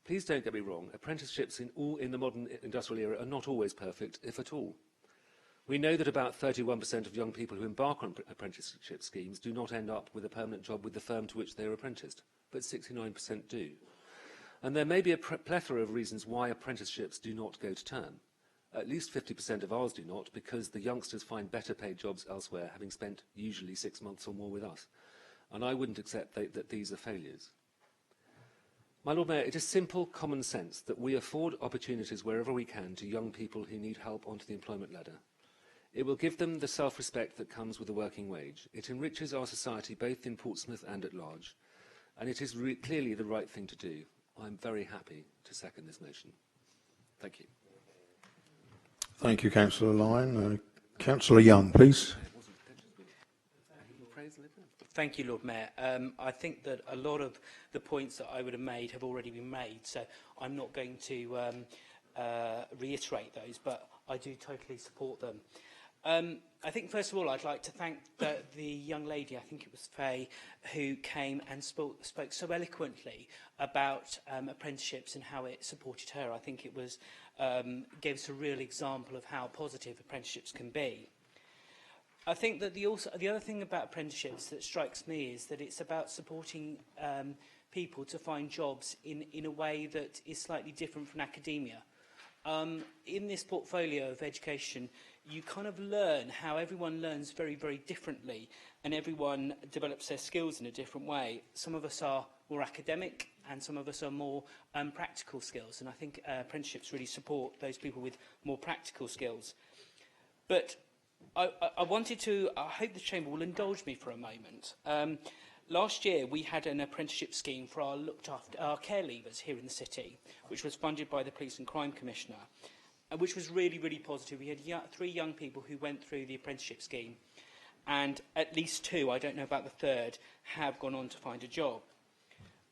Speaker 22: Please don't get me wrong, apprenticeships in the modern industrial era are not always perfect, if at all. We know that about 31% of young people who embark on apprenticeship schemes do not end up with a permanent job with the firm to which they are apprenticed, but 69% do. And there may be a plethora of reasons why apprenticeships do not go to term. At least 50% of ours do not, because the youngsters find better paid jobs elsewhere, having spent usually 6 months or more with us. And I wouldn't accept that these are failures. My Lord Mayor, it is simple common sense that we afford opportunities wherever we can to young people who need help onto the employment ladder. It will give them the self-respect that comes with a working wage. It enriches our society both in Portsmouth and at large, and it is clearly the right thing to do. I'm very happy to second this motion. Thank you.
Speaker 1: Thank you, Councillor Lyon. Councillor Young, please.
Speaker 10: Thank you, Lord Mayor. I think that a lot of the points that I would have made have already been made, so I'm not going to reiterate those, but I do totally support them. I think, first of all, I'd like to thank the young lady, I think it was Faye, who came and spoke so eloquently about apprenticeships and how it supported her. I think it was gave us a real example of how positive apprenticeships can be. I think that the other thing about apprenticeships that strikes me is that it's about supporting people to find jobs in a way that is slightly different from academia. In this portfolio of education, you kind of learn how everyone learns very, very differently, and everyone develops their skills in a different way. Some of us are more academic, and some of us are more practical skills, and I think apprenticeships really support those people with more practical skills. But I hope the Chamber will indulge me for a moment. Last year, we had an apprenticeship scheme for our care leavers here in the city, which was funded by the Police and Crime Commissioner, which was really, really positive. We had 3 young people who went through the apprenticeship scheme, and at least 2, I don't know about the 3rd, have gone on to find a job.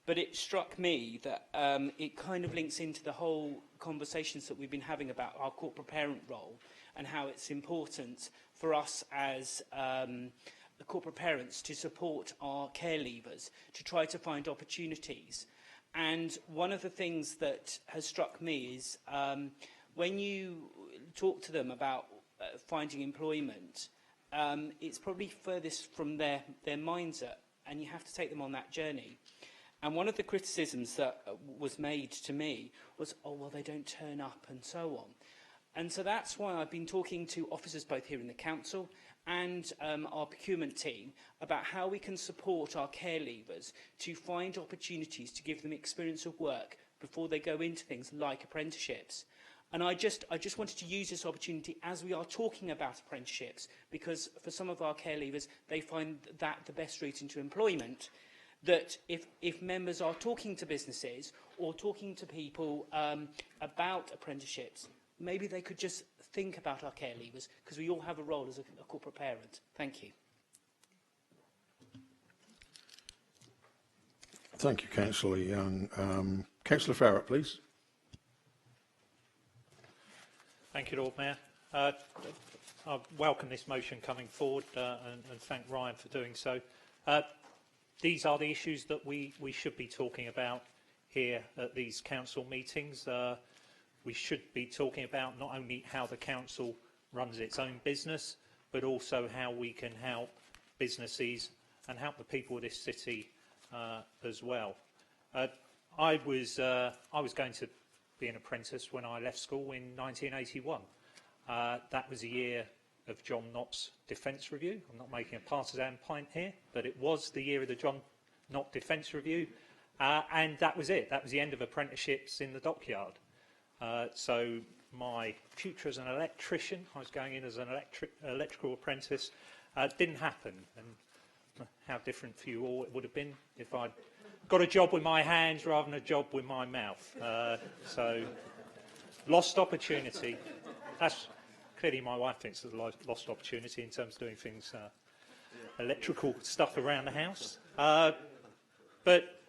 Speaker 10: But it struck me that it kind of links into the whole conversations that we've been having about our corporate parent role and how it's important for us as the corporate parents to support our care leavers, to try to find opportunities. And one of the things that has struck me is when you talk to them about finding employment, it's probably furthest from their mindset, and you have to take them on that journey. And one of the criticisms that was made to me was, oh, well, they don't turn up and so on. And so that's why I've been talking to officers both here in the council and our procurement team about how we can support our care leavers to find opportunities to give them experience of work before they go into things like apprenticeships. And I just wanted to use this opportunity as we are talking about apprenticeships, because for some of our care leavers, they find that the best route into employment, that if members are talking to businesses or talking to people about apprenticeships, maybe they could just think about our care leavers, because we all have a role as a corporate parent. Thank you.
Speaker 1: Thank you, Councillor Young. Councillor Farrett, please.
Speaker 14: Thank you, Lord Mayor. I welcome this motion coming forward and thank Ryan for doing so. These are the issues that we should be talking about here at these council meetings. We should be talking about not only how the council runs its own business, but also how we can help businesses and help the people of this city as well. I was going to be an apprentice when I left school in 1981. That was a year of John Nott's Defence Review. I'm not making a partisan point here, but it was the year of the John Nott Defence Review, and that was it. That was the end of apprenticeships in the dockyard. So my future as an electrician, I was going in as an electrical apprentice, didn't happen. And how different for you all it would have been if I'd got a job with my hands rather than a job with my mouth. So lost opportunity. That's clearly my wife thinks it's a lost opportunity in terms of doing things, electrical stuff around the house. But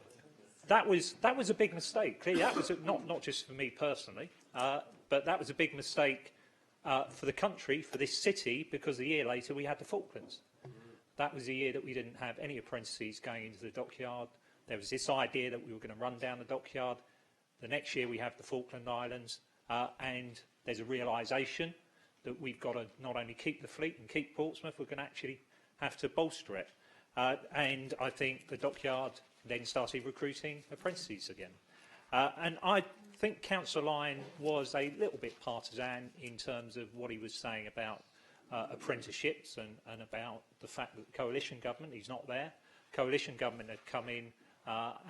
Speaker 14: that was a big mistake. Clearly, that was not just for me personally, but that was a big mistake for the country, for this city, because a year later we had the Falklands. That was the year that we didn't have any apprentices going into the dockyard. There was this idea that we were going to run down the dockyard. The next year we have the Falkland Islands, and there's a realisation that we've got to not only keep the fleet and keep Portsmouth, we're going to actually have to bolster it. And I think the dockyard then started recruiting apprentices again. And I think Councillor Lyon was a little bit partisan in terms of what he was saying about apprenticeships and about the fact that the coalition government, he's not there, coalition government had come in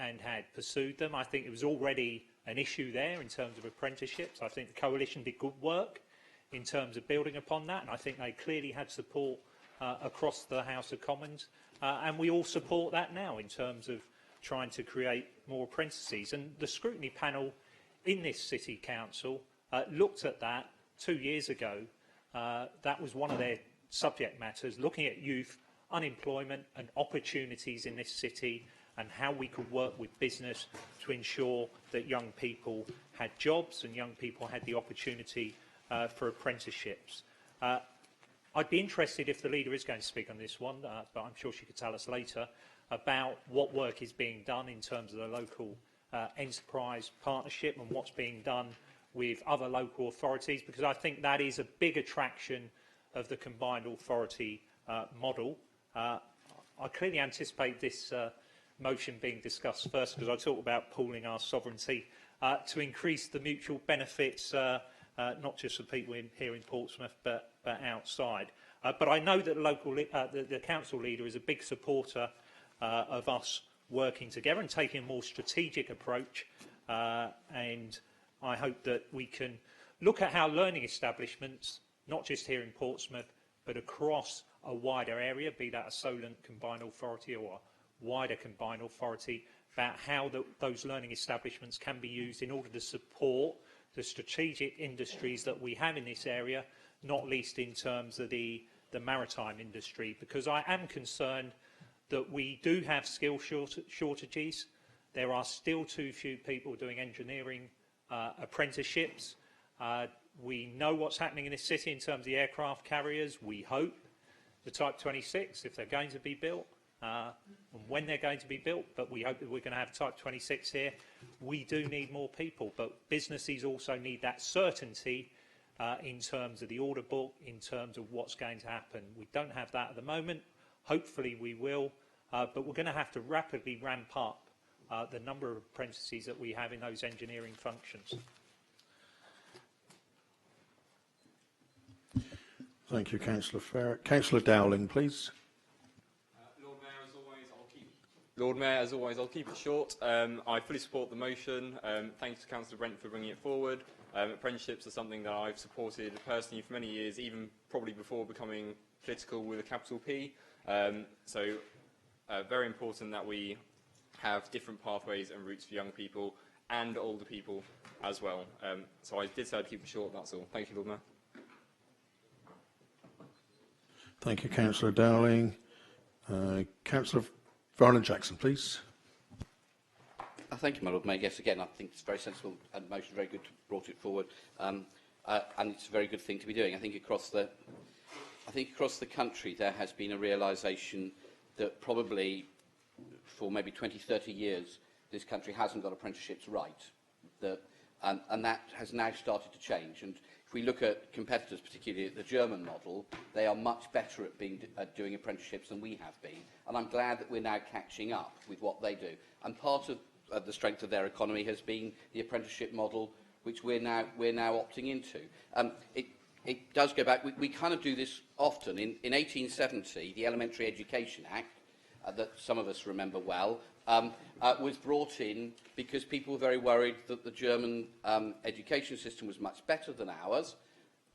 Speaker 14: and had pursued them. I think it was already an issue there in terms of apprenticeships. I think the coalition did good work in terms of building upon that, and I think they clearly had support across the House of Commons, and we all support that now in terms of trying to create more apprentices. And the scrutiny panel in this City Council looked at that 2 years ago. That was one of their subject matters, looking at youth unemployment and opportunities in this city and how we could work with business to ensure that young people had jobs and young people had the opportunity for apprenticeships. I'd be interested, if the leader is going to speak on this one, but I'm sure she could tell us later, about what work is being done in terms of the local enterprise partnership and what's being done with other local authorities, because I think that is a big attraction of the combined authority model. I clearly anticipate this motion being discussed first, because I talk about pooling our sovereignty to increase the mutual benefits, not just for people here in Portsmouth, but outside. But I know that the council leader is a big supporter of us working together and taking a more strategic approach, and I hope that we can look at how learning establishments, not just here in Portsmouth, but across a wider area, be that a Solent combined authority or a wider combined authority, about how those learning establishments can be used in order to support the strategic industries that we have in this area, not least in terms of the maritime industry, because I am concerned that we do have skill shortages. There are still too few people doing engineering apprenticeships. We know what's happening in this city in terms of the aircraft carriers. We hope the Type 26, if they're going to be built, and when they're going to be built, but we hope that we're going to have Type 26 here. We do need more people, but businesses also need that certainty in terms of the order book, in terms of what's going to happen. We don't have that at the moment. Hopefully we will, but we're going to have to rapidly ramp up the number of apprentices that we have in those engineering functions.
Speaker 1: Thank you, Councillor Farrett. Councillor Dowling, please.
Speaker 11: Lord Mayor, as always, I'll keep it short. I fully support the motion. Thanks to Councillor Brent for bringing it forward. Apprenticeships are something that I've supported personally for many years, even probably before becoming political with a capital P. So very important that we have different pathways and routes for young people and older people as well. So I did say I'd keep it short, that's all. Thank you, Lord Mayor.
Speaker 1: Thank you, Councillor Dowling. Councillor Varnon-Jackson, please.
Speaker 3: Thank you, my Lord Mayor. Yes, again, I think it's very sensible and motion, very good to brought it forward, and it's a very good thing to be doing. I think across the country there has been a realisation that probably for maybe 20, 30 years this country hasn't got apprenticeships right, and that has now started to change. And if we look at competitors, particularly the German model, they are much better at doing apprenticeships than we have been, and I'm glad that we're now catching up with what they do. And part of the strength of their economy has been the apprenticeship model, which we're now opting into. It does go back. We kind of do this often. In 1870, the Elementary Education Act, that some of us remember well, was brought in because people were very worried that the German education system was much better than ours,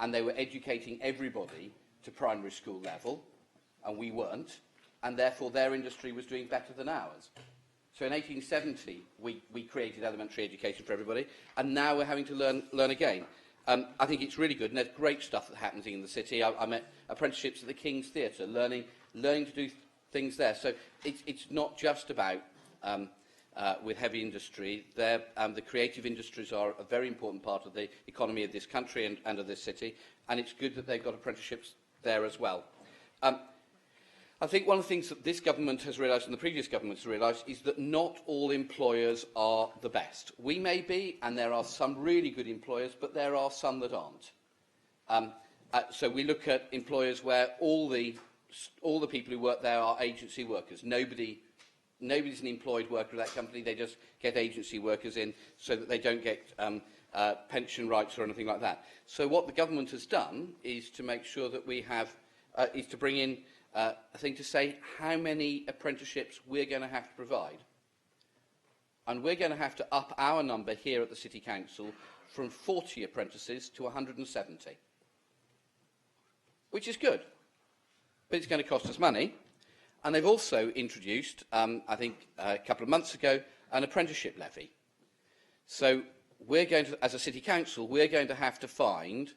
Speaker 3: and they were educating everybody to primary school level, and we weren't, and therefore their industry was doing better than ours. So in 1870, we created elementary education for everybody, and now we're having to learn again. I think it's really good, and there's great stuff that happens in the city. I met apprenticeships at the King's Theatre, learning to do things there. So it's not just about with heavy industry. The creative industries are a very important part of the economy of this country and of this city, and it's good that they've got apprenticeships there as well. I think one of the things that this government has realised and the previous government has realised is that not all employers are the best. We may be, and there are some really good employers, but there are some that aren't. So we look at employers where all the people who work there are agency workers. Nobody's an employed worker of that company. They just get agency workers in so that they don't get pension rights or anything like that. So what the government has done is to make sure that we have, is to bring in a thing to say how many apprenticeships we're going to have to provide. And we're going to have to up our number here at the City Council from 40 apprentices to 170. which is good, but it's going to cost us money. And they've also introduced, I think a couple of months ago, an apprenticeship levy. So we're going to, as a city council, we're going to have to find,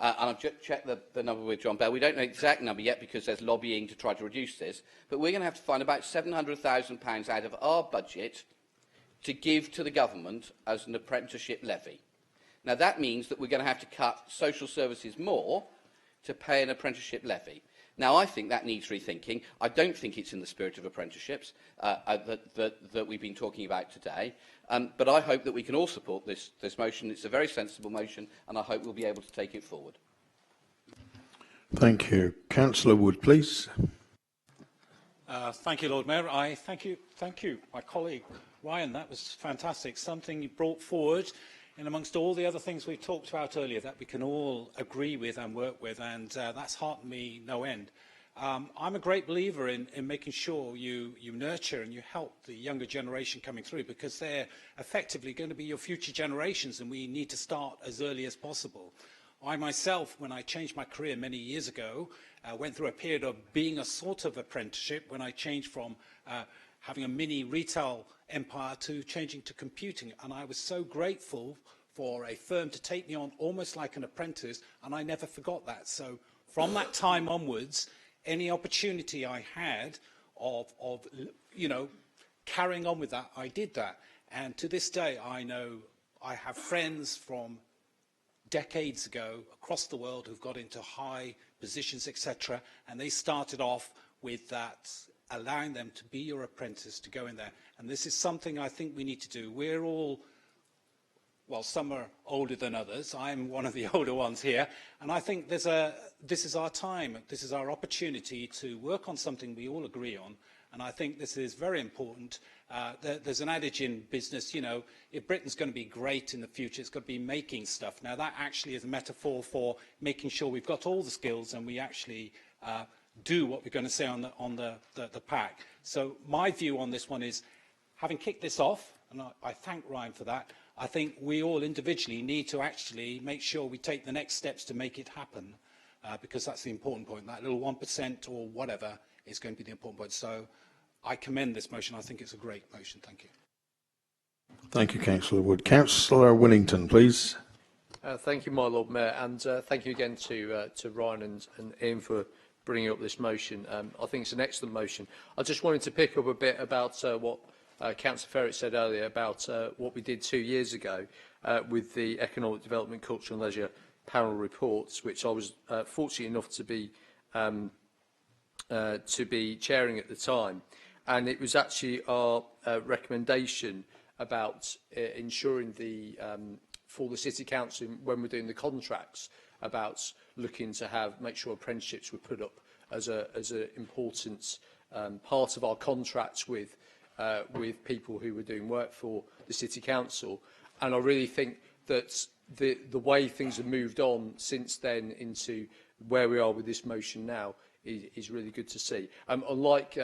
Speaker 3: and I've just checked the number with John Bell, we don't know the exact number yet because there's lobbying to try to reduce this, but we're going to have to find about £700,000 out of our budget to give to the government as an apprenticeship levy. Now that means that we're going to have to cut social services more to pay an apprenticeship levy. Now, I think that needs rethinking. I don't think it's in the spirit of apprenticeships that we've been talking about today. But I hope that we can all support this motion. It's a very sensible motion, and I hope we'll be able to take it forward.
Speaker 1: Thank you. Councillor Wood, please.
Speaker 4: Thank you, Lord Mayor. Thank you, my colleague Ryan. That was fantastic. Something you brought forward in amongst all the other things we've talked about earlier that we can all agree with and work with, and that's heartened me no end. I'm a great believer in making sure you nurture and you help the younger generation coming through, because they're effectively going to be your future generations, and we need to start as early as possible. I myself, when I changed my career many years ago, went through a period of being a sort of apprenticeship when I changed from having a mini retail empire to changing to computing, and I was so grateful for a firm to take me on almost like an apprentice, and I never forgot that. So from that time onwards, any opportunity I had of carrying on with that, I did that. And to this day, I know I have friends from decades ago across the world who've got into high positions, etc., and they started off with that, allowing them to be your apprentice, to go in there. And this is something I think we need to do. We're all, well, some are older than others. I'm one of the older ones here. And I think this is our time. This is our opportunity to work on something we all agree on. And I think this is very important. There's an adage in business, if Britain's going to be great in the future, it's got to be making stuff. Now, that actually is a metaphor for making sure we've got all the skills and we actually do what we're going to say on the pack. So my view on this one is, having kicked this off, and I thank Ryan for that, I think we all individually need to actually make sure we take the next steps to make it happen, because that's the important point. That little 1% or whatever is going to be the important point. So I commend this motion. I think it's a great motion. Thank you.
Speaker 1: Thank you, Councillor Wood. Councillor Winnington, please.
Speaker 15: Thank you, my Lord Mayor, and thank you again to Ryan and Ian for bringing up this motion. I think it's an excellent motion. I just wanted to pick up a bit about what Councillor Ferret said earlier about what we did 2 years ago with the Economic Development, Culture and Leisure panel reports, which I was fortunate enough to be chairing at the time. And it was actually our recommendation about ensuring for the City Council, when we're doing the contracts, about looking to make sure apprenticeships were put up as an important part of our contracts with people who were doing work for the City Council. And I really think that the way things have moved on since then into where we are with this motion now is really good to see. Unlike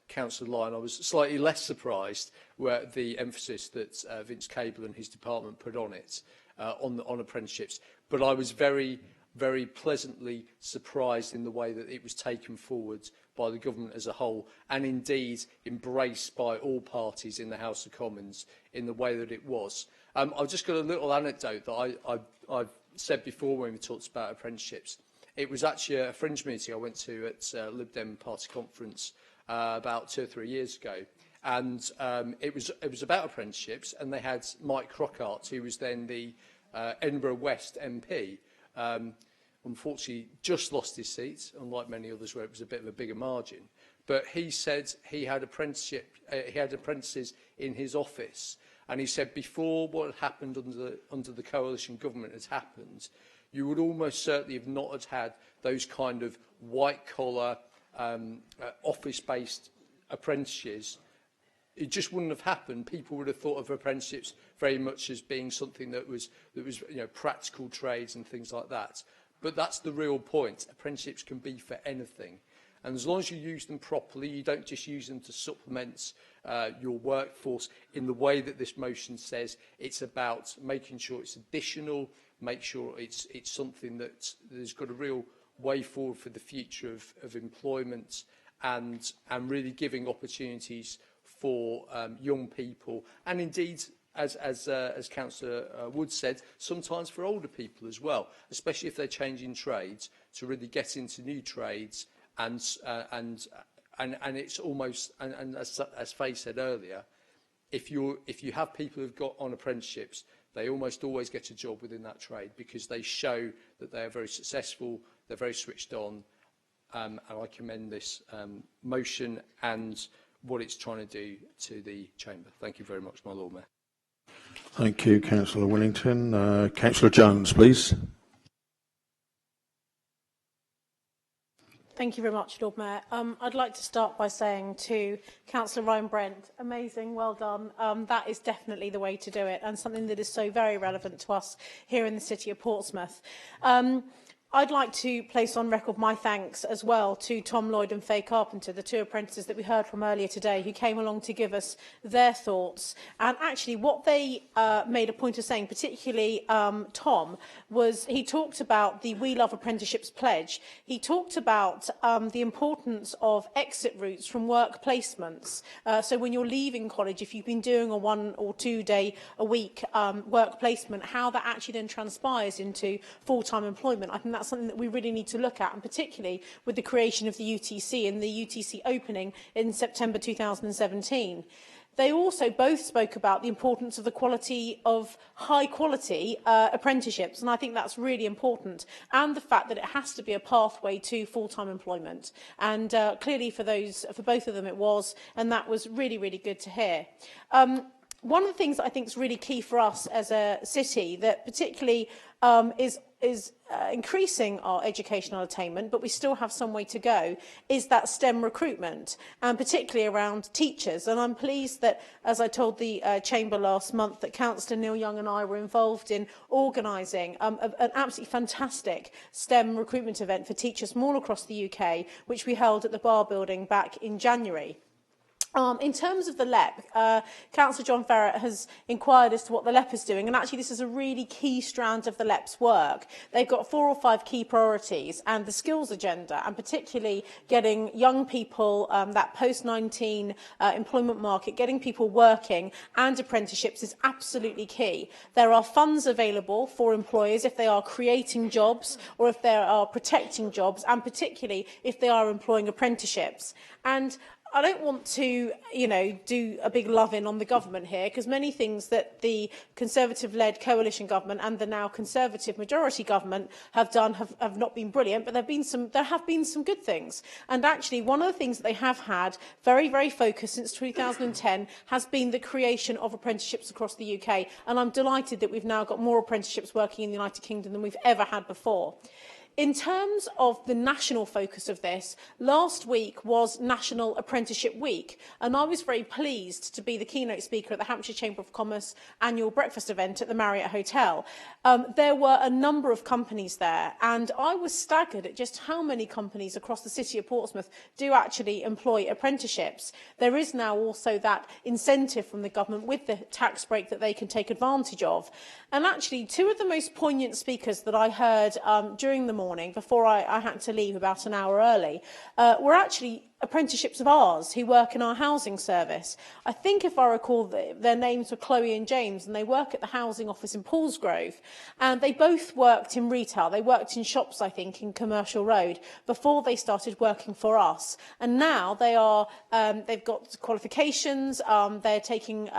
Speaker 15: Councillor Lyon, I was slightly less surprised with the emphasis that Vince Cable and his department put on it, on apprenticeships. But I was very, very pleasantly surprised in the way that it was taken forward by the government as a whole, and indeed embraced by all parties in the House of Commons in the way that it was. I've just got a little anecdote that I've said before when we talked about apprenticeships. It was actually a fringe meeting I went to at Lib Dem Party Conference about 2 or 3 years ago, and it was about apprenticeships, and they had Mike Crockart, who was then the Edinburgh West MP. Unfortunately, just lost his seat, unlike many others where it was a bit of a bigger margin. But he said he had apprentices in his office, and he said before what had happened under the coalition government had happened, you would almost certainly have not had those kind of white-collar, office-based apprentices. It just wouldn't have happened. People would have thought of apprenticeships very much as being something that was practical trades and things like that. But that's the real point. Apprenticeships can be for anything. And as long as you use them properly, you don't just use them to supplement your workforce in the way that this motion says. It's about making sure it's additional, make sure it's something that has got a real way forward for the future of employment and really giving opportunities for young people, and indeed, as Councillor Wood said, sometimes for older people as well, especially if they're changing trades, to really get into new trades. And it's almost, and as Faye said earlier, if you have people who've got on apprenticeships, they almost always get a job within that trade because they show that they are very successful, they're very switched on, and I commend this motion and what it's trying to do to the Chamber. Thank you very much, my Lord Mayor.
Speaker 1: Thank you, Councillor Willington. Councillor Jones, please.
Speaker 6: Thank you very much, Lord Mayor. I'd like to start by saying to Councillor Ryan Brent, amazing, well done. That is definitely the way to do it, and something that is so very relevant to us here in the City of Portsmouth. I'd like to place on record my thanks as well to Tom Lloyd and Faye Carpenter, the two apprentices that we heard from earlier today, who came along to give us their thoughts. And actually what they made a point of saying, particularly Tom, was he talked about the We Love Apprenticeships pledge. He talked about the importance of exit routes from work placements. So when you're leaving college, if you've been doing a 1 or 2 day a week work placement, how that actually then transpires into full-time employment. I think that's something that we really need to look at, and particularly with the creation of the UTC and the UTC opening in September 2017. They also both spoke about the importance of the quality of high-quality apprenticeships, and I think that's really important, and the fact that it has to be a pathway to full-time employment. And clearly for both of them it was, and that was really, really good to hear. One of the things that I think is really key for us as a city that particularly is increasing our educational attainment, but we still have some way to go, is that STEM recruitment, and particularly around teachers. And I'm pleased that, as I told the Chamber last month, that Councillor Neil Young and I were involved in organising an absolutely fantastic STEM recruitment event for teachers from all across the UK, which we held at the Bar Building back in January. In terms of the LEP, Councillor John Ferret has inquired as to what the LEP is doing, and actually this is a really key strand of the LEP's work. They've got 4 or 5 key priorities, and the skills agenda, and particularly getting young people, that post-19 employment market, getting people working and apprenticeships is absolutely key. There are funds available for employers if they are creating jobs or if they are protecting jobs, and particularly if they are employing apprenticeships. And I don't want to, do a big love-in on the government here, because many things that the Conservative-led coalition government and the now Conservative majority government have done have not been brilliant, but there have been some good things. And actually, one of the things that they have had very, very focused since 2010 has been the creation of apprenticeships across the UK. And I'm delighted that we've now got more apprenticeships working in the United Kingdom than we've ever had before. In terms of the national focus of this, last week was National Apprenticeship Week, and I was very pleased to be the keynote speaker at the Hampshire Chamber of Commerce annual breakfast event at the Marriott Hotel. There were a number of companies there, and I was staggered at just how many companies across the City of Portsmouth do actually employ apprenticeships. There is now also that incentive from the government with the tax break that they can take advantage of. And actually, 2 of the most poignant speakers that I heard during the morning, before I had to leave about an hour early, were actually apprenticeships of ours who work in our housing service. I think, if I recall, their names were Chloe and James, and they work at the housing office in Paulsgrove. And they both worked in retail. They worked in shops, I think, in Commercial Road before they started working for us. And now they are, they've got qualifications. They're taking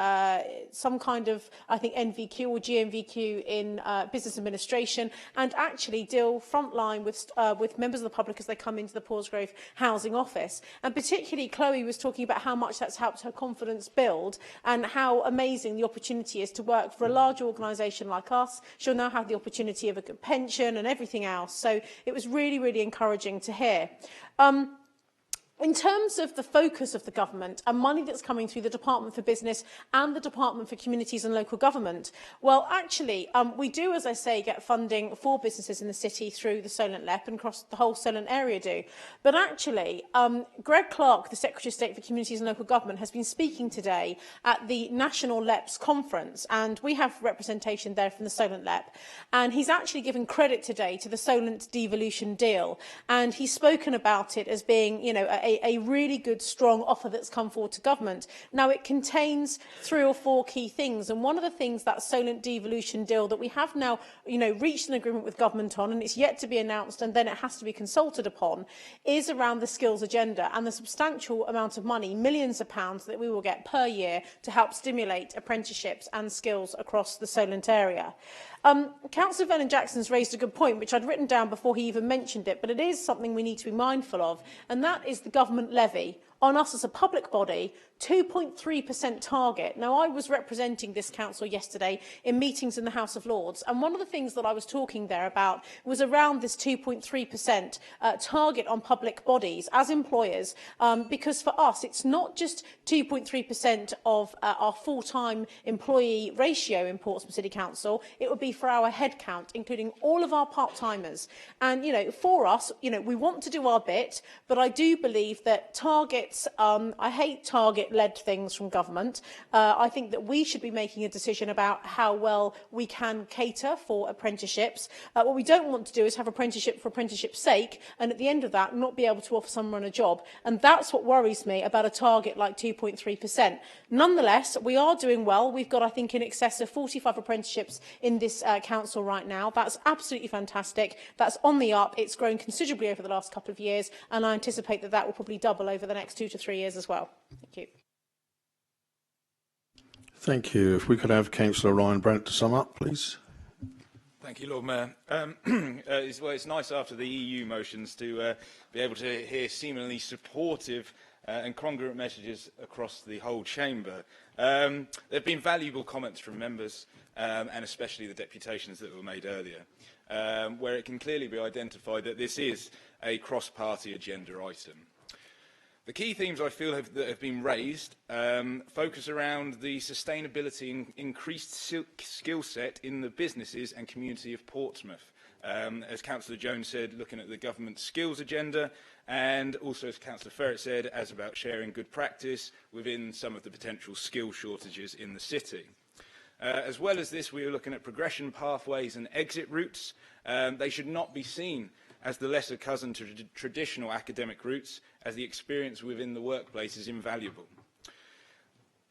Speaker 6: some kind of, I think, NVQ or GMVQ in business administration, and actually deal frontline with members of the public as they come into the Paulsgrove housing office. And particularly Chloe was talking about how much that's helped her confidence build and how amazing the opportunity is to work for a large organisation like us. She'll now have the opportunity of a good pension and everything else. So it was really, really encouraging to hear. In terms of the focus of the government and money that's coming through the Department for Business and the Department for Communities and Local Government, well, actually, we do, as I say, get funding for businesses in the city through the Solent LEP and across the whole Solent area do. But actually, Greg Clark, the Secretary of State for Communities and Local Government, has been speaking today at the National LEPs conference, and we have representation there from the Solent LEP. And he's actually given credit today to the Solent devolution deal, and he's spoken about it as being, you know, a really good, strong offer that's come forward to government. Now, it contains 3 or 4 key things, and one of the things that Solent devolution deal that we have now, you know, reached an agreement with government on, and it's yet to be announced, and then it has to be consulted upon, is around the skills agenda and the substantial amount of money, millions of pounds, that we will get per year to help stimulate apprenticeships and skills across the Solent area. Councillor Vernon Jackson's raised a good point, which I'd written down before he even mentioned it, but it is something we need to be mindful of, and that is the government levy on us as a public body, 2.3% target. Now, I was representing this council yesterday in meetings in the House of Lords, and one of the things that I was talking there about was around this 2.3% target on public bodies as employers, because for us, it's not just 2.3% of our full-time employee ratio in Portsmouth City Council, it would be for our headcount, including all of our part-timers. And, you know, for us, you know, we want to do our bit, but I do believe that targets, I hate target-led things from government. I think that we should be making a decision about how well we can cater for apprenticeships. What we don't want to do is have apprenticeship for apprenticeship's sake, and at the end of that, not be able to offer someone a job. And that's what worries me about a target like 2.3%. Nonetheless, we are doing well. We've got, I think, in excess of 45 apprenticeships in this council right now. That's absolutely fantastic. That's on the up. It's grown considerably over the last couple of years, and I anticipate that that will probably double over the next 2 to 3 years as well. Thank you.
Speaker 1: Thank you. If we could have Councillor Ryan Brandt to sum up, please.
Speaker 9: Thank you, Lord Mayor. It's nice after the EU motions to be able to hear seemingly supportive and congruent messages across the whole chamber. There have been valuable comments from members, and especially the deputations that were made earlier, where it can clearly be identified that this is a cross-party agenda item. The key themes I feel that have been raised focus around the sustainability and increased skill set in the businesses and community of Portsmouth. As Councillor Jones said, looking at the government skills agenda, and also, as Councillor Ferret said, as about sharing good practice within some of the potential skill shortages in the city. As well as this, we are looking at progression pathways and exit routes. They should not be seen as the lesser cousin to traditional academic routes, as the experience within the workplace is invaluable.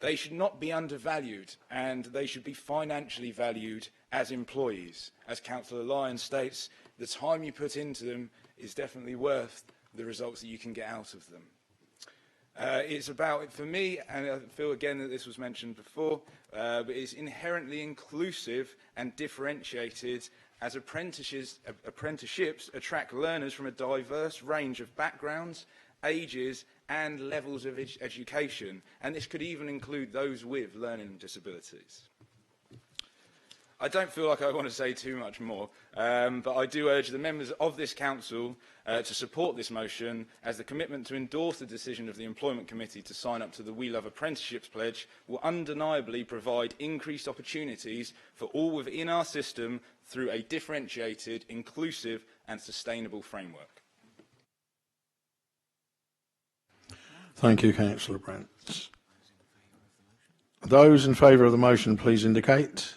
Speaker 9: They should not be undervalued, and they should be financially valued as employees. As Councillor Lyon states, the time you put into them is definitely worth the results that you can get out of them. It's about, for me, and I feel again that this was mentioned before, but it's inherently inclusive and differentiated, as apprenticeships attract learners from a diverse range of backgrounds, ages and levels of education, and this could even include those with learning disabilities. I don't feel like I want to say too much more, but I do urge the members of this council to support this motion, as the commitment to endorse the decision of the Employment Committee to sign up to the We Love Apprenticeships pledge will undeniably provide increased opportunities for all within our system through a differentiated, inclusive and sustainable framework.
Speaker 1: Thank you, Councillor Brandt. Those in favour of the motion, please indicate.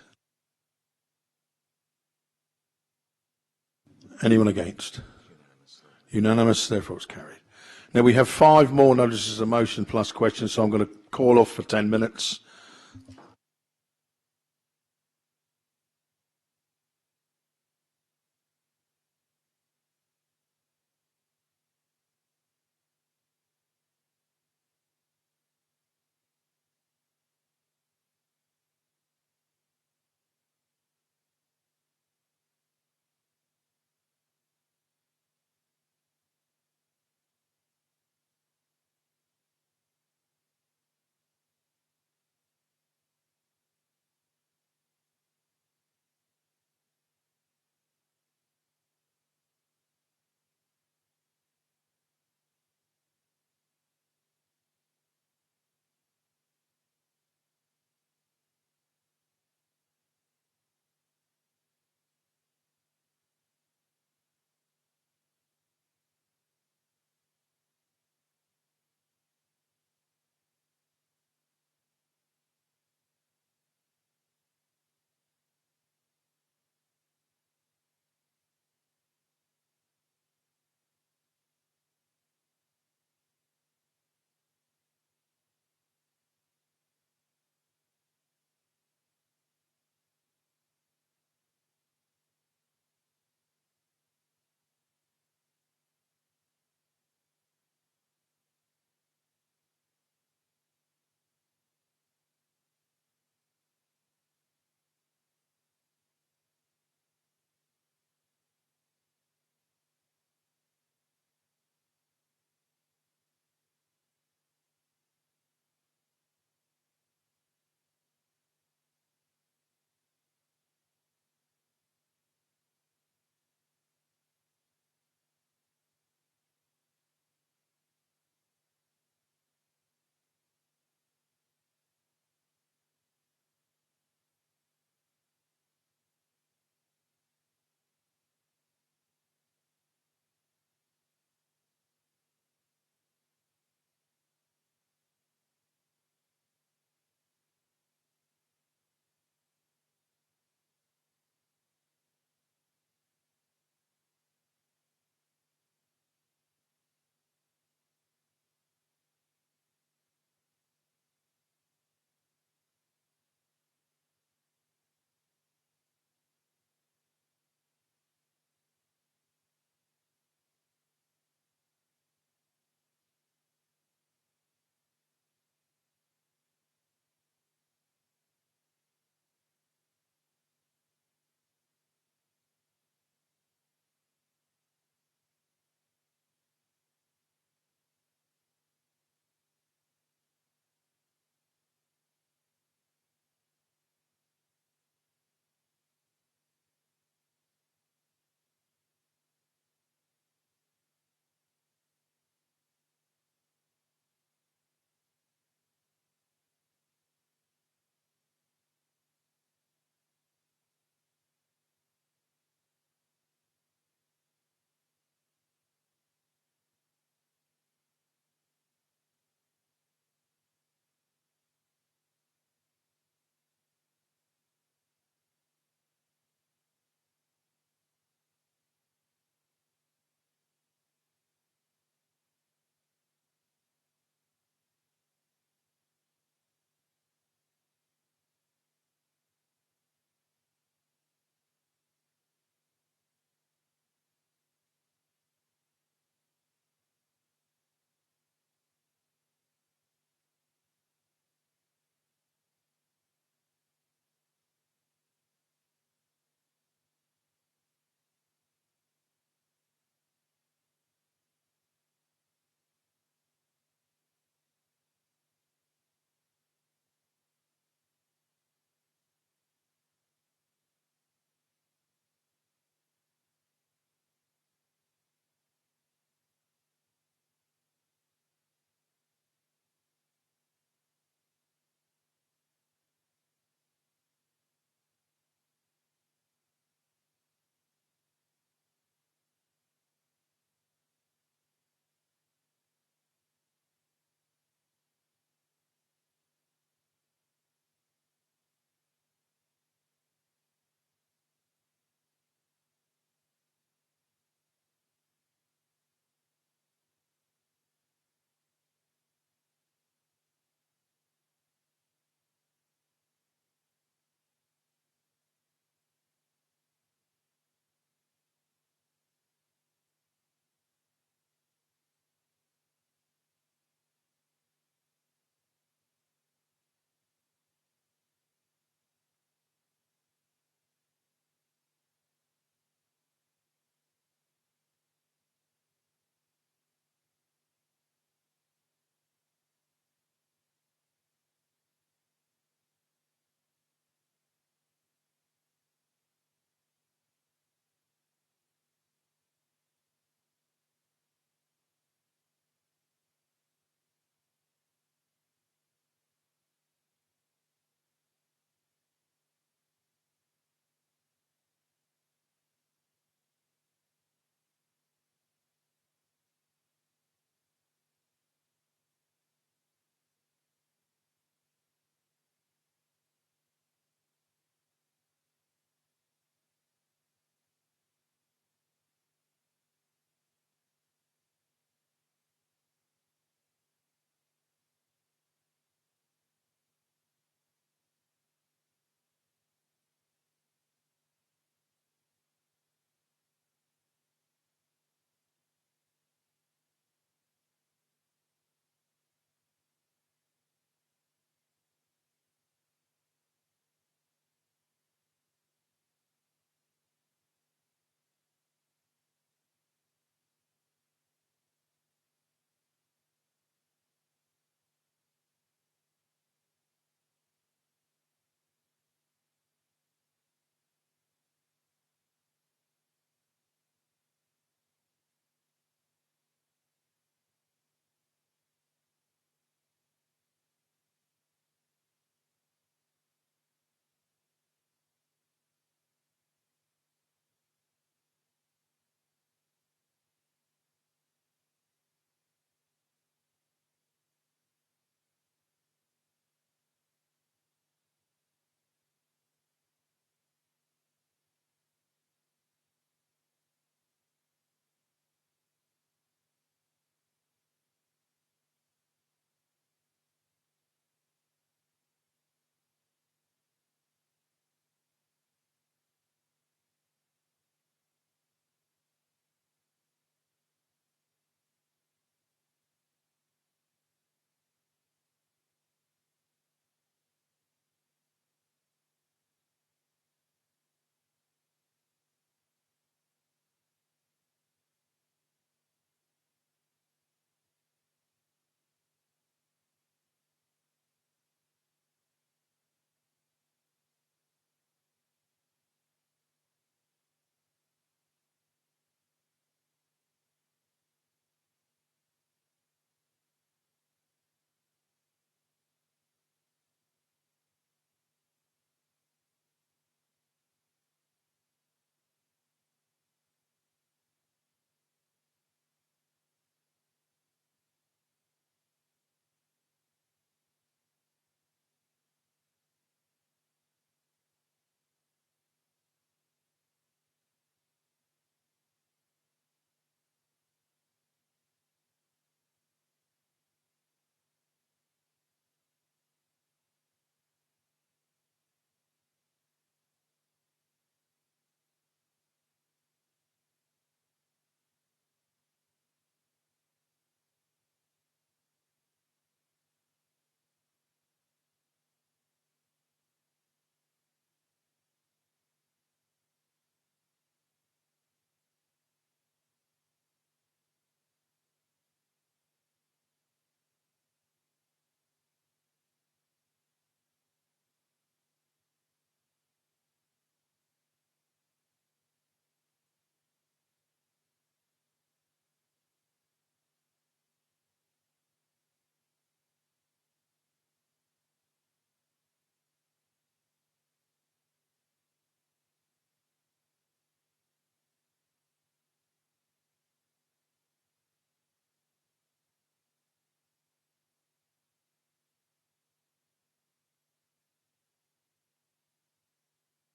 Speaker 1: Anyone against? Unanimous, therefore it's carried. Now we have 5 more notices of motion plus questions, so I'm going to call off for 10 minutes.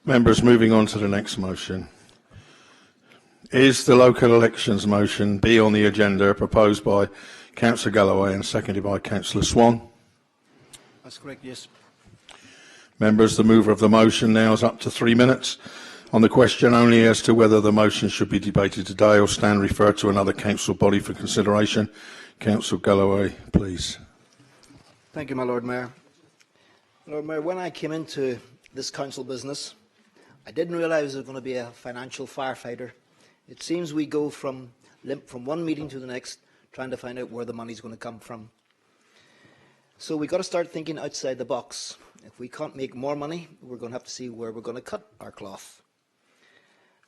Speaker 1: Members, moving on to the next motion. Is the local elections motion B on the agenda, proposed by Councillor Galloway and seconded by Councillor Swan?
Speaker 21: That's correct, yes.
Speaker 1: Members, the mover of the motion now is up to 3 minutes on the question only as to whether the motion should be debated today or stand referred to another council body for consideration. Councillor Galloway, please.
Speaker 21: Thank you, my Lord Mayor. Lord Mayor, when I came into this council business, I didn't realise I was going to be a financial firefighter. It seems we go from one meeting to the next, trying to find out where the money's going to come from. So we've got to start thinking outside the box. If we can't make more money, we're going to have to see where we're going to cut our cloth.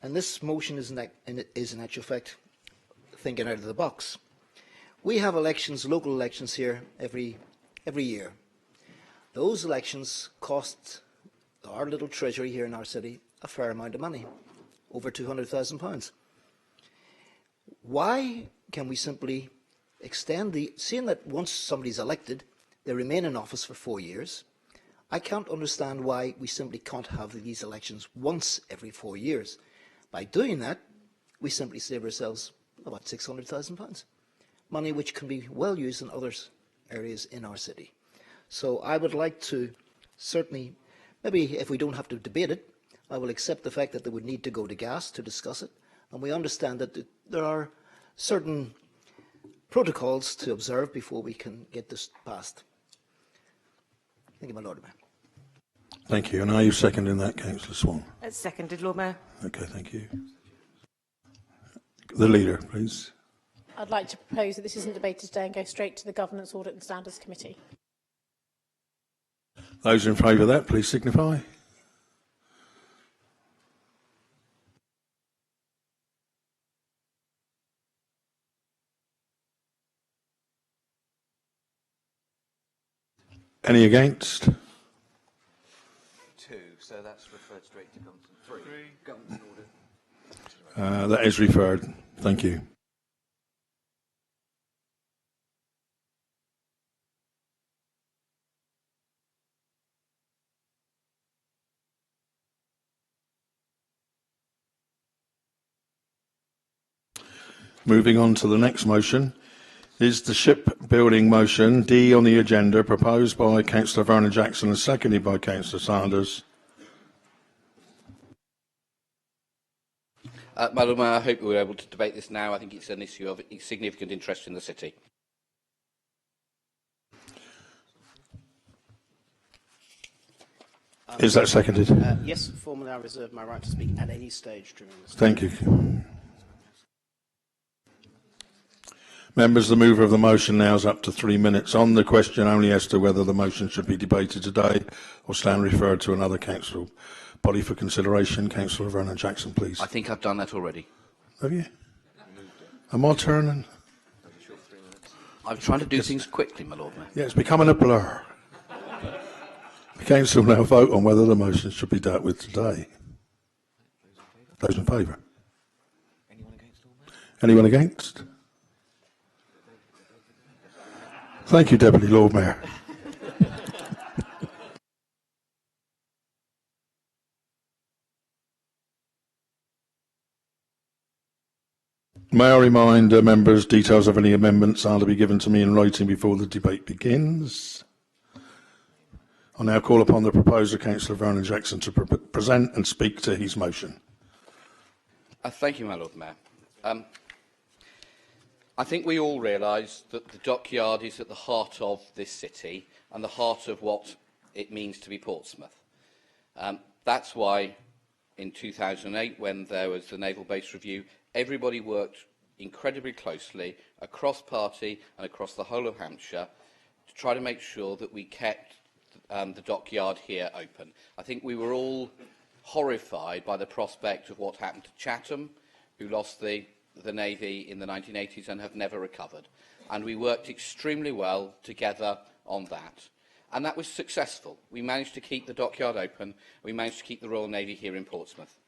Speaker 21: And this motion is in actual fact thinking out of the box. We have elections, local elections here every year. Those elections cost our little treasury here in our city a fair amount of money, over £200,000. Why can we simply extend seeing that once somebody's elected, they remain in office for 4 years? I can't understand why we simply can't have these elections once every 4 years. By doing that, we simply save ourselves about £600,000, money which can be well used in other areas in our city. So I would like to certainly, maybe if we don't have to debate it, I will accept the fact that they would need to go to gas to discuss it. And we understand that there are certain protocols to observe before we can get this passed. Thank you, my Lord Mayor.
Speaker 1: Thank you. And are you seconding that, Councillor Swan?
Speaker 20: It's seconded, Lord Mayor.
Speaker 1: Okay, thank you. The Leader, please.
Speaker 6: I'd like to propose that this isn't debated today and go straight to the Governance, Audit and Standards Committee.
Speaker 1: Those in favour of that, please signify. Any against?
Speaker 5: 2, so that's referred straight to Governance. 3. Governance and Audit.
Speaker 1: That is referred. Thank you. Moving on to the next motion is the shipbuilding motion D on the agenda, proposed by Councillor Vernon Jackson and seconded by Councillor Sanders.
Speaker 3: Madam Mayor, I hope we're able to debate this now. I think it's an issue of significant interest in the city.
Speaker 1: Is that seconded?
Speaker 12: Yes, formally I reserve my right to speak at any stage during this.
Speaker 1: Thank you. Members, the mover of the motion now is up to 3 minutes on the question only as to whether the motion should be debated today or stand referred to another council body for consideration. Councillor Vernon Jackson, please.
Speaker 3: I think I've done that already.
Speaker 1: Have you? Am I turning?
Speaker 3: I'm trying to do things quickly, my Lord Mayor.
Speaker 1: Yeah, it's becoming a blur. The council will now vote on whether the motion should be dealt with today. Those in favour? Anyone against? Thank you, Deputy Lord Mayor. May I remind members details of any amendments are to be given to me in writing before the debate begins. I now call upon the proposer, Councillor Vernon Jackson, to present and speak to his motion.
Speaker 3: Thank you, my Lord Mayor. I think we all realise that the dockyard is at the heart of this city and the heart of what it means to be Portsmouth. That's why in 2008, when there was the Naval Base Review, everybody worked incredibly closely across party and across the whole of Hampshire to try to make sure that we kept the dockyard here open. I think we were all horrified by the prospect of what happened to Chatham, who lost the Navy in the 1980s and have never recovered. And we worked extremely well together on that. And that was successful. We managed to keep the dockyard open. We managed to keep the Royal Navy here in Portsmouth.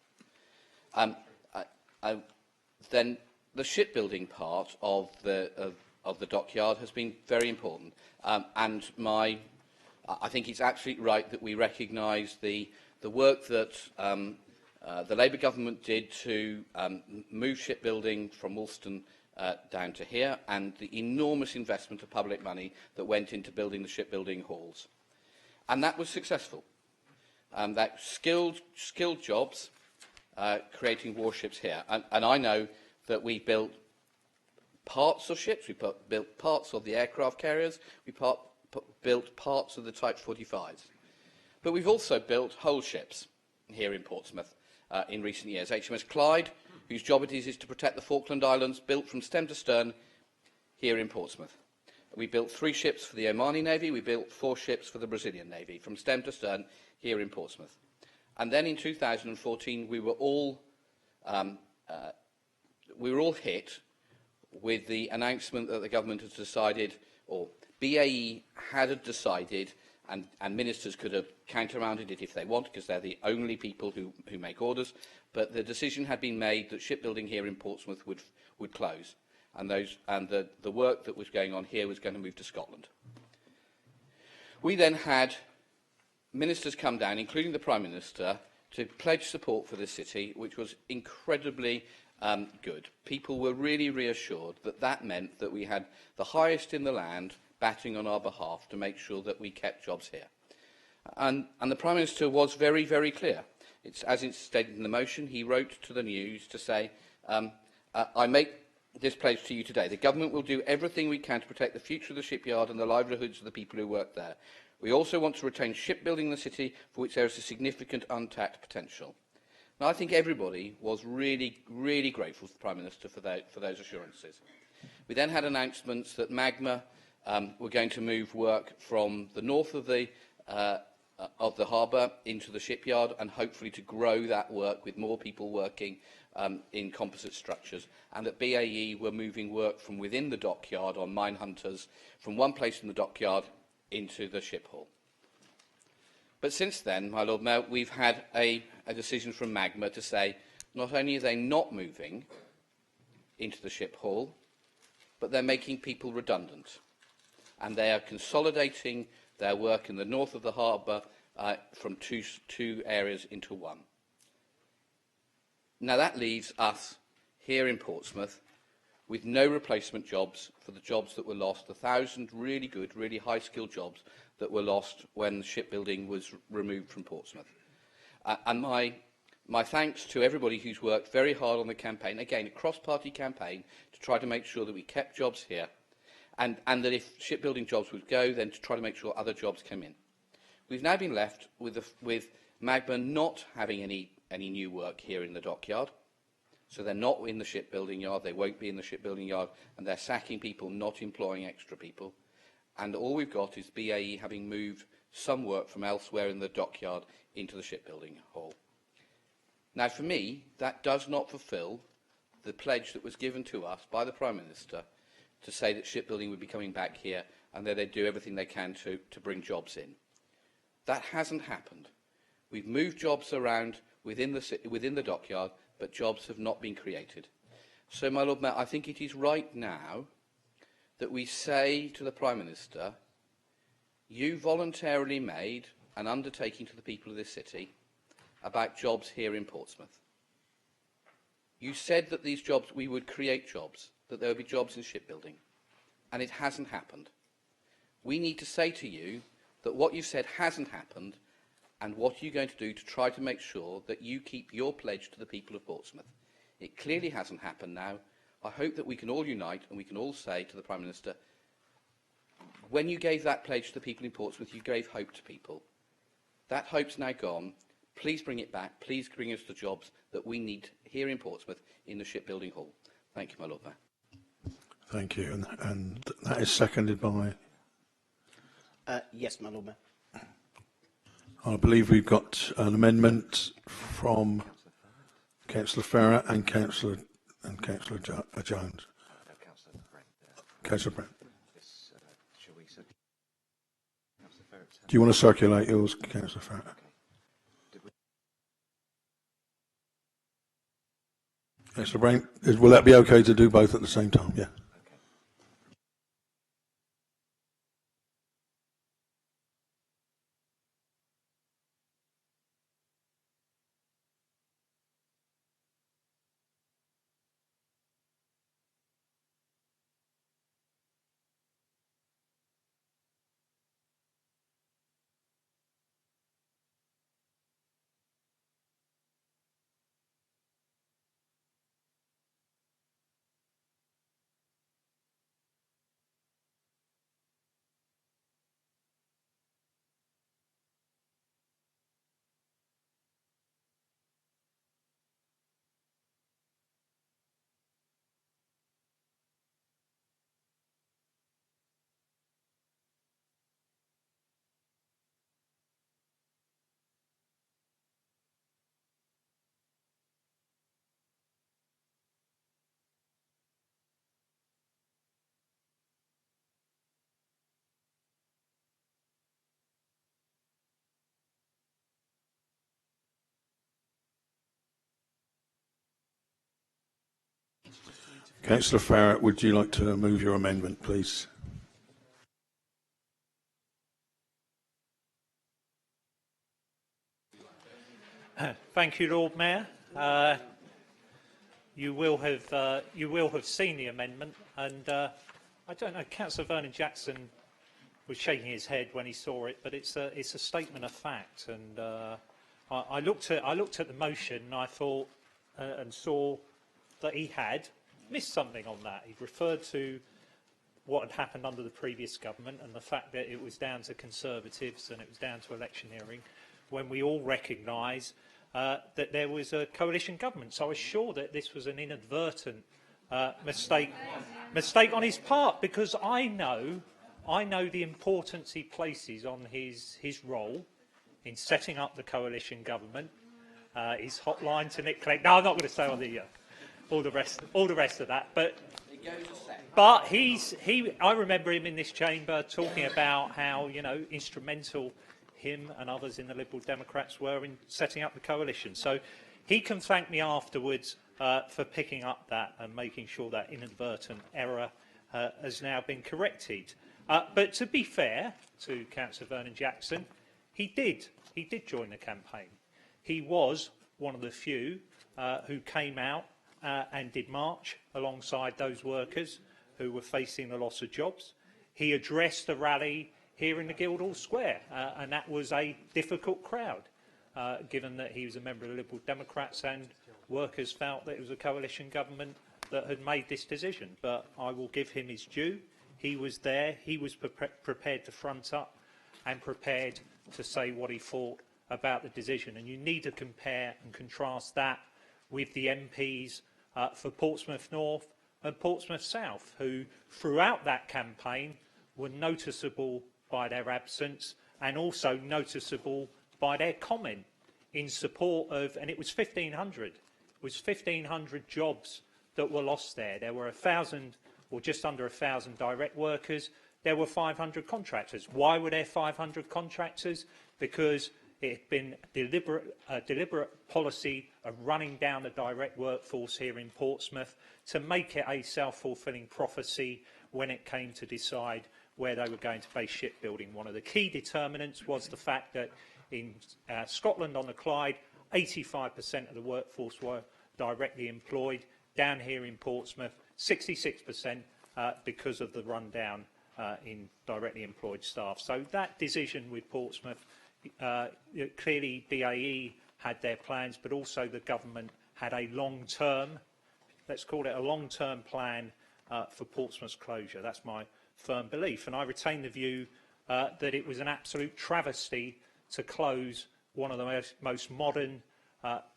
Speaker 3: Then the shipbuilding part of the dockyard has been very important. I think it's absolutely right that we recognise the the work that the Labour government did to move shipbuilding from Woolston down to here, and the enormous investment of public money that went into building the shipbuilding halls. And that was successful. That skilled jobs creating warships here. And I know that we built parts of ships, we built parts of the aircraft carriers, we built parts of the Type 45s. But we've also built whole ships here in Portsmouth in recent years. HMS Clyde, whose job it is to protect the Falkland Islands, built from stem to stern here in Portsmouth. We built 3 ships for the Omani Navy, we built 4 ships for the Brazilian Navy, from stem to stern here in Portsmouth. And then in 2014, we were all hit with the announcement that the government has decided, or BAE had decided, and ministers could have countermanded it if they want, because they're the only people who make orders, but the decision had been made that shipbuilding here in Portsmouth would close, and the work that was going on here was going to move to Scotland. We then had ministers come down, including the Prime Minister, to pledge support for this city, which was incredibly good. People were really reassured that that meant that we had the highest in the land batting on our behalf to make sure that we kept jobs here. And the Prime Minister was very, very clear. As it's stated in the motion, he wrote to the News to say, I make this pledge to you today. The government will do everything we can to protect the future of the shipyard and the livelihoods of the people who work there. We also want to retain shipbuilding in the city, for which there is a significant untapped potential. Now, I think everybody was really, really grateful to the Prime Minister for those assurances. We then had announcements that Magma were going to move work from the north of the harbour into the shipyard, and hopefully to grow that work with more people working in composite structures, and that BAE were moving work from within the dockyard on mine hunters from one place in the dockyard into the ship hall. But since then, my Lord Mayor, we've had a decision from Magma to say not only are they not moving into the ship hall, but they're making people redundant. And they are consolidating their work in the north of the harbour from two areas into one. Now that leaves us here in Portsmouth with no replacement jobs for the jobs that were lost, 1,000 really good, really high-skilled jobs that were lost when shipbuilding was removed from Portsmouth. And my thanks to everybody who's worked very hard on the campaign, again, a cross-party campaign, to try to make sure that we kept jobs here, and that if shipbuilding jobs would go, then to try to make sure other jobs came in. We've now been left with Magma not having any new work here in the dockyard. So they're not in the shipbuilding yard, they won't be in the shipbuilding yard, and they're sacking people, not employing extra people. And all we've got is BAE having moved some work from elsewhere in the dockyard into the shipbuilding hall. Now, for me, that does not fulfil the pledge that was given to us by the Prime Minister to say that shipbuilding would be coming back here and that they'd do everything they can to bring jobs in. That hasn't happened. We've moved jobs around within the dockyard, but jobs have not been created. So, my Lord Mayor, I think it is right now that we say to the Prime Minister, you voluntarily made an undertaking to the people of this city about jobs here in Portsmouth. You said that these jobs, we would create jobs, that there would be jobs in shipbuilding, and it hasn't happened. We need to say to you that what you've said hasn't happened, and what are you going to do to try to make sure that you keep your pledge to the people of Portsmouth? It clearly hasn't happened now. I hope that we can all unite and we can all say to the Prime Minister, when you gave that pledge to the people in Portsmouth, you gave hope to people. That hope's now gone. Please bring it back. Please bring us the jobs that we need here in Portsmouth in the shipbuilding hall. Thank you, my Lord Mayor.
Speaker 1: Thank you. And that is seconded by?
Speaker 12: Yes, my Lord Mayor.
Speaker 1: I believe we've got an amendment from Councillor Farrer and Councillor Jones. Councillor Brent. Do you want to circulate yours, Councillor Farrer? Councillor Brent, will that be okay to do both at the same time? Yeah. Councillor Farrett, would you like to move your amendment, please?
Speaker 14: Thank you, Lord Mayor. You will have seen the amendment, and I don't know. Councillor Vernon Jackson was shaking his head when he saw it, but it's a statement of fact. And I looked at the motion, and I thought and saw that he had missed something on that. He referred to what had happened under the previous government and the fact that it was down to Conservatives and it was down to electioneering, when we all recognise that there was a coalition government. So I was sure that this was an inadvertent mistake on his part, because I know the importance he places on his role in setting up the coalition government, his hotline to Nick Clegg. No, I'm not going to say all the rest of that, but I remember him in this chamber talking about how, you know, instrumental him and others in the Liberal Democrats were in setting up the coalition. So he can thank me afterwards for picking up that and making sure that inadvertent error has now been corrected. But to be fair to Councillor Vernon Jackson, he did join the campaign. He was one of the few who came out and did march alongside those workers who were facing the loss of jobs. He addressed a rally here in the Guildhall Square, and that was a difficult crowd, given that he was a member of the Liberal Democrats and workers felt that it was a coalition government that had made this decision. But I will give him his due. He was there, he was prepared to front up and prepared to say what he thought about the decision. And you need to compare and contrast that with the MPs for Portsmouth North and Portsmouth South, who throughout that campaign were noticeable by their absence and also noticeable by their comment in support of, and it was 1,500. It was 1,500 jobs that were lost there. There were 1,000 or just under 1,000 direct workers. There were 500 contractors. Why were there 500 contractors? Because it had been a deliberate policy of running down the direct workforce here in Portsmouth to make it a self-fulfilling prophecy when it came to decide where they were going to base shipbuilding. One of the key determinants was the fact that in Scotland on the Clyde, 85% of the workforce were directly employed. Down here in Portsmouth, 66% because of the rundown in directly employed staff. So that decision with Portsmouth, clearly BAE had their plans, but also the government had a long-term, let's call it a long-term plan for Portsmouth's closure. That's my firm belief. And I retain the view that it was an absolute travesty to close one of the most modern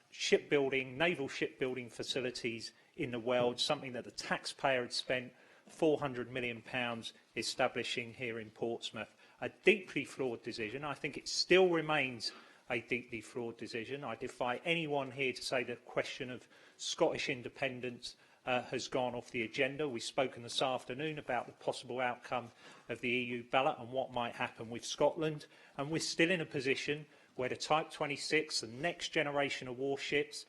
Speaker 14: shipbuilding, naval shipbuilding facilities in the world, something that the taxpayer had spent £400 million establishing here in Portsmouth. A deeply flawed decision. I think it still remains a deeply flawed decision. I defy anyone here to say the question of Scottish independence has gone off the agenda. We've spoken this afternoon about the possible outcome of the EU ballot and what might happen with Scotland, and we're still in a position where the Type 26, the next generation of warships,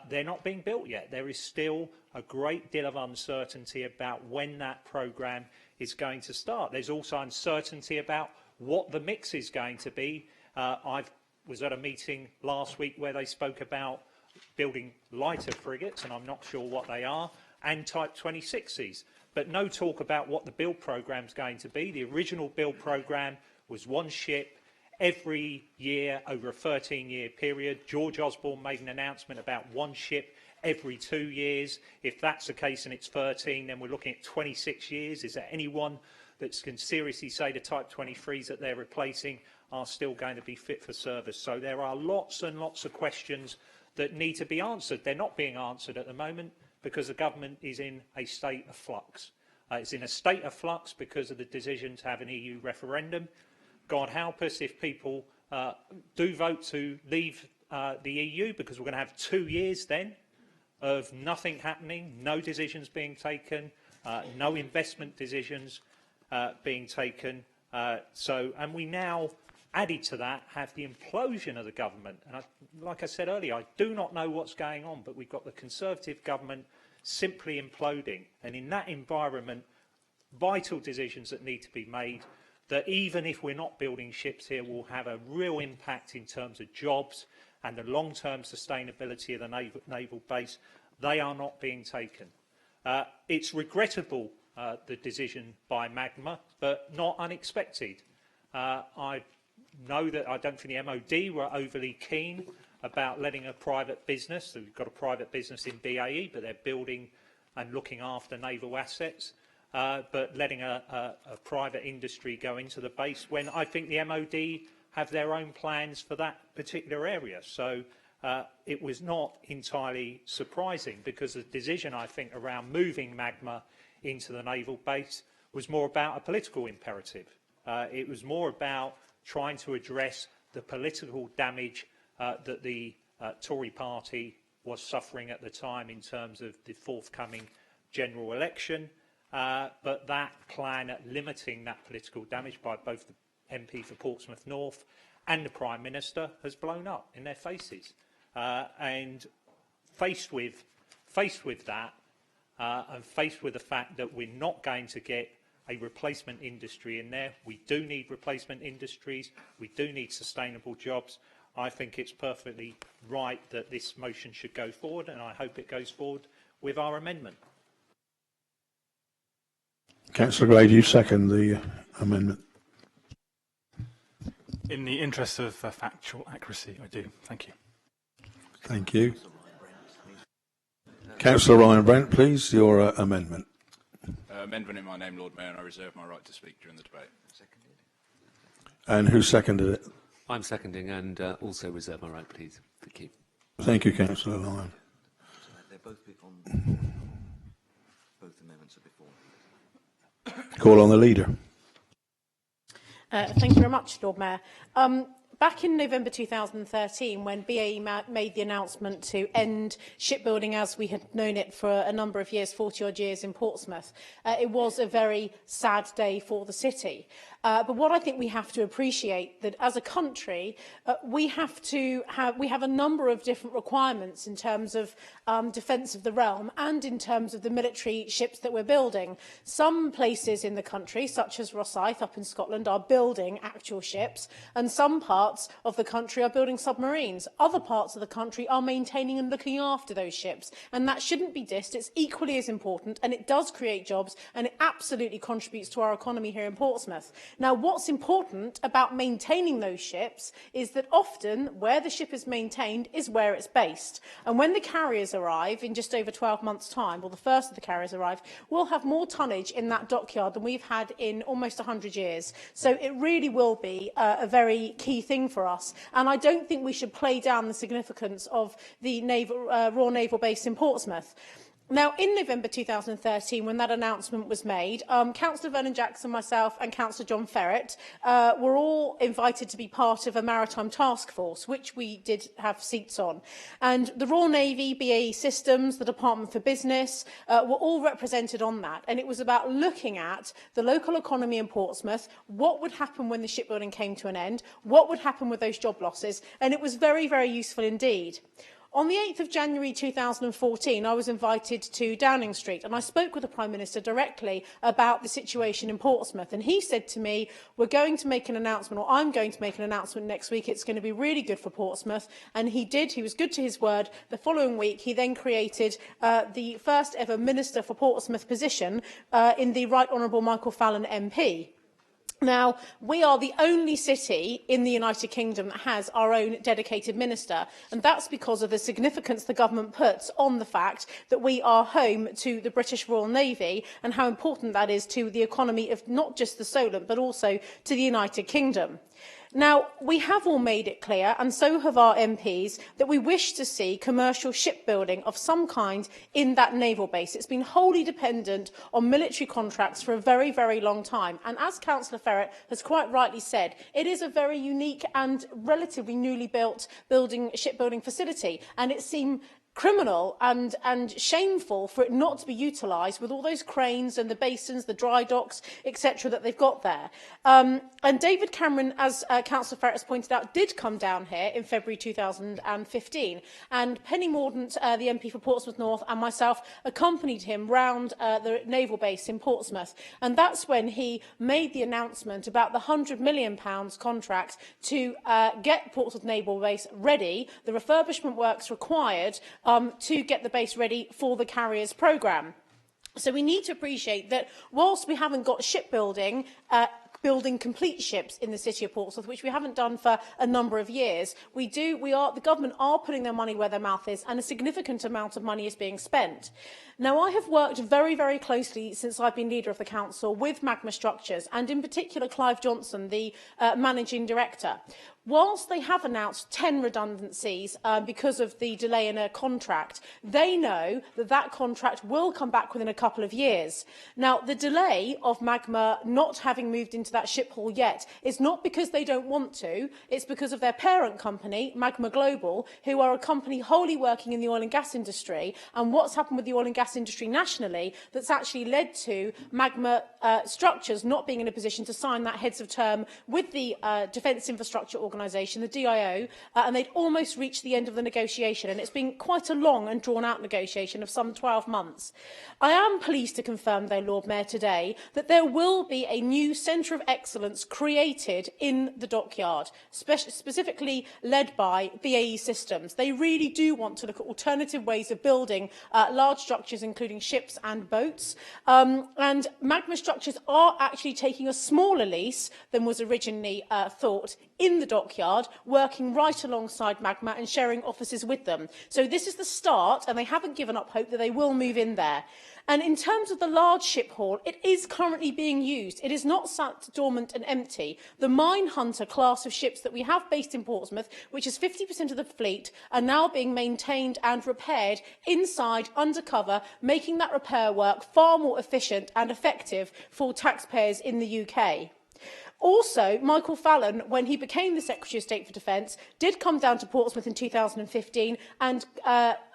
Speaker 14: they're not being built yet. There is still a great deal of uncertainty about when that programme is going to start. There's also uncertainty about what the mix is going to be. I was at a meeting last week where they spoke about building lighter frigates, and I'm not sure what they are, and Type 26s. But no talk about what the build programme is going to be. The original build programme was one ship every year over a 13-year period. George Osborne made an announcement about one ship every 2 years. If that's the case and it's 13, then we're looking at 26 years. Is there anyone that can seriously say the Type 23s that they're replacing are still going to be fit for service? So there are lots and lots of questions that need to be answered. They're not being answered at the moment because the government is in a state of flux. It's in a state of flux because of the decision to have an EU referendum. God help us if people do vote to leave the EU, because we're going to have 2 years then of nothing happening, no decisions being taken, no investment decisions being taken. And we now, added to that, have the implosion of the government. And like I said earlier, I do not know what's going on, but we've got the Conservative government simply imploding. And in that environment, vital decisions that need to be made, that even if we're not building ships here, will have a real impact in terms of jobs and the long-term sustainability of the naval base, they are not being taken. It's regrettable, the decision by Magma, but not unexpected. I know that I don't think the MOD were overly keen about letting a private business, so we've got a private business in BAE, but they're building and looking after naval assets, but letting a private industry go into the base when I think the MOD have their own plans for that particular area. So it was not entirely surprising, because the decision, I think, around moving Magma into the naval base was more about a political imperative. It was more about trying to address the political damage that the Tory party was suffering at the time in terms of the forthcoming general election, but that plan at limiting that political damage by both the MP for Portsmouth North and the Prime Minister has blown up in their faces. And faced with that, and faced with the fact that we're not going to get a replacement industry in there, we do need replacement industries, we do need sustainable jobs. I think it's perfectly right that this motion should go forward, and I hope it goes forward with our amendment.
Speaker 1: Councillor Gray, do you second the amendment?
Speaker 13: In the interest of factual accuracy, I do. Thank you.
Speaker 1: Thank you. Councillor Ryan Brent, please, your amendment.
Speaker 16: Amendment in my name, Lord Mayor, and I reserve my right to speak during the debate.
Speaker 1: And who seconded it?
Speaker 22: I'm seconding and also reserve my right, please. Thank you.
Speaker 1: Thank you, Councillor Lyon.
Speaker 5: They're both on both amendments are before.
Speaker 1: Call on the leader.
Speaker 6: Thank you very much, Lord Mayor. Back in November 2013, when BAE made the announcement to end shipbuilding as we had known it for a number of years, 40-odd years in Portsmouth, it was a very sad day for the city. But what I think we have to appreciate that as a country, we have a number of different requirements in terms of defence of the realm and in terms of the military ships that we're building. Some places in the country, such as Rosyth up in Scotland, are building actual ships, and some parts of the country are building submarines. Other parts of the country are maintaining and looking after those ships, and that shouldn't be dissed. It's equally as important, and it does create jobs, and it absolutely contributes to our economy here in Portsmouth. Now, what's important about maintaining those ships is that often where the ship is maintained is where it's based. And when the carriers arrive in just over 12 months' time, or the first of the carriers arrive, we'll have more tonnage in that dockyard than we've had in almost 100 years. So it really will be a very key thing for us. And I don't think we should play down the significance of the Royal Naval Base in Portsmouth. Now, in November 2013, when that announcement was made, Councillor Vernon Jackson, myself and Councillor John Ferret were all invited to be part of a maritime task force, which we did have seats on. And the Royal Navy, BAE Systems, the Department for Business were all represented on that. And it was about looking at the local economy in Portsmouth, what would happen when the shipbuilding came to an end, what would happen with those job losses. And it was very, very useful indeed. On the 8th of January 2014, I was invited to Downing Street, and I spoke with the Prime Minister directly about the situation in Portsmouth. And he said to me, we're going to make an announcement, or I'm going to make an announcement next week. It's going to be really good for Portsmouth. And he did. He was good to his word. The following week, he then created the first ever Minister for Portsmouth position in the Right Honourable Michael Fallon MP. Now, we are the only city in the United Kingdom that has our own dedicated minister, and that's because of the significance the government puts on the fact that we are home to the British Royal Navy and how important that is to the economy of not just the Solent, but also to the United Kingdom. Now, we have all made it clear, and so have our MPs, that we wish to see commercial shipbuilding of some kind in that naval base. It's been wholly dependent on military contracts for a very, very long time. And as Councillor Ferret has quite rightly said, it is a very unique and relatively newly built shipbuilding facility. And it seemed criminal and shameful for it not to be utilised with all those cranes and the basins, the dry docks, etc. that they've got there. And David Cameron, as Councillor Ferret has pointed out, did come down here in February 2015, and Penny Mordaunt, the MP for Portsmouth North, and myself accompanied him round the naval base in Portsmouth, and that's when he made the announcement about the £100 million contract to get Portsmouth Naval Base ready, the refurbishment works required to get the base ready for the carriers programme. So we need to appreciate that whilst we haven't got shipbuilding, building complete ships in the city of Portsmouth, which we haven't done for a number of years, the government are putting their money where their mouth is, and a significant amount of money is being spent. Now, I have worked very, very closely since I've been leader of the council with Magma Structures, and in particular Clive Johnson, the managing director. Whilst they have announced 10 redundancies because of the delay in a contract, they know that that contract will come back within a couple of years. Now, the delay of Magma not having moved into that ship hall yet is not because they don't want to, it's because of their parent company, Magma Global, who are a company wholly working in the oil and gas industry, and what's happened with the oil and gas industry nationally that's actually led to Magma Structures not being in a position to sign that heads of term with the Defence Infrastructure Organisation, the DIO, and they'd almost reached the end of the negotiation, and it's been quite a long and drawn-out negotiation of some 12 months. I am pleased to confirm, though, Lord Mayor, today that there will be a new centre of excellence created in the dockyard, specifically led by BAE Systems. They really do want to look at alternative ways of building large structures, including ships and boats, and Magma Structures are actually taking a smaller lease than was originally thought in the dockyard, working right alongside Magma and sharing offices with them. So this is the start, and they haven't given up hope that they will move in there. And in terms of the large ship hall, it is currently being used. It is not sat dormant and empty. The Mine Hunter class of ships that we have based in Portsmouth, which is 50% of the fleet, are now being maintained and repaired inside, undercover, making that repair work far more efficient and effective for taxpayers in the UK. Also, Michael Fallon, when he became the Secretary of State for Defence, did come down to Portsmouth in 2015 and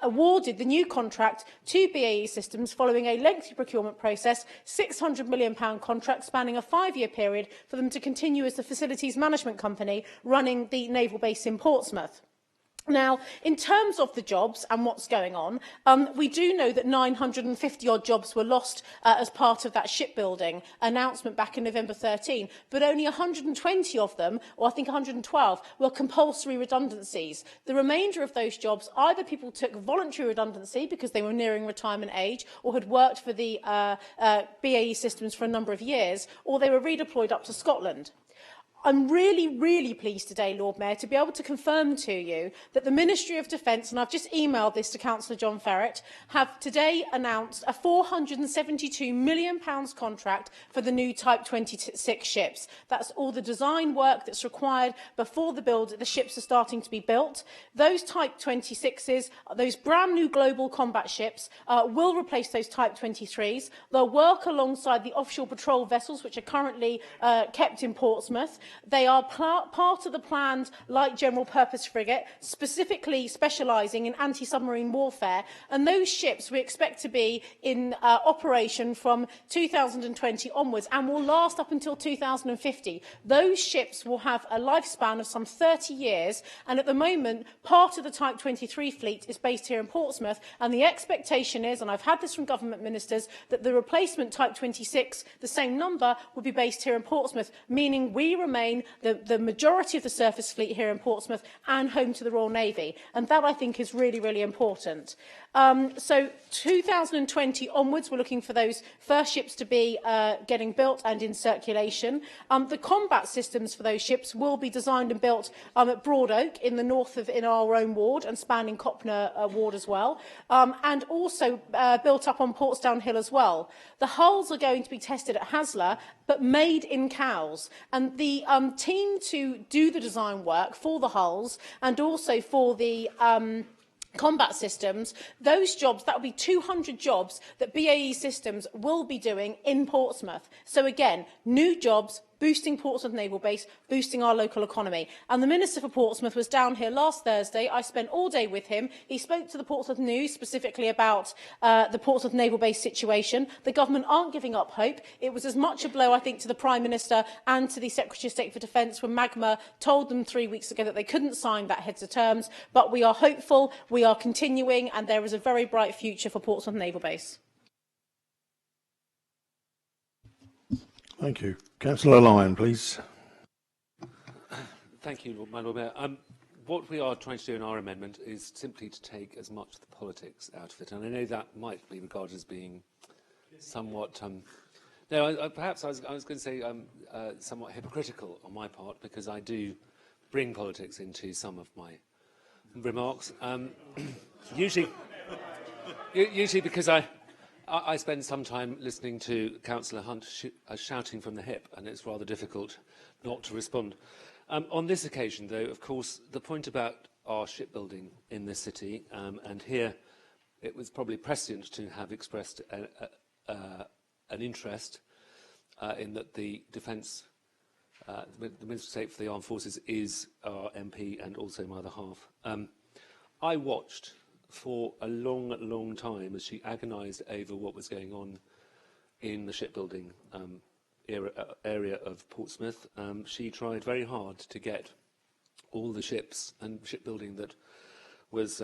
Speaker 6: awarded the new contract to BAE Systems following a lengthy procurement process, £600 million contract spanning a 5-year period for them to continue as the facilities management company running the naval base in Portsmouth. Now, in terms of the jobs and what's going on, we do know that 950-odd jobs were lost as part of that shipbuilding announcement back in November 13, but only 120 of them, or I think 112, were compulsory redundancies. The remainder of those jobs, either people took voluntary redundancy because they were nearing retirement age or had worked for the BAE Systems for a number of years, or they were redeployed up to Scotland. I'm really, really pleased today, Lord Mayor, to be able to confirm to you that the Ministry of Defence, and I've just emailed this to Councillor John Ferret, have today announced a £472 million contract for the new Type 26 ships. That's all the design work that's required before the ships are starting to be built. Those Type 26s, those brand new global combat ships, will replace those Type 23s. They'll work alongside the offshore patrol vessels, which are currently kept in Portsmouth. They are part of the planned light general purpose frigate, specifically specialising in anti-submarine warfare. And those ships we expect to be in operation from 2020 onwards and will last up until 2050. Those ships will have a lifespan of some 30 years. And at the moment, part of the Type 23 fleet is based here in Portsmouth. And the expectation is, and I've had this from government ministers, that the replacement Type 26, the same number, will be based here in Portsmouth, meaning we remain the majority of the surface fleet here in Portsmouth and home to the Royal Navy. And that, I think, is really, really important. So 2020 onwards, we're looking for those first ships to be getting built and in circulation. The combat systems for those ships will be designed and built at Broadoak in the north of in our own ward and spanning Copner ward as well, and also built up on Portsdown Hill as well. The hulls are going to be tested at Haslar, but made in Cowes. And the team to do the design work for the hulls and also for the combat systems, those jobs, that will be 200 jobs that BAE Systems will be doing in Portsmouth. So again, new jobs, boosting Portsmouth Naval Base, boosting our local economy. And the Minister for Portsmouth was down here last Thursday. I spent all day with him. He spoke to the Portsmouth News specifically about the Portsmouth Naval Base situation. The government aren't giving up hope. It was as much a blow, I think, to the Prime Minister and to the Secretary of State for Defence when Magma told them 3 weeks ago that they couldn't sign that heads of terms. But we are hopeful, we are continuing, and there is a very bright future for Portsmouth Naval Base.
Speaker 1: Thank you. Councillor Lyon, please.
Speaker 22: Thank you, my Lord Mayor. What we are trying to do in our amendment is simply to take as much of the politics out of it. And I know that might be regarded as being somewhat... perhaps I was going to say somewhat hypocritical on my part, because I do bring politics into some of my remarks. Usually because I spend some time listening to Councillor Hunt shouting from the hip, and it's rather difficult not to respond. On this occasion, though, of course, the point about our shipbuilding in this city, and here it was probably prescient to have expressed an interest in that the Defence, the Minister of State for the Armed Forces is our MP and also my other half. I watched for a long, long time as she agonised over what was going on in the shipbuilding area of Portsmouth. She tried very hard to get all the ships and shipbuilding that was,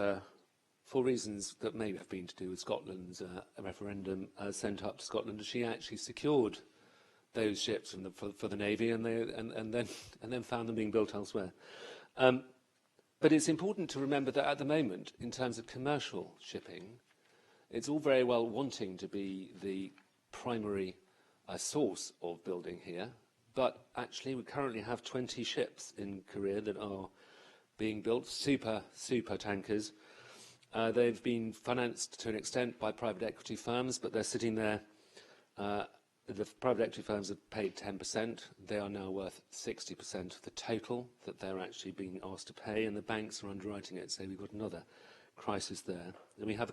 Speaker 22: for reasons that may have been to do with Scotland's referendum, sent up to Scotland. She actually secured those ships for the Navy, and then found them being built elsewhere. But it's important to remember that at the moment, in terms of commercial shipping, it's all very well wanting to be the primary source of building here, but actually we currently have 20 ships in Korea that are being built, super tankers. They've been financed to an extent by private equity firms, but they're sitting there. The private equity firms have paid 10%. They are now worth 60% of the total that they're actually being asked to pay, and the banks are underwriting it, so we've got another crisis there. And we have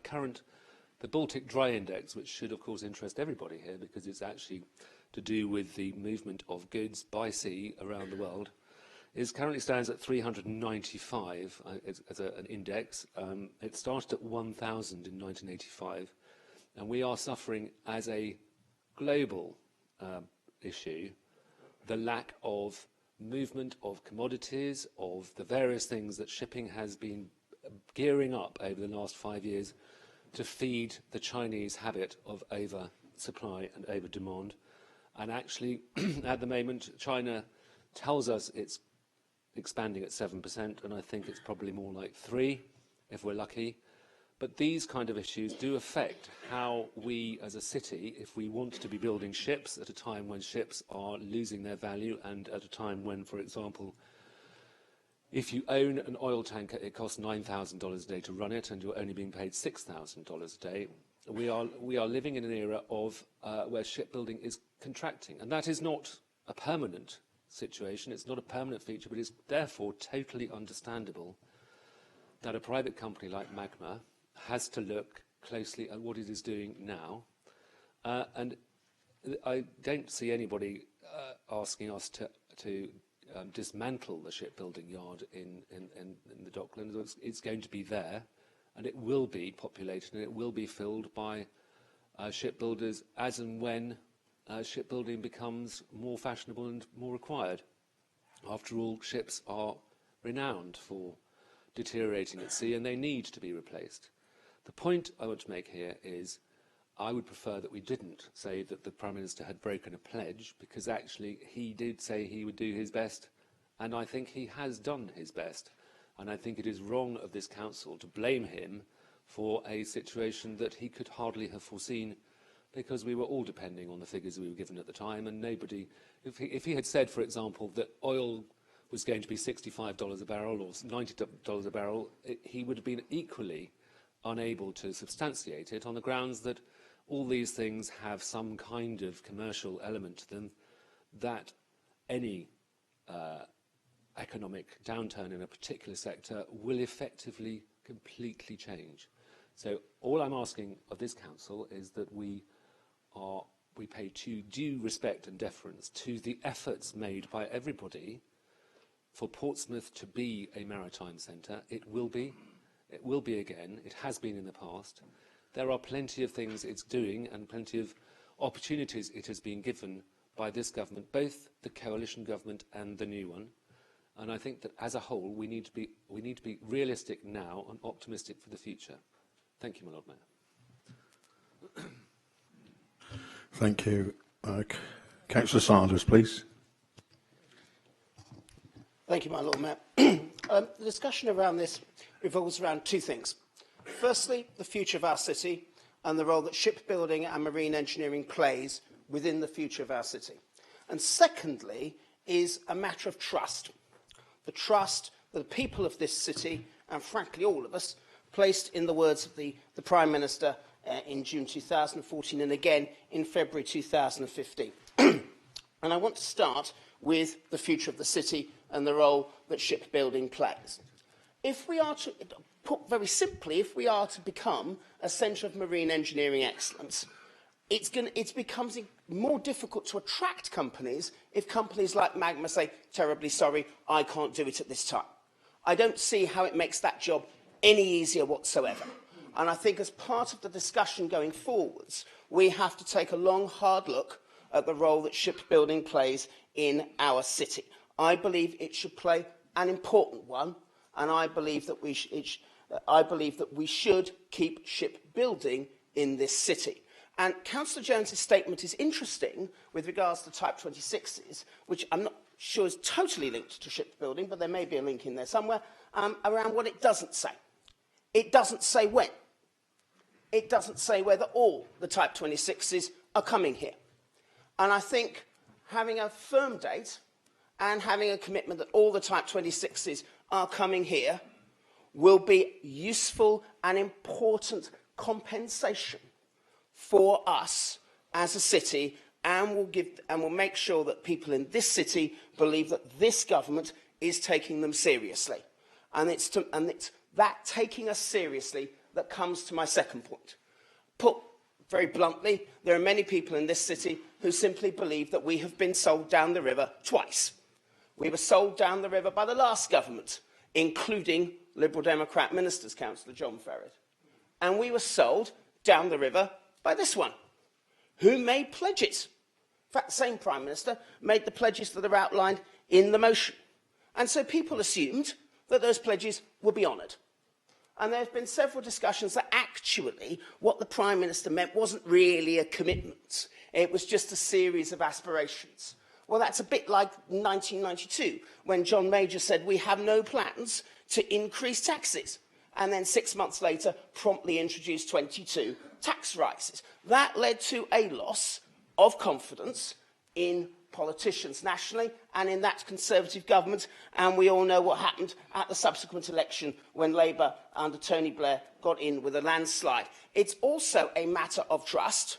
Speaker 22: the Baltic Dry Index, which should, of course, interest everybody here, because it's actually to do with the movement of goods by sea around the world, currently stands at 395 as an index. It started at 1,000 in 1985, and we are suffering as a global issue the lack of movement of commodities, of the various things that shipping has been gearing up over the last 5 years to feed the Chinese habit of oversupply and over-demand. And actually, at the moment, China tells us it's expanding at 7%, and I think it's probably more like 3%, if we're lucky. But these kind of issues do affect how we, as a city, if we want to be building ships at a time when ships are losing their value, and at a time when, for example, if you own an oil tanker, it costs $9,000 a day to run it, and you're only being paid $6,000 a day. We are living in an era of where shipbuilding is contracting, and that is not a permanent situation. It's not a permanent feature, but it's therefore totally understandable that a private company like Magma has to look closely at what it is doing now. And I don't see anybody asking us to dismantle the shipbuilding yard in the Docklands. It's going to be there, and it will be populated, and it will be filled by shipbuilders as and when shipbuilding becomes more fashionable and more required. After all, ships are renowned for deteriorating at sea, and they need to be replaced. The point I want to make here is I would prefer that we didn't say that the Prime Minister had broken a pledge, because actually he did say he would do his best, and I think he has done his best. And I think it is wrong of this Council to blame him for a situation that he could hardly have foreseen, because we were all depending on the figures we were given at the time, and nobody... If he had said, for example, that oil was going to be $65 a barrel or $90 a barrel, he would have been equally unable to substantiate it on the grounds that all these things have some kind of commercial element to them, that any economic downturn in a particular sector will effectively completely change. So all I'm asking of this Council is that we are we pay due respect and deference to the efforts made by everybody for Portsmouth to be a maritime centre. It will be. It will be again. It has been in the past. There are plenty of things it's doing and plenty of opportunities it has been given by this government, both the coalition government and the new one. And I think that as a whole, we need to be realistic now and optimistic for the future. Thank you, my Lord Mayor.
Speaker 1: Thank you. Councillor Sanders, please.
Speaker 12: Thank you, my Lord Mayor. The discussion around this revolves around two things. Firstly, the future of our city and the role that shipbuilding and marine engineering plays within the future of our city. And secondly, is a matter of trust. The trust that the people of this city, and frankly all of us, placed in the words of the Prime Minister in June 2014 and again in February 2015. And I want to start with the future of the city and the role that shipbuilding plays. If we are to, put very simply, if we are to become a centre of marine engineering excellence, it becomes more difficult to attract companies if companies like Magma say, terribly sorry, I can't do it at this time. I don't see how it makes that job any easier whatsoever. And I think as part of the discussion going forwards, we have to take a long, hard look at the role that shipbuilding plays in our city. I believe it should play an important one, and I believe that we should keep shipbuilding in this city. And Councillor Jones's statement is interesting with regards to Type 26s, which I'm not sure is totally linked to shipbuilding, but there may be a link in there somewhere, around what it doesn't say. It doesn't say when. It doesn't say whether all the Type 26s are coming here. And I think having a firm date and having a commitment that all the Type 26s are coming here will be useful and important compensation for us as a city, and will make sure that people in this city believe that this government is taking them seriously. And it's that taking us seriously that comes to my second point. Put very bluntly, there are many people in this city who simply believe that we have been sold down the river twice. We were sold down the river by the last government, including Liberal Democrat ministers, Councillor John Ferret. And we were sold down the river by this one, who made pledges. In fact, the same Prime Minister made the pledges that are outlined in the motion. And so people assumed that those pledges would be honoured. And there have been several discussions that actually what the Prime Minister meant wasn't really a commitment. It was just a series of aspirations. Well, that's a bit like 1992, when John Major said, we have no plans to increase taxes. And then 6 months later, promptly introduced 22 tax rises. That led to a loss of confidence in politicians nationally and in that Conservative government, and we all know what happened at the subsequent election when Labour under Tony Blair got in with a landslide. It's also a matter of trust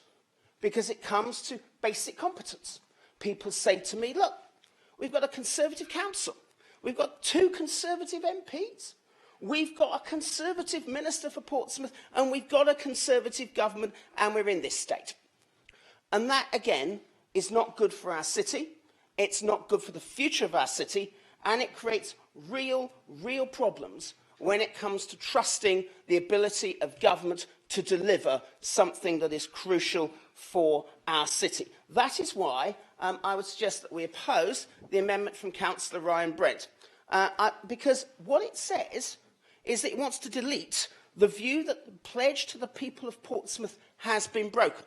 Speaker 12: because it comes to basic competence. People say to me, look, we've got a Conservative council, we've got 2 Conservative MPs, we've got a Conservative Minister for Portsmouth, and we've got a Conservative government, and we're in this state. And that, again, is not good for our city, it's not good for the future of our city, and it creates real problems when it comes to trusting the ability of government to deliver something that is crucial for our city. That is why I would suggest that we oppose the amendment from Councillor Ryan Brent, because what it says is that it wants to delete the view that the pledge to the people of Portsmouth has been broken.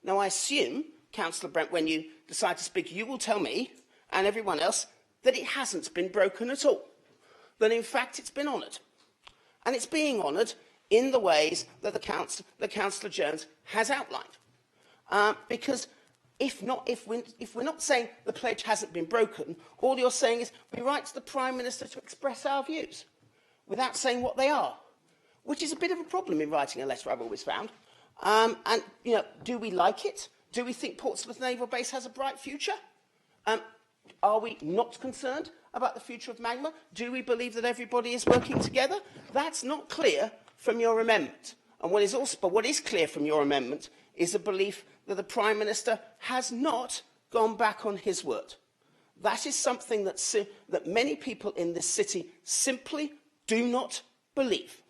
Speaker 12: Now, I assume, Councillor Brent, when you decide to speak, you will tell me and everyone else that it hasn't been broken at all, that in fact it's been honoured. And it's being honoured in the ways that Councillor Jones has outlined. Because if we're not saying the pledge hasn't been broken, all you're saying is we write to the Prime Minister to express our views without saying what they are, which is a bit of a problem in writing a letter, I've always found. And, you know, do we like it? Do we think Portsmouth Naval Base has a bright future? Are we not concerned about the future of Magma? Do we believe that everybody is working together? That's not clear from your amendment. And what is clear from your amendment is a belief that the Prime Minister has not gone back on his word. That is something that many people in this city simply do not believe.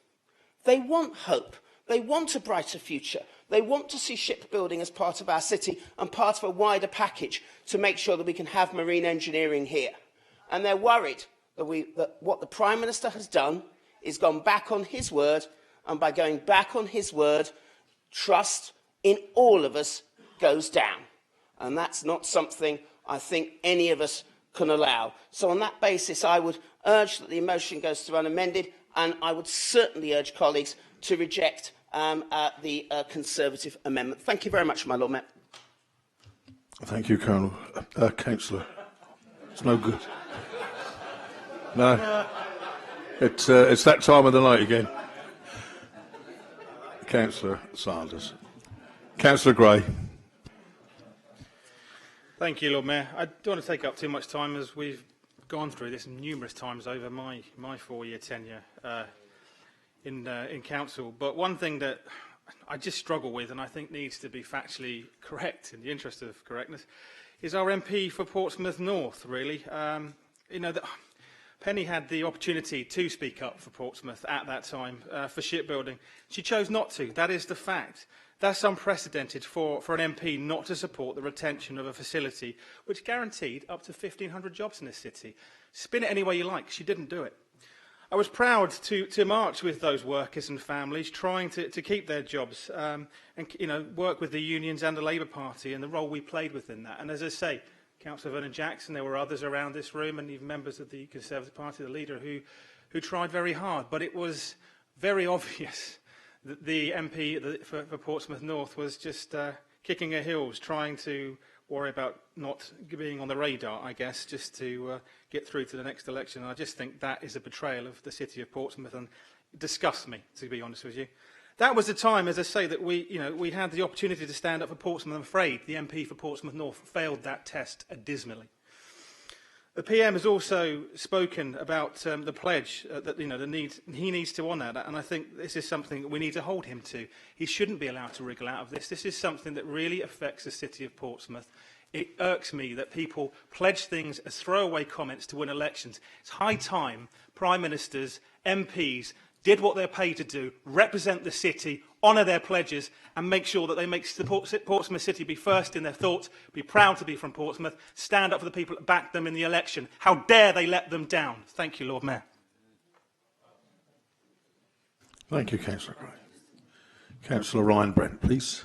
Speaker 12: They want hope. They want a brighter future. They want to see shipbuilding as part of our city and part of a wider package to make sure that we can have marine engineering here. And they're worried that what the Prime Minister has done is gone back on his word, and by going back on his word, trust in all of us goes down. And that's not something I think any of us can allow. So on that basis, I would urge that the motion goes through unamended, and I would certainly urge colleagues to reject the Conservative amendment. Thank you very much, my Lord Mayor.
Speaker 1: Thank you, Colonel. Councillor. It's no good. No. It's that time of the night again. Councillor Sanders. Councillor Gray.
Speaker 18: Thank you, Lord Mayor. I don't want to take up too much time, as we've gone through this numerous times over my 4-year tenure in council. But one thing that I just struggle with, and I think needs to be factually correct in the interest of correctness, is our MP for Portsmouth North, really. Penny had the opportunity to speak up for Portsmouth at that time for shipbuilding. She chose not to. That is the fact. That's unprecedented for an MP not to support the retention of a facility which guaranteed up to 1,500 jobs in this city. Spin it any way you like. She didn't do it. I was proud to march with those workers and families, trying to keep their jobs and work with the unions and the Labour Party, and the role we played within that. And as I say, Councillor Vernon Jackson, there were others around this room, and even members of the Conservative Party, the leader, who tried very hard. But it was very obvious that the MP for Portsmouth North was just kicking her heels, trying to worry about not being on the radar, I guess, just to get through to the next election. And I just think that is a betrayal of the city of Portsmouth, and it disgusts me, to be honest with you. That was the time, as I say, that we had the opportunity to stand up for Portsmouth. I'm afraid the MP for Portsmouth North failed that test dismally. The PM has also spoken about the pledge that he needs to honour that, and I think this is something that we need to hold him to. He shouldn't be allowed to wriggle out of this. This is something that really affects the city of Portsmouth. It irks me that people pledge things as throwaway comments to win elections. It's high time Prime Ministers, MPs, did what they're paid to do, represent the city, honour their pledges, and make sure that they make Portsmouth City be first in their thoughts, be proud to be from Portsmouth, stand up for the people that backed them in the election. How dare they let them down? Thank you, Lord Mayor.
Speaker 1: Thank you, Councillor Gray. Councillor Ryan Brent, please.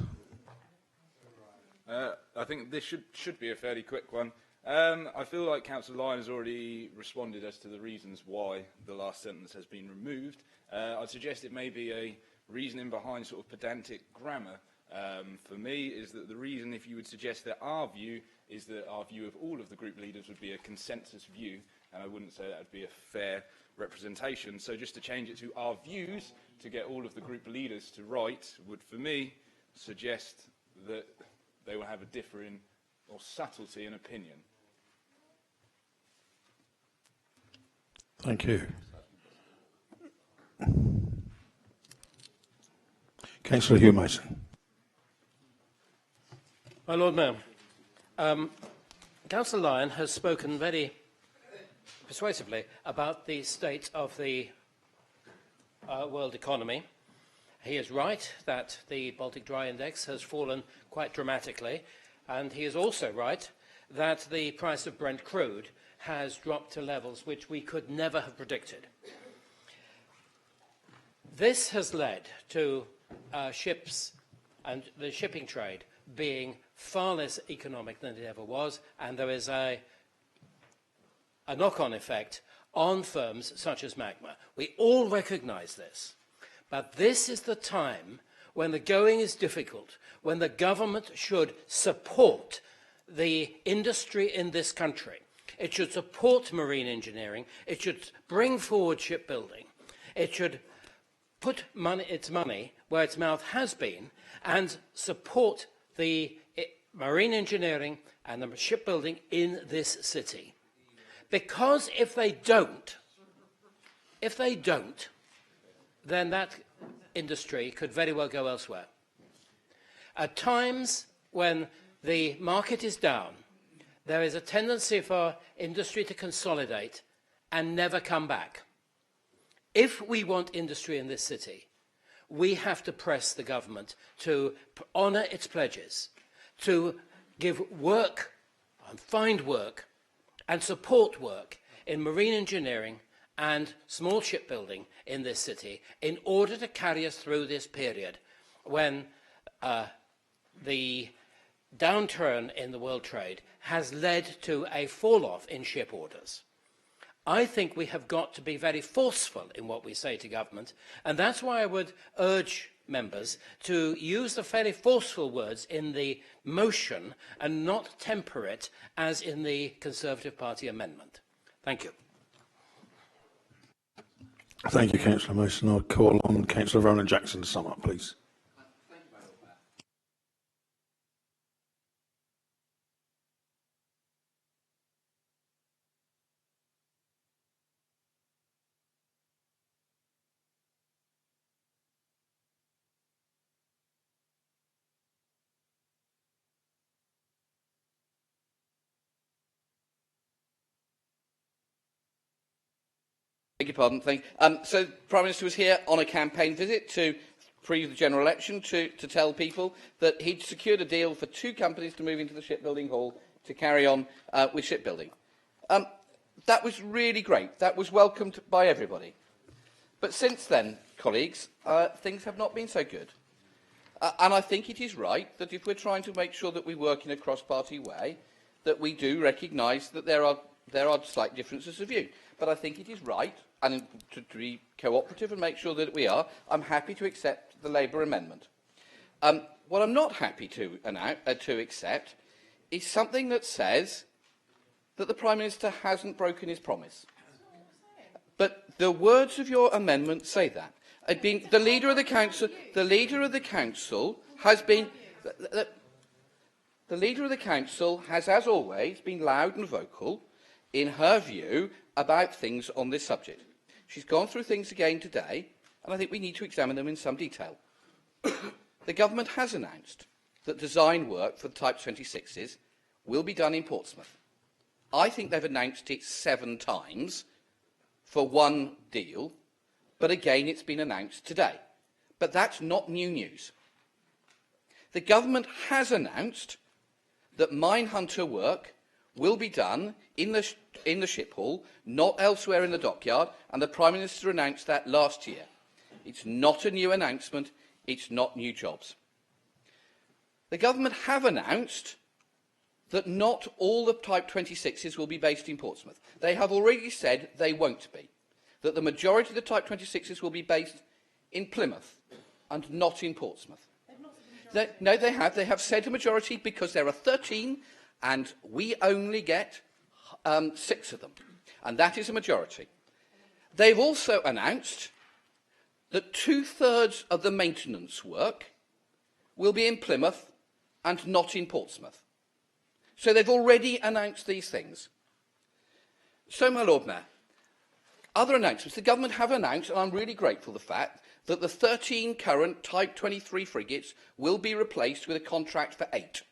Speaker 9: I think this should be a fairly quick one. I feel like Councillor Lyon has already responded as to the reasons why the last sentence has been removed. I'd suggest it may be a reasoning behind sort of pedantic grammar. For me, is that the reason, if you would suggest that our view is that our view of all of the group leaders would be a consensus view, and I wouldn't say that would be a fair representation. So just to change it to our views, to get all of the group leaders to write, would, for me, suggest that they will have a differing or subtlety in opinion.
Speaker 1: Thank you. Councillor Hugh Mason.
Speaker 2: My Lord Mayor, Councillor Lyon has spoken very persuasively about the state of the world economy. He is right that the Baltic Dry Index has fallen quite dramatically, and he is also right that the price of Brent crude has dropped to levels which we could never have predicted. This has led to ships and the shipping trade being far less economic than it ever was, and there is a knock-on effect on firms such as Magma. We all recognise this, but this is the time when the going is difficult, when the government should support the industry in this country. It should support marine engineering. It should bring forward shipbuilding. It should put its money where its mouth has been and support the marine engineering and the shipbuilding in this city. Because if they don't, then that industry could very well go elsewhere. At times when the market is down, there is a tendency for industry to consolidate and never come back. If we want industry in this city, we have to press the government to honour its pledges, to give work and find work and support work in marine engineering and small shipbuilding in this city in order to carry us through this period when the downturn in the world trade has led to a fall-off in ship orders. I think we have got to be very forceful in what we say to government, and that's why I would urge members to use the fairly forceful words in the motion and not temper it as in the Conservative Party amendment. Thank you.
Speaker 1: Thank you, Councillor Mason. I'll call on Councillor Ronan Jackson to sum up, please.
Speaker 3: Beg your pardon. So the Prime Minister was here on a campaign visit to pre the general election to tell people that he'd secured a deal for 2 companies to move into the shipbuilding hall to carry on with shipbuilding. That was really great. That was welcomed by everybody. But since then, colleagues, things have not been so good. And I think it is right that if we're trying to make sure that we work in a cross-party way, that we do recognise that there are slight differences of view. But I think it is right, and to be cooperative and make sure that we are, I'm happy to accept the Labour amendment. What I'm not happy to accept is something that says that the Prime Minister hasn't broken his promise. But the words of your amendment say that. The Leader of the Council has been... The Leader of the Council has, as always, been loud and vocal in her view about things on this subject. She's gone through things again today, and I think we need to examine them in some detail. The government has announced that design work for the Type 26s will be done in Portsmouth. I think they've announced it 7 times for one deal, but again it's been announced today. But that's not new news. The government has announced that mine hunter work will be done in the ship hall, not elsewhere in the dockyard, and the Prime Minister announced that last year. It's not a new announcement, it's not new jobs. The government have announced that not all the Type 26s will be based in Portsmouth. They have already said they won't be, that the majority of the Type 26s will be based in Plymouth and not in Portsmouth. No, they have. They have said a majority because there are 13 and we only get 6 of them, and that is a majority. They've also announced that 2/3 of the maintenance work will be in Plymouth and not in Portsmouth. So they've already announced these things. So, my Lord Mayor, other announcements. The government have announced, and I'm really grateful for the fact, that the 13 current Type 23 frigates will be replaced with a contract for 8.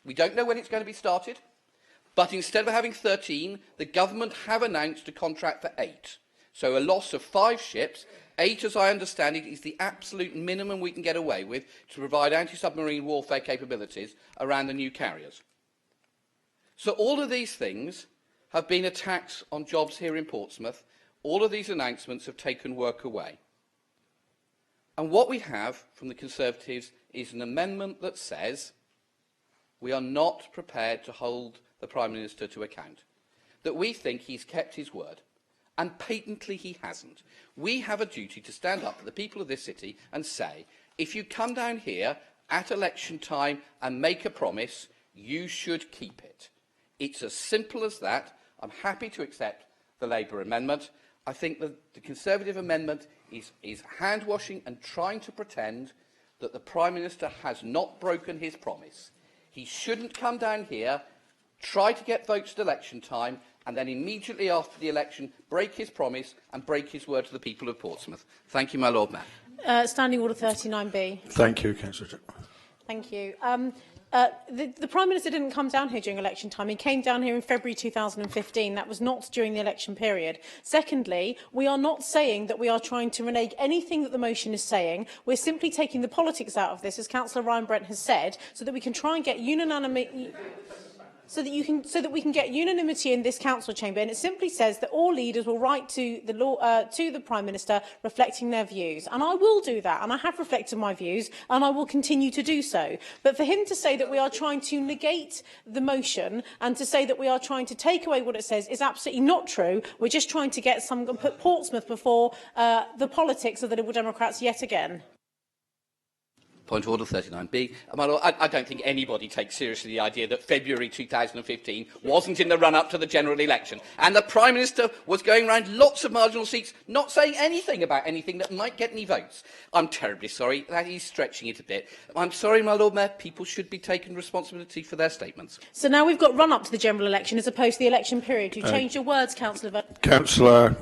Speaker 3: We don't know when it's going to be started, but instead of having 13, the government have announced a contract for 8. So a loss of 5 ships. 8, as I understand it, is the absolute minimum we can get away with to provide anti-submarine warfare capabilities around the new carriers. So all of these things have been attacks on jobs here in Portsmouth. All of these announcements have taken work away. And what we have from the Conservatives is an amendment that says we are not prepared to hold the Prime Minister to account, that we think he's kept his word, and patently he hasn't. We have a duty to stand up for the people of this city and say, if you come down here at election time and make a promise, you should keep it. It's as simple as that. I'm happy to accept the Labour amendment. I think that the Conservative amendment is hand-washing and trying to pretend that the Prime Minister has not broken his promise. He shouldn't come down here, try to get votes at election time, and then immediately after the election break his promise and break his word to the people of Portsmouth. Thank you, my Lord Mayor.
Speaker 6: Standing Order 39B.
Speaker 1: Thank you, Councillor.
Speaker 6: Thank you. The Prime Minister didn't come down here during election time. He came down here in February 2015. That was not during the election period. Secondly, we are not saying that we are trying to renege anything that the motion is saying. We're simply taking the politics out of this, as Councillor Ryan Brent has said, so that we can try and get unanimity. So that we can get unanimity in this council chamber, and it simply says that all leaders will write to the Prime Minister reflecting their views, and I will do that, and I have reflected my views, and I will continue to do so. But for him to say that we are trying to negate the motion and to say that we are trying to take away what it says is absolutely not true. We're just trying to put Portsmouth before the politics of the Liberal Democrats yet again.
Speaker 3: Point of order 39B. My Lord, I don't think anybody takes seriously the idea that February 2015 wasn't in the run-up to the general election. And the Prime Minister was going around lots of marginal seats, not saying anything about anything that might get any votes. I'm terribly sorry. That is stretching it a bit. I'm sorry, my Lord Mayor. People should be taking responsibility for their statements.
Speaker 6: So now we've got run-up to the general election as opposed to the election period. You've changed your words, Councillor.
Speaker 1: Councillor,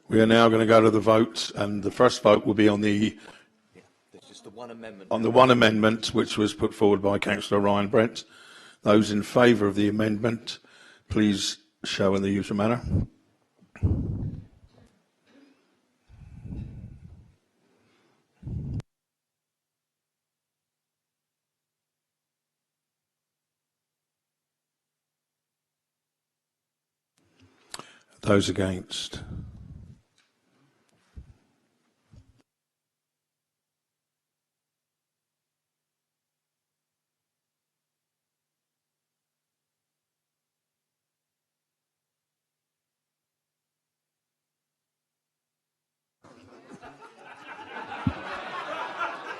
Speaker 1: we are now going to go to the vote, and the first vote will be on the one amendment which was put forward by Councillor Ryan Brent. Those in favour of the amendment, please show in the usual manner. Those against.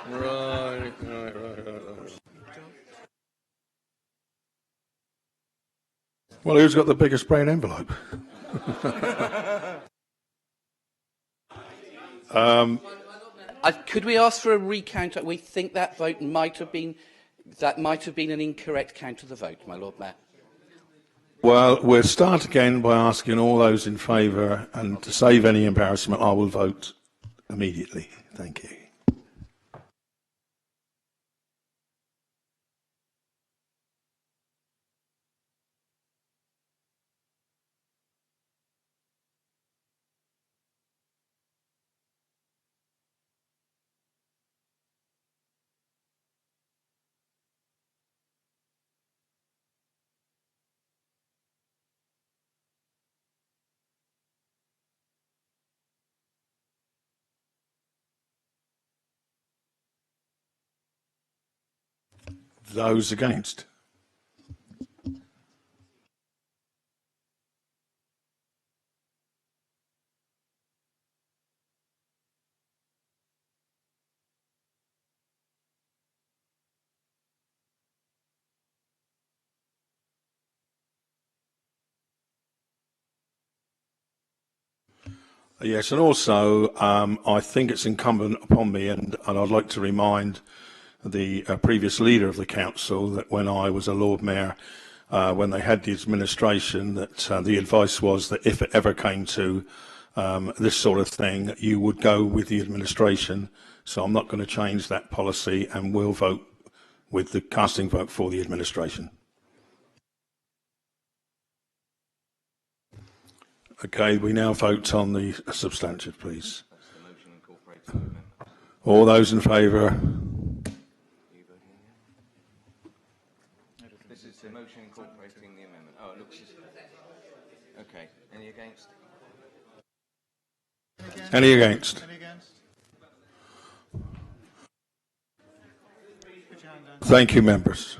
Speaker 1: Right. Well, who's got the biggest brown envelope?
Speaker 3: Could we ask for a recount? We think that vote might have been an incorrect count of the vote, my Lord Mayor.
Speaker 1: Well, we'll start again by asking all those in favour, and to save any embarrassment, I will vote immediately. Thank you. Those against. Yes, and also I think it's incumbent upon me, and I'd like to remind the previous leader of the council that when I was a Lord Mayor, when they had the administration, that the advice was that if it ever came to this sort of thing, you would go with the administration. So I'm not going to change that policy, and will vote with the casting vote for the administration. Okay, we now vote on the substantive, please. All those in favour?
Speaker 5: This is the motion incorporating the amendment. Oh, it looks... Okay. Any against?
Speaker 1: Any against? Thank you, members.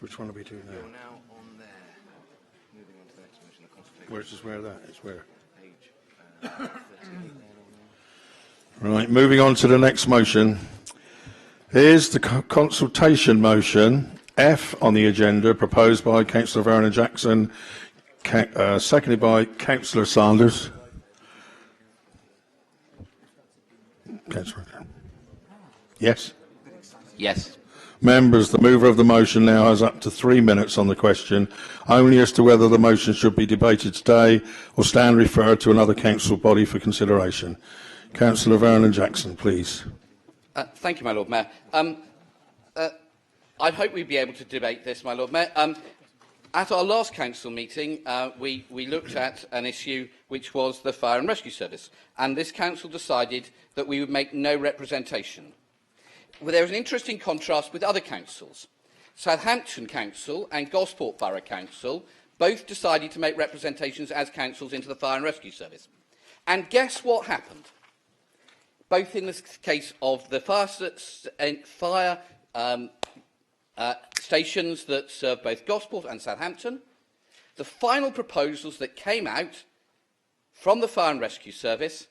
Speaker 1: Which one are we doing now?
Speaker 5: We're now on there. Moving on to the next motion.
Speaker 1: Where's this? Where that is? Where?
Speaker 5: Page 38
Speaker 1: Right. Moving on to the next motion. Here's the consultation motion F on the agenda, proposed by Councillor Vernon Jackson, seconded by Councillor Sanders. Councillor. Yes.
Speaker 3: Yes.
Speaker 1: Members, the mover of the motion now has up to 3 minutes on the question, only as to whether the motion should be debated today or stand referred to another council body for consideration. Councillor Vernon Jackson, please.
Speaker 3: Thank you, my Lord Mayor. I hope we'd be able to debate this, my Lord Mayor. At our last council meeting, we looked at an issue which was the Fire and Rescue Service, and this council decided that we would make no representation. Well, there was an interesting contrast with other councils. Southampton Council and Gosport Borough Council both decided to make representations as councils into the Fire and Rescue Service. And guess what happened? Both in the case of the fire stations that serve both Gosport and Southampton, the final proposals that came out from the Fire and Rescue Service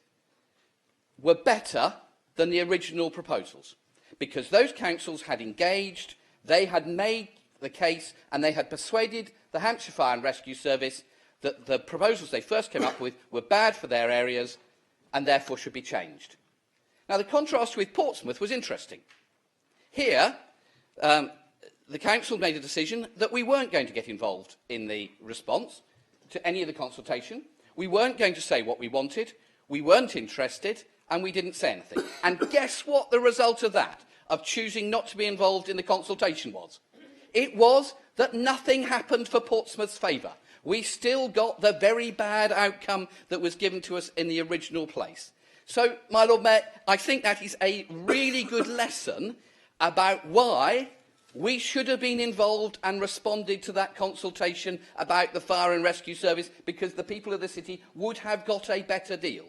Speaker 3: were better than the original proposals, because those councils had engaged, they had made the case, and they had persuaded the Hampshire Fire and Rescue Service that the proposals they first came up with were bad for their areas and therefore should be changed. Now, the contrast with Portsmouth was interesting. Here, the council made a decision that we weren't going to get involved in the response to any of the consultation. We weren't going to say what we wanted. We weren't interested, and we didn't say anything. And guess what the result of that, of choosing not to be involved in the consultation, was? It was that nothing happened for Portsmouth's favour. We still got the very bad outcome that was given to us in the original place. So, my Lord Mayor, I think that is a really good lesson about why we should have been involved and responded to that consultation about the Fire and Rescue Service, because the people of the city would have got a better deal.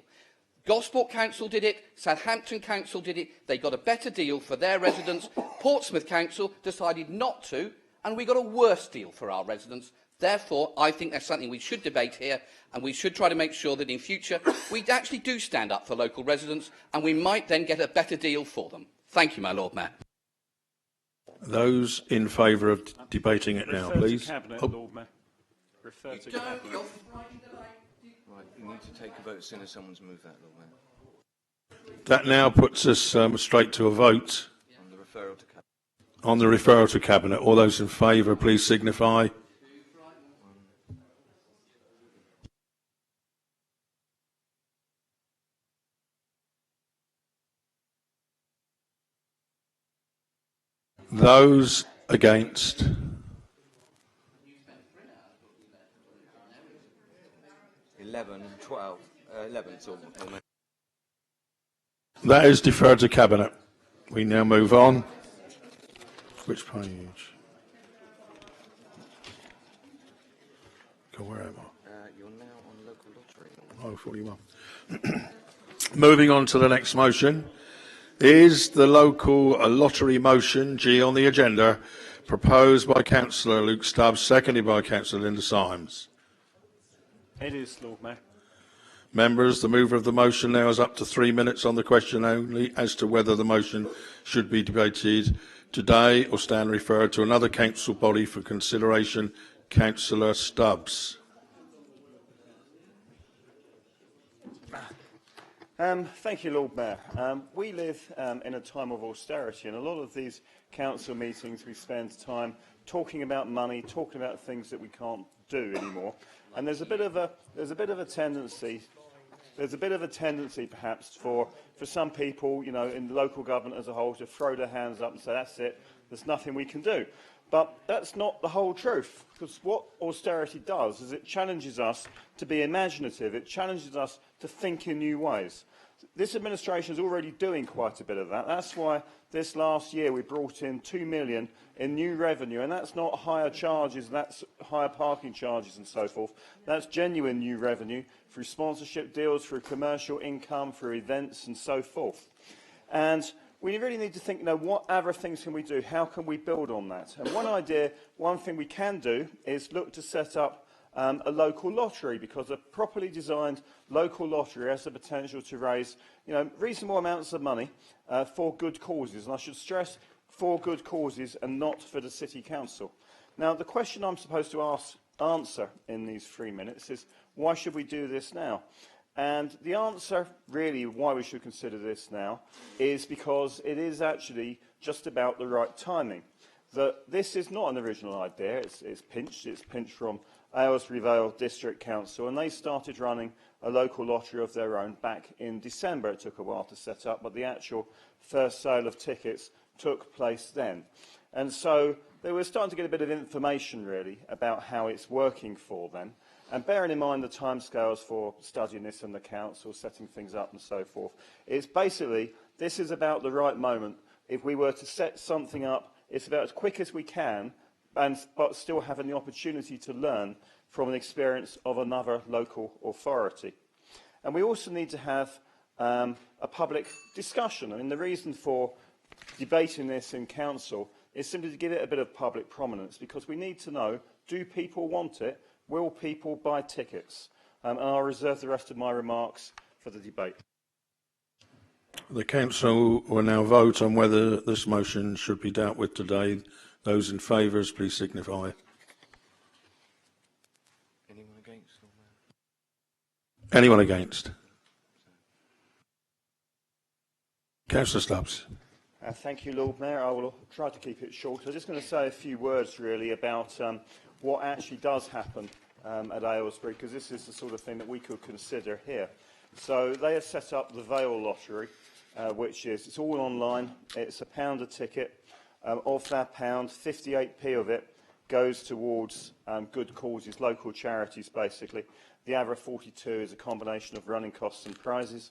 Speaker 3: Gosport Council did it, Southampton Council did it, they got a better deal for their residents. Portsmouth Council decided not to, and we got a worse deal for our residents. Therefore, I think that's something we should debate here, and we should try to make sure that in future we actually do stand up for local residents, and we might then get a better deal for them. Thank you, my Lord Mayor.
Speaker 1: Those in favour of debating it now, please.
Speaker 13: Cabinet,
Speaker 1: Oh.
Speaker 13: Lord Mayor. Refer to Cabinet.
Speaker 5: Right, you need to take a vote as soon as someone's moved that, Lord Mayor.
Speaker 1: That now puts us straight to a vote
Speaker 5: On the referral to Cabinet.
Speaker 1: on the referral to Cabinet. All those in favour, please signify. Those against.
Speaker 5: It's all.
Speaker 1: That is deferred to Cabinet. We now move on. Which page? Go, where am I?
Speaker 5: You're now on local lottery.
Speaker 1: Oh, 41. Moving on to the next motion is the local lottery motion, G on the agenda, proposed by Councillor Luke Stubbs, seconded by Councillor Linda Symes.
Speaker 13: It is, Lord Mayor.
Speaker 1: Members, the mover of the motion now has up to 3 minutes on the question only as to whether the motion should be debated today or stand referred to another council body for consideration. Councillor Stubbs.
Speaker 13: Thank you, Lord Mayor. We live in a time of austerity, and a lot of these council meetings we spend time talking about money, talking about things that we can't do anymore. And there's a bit of a tendency. There's a bit of a tendency, perhaps, for some people, you know, in local government as a whole, to throw their hands up and say, "That's it. There's nothing we can do." But that's not the whole truth, because what austerity does is it challenges us to be imaginative. It challenges us to think in new ways. This administration is already doing quite a bit of that. That's why this last year we brought in £2 million in new revenue, and that's not higher charges, that's higher parking charges and so forth. That's genuine new revenue through sponsorship deals, through commercial income, through events and so forth. And we really need to think, you know, what other things can we do? How can we build on that? And one thing we can do is look to set up a local lottery, because a properly designed local lottery has the potential to raise, you know, reasonable amounts of money for good causes. And I should stress, for good causes and not for the City Council. Now, the question I'm supposed to answer in these 3 minutes is, why should we do this now? And the answer, really, why we should consider this now, is because it is actually just about the right timing. That this is not an original idea, it's pinched from Aylesbury Vale District Council, and they started running a local lottery of their own back in December. It took a while to set up, but the actual first sale of tickets took place then. And so they were starting to get a bit of information, really, about how it's working for them. And bearing in mind the timescales for studying this in the council, setting things up and so forth, it's basically, this is about the right moment. If we were to set something up, it's about as quick as we can, but still having the opportunity to learn from an experience of another local authority. And we also need to have a public discussion. I mean, the reason for debating this in council is simply to give it a bit of public prominence, because we need to know, do people want it? Will people buy tickets? And I'll reserve the rest of my remarks for the debate.
Speaker 1: The council will now vote on whether this motion should be dealt with today. Those in favour, please signify.
Speaker 5: Anyone against?
Speaker 1: Anyone against? Councillor Stubbs.
Speaker 13: Thank you, Lord Mayor. I will try to keep it short. I'm just going to say a few words, really, about what actually does happen at Aylesbury, because this is the sort of thing that we could consider here. So they have set up the Vale Lottery, which is, it's all online. It's £1 a ticket. Of that pound, 58p of it goes towards good causes, local charities, basically. The other 42 is a combination of running costs and prizes.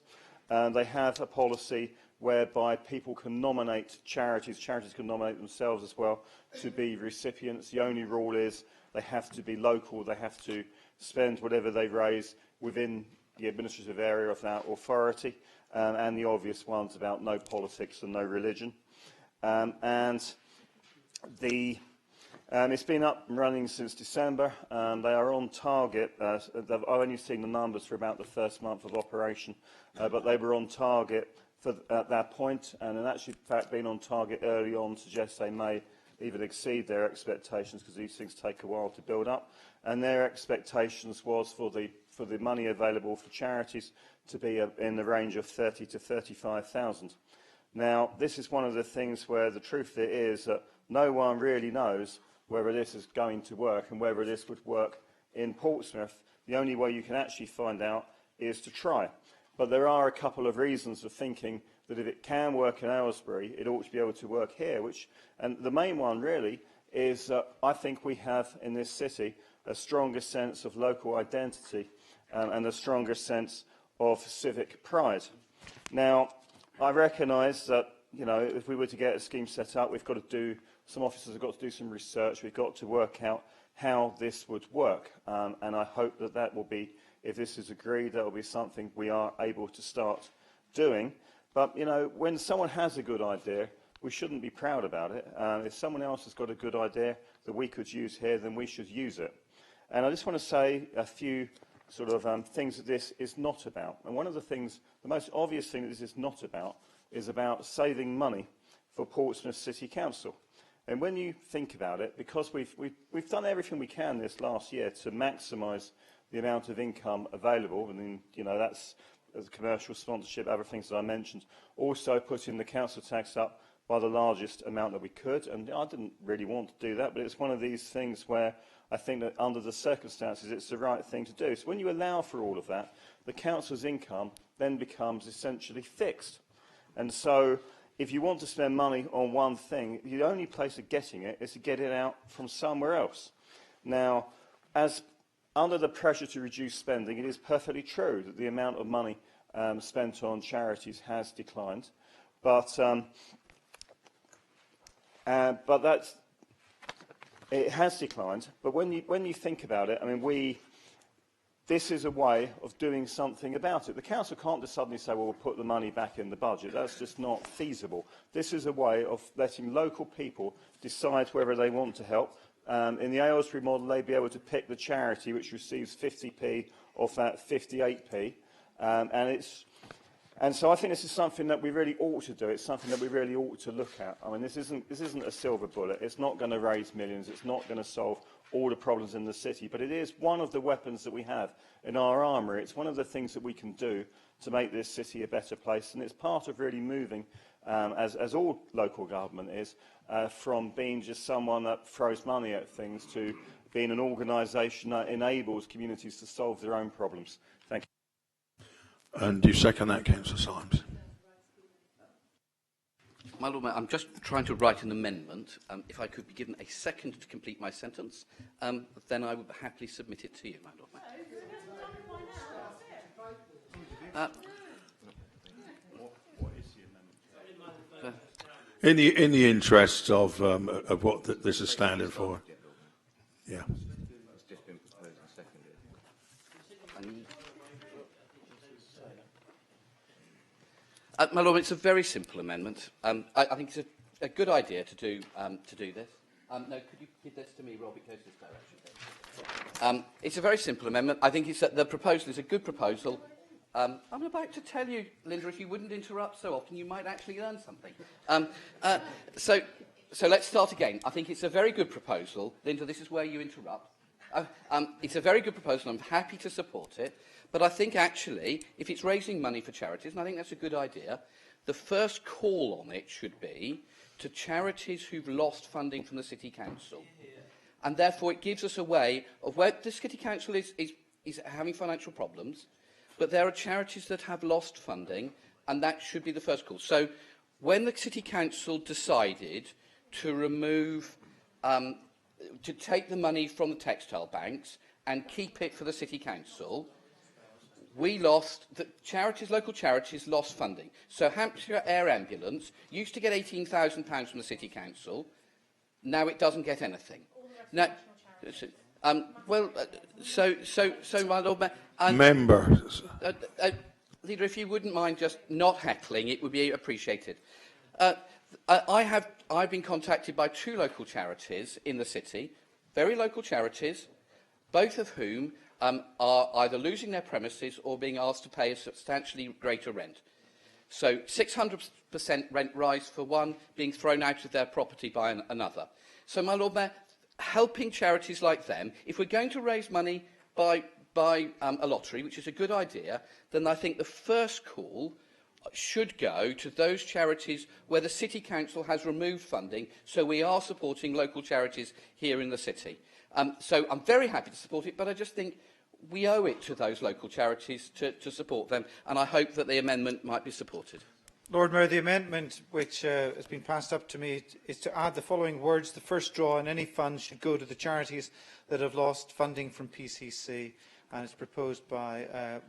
Speaker 13: They have a policy whereby people can nominate charities. Charities can nominate themselves as well to be recipients. The only rule is they have to be local. They have to spend whatever they raise within the administrative area of that authority, and the obvious ones about no politics and no religion. It's been up and running since December. They are on target. I've only seen the numbers for about the first month of operation, but they were on target at that point, and in actual fact being on target early on suggests they may even exceed their expectations, because these things take a while to build up. And their expectations was for the money available for charities to be in the range of 30 to 35,000. Now, this is one of the things where the truth is that no one really knows whether this is going to work and whether this would work in Portsmouth. The only way you can actually find out is to try. But there are a couple of reasons for thinking that if it can work in Aylesbury, it ought to be able to work here. And the main one, really, is I think we have in this city a stronger sense of local identity and a stronger sense of civic pride. Now, I recognise that, you know, if we were to get a scheme set up, we've got to do, some officers have got to do some research, we've got to work out how this would work. And I hope that that will be, if this is agreed, that will be something we are able to start doing. But, you know, when someone has a good idea, we shouldn't be proud about it. If someone else has got a good idea that we could use here, then we should use it. And I just want to say a few sort of things that this is not about. And one of the things, the most obvious thing that this is not about, is about saving money for Portsmouth City Council. And when you think about it, because we've done everything we can this last year to maximise the amount of income available, and then, you know, that's as commercial sponsorship, other things that I mentioned, also putting the council tax up by the largest amount that we could. And I didn't really want to do that, but it's one of these things where I think that under the circumstances it's the right thing to do. So when you allow for all of that, the council's income then becomes essentially fixed. And so if you want to spend money on one thing, the only place of getting it is to get it out from somewhere else. Now, as under the pressure to reduce spending, it is perfectly true that the amount of money spent on charities has declined, but it has declined. But when you think about it, I mean, this is a way of doing something about it. The council can't just suddenly say, well, we'll put the money back in the budget. That's just not feasible. This is a way of letting local people decide whether they want to help. In the Aylesbury model, they'd be able to pick the charity which receives 50p of that 58p. And so I think this is something that we really ought to do. It's something that we really ought to look at. I mean, this isn't a silver bullet. It's not going to raise millions. It's not going to solve all the problems in the city, but it is one of the weapons that we have in our armour. It's one of the things that we can do to make this city a better place, and it's part of really moving, as all local government is, from being just someone that throws money at things to being an organisation that enables communities to solve their own problems. Thank you.
Speaker 1: And do you second that, Councillor Symes?
Speaker 3: My Lord Mayor, I'm just trying to write an amendment. If I could be given a second to complete my sentence, then I would happily submit it to you, my Lord Mayor.
Speaker 1: In the interests of what this is standing for. Yeah.
Speaker 3: It's just been proposed and seconded. My Lord, it's a very simple amendment. I think it's a good idea to do this. No, could you give this to me, Rob? It goes this direction. It's a very simple amendment. I think the proposal is a good proposal. I'm about to tell you, Linda, if you wouldn't interrupt so often, you might actually learn something. So let's start again. I think it's a very good proposal. Linda, this is where you interrupt. It's a very good proposal. I'm happy to support it. But I think actually, if it's raising money for charities, and I think that's a good idea, the first call on it should be to charities who've lost funding from the City Council. And therefore it gives us a way of where the City Council is having financial problems, but there are charities that have lost funding, and that should be the first call. So when the City Council decided to remove, to take the money from the textile banks and keep it for the City Council, local charities lost funding. So Hampshire Air Ambulance used to get £18,000 from the City Council. Now it doesn't get anything. Now, so my Lord Mayor...
Speaker 1: Members.
Speaker 3: Leader, if you wouldn't mind just not heckling, it would be appreciated. I've been contacted by 2 local charities in the city, very local charities, both of whom are either losing their premises or being asked to pay a substantially greater rent. So 600% rent rise for one, being thrown out of their property by another. So, my Lord Mayor, helping charities like them, if we're going to raise money by a lottery, which is a good idea, then I think the first call should go to those charities where the City Council has removed funding, so we are supporting local charities here in the city. So I'm very happy to support it, but I just think we owe it to those local charities to support them, and I hope that the amendment might be supported.
Speaker 17: Lord Mayor, the amendment which has been passed up to me is to add the following words: the first draw on any funds should go to the charities that have lost funding from PCC, and it's proposed by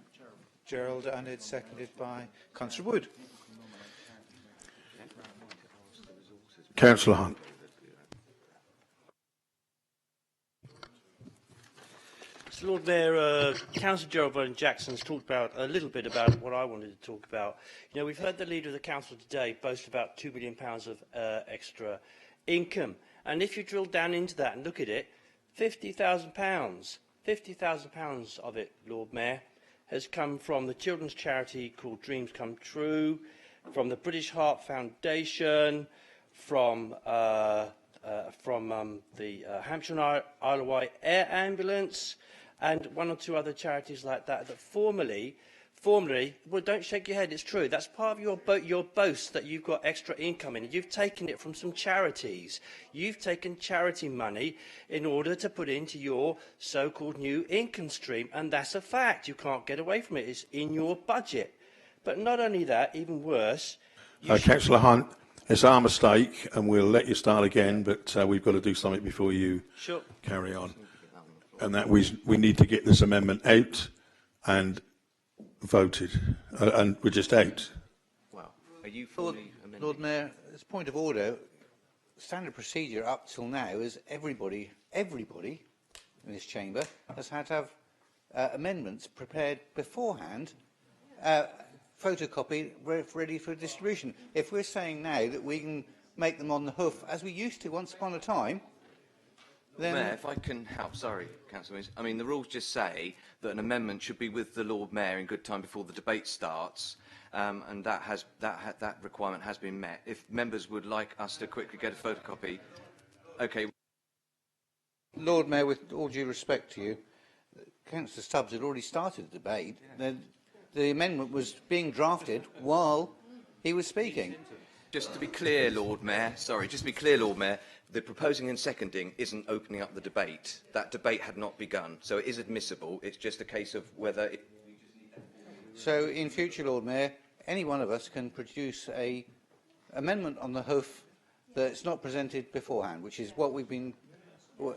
Speaker 17: Gerald and it's seconded by Councillor Wood.
Speaker 1: Councillor Hunt.
Speaker 19: So, Lord Mayor, Councillor Gerald Vernon Jackson's talked about a little bit about what I wanted to talk about. You know, we've heard the Leader of the Council today boast about £2 billion of extra income. And if you drill down into that and look at it, £50,000 of it, Lord Mayor, has come from the children's charity called Dreams Come True, from the British Heart Foundation, from the Hampshire and Isle of Wight Air Ambulance, and 1 or 2 other charities like that, that formerly, well, don't shake your head, it's true, that's part of your boast that you've got extra income in. You've taken it from some charities. You've taken charity money in order to put into your so-called new income stream, and that's a fact. You can't get away from it. It's in your budget. But not only that, even worse...
Speaker 1: Councillor Hunt, it's our mistake, and we'll let you start again, but we've got to do something before you carry on. And that we need to get this amendment out and voted, and we're just out.
Speaker 23: Well, are you Lord Mayor, as a point of order, standard procedure up till now is everybody in this chamber has had to have amendments prepared beforehand, photocopied, ready for distribution. If we're saying now that we can make them on the hoof, as we used to once upon a time, then...
Speaker 5: Mayor, if I can help, sorry, Councillor Williams. I mean, the rules just say that an amendment should be with the Lord Mayor in good time before the debate starts, and that requirement has been met. If members would like us to quickly get a photocopy, okay.
Speaker 23: Lord Mayor, with all due respect to you, Councillor Stubbs had already started the debate. The amendment was being drafted while he was speaking.
Speaker 5: Just to be clear, Lord Mayor, the proposing and seconding isn't opening up the debate. That debate had not begun, so it is admissible. It's just a case of whether it...
Speaker 23: So, in future, Lord Mayor, any one of us can produce an amendment on the hoof that's not presented beforehand, which is what we've been...
Speaker 5: No.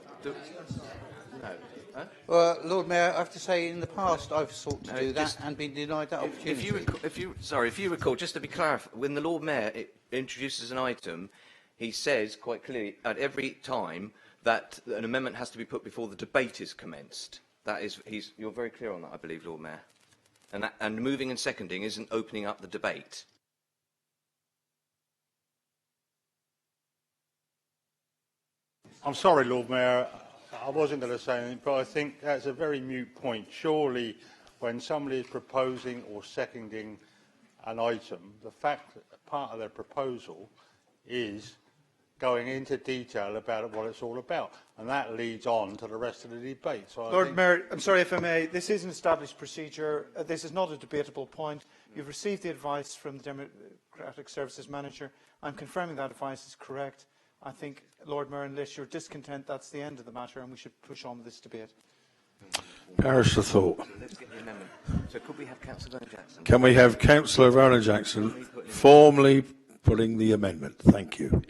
Speaker 5: Huh?
Speaker 23: Well, Lord Mayor, I have to say, in the past, I've sought to do that and been denied that opportunity.
Speaker 5: If you recall, just to be clear, when the Lord Mayor introduces an item, he says quite clearly at every time that an amendment has to be put before the debate is commenced. That is, you're very clear on that, I believe, Lord Mayor. And moving and seconding isn't opening up the debate.
Speaker 7: I'm sorry, Lord Mayor, I wasn't going to say anything, but I think that's a very moot point. Surely, when somebody is proposing or seconding an item, the fact that part of their proposal is going into detail about what it's all about, and that leads on to the rest of the debate. So
Speaker 17: Lord Mayor, I'm sorry if I may, this is an established procedure. This is not a debatable point. You've received the advice from the Democratic Services Manager. I'm confirming that advice is correct. I think, Lord Mayor, unless you're discontent, that's the end of the matter, and we should push on with this debate.
Speaker 1: Perish the thought.
Speaker 5: Let's get the amendment. So could we have Councillor Vernon Jackson?
Speaker 1: Can we have Councillor Vernon Jackson formally putting the amendment? Thank you.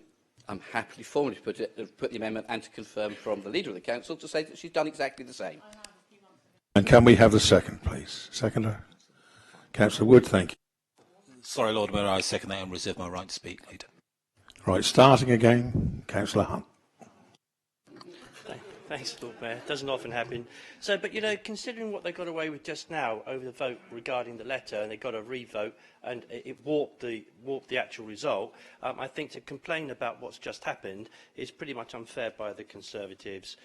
Speaker 3: I'm happily formally to put the amendment and to confirm from the Leader of the Council to say that she's done exactly the same.
Speaker 1: And can we have the second, please? Seconder? Councillor Wood, thank you.
Speaker 8: Sorry, Lord Mayor, I second that and reserve my right to speak, Leader.
Speaker 1: Right, starting again, Councillor Hunt.
Speaker 19: Thanks, Lord Mayor. It doesn't often happen. So, but, you know, considering what they got away with just now over the vote regarding the letter, and they got a re-vote, and it warped the actual result, I think to complain about what's just happened is pretty much unfair by the Conservatives.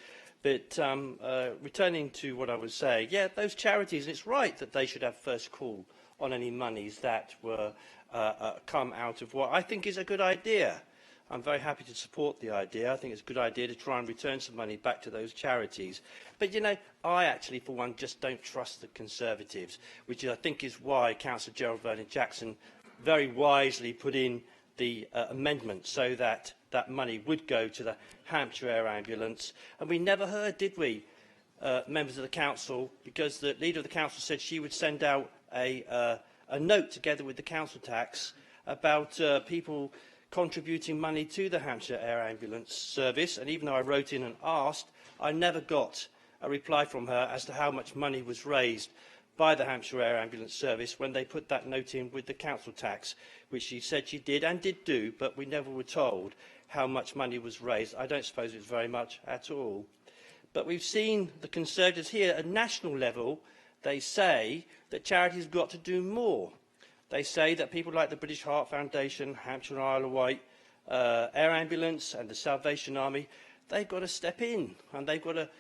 Speaker 19: But returning to what I was saying, yeah, those charities, it's right that they should have first call on any monies that were come out of what I think is a good idea. I'm very happy to support the idea. I think it's a good idea to try and return some money back to those charities. But, you know, I actually, for one, just don't trust the Conservatives, which I think is why Councillor Gerald Vernon Jackson very wisely put in the amendment so that that money would go to the Hampshire Air Ambulance. And we never heard, did we, members of the Council, because the Leader of the Council said she would send out a note together with the council tax about people contributing money to the Hampshire Air Ambulance Service, and even though I wrote in and asked, I never got a reply from her as to how much money was raised by the Hampshire Air Ambulance Service when they put that note in with the council tax, which she said she did and did do, but we never were told how much money was raised. I don't suppose it was very much at all. But we've seen the Conservatives here at national level, they say that charities have got to do more. They say that people like the British Heart Foundation, Hampshire and Isle of Wight, Air Ambulance and the Salvation Army, they've got to step in and they've got to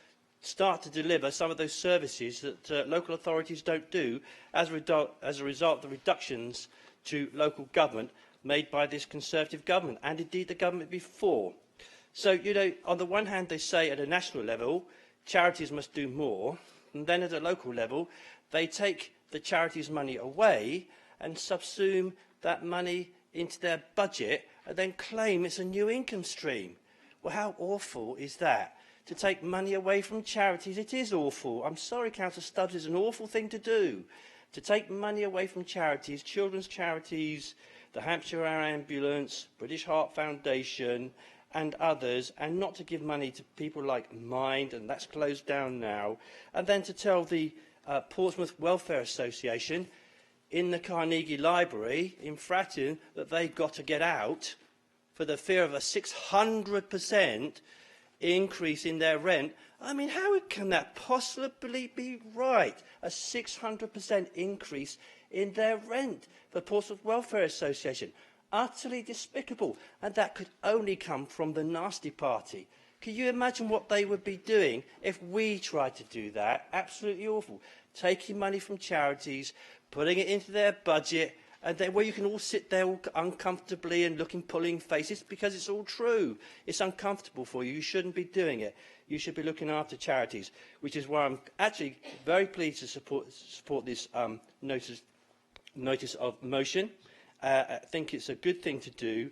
Speaker 19: start to deliver some of those services that local authorities don't do as a result of the reductions to local government made by this Conservative government and indeed the government before. So, you know, on the one hand they say at a national level charities must do more, and then at a local level they take the charities' money away and subsume that money into their budget and then claim it's a new income stream. Well, how awful is that? To take money away from charities, it is awful. I'm sorry, Councillor Stubbs, it's an awful thing to do. To take money away from charities, children's charities, the Hampshire Air Ambulance, British Heart Foundation and others, and not to give money to people like Mind, and that's closed down now, and then to tell the Portsmouth Welfare Association in the Carnegie Library in Fratton that they've got to get out for the fear of a 600% increase in their rent. I mean, how can that possibly be right? A 600% increase in their rent for Portsmouth Welfare Association. Utterly despicable. And that could only come from the nasty party. Can you imagine what they would be doing if we tried to do that? Absolutely awful. Taking money from charities, putting it into their budget and where you can all sit there all uncomfortably and looking, pulling faces, because it's all true. It's uncomfortable for you. You shouldn't be doing it. You should be looking after charities, which is why I'm actually very pleased to support this notice of motion. I think it's a good thing to do,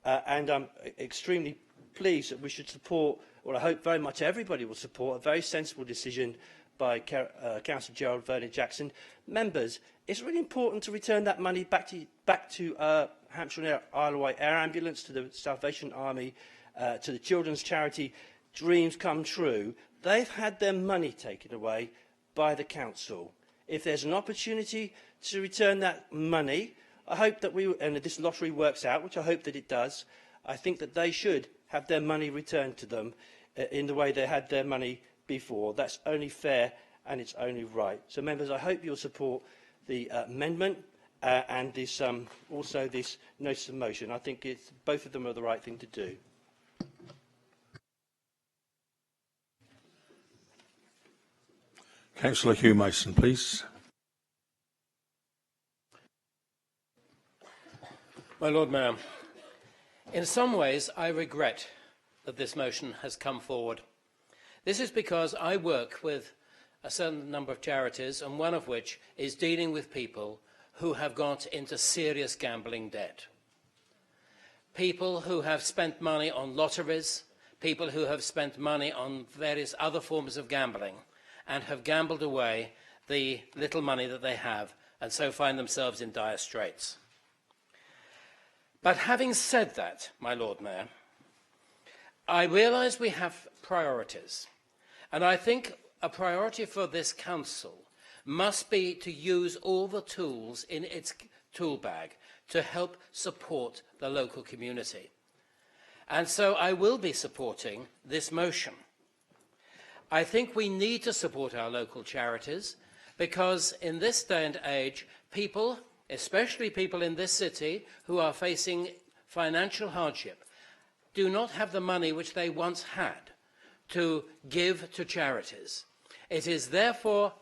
Speaker 19: and I'm extremely pleased that we should support, or I hope very much everybody will support, a very sensible decision by Councillor Gerald Vernon-Jackson. Members, it's really important to return that money back to Hampshire and Isle of Wight Air Ambulance, to the Salvation Army, to the children's charity Dreams Come True. They've had their money taken away by the council. If there's an opportunity to return that money, I hope that and if this lottery works out, which I hope that it does, I think that they should have their money returned to them in the way they had their money before. That's only fair and it's only right. So, members, I hope you'll support the amendment and this, also this notice of motion. I think both of them are the right thing to do.
Speaker 1: Councillor Hugh Mason, please.
Speaker 2: My Lord Mayor, in some ways I regret that this motion has come forward. This is because I work with a certain number of charities, and one of which is dealing with people who have got into serious gambling debt. People who have spent money on lotteries, people who have spent money on various other forms of gambling, and have gambled away the little money that they have, and so find themselves in dire straits. But having said that, my Lord Mayor, I realise we have priorities, and I think a priority for this council must be to use all the tools in its tool bag to help support the local community. And so I will be supporting this motion. I think we need to support our local charities because in this day and age, people, especially people in this city who are facing financial hardship, do not have the money which they once had to give to charities. It is therefore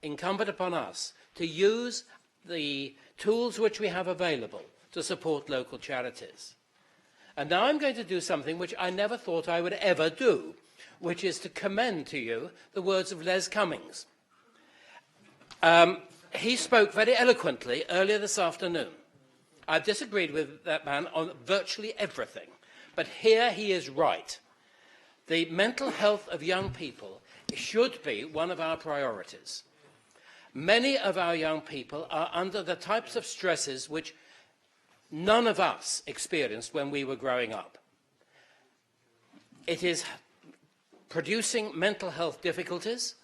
Speaker 2: incumbent upon us to use the tools which we have available to support local charities. And now I'm going to do something which I never thought I would ever do, which is to commend to you the words of Les Cummings. He spoke very eloquently earlier this afternoon. I've disagreed with that man on virtually everything, but here he is right. The mental health of young people should be one of our priorities. Many of our young people are under the types of stresses which none of us experienced when we were growing up. It is producing mental health difficulties,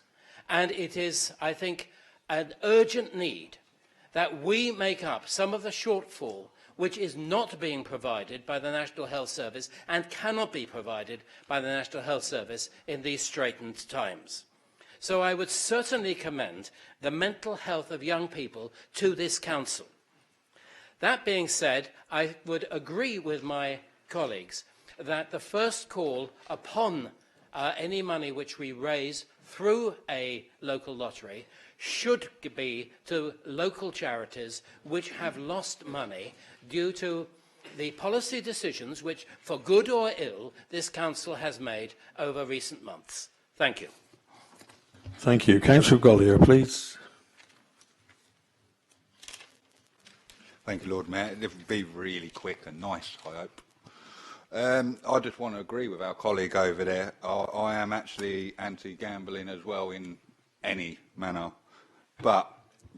Speaker 2: and it is, I think, an urgent need that we make up some of the shortfall which is not being provided by the National Health Service and cannot be provided by the National Health Service in these straitened times. So I would certainly commend the mental health of young people to this council. That being said, I would agree with my colleagues that the first call upon any money which we raise through a local lottery should be to local charities which have lost money due to the policy decisions which, for good or ill, this council has made over recent months. Thank you.
Speaker 1: Thank you. Councillor Gollier, please.
Speaker 4: Thank you, Lord Mayor. It will be really quick and nice, I hope. I just want to agree with our colleague over there. I am actually anti-gambling as well in any manner, but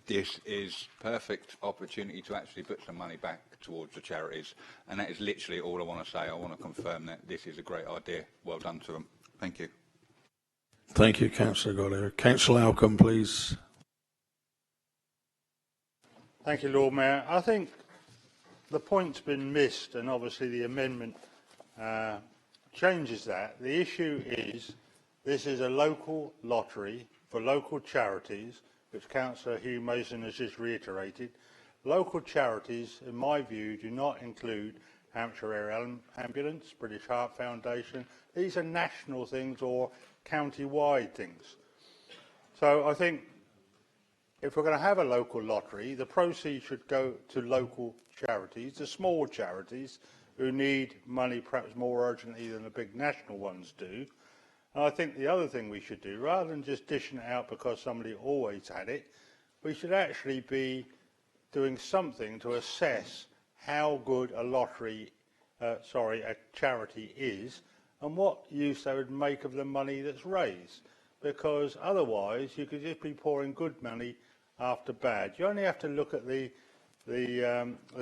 Speaker 4: this is perfect opportunity to actually put some money back towards the charities, and that is literally all I want to say. I want to confirm that this is a great idea. Well done to them. Thank you.
Speaker 1: Thank you, Councillor Gollier. Councillor Alcombe, please.
Speaker 7: Thank you, Lord Mayor. I think the point's been missed, and obviously the amendment changes that. The issue is this is a local lottery for local charities, which Councillor Hugh Mason has just reiterated. Local charities, in my view, do not include Hampshire Air Ambulance, British Heart Foundation. These are national things or county-wide things. So I think if we're going to have a local lottery, the proceeds should go to local charities, the small charities who need money perhaps more urgently than the big national ones do. And I think the other thing we should do, rather than just dishing it out because somebody always had it, we should actually be doing something to assess how good a a charity is and what use they would make of the money that's raised. Because otherwise you could just be pouring good money after bad. You only have to look at the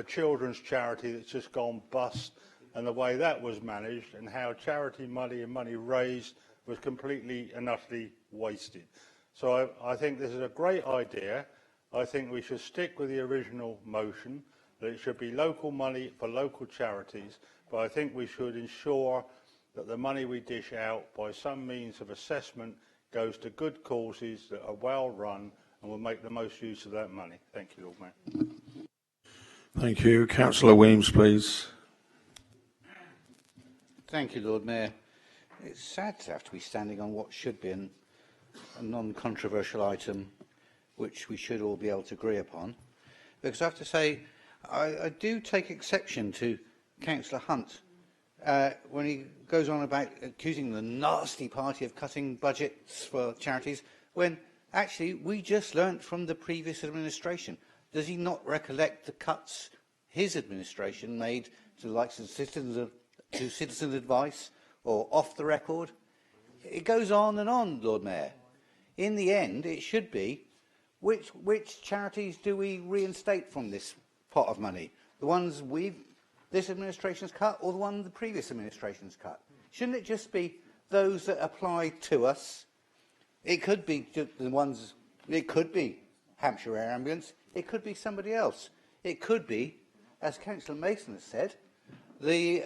Speaker 7: children's charity that's just gone bust and the way that was managed and how charity money and money raised was completely and utterly wasted. So I think this is a great idea. I think we should stick with the original motion, that it should be local money for local charities, but I think we should ensure that the money we dish out by some means of assessment goes to good causes that are well run and will make the most use of that money. Thank you, Lord Mayor.
Speaker 1: Thank you. Councillor Weems, please.
Speaker 23: Thank you, Lord Mayor. It's sad to have to be standing on what should be a non-controversial item which we should all be able to agree upon. Because I have to say, I do take exception to Councillor Hunt when he goes on about accusing the nasty party of cutting budgets for charities, when actually we just learnt from the previous administration. Does he not recollect the cuts his administration made to the likes of citizen advice or off the record? It goes on and on, Lord Mayor. In the end, it should be which charities do we reinstate from this pot of money? The ones this administration's cut or the one the previous administration's cut? Shouldn't it just be those that apply to us? It could be the ones, it could be Hampshire Air Ambulance, it could be somebody else. It could be, as Councillor Mason has said, the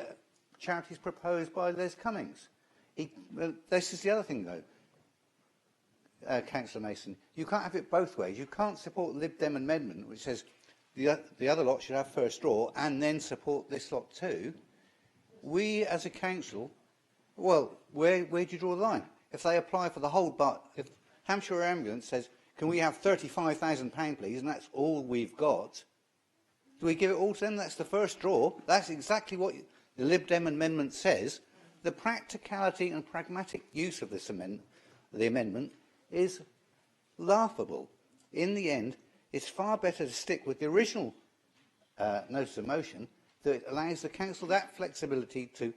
Speaker 23: charities proposed by Les Cummings. This is the other thing, though, Councillor Mason. You can't have it both ways. You can't support the Lib Dem amendment, which says the other lot should have first draw, and then support this lot too. We, as a council, well, where do you draw the line? If they apply for the whole if Hampshire Ambulance says, can we have £35,000, please, and that's all we've got, do we give it all to them? That's the first draw. That's exactly what the Lib Dem amendment says. The practicality and pragmatic use of this the amendment, is laughable. In the end, it's far better to stick with the original notice of motion that allows the council that flexibility to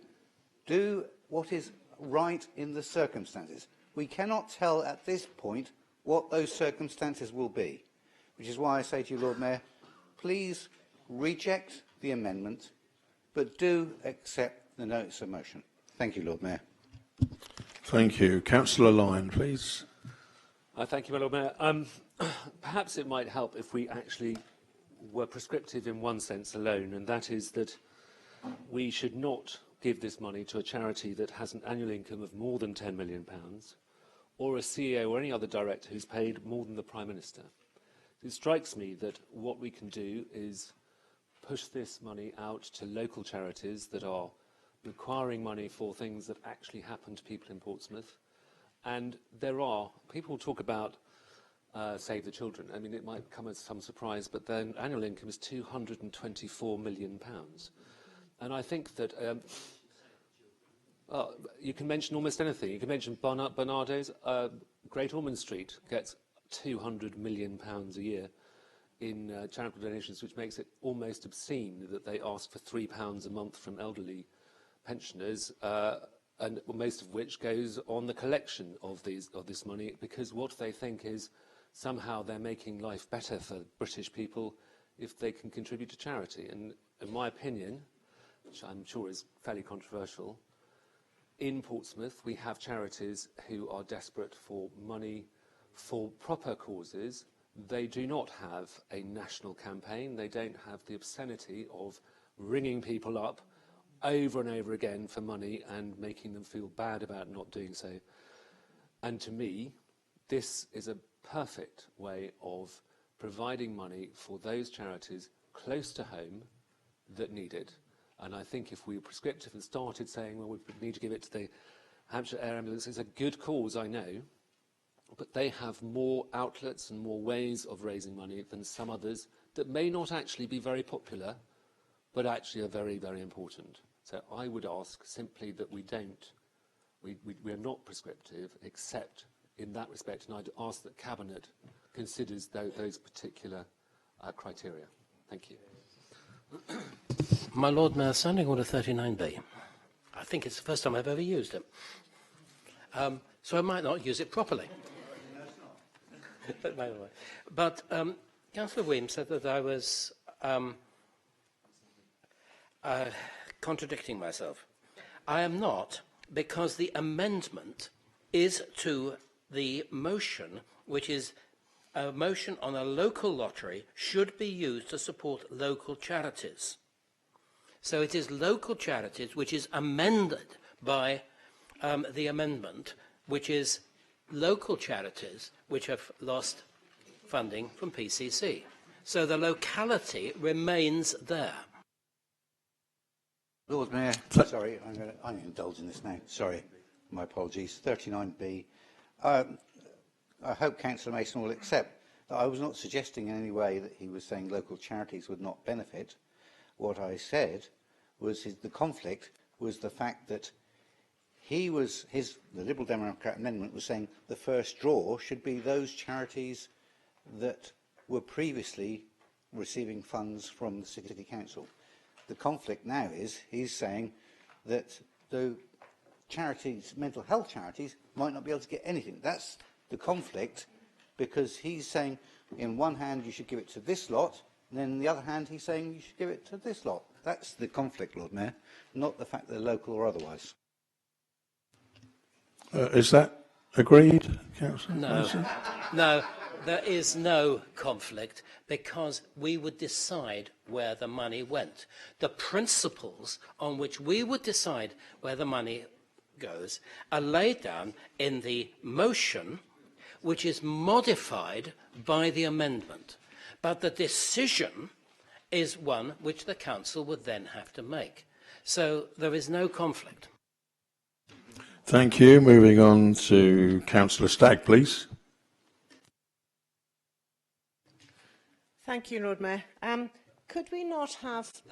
Speaker 23: do what is right in the circumstances. We cannot tell at this point what those circumstances will be, which is why I say to you, Lord Mayor, please reject the amendment, but do accept the notice of motion. Thank you, Lord Mayor.
Speaker 1: Thank you. Councillor Lyon, please.
Speaker 22: Thank you, Lord Mayor. Perhaps it might help if we actually were prescriptive in one sense alone, and that is that we should not give this money to a charity that has an annual income of more than £10 million, or a CEO or any other director who's paid more than the Prime Minister. It strikes me that what we can do is push this money out to local charities that are requiring money for things that actually happen to people in Portsmouth. And people talk about Save the Children. I mean, it might come as some surprise, but their annual income is £224 million. And I think that you can mention almost anything. You can mention Bernardo's. Great Ormond Street gets £200 million a year in charitable donations, which makes it almost obscene that they ask for £3 a month from elderly pensioners, and most of which goes on the collection of this money, because what they think is somehow they're making life better for British people if they can contribute to charity. And in my opinion, which I'm sure is fairly controversial, in Portsmouth we have charities who are desperate for money for proper causes. They do not have a national campaign. They don't have the obscenity of ringing people up over and over again for money and making them feel bad about not doing so. And to me, this is a perfect way of providing money for those charities close to home that need it. And I think if we were prescriptive and started saying, well, we need to give it to the Hampshire Air Ambulance, it's a good cause, I know, but they have more outlets and more ways of raising money than some others that may not actually be very popular, but actually are very, very important. So I would ask simply that we are not prescriptive, except in that respect, and I'd ask that Cabinet considers those particular criteria. Thank you.
Speaker 2: My Lord Mayor, Standing Order 39B. I think it's the first time I've ever used it. So I might not use it properly. But by the way. But Councillor Weems said that I was contradicting myself. I am not, because the amendment is to the motion, which is a motion on a local lottery should be used to support local charities. So it is local charities which is amended by the amendment, which is local charities which have lost funding from PCC. So the locality remains there.
Speaker 23: Lord Mayor, sorry, I'm going to indulge in this now. Sorry, my apologies. 39B. I hope Councillor Mason will accept that I was not suggesting in any way that he was saying local charities would not benefit. What I said was the conflict was the fact that the Liberal Democrat amendment was saying the first draw should be those charities that were previously receiving funds from the City Council. The conflict now is he's saying that the charities, mental health charities, might not be able to get anything. That's the conflict, because he's saying in one hand you should give it to this lot, and then in the other hand he's saying you should give it to this lot. That's the conflict, Lord Mayor, not the fact they're local or otherwise.
Speaker 1: Is that agreed, Councillor?
Speaker 2: No, no, there is no conflict, because we would decide where the money went. The principles on which we would decide where the money goes are laid down in the motion, which is modified by the amendment. But the decision is one which the Council would then have to make. So there is no conflict.
Speaker 1: Thank you. Moving on to Councillor Stagg, please.
Speaker 10: Thank you, Lord Mayor. Could we not have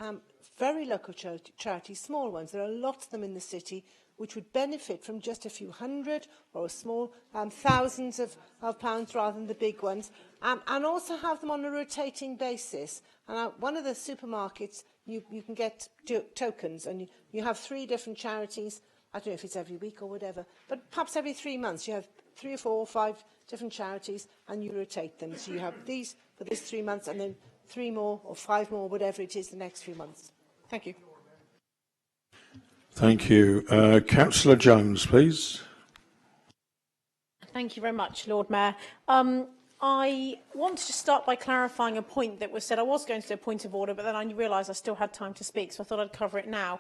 Speaker 10: very local charities, small ones? There are lots of them in the city which would benefit from just a few hundred or a small thousands of pounds rather than the big ones, and also have them on a rotating basis. And one of the supermarkets, you can get tokens, and you have 3 different charities. I don't know if it's every week or whatever, but perhaps every 3 months you have 3 or 4 or 5 different charities and you rotate them. So you have these for this 3 months and then 3 more or 5 more, whatever it is, the next few months. Thank you.
Speaker 1: Thank you. Councillor Jones, please.
Speaker 6: Thank you very much, Lord Mayor. I wanted to start by clarifying a point that was said. I was going to do a point of order, but then I realised I still had time to speak, so I thought I'd cover it now.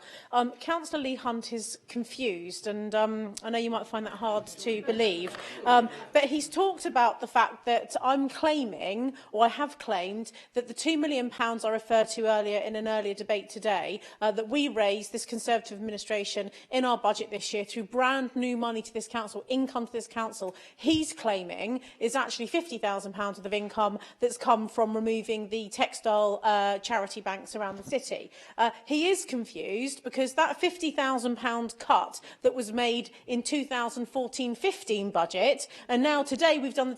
Speaker 6: Councillor Lee Hunt is confused, and I know you might find that hard to believe, but he's talked about the fact that I'm claiming, or I have claimed, that the £2 million I referred to earlier in an earlier debate today, that we raised, this Conservative administration, in our budget this year through brand new money to this council, income to this council, he's claiming is actually £50,000 worth of income that's come from removing the textile charity banks around the city. He is confused because that £50,000 cut that was made in 2014-15 budget, and now today we've done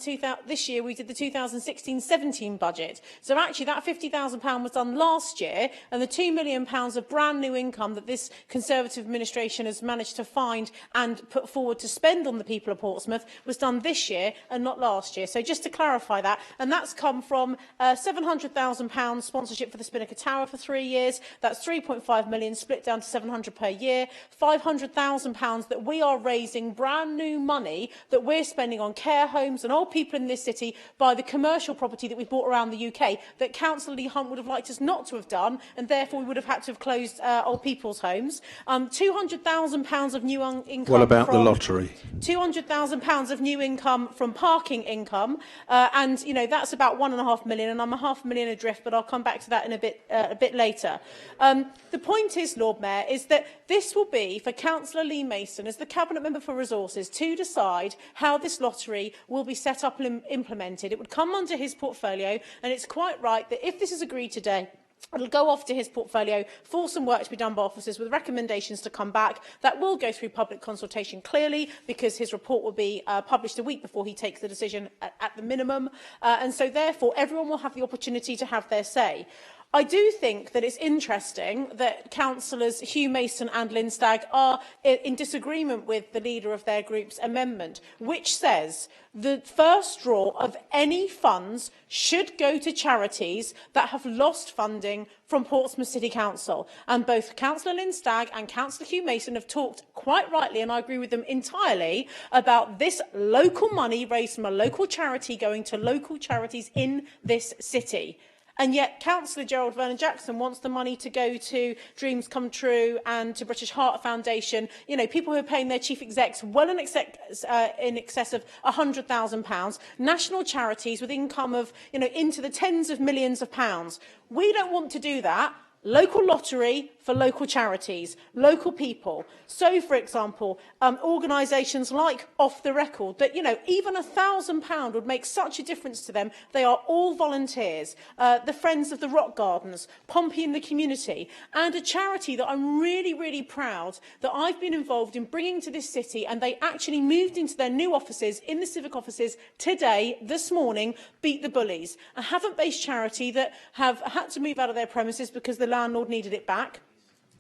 Speaker 6: this year we did the 2016-17 budget. So actually that £50,000 was done last year, and the £2 million of brand new income that this Conservative administration has managed to find and put forward to spend on the people of Portsmouth was done this year and not last year. So just to clarify that, and that's come from £700,000 sponsorship for the Spinnaker Tower for 3 years. That's 3.5 million split down to 700 per year. £500,000 that we are raising brand new money that we're spending on care homes and old people in this city by the commercial property that we've bought around the UK that Councillor Lee Hunt would have liked us not to have done, and therefore we would have had to have closed old people's homes. £200,000 of new income.
Speaker 1: What about the lottery?
Speaker 6: £200,000 of new income from parking income. and that's about £1.5 million, and I'm £0.5 million adrift, but I'll come back to that in a bit later. The point is, Lord Mayor, is that this will be for Councillor Lee Mason, as the Cabinet Member for Resources, to decide how this lottery will be set up and implemented. It would come under his portfolio, and it's quite right that if this is agreed today, it'll go off to his portfolio for some work to be done by officers with recommendations to come back. That will go through public consultation clearly, because his report will be published a week before he takes the decision at the minimum. And so therefore everyone will have the opportunity to have their say. I do think that it's interesting that councillors Hugh Mason and Lynn Stagg are in disagreement with the leader of their group's amendment, which says the first draw of any funds should go to charities that have lost funding from Portsmouth City Council. And both Councillor Lynn Stagg and Councillor Hugh Mason have talked quite rightly, and I agree with them entirely, about this local money raised from a local charity going to local charities in this city. And yet Councillor Gerald Vernon-Jackson wants the money to go to Dreams Come True and to British Heart Foundation, people who are paying their chief execs well in excess of £100,000, national charities with income of, into the tens of millions of pounds. We don't want to do that. Local lottery for local charities, local people. So, for example, organisations like Off the Record, that, even £1,000 would make such a difference to them. They are all volunteers. The Friends of the Rock Gardens, Pompey in the Community, and a charity that I'm really, really proud that I've been involved in bringing to this city, and they actually moved into their new offices, in the civic offices, today, this morning, Beat the Bullies, a Havant-based charity that have had to move out of their premises because the landlord needed it back.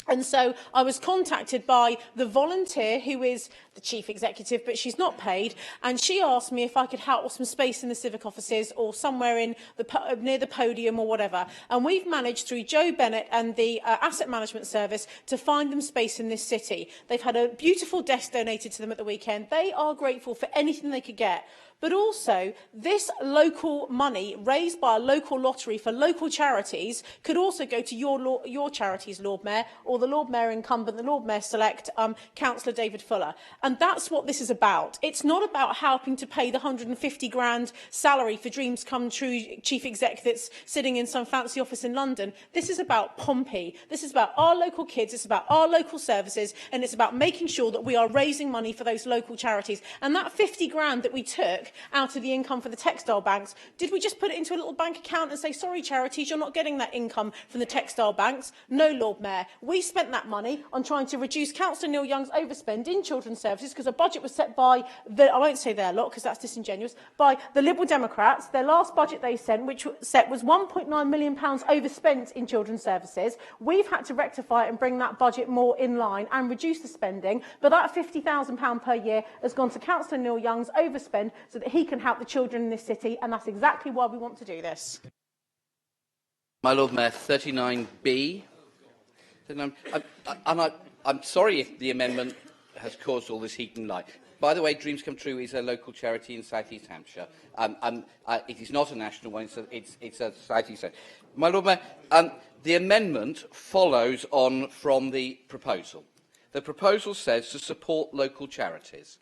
Speaker 6: And so I was contacted by the volunteer, who is the chief executive, but she's not paid, and she asked me if I could help with some space in the civic offices or somewhere in near the podium or whatever. And we've managed, through Joe Bennett and the Asset Management Service, to find them space in this city. They've had a beautiful desk donated to them at the weekend. They are grateful for anything they could get. But also, this local money raised by a local lottery for local charities could also go to your charities, Lord Mayor, or the Lord Mayor incumbent, the Lord Mayor select, Councillor David Fuller. And that's what this is about. It's not about helping to pay the 150 grand salary for Dreams Come True chief exec that's sitting in some fancy office in London. This is about Pompey. This is about our local kids. It's about our local services. And it's about making sure that we are raising money for those local charities. And that 50 grand that we took out of the income for the textile banks, did we just put it into a little bank account and say, sorry, charities, you're not getting that income from the textile banks? No, Lord Mayor. We spent that money on trying to reduce Councillor Neil Young's overspend in children's services, because a budget was set by, I won't say their lot because that's disingenuous, by the Liberal Democrats. Their last budget they sent, which set was £1.9 million overspent in children's services. We've had to rectify it and bring that budget more in line and reduce the spending, but that £50,000 per year has gone to Councillor Neil Young's overspend so that he can help the children in this city, and that's exactly why we want to do this.
Speaker 3: My Lord Mayor, 39B. I'm sorry if the amendment has caused all this heat and light. By the way, Dreams Come True is a local charity in South East Hampshire. It is not a national one, it's a South East. My Lord Mayor, the amendment follows on from the proposal. The proposal says to support local charities.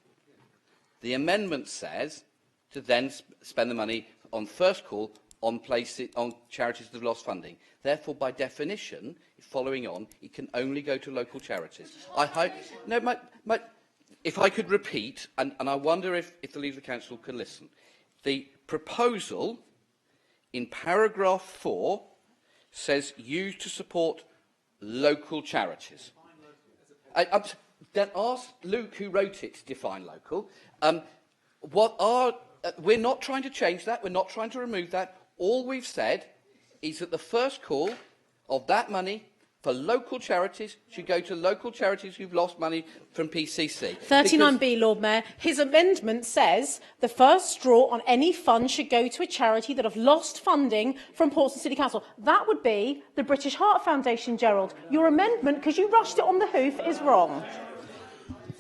Speaker 3: The amendment says to then spend the money on first call on charities that have lost funding. Therefore, by definition, following on, it can only go to local charities. If I could repeat, and I wonder if the Leader of the Council can listen. The proposal in paragraph 4 says used to support local charities. Then ask Luke, who wrote it, to define local. We're not trying to change that. We're not trying to remove that. All we've said is that the first call of that money for local charities should go to local charities who've lost money from PCC.
Speaker 6: 39B, Lord Mayor. His amendment says the first straw on any fund should go to a charity that have lost funding from Portsmouth City Council. That would be the British Heart Foundation, Gerald. Your amendment, because you rushed it on the hoof, is wrong.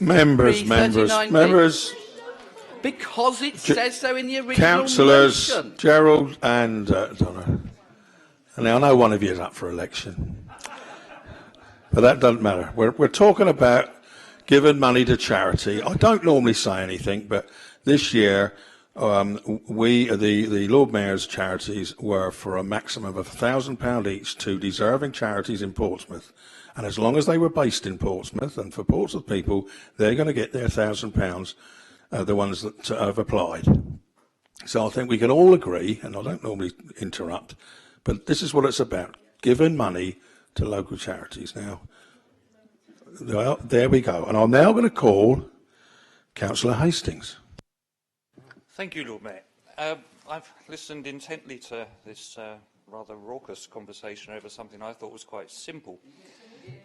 Speaker 1: Members.
Speaker 3: Because it says so in the original
Speaker 1: Councillors
Speaker 3: motion.
Speaker 1: Gerald and Donna. And I know one of you is up for election, but that doesn't matter. We're talking about giving money to charity. I don't normally say anything, but this year the Lord Mayor's charities were for a maximum of £1,000 each to deserving charities in Portsmouth. And as long as they were based in Portsmouth, and for Portsmouth people, they're going to get their £1,000, the ones that have applied. So I think we can all agree, and I don't normally interrupt, but this is what it's about, giving money to local charities. Now, well, there we go. And I'm now going to call Councillor Hastings.
Speaker 11: Thank you, Lord Mayor. I've listened intently to this rather raucous conversation over something I thought was quite simple.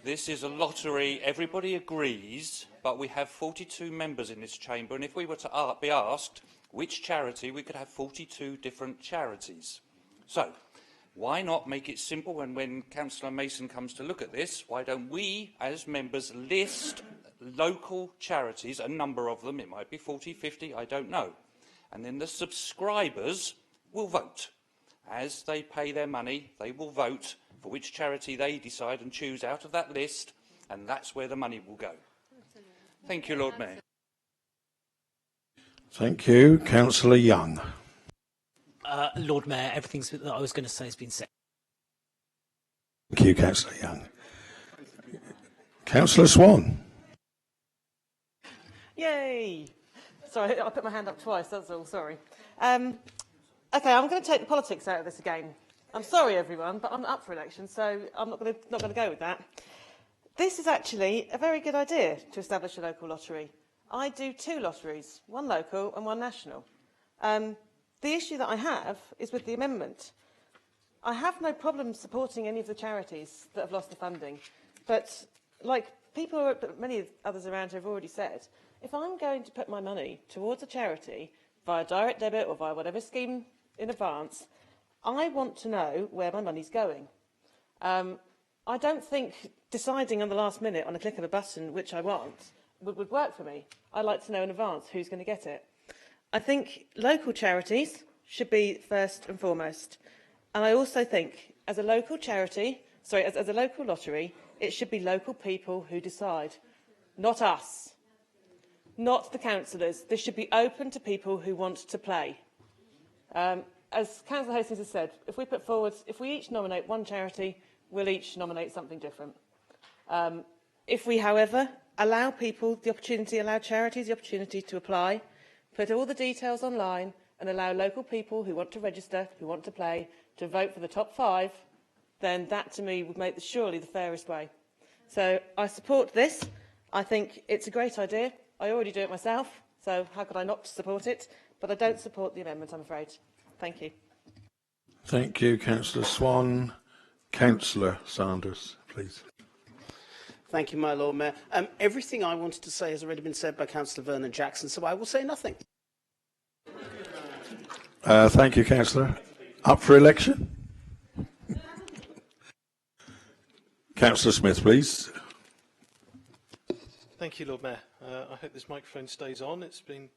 Speaker 11: This is a lottery, everybody agrees, but we have 42 members in this chamber, and if we were to be asked which charity, we could have 42 different charities. So, why not make it simple, and when Councillor Mason comes to look at this, why don't we, as members, list local charities, a number of them, it might be 40, 50, I don't know, and then the subscribers will vote. As they pay their money, they will vote for which charity they decide and choose out of that list, and that's where the money will go. Thank you, Lord Mayor.
Speaker 1: Thank you. Councillor Young.
Speaker 15: Lord Mayor, everything that I was going to say has been said.
Speaker 1: Thank you, Councillor Young. Councillor Swan.
Speaker 20: Yay! Sorry, I put my hand up twice, that's all, sorry. Okay, I'm going to take the politics out of this again. I'm sorry, everyone, but I'm up for election, so I'm not going to go with that. This is actually a very good idea to establish a local lottery. I do 2 lotteries, one local and one national. The issue that I have is with the amendment. I have no problem supporting any of the charities that have lost the funding, but like many others around here have already said, if I'm going to put my money towards a charity via direct debit or via whatever scheme in advance, I want to know where my money's going. I don't think deciding on the last minute on a click of a button which I want would work for me. I like to know in advance who's going to get it. I think local charities should be first and foremost. And I also think as a local charity, as a local lottery, it should be local people who decide, not us, not the councillors. This should be open to people who want to play. As Councillor Hastings has said, if we each nominate one charity, we'll each nominate something different. If we, however, allow charities the opportunity to apply, put all the details online and allow local people who want to register, who want to play, to vote for the top 5, then that to me would make this surely the fairest way. So I support this. I think it's a great idea. I already do it myself, so how could I not support it? But I don't support the amendment, I'm afraid. Thank you.
Speaker 1: Thank you, Councillor Swan. Councillor Sanders, please.
Speaker 12: Thank you, my Lord Mayor. Everything I wanted to say has already been said by Councillor Vernon Jackson, so I will say nothing.
Speaker 1: Thank you, Councillor. Up for election? Councillor Smith, please.
Speaker 21: Thank you, Lord Mayor. I hope this microphone stays on. It's been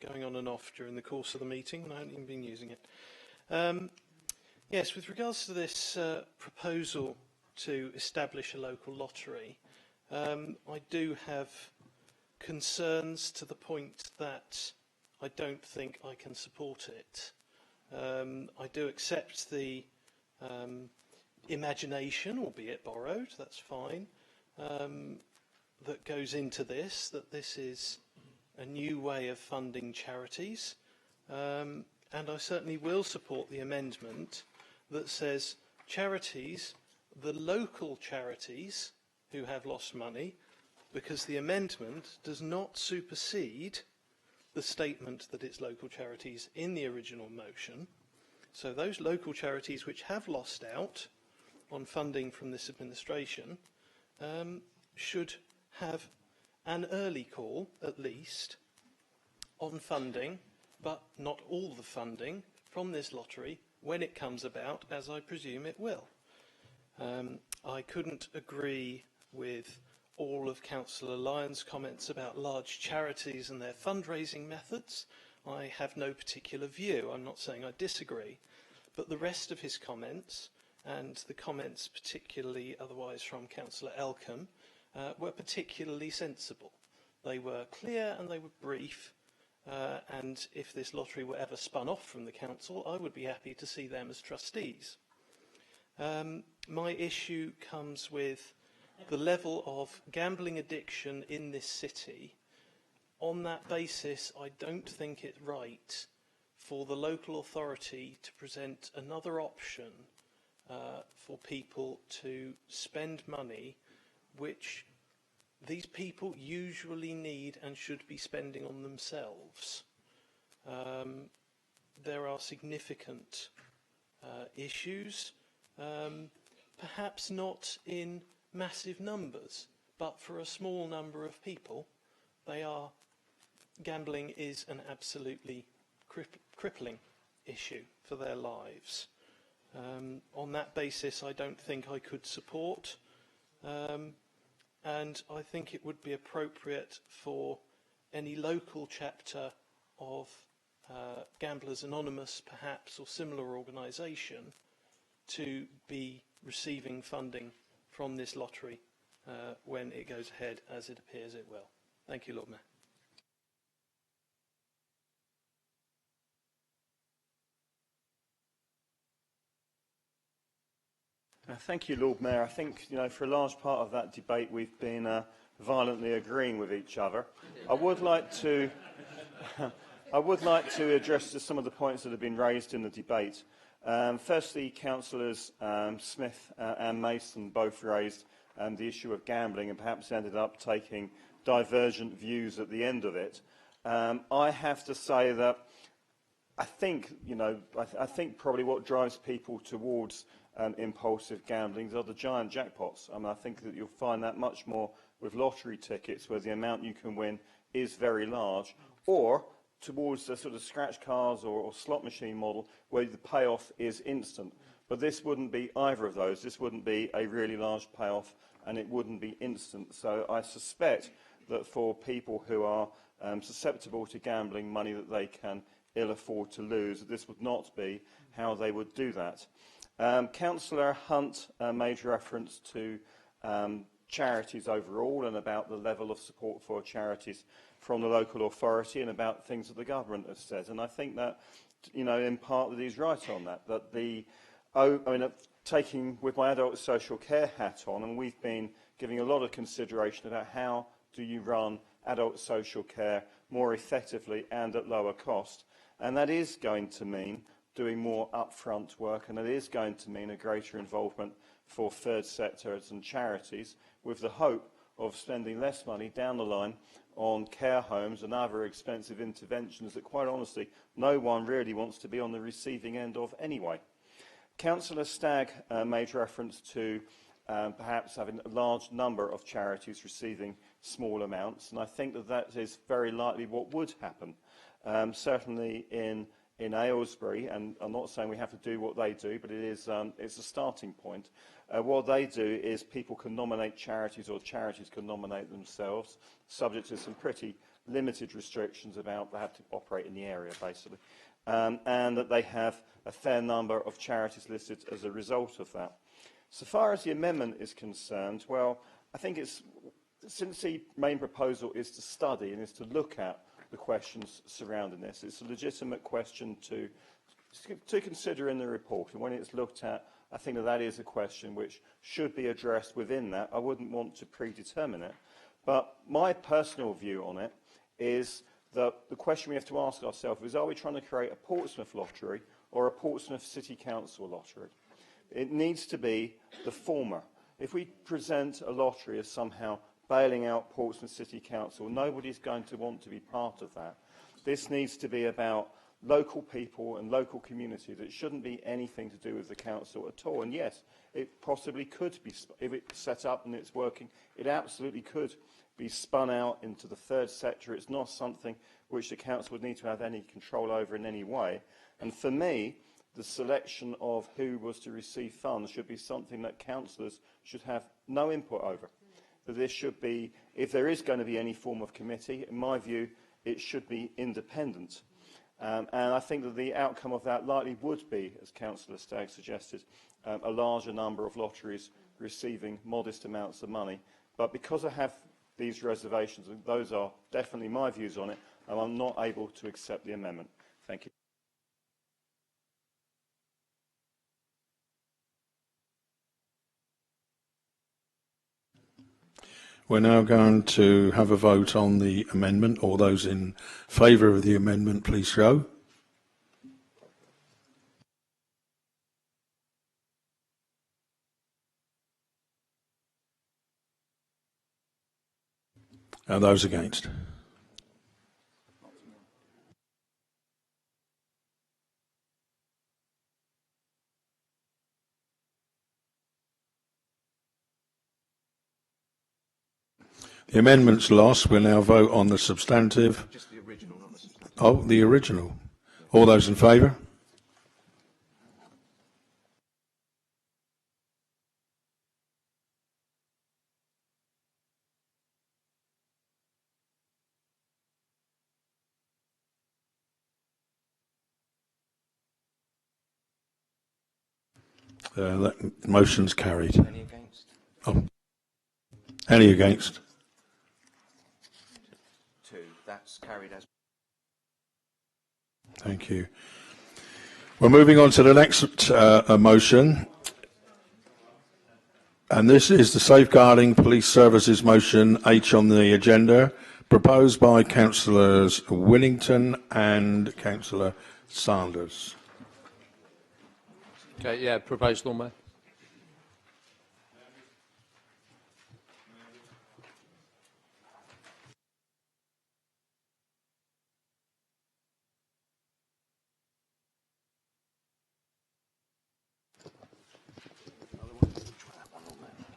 Speaker 21: going on and off during the course of the meeting, and I haven't even been using it. Yes, with regards to this proposal to establish a local lottery, I do have concerns to the point that I don't think I can support it. I do accept the imagination, albeit borrowed, that's fine, that goes into this, that this is a new way of funding charities, and I certainly will support the amendment that says charities, the local charities who have lost money, because the amendment does not supersede the statement that it's local charities in the original motion. So those local charities which have lost out on funding from this administration should have an early call, at least, on funding, but not all the funding from this lottery when it comes about, as I presume it will. I couldn't agree with all of Councillor Lyon's comments about large charities and their fundraising methods. I have no particular view. I'm not saying I disagree. But the rest of his comments, and the comments particularly otherwise from Councillor Elcombe, were particularly sensible. They were clear and they were brief, and if this lottery were ever spun off from the council, I would be happy to see them as trustees. My issue comes with the level of gambling addiction in this city. On that basis, I don't think it right for the local authority to present another option for people to spend money which these people usually need and should be spending on themselves. There are significant issues, perhaps not in massive numbers, but for a small number of people, gambling is an absolutely crippling issue for their lives. On that basis, I don't think I could support, and I think it would be appropriate for any local chapter of Gamblers Anonymous, perhaps, or similar organisation to be receiving funding from this lottery when it goes ahead, as it appears it will. Thank you, Lord Mayor.
Speaker 13: Thank you, Lord Mayor. I think, for a large part of that debate, we've been violently agreeing with each other. I would like to address just some of the points that have been raised in the debate. Firstly, Councillors Smith and Mason both raised the issue of gambling and perhaps ended up taking divergent views at the end of it. I have to say that I think probably what drives people towards impulsive gamblings are the giant jackpots. I think that you'll find that much more with lottery tickets, where the amount you can win is very large, or towards the sort of scratch cards or slot machine model, where the payoff is instant. But this wouldn't be either of those. This wouldn't be a really large payoff, and it wouldn't be instant. So I suspect that for people who are susceptible to gambling money that they can ill afford to lose, this would not be how they would do that. Councillor Hunt made reference to charities overall and about the level of support for charities from the local authority and about things that the government has said. And I think that, in part that he's right on that, taking with my adult social care hat on, and we've been giving a lot of consideration about how do you run adult social care more effectively and at lower cost. And that is going to mean doing more upfront work, and it is going to mean a greater involvement for third sectors and charities, with the hope of spending less money down the line on care homes and other expensive interventions that, quite honestly, no one really wants to be on the receiving end of anyway. Councillor Stagg made reference to perhaps having a large number of charities receiving small amounts, and I think that that is very likely what would happen. Certainly in Aylesbury, and I'm not saying we have to do what they do, but it's a starting point. What they do is people can nominate charities, or charities can nominate themselves, subject to some pretty limited restrictions about they have to operate in the area, basically, and that they have a fair number of charities listed as a result of that. So far as the amendment is concerned, well, I think since the main proposal is to study and is to look at the questions surrounding this, it's a legitimate question to consider in the report, and when it's looked at, I think that is a question which should be addressed within that. I wouldn't want to predetermine it, but my personal view on it is that the question we have to ask ourselves is, are we trying to create a Portsmouth lottery or a Portsmouth City Council lottery? It needs to be the former. If we present a lottery as somehow bailing out Portsmouth City Council, nobody's going to want to be part of that. This needs to be about local people and local communities. It shouldn't be anything to do with the council at all. And yes, it possibly could be, if it's set up and it's working, it absolutely could be spun out into the third sector. It's not something which the council would need to have any control over in any way. And for me, the selection of who was to receive funds should be something that councillors should have no input over. That this should be, if there is going to be any form of committee, in my view, it should be independent. And I think that the outcome of that likely would be, as Councillor Stagg suggested, a larger number of lotteries receiving modest amounts of money. But because I have these reservations, and those are definitely my views on it, and I'm not able to accept the amendment. Thank you.
Speaker 1: We're now going to have a vote on the amendment. All those in favour of the amendment, please show. And those against? The amendment's lost. We'll now vote on the substantive.
Speaker 12: Just the original, not the substantive.
Speaker 1: Oh, the original. All those in favour? That motion's carried.
Speaker 5: Any against?
Speaker 1: Oh. Any against?
Speaker 5: 2. That's carried as.
Speaker 1: Thank you. We're moving on to the next motion. And this is the Safeguarding Police Services motion H on the agenda, proposed by Councillors Winnington and Councillor Sanders.
Speaker 2: Okay, yeah, proposed, Lord Mayor.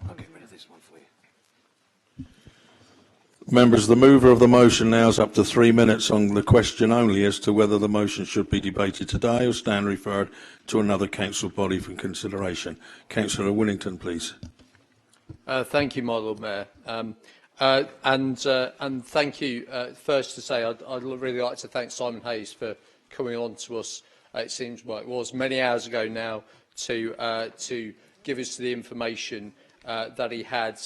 Speaker 12: I'll get rid of this one for you.
Speaker 1: Members, the mover of the motion now is up to 3 minutes on the question only as to whether the motion should be debated today or stand referred to another council body for consideration. Councillor Winnington, please.
Speaker 2: Thank you, my Lord Mayor. And thank you, first to say, I'd really like to thank Simon Hayes for coming on to us, it seems like it was many hours ago now, to give us the information that he had,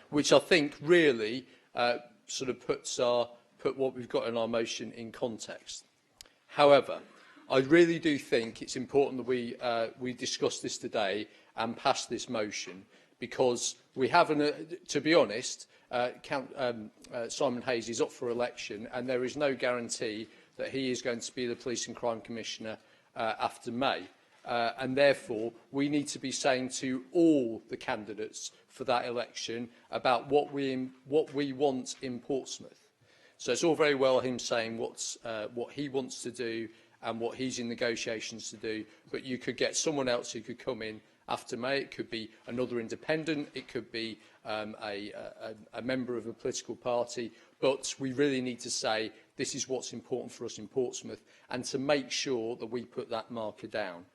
Speaker 2: which I think really sort of put what we've got in our motion in context. However, I really do think it's important that we discuss this today and pass this motion, because we haven't, to be honest, Simon Hayes is up for election, and there is no guarantee that he is going to be the Police and Crime Commissioner after May. And therefore, we need to be saying to all the candidates for that election about what we want in Portsmouth. So it's all very well him saying what he wants to do and what he's in negotiations to do, but you could get someone else who could come in after May. It could be another independent, it could be a member of a political party, but we really need to say this is what's important for us in Portsmouth, and to make sure that we put that marker down.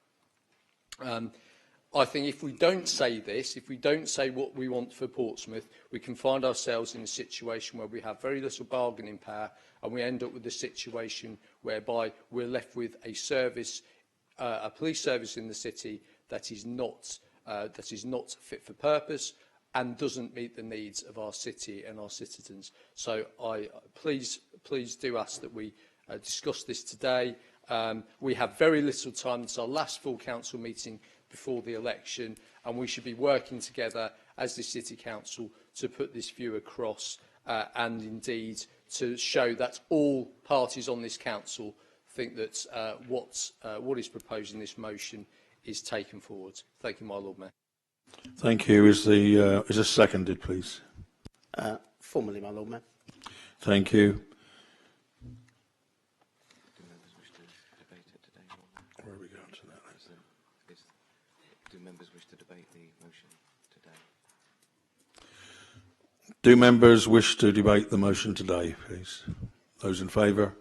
Speaker 2: I think if we don't say this, if we don't say what we want for Portsmouth, we can find ourselves in a situation where we have very little bargaining power, and we end up with a situation whereby we're left with a service, a police service in the city that is not fit for purpose and doesn't meet the needs of our city and our citizens. So please do ask that we discuss this today. We have very little time. It's our last full council meeting before the election, and we should be working together as the City Council to put this view across and indeed to show that all parties on this council think that what is proposed in this motion is taken forward. Thank you, my Lord Mayor.
Speaker 1: Thank you. Is this seconded, please?
Speaker 12: Formally, my Lord Mayor.
Speaker 1: Thank you. Where are we going to that?
Speaker 5: Do members wish to debate the motion today?
Speaker 1: Do members wish to debate the motion today, please? Those in favour?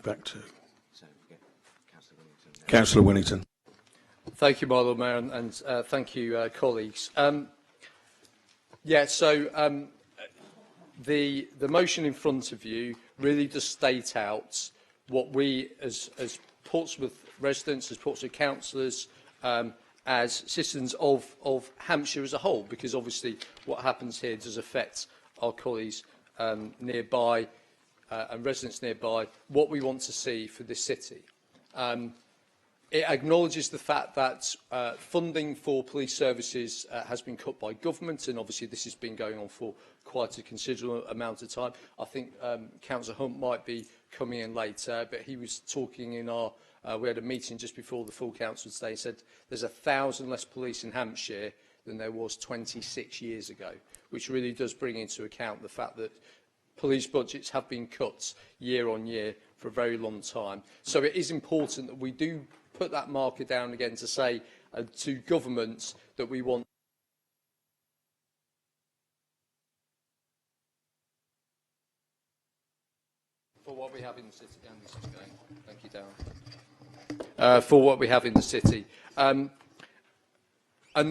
Speaker 1: Back to Councillor Winnington.
Speaker 2: Thank you, my Lord Mayor, and thank you, colleagues. The motion in front of you really does state out what we, as Portsmouth residents, as Portsmouth councillors, as citizens of Hampshire as a whole, because obviously what happens here does affect our colleagues
Speaker 14: nearby and residents nearby what we want to see for this city. It acknowledges the fact that funding for police services has been cut by government, and obviously this has been going on for quite a considerable amount of time. I think Councillor Hunt might be coming in later, but he was talking in our... we had a meeting just before the full council today. He said there's 1,000 less police in Hampshire than there was 26 years ago, which really does bring into account the fact that police budgets have been cut year on year for a very long time. So it is important that we do put that marker down again to say to governments that we want for what we have in the city. Thank you, Darren. For what we have in the city, and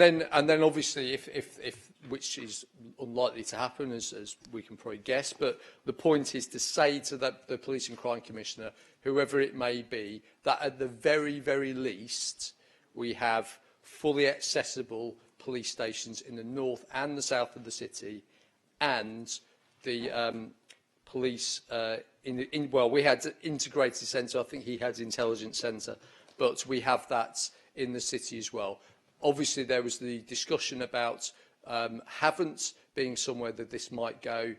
Speaker 14: then obviously, if which is unlikely to happen, as we can probably guess, but the point is to say to the Police and Crime Commissioner, whoever it may be, that at the very, very least, we have fully accessible police stations in the north and the south of the city, and the police well, we had integrated centre. I think he had intelligence centre, but we have that in the city as well. Obviously, there was the discussion about Havant being somewhere that this might go.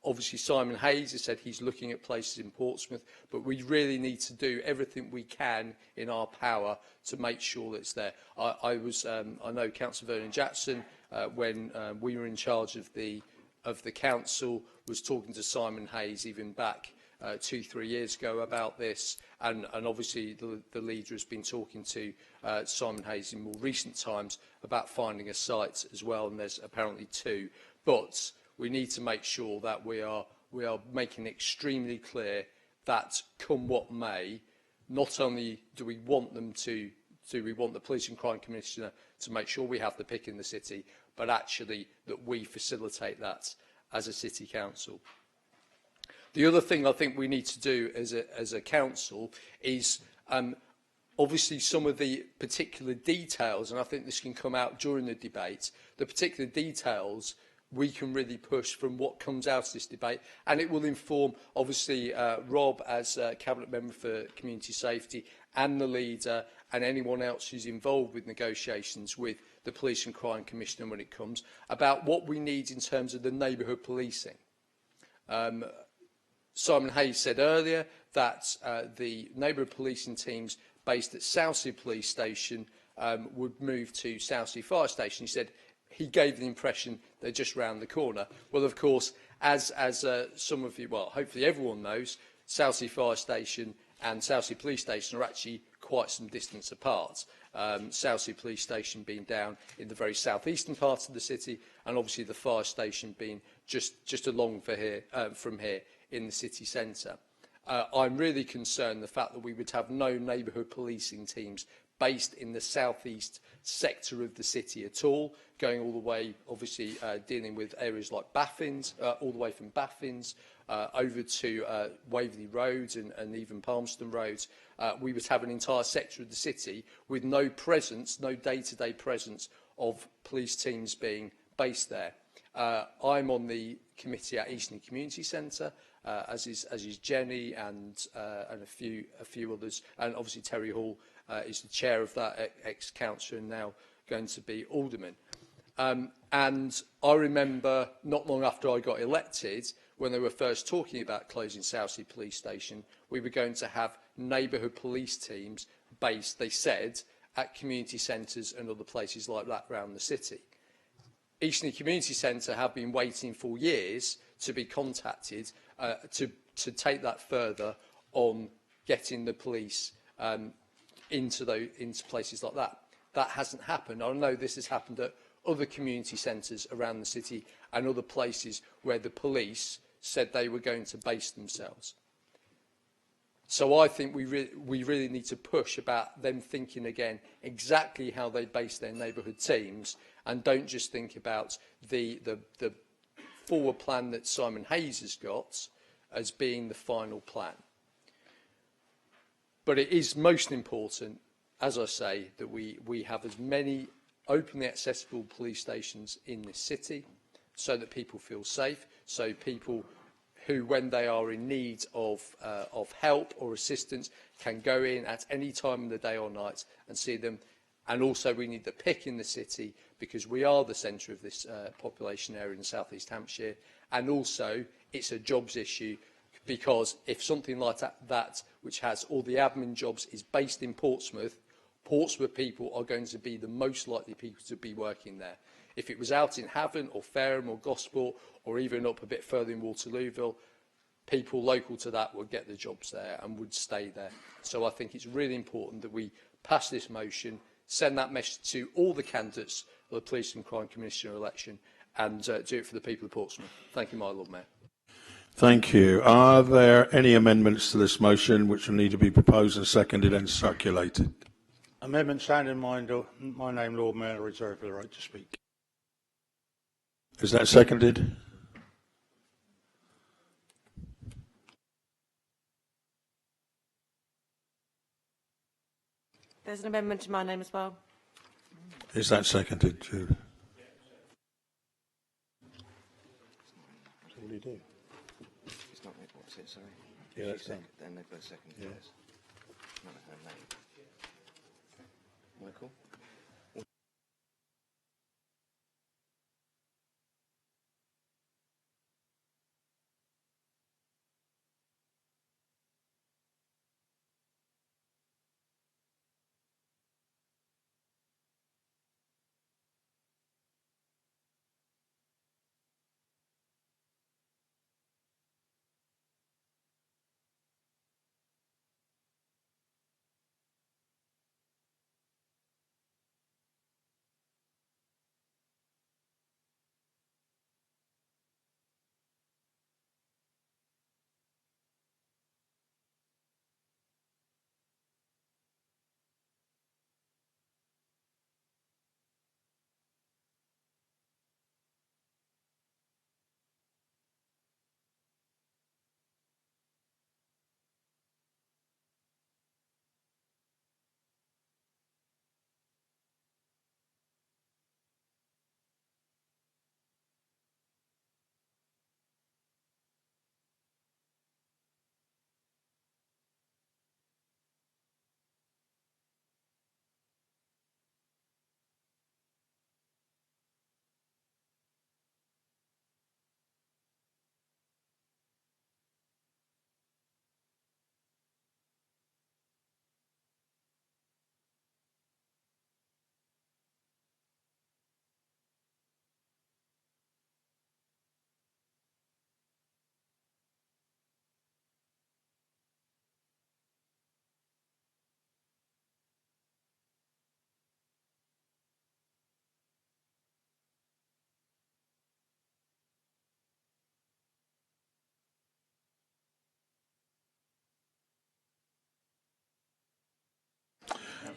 Speaker 14: Obviously, Simon Hayes has said he's looking at places in Portsmouth, but we really need to do everything we can in our power to make sure that it's there. I know Councillor Vernon Jackson, when we were in charge of the council, was talking to Simon Hayes even back 2-3 years ago about this, and obviously the leader has been talking to Simon Hayes in more recent times about finding a site as well, and there's apparently 2. But we need to make sure that we are making extremely clear that, come what may, not only do we want the Police and Crime Commissioner to make sure we have the pick in the city, but actually that we facilitate that as a city council. The other thing I think we need to do as a council is obviously some of the particular details, and I think this can come out during the debate, the particular details we can really push from what comes out of this debate, and it will inform, obviously, Rob as Cabinet Member for Community Safety and the leader and anyone else who's involved with negotiations with the Police and Crime Commissioner when it comes, about what we need in terms of the neighbourhood policing. Simon Hayes said earlier that the neighbourhood policing teams based at Southsea Police Station would move to Southsea Fire Station. He said he gave the impression they're just round the corner. Well, of course, as some of you, well, hopefully everyone knows, Southsea Fire Station and Southsea Police Station are actually quite some distance apart. Southsea Police Station being down in the very southeastern part of the city, and obviously the fire station being just along from here in the city centre. I'm really concerned the fact that we would have no neighbourhood policing teams based in the southeast sector of the city at all, going all the way, obviously, dealing with areas like Baffins, all the way from Baffins over to Waverley Road and even Palmerston Road. We would have an entire sector of the city with no presence, no day-to-day presence of police teams being based there. I'm on the committee at Eastleigh Community Centre, as is Jenny and a few others, and obviously Terry Hall is the chair of that, ex-councillor and now going to be alderman. And I remember not long after I got elected, when they were first talking about closing Southsea Police Station, we were going to have neighbourhood police teams based, they said, at community centres and other places like that around the city. Eastleigh Community Centre have been waiting for years to be contacted to take that further on getting the police into places like that. That hasn't happened. I know this has happened at other community centres around the city and other places where the police said they were going to base themselves. So I think we really need to push about them thinking again exactly how they base their neighbourhood teams, and don't just think about the forward plan that Simon Hayes has got as being the final plan. But it is most important, as I say, that we have as many openly accessible police stations in this city, so that people feel safe, so people who, when they are in need of help or assistance, can go in at any time of the day or night and see them. And also we need the pick in the city, because we are the centre of this population area in South East Hampshire. And also it's a jobs issue, because if something like that, which has all the admin jobs, is based in Portsmouth, Portsmouth people are going to be the most likely people to be working there. If it was out in Havant or Fareham or Gosport, or even up a bit further in Waterlooville, people local to that would get the jobs there and would stay there. So I think it's really important that we pass this motion, send that message to all the candidates for the Police and Crime Commissioner election, and do it for the people of Portsmouth. Thank you, my Lord Mayor.
Speaker 1: Thank you. Are there any amendments to this motion which will need to be proposed and seconded and circulated?
Speaker 7: Amendment standing in my name, Lord Mayor, I reserve the right to speak.
Speaker 1: Is that seconded?
Speaker 20: There's an amendment to my name as well.
Speaker 1: Is that seconded, Jude? What will he do?
Speaker 5: It's not what's it, sorry.
Speaker 1: Yeah, that's done.
Speaker 5: Then they've got a second.
Speaker 1: Yes.
Speaker 5: Not her name. Michael?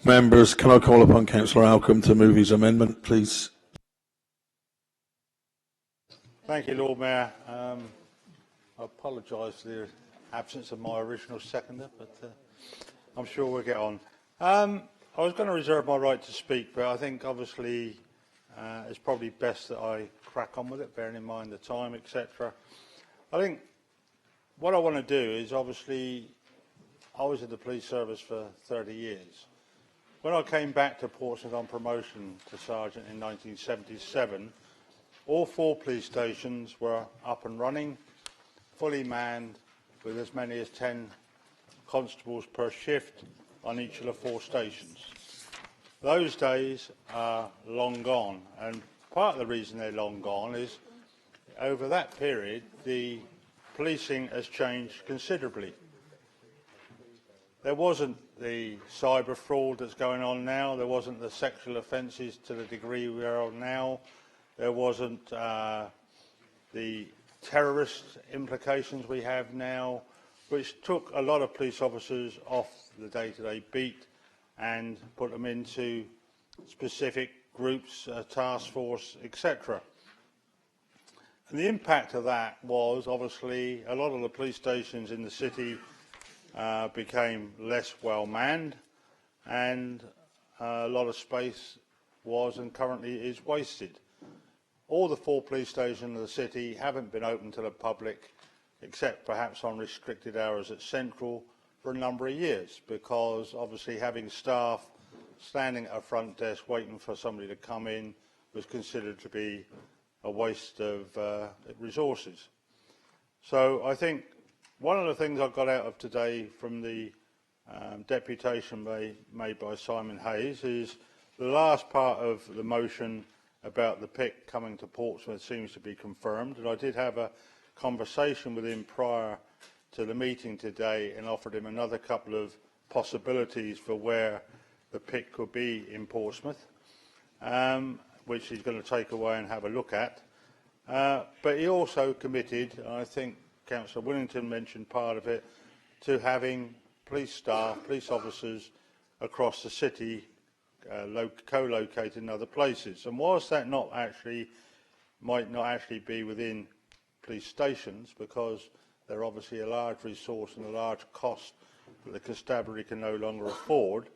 Speaker 1: Members, can I call upon Councillor Alcombe to move his amendment, please?
Speaker 7: Thank you, Lord Mayor. I apologise for the absence of my original seconder, but I'm sure we'll get on. I was going to reserve my right to speak, but I think obviously it's probably best that I crack on with it, bearing in mind the time, etc. I think what I want to do is, obviously, I was in the police service for 30 years. When I came back to Portsmouth on promotion to sergeant in 1977, all 4 police stations were up and running, fully manned, with as many as 10 constables per shift on each of the 4 stations. Those days are long gone, and part of the reason they're long gone is over that period the policing has changed considerably. There wasn't the cyber fraud that's going on now, there wasn't the sexual offences to the degree we are on now, there wasn't the terrorist implications we have now, which took a lot of police officers off the day-to-day beat and put them into specific groups, task force, etc. And the impact of that was, obviously, a lot of the police stations in the city became less well manned, and a lot of space was and currently is wasted. all the 4 police stations in the city haven't been open to the public, except perhaps on restricted hours at Central, for a number of years, because obviously having staff standing at a front desk waiting for somebody to come in was considered to be a waste of resources. So I think one of the things I got out of today from the deputation made by Simon Hayes is the last part of the motion about the PIC coming to Portsmouth seems to be confirmed, and I did have a conversation with him prior to the meeting today and offered him another couple of possibilities for where the PIC could be in Portsmouth, which he's going to take away and have a look at. But he also committed, and I think Councillor Willington mentioned part of it, to having police staff, police officers across the city co-located in other places. And whilst that might not actually be within police stations, because they're obviously a large resource and a large cost that the constabulary can no longer afford,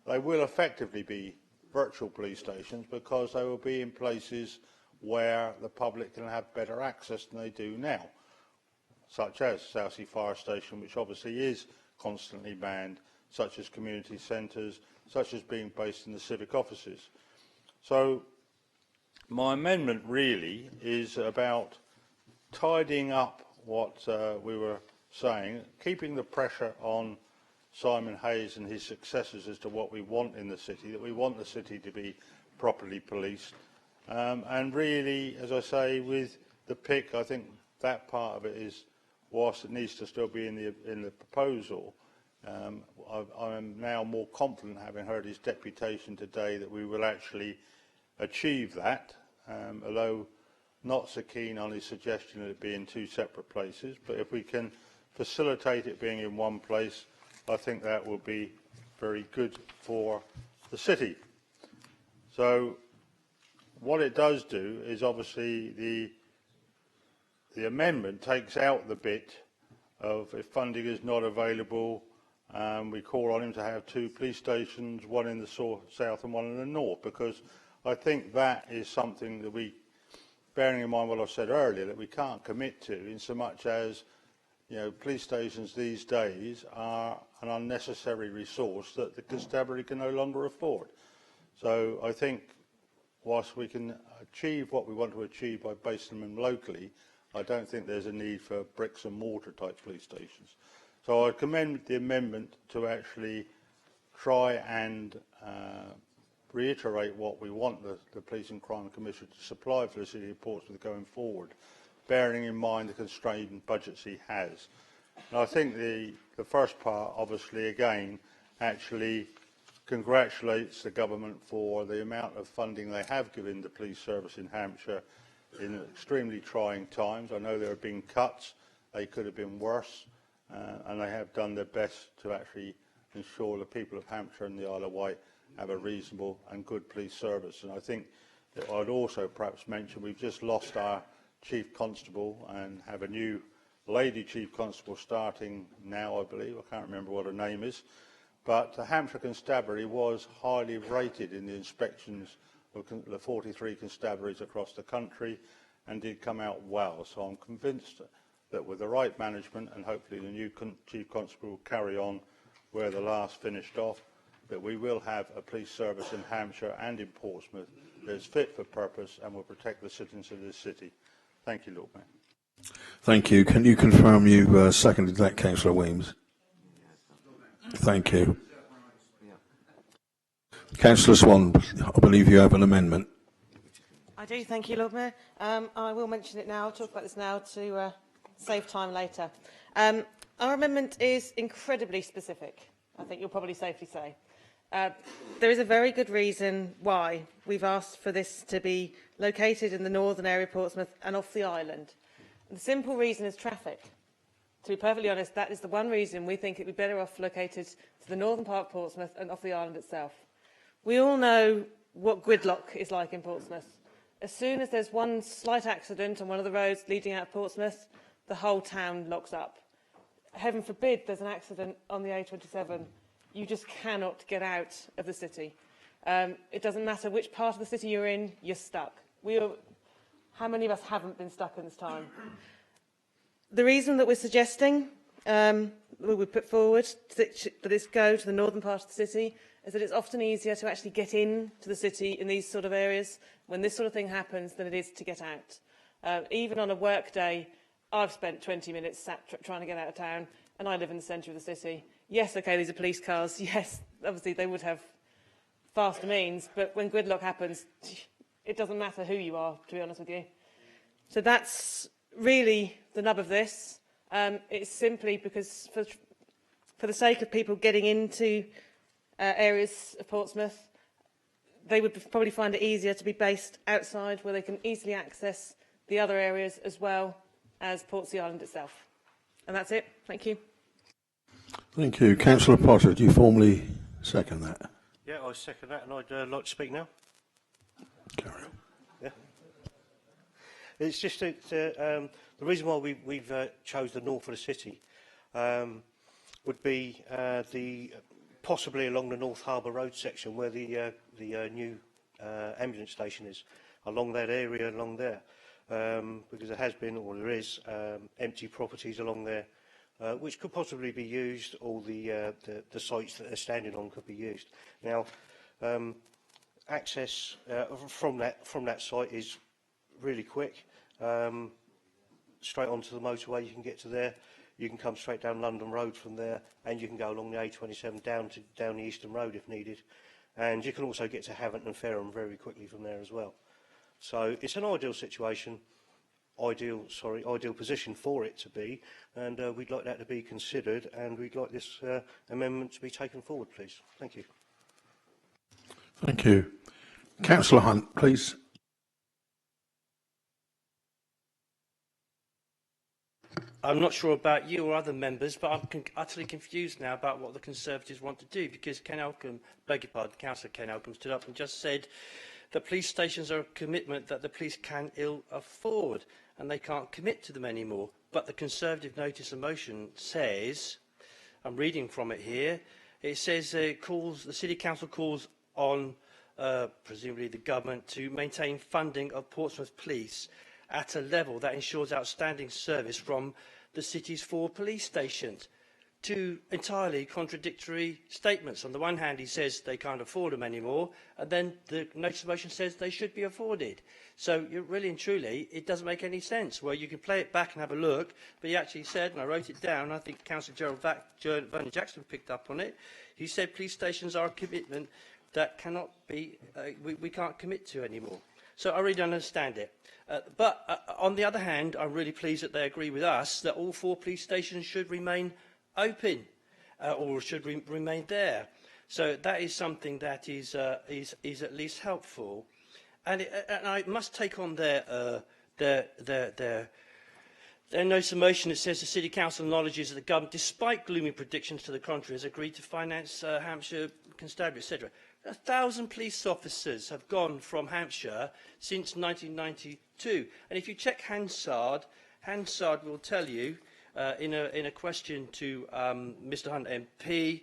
Speaker 7: they will effectively be virtual police stations, because they will be in places where the public can have better access than they do now, such as Southsea Fire Station, which obviously is constantly manned, such as community centres, such as being based in the civic offices. So my amendment really is about tidying up what we were saying, keeping the pressure on Simon Hayes and his successors as to what we want in the city, that we want the city to be properly policed. And really, as I say, with the PIC, I think that part of it is, whilst it needs to still be in the proposal, I am now more confident, having heard his deputation today, that we will actually achieve that, although not so keen on his suggestion that it be in 2 separate places. But if we can facilitate it being in one place, I think that will be very good for the city. So what it does do is, obviously, the amendment takes out the bit of, if funding is not available, we call on him to have 2 police stations, one in the south and one in the north, because I think that is something that we, bearing in mind what I said earlier, that we can't commit to, in so much as, you know, police stations these days are an unnecessary resource that the constabulary can no longer afford. So I think whilst we can achieve what we want to achieve by basing them locally, I don't think there's a need for bricks and mortar type police stations. So I commend the amendment to actually try and reiterate what we want the Police and Crime Commissioner to supply for the City of Portsmouth going forward, bearing in mind the constrained budgets he has. And I think the first part, obviously, again, actually congratulates the government for the amount of funding they have given the police service in Hampshire in extremely trying times. I know there have been cuts, they could have been worse, and they have done their best to actually ensure the people of Hampshire and the Isle of Wight have a reasonable and good police service. And I think that I'd also perhaps mention we've just lost our Chief Constable and have a new lady Chief Constable starting now, I believe. I can't remember what her name is. But the Hampshire Constabulary was highly rated in the inspections of the 43 constabularies across the country and did come out well. So I'm convinced that with the right management, and hopefully the new Chief Constable will carry on where the last finished off, that we will have a police service in Hampshire and in Portsmouth that is fit for purpose and will protect the citizens of this city. Thank you, Lord Mayor.
Speaker 1: Thank you. Can you confirm you seconded that, Councillor Weems? Thank you. Councillor Swan, I believe you have an amendment.
Speaker 20: I do, thank you, Lord Mayor. I will mention it now. I'll talk about this now to save time later. Our amendment is incredibly specific, I think you'll probably safely say. There is a very good reason why we've asked for this to be located in the northern area of Portsmouth and off the island. And the simple reason is traffic. To be perfectly honest, that is the one reason we think it would be better off located to the northern part of Portsmouth and off the island itself. We all know what gridlock is like in Portsmouth. As soon as there's one slight accident on one of the roads leading out of Portsmouth, the whole town locks up. Heaven forbid there's an accident on the A27. You just cannot get out of the city. It doesn't matter which part of the city you're in, you're stuck. We are How many of us haven't been stuck in this time? The reason that we're suggesting we put forward that this go to the northern part of the city is that it's often easier to actually get into the city in these sort of areas when this sort of thing happens than it is to get out. Even on a work day, I've spent 20 minutes sat trying to get out of town, and I live in the centre of the city. Yes, okay, these are police cars. Yes, obviously they would have faster means, but when gridlock happens, it doesn't matter who you are, to be honest with you. So that's really the nub of this. It's simply because for the sake of people getting into areas of Portsmouth, they would probably find it easier to be based outside where they can easily access the other areas as well as Portsea Island itself. And that's it. Thank you.
Speaker 1: Thank you. Councillor Potter, do you formally second that?
Speaker 9: Yeah, I second that, and I'd like to speak now.
Speaker 1: Carry on.
Speaker 9: Yeah. It's just that the reason why we've chose the north of the city would be possibly along the North Harbour Road section where the new ambulance station is, along that area, along there, because there has been, or there is, empty properties along there, which could possibly be used, or the sites that they're standing on could be used. Now, access from that site is really quick. Straight onto the motorway, you can get to there. You can come straight down London Road from there, and you can go along the A27 down the Eastern Road if needed. And you can also get to Havant and Fareham very quickly from there as well. So it's an ideal situation, ideal position for it to be, and we'd like that to be considered, and we'd like this amendment to be taken forward, please. Thank you.
Speaker 1: Thank you. Councillor Hunt, please.
Speaker 19: I'm not sure about you or other members, but I'm utterly confused now about what the Conservatives want to do, because Ken Elcombe, beg your pardon, Councillor Ken Elcombe stood up and just said that police stations are a commitment that the police can ill afford and they can't commit to them anymore. But the Conservative notice of motion says, I'm reading from it here, it says the City Council calls on presumably the government to maintain funding of Portsmouth Police at a level that ensures outstanding service from the city's 4 police stations. 2 entirely contradictory statements. On the one hand, he says they can't afford them anymore, and then the notice of motion says they should be afforded. So really and truly, it doesn't make any sense. Well, you can play it back and have a look, but he actually said, and I wrote it down, I think Councillor Vernon Jackson picked up on it, he said police stations are a commitment that cannot be, we can't commit to anymore. So I really don't understand it. But on the other hand, I'm really pleased that they agree with us that all 4 police stations should remain open or should remain there. So that is something that is at least helpful. And I must take on their notice of motion that says the City Council acknowledges that the government, despite gloomy predictions to the contrary, has agreed to finance Hampshire Constabulary, etc. 1,000 police officers have gone from Hampshire since 1992. And if you check Hansard will tell you, in a question to Mr Hunt MP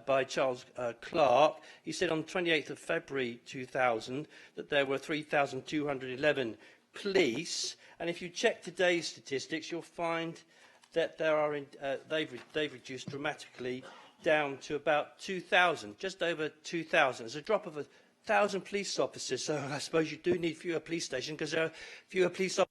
Speaker 19: by Charles Clark, he said on 28th of February 2000 that there were 3,211 police. And if you check today's statistics, you'll find that there are they've reduced dramatically down to about 2,000, just over 2,000. There's a drop of 1,000 police officers, so I suppose you do need fewer police stations because there are fewer police officers.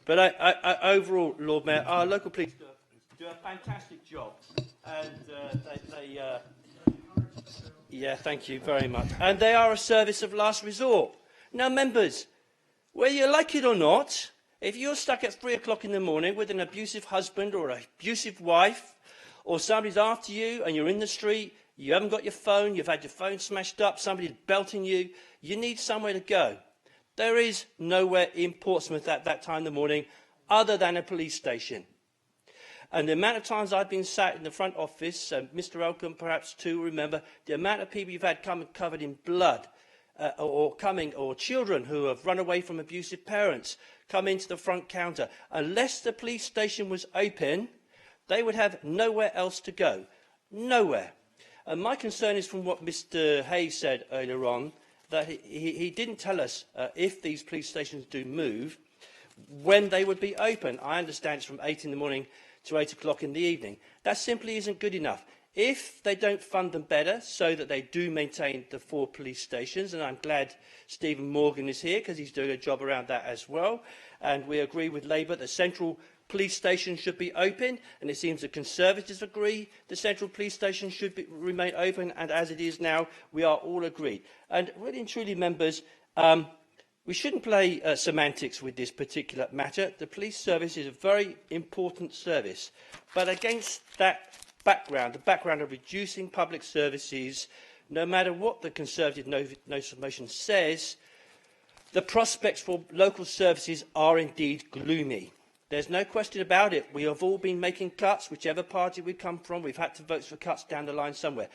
Speaker 19: But overall, Lord Mayor, our local police do a fantastic job, and yeah, thank you very much. And they are a service of last resort. Now, members, whether you like it or not, if you're stuck at 3 o'clock in the morning with an abusive husband or an abusive wife, or somebody's after you and you're in the street, you haven't got your phone, you've had your phone smashed up, somebody's belting you, you need somewhere to go. There is nowhere in Portsmouth at that time in the morning other than a police station. And the amount of times I've been sat in the front office, and Mr Elcombe perhaps too, remember, the amount of people you've had come covered in blood or children who have run away from abusive parents come into the front counter. Unless the police station was open, they would have nowhere else to go. Nowhere. And my concern is from what Mr Hayes said earlier on, that he didn't tell us if these police stations do move, when they would be open. I understand it's from 8 in the morning to 8 o'clock in the evening. That simply isn't good enough. If they don't fund them better so that they do maintain the 4 police stations, and I'm glad Stephen Morgan is here because he's doing a job around that as well, and we agree with Labour that Central Police Station should be open, and it seems the Conservatives agree the Central Police Station should remain open, and as it is now, we are all agreed. And really and truly, members, we shouldn't play semantics with this particular matter. The police service is a very important service, but against that background, the background of reducing public services, no matter what the Conservative notice of motion says, the prospects for local services are indeed gloomy. There's no question about it. We have all been making cuts, whichever party we come from. We've had to vote for cuts down the line somewhere.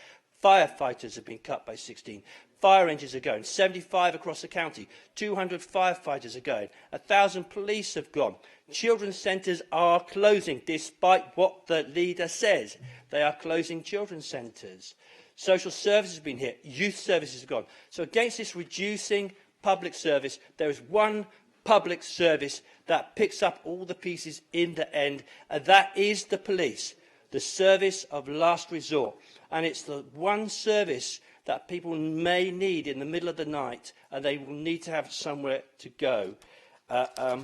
Speaker 19: Firefighters have been cut by 16. Fire engines are going. 75 across the county. 200 firefighters are going. 1,000 police have gone. Children's centres are closing, despite what the leader says. They are closing children's centres. Social services have been hit. Youth services have gone. So against this reducing public service, there is one public service that picks up all the pieces in the end, and that is the police, the service of last resort. And it's the one service that people may need in the middle of the night, and they will need to have somewhere to go.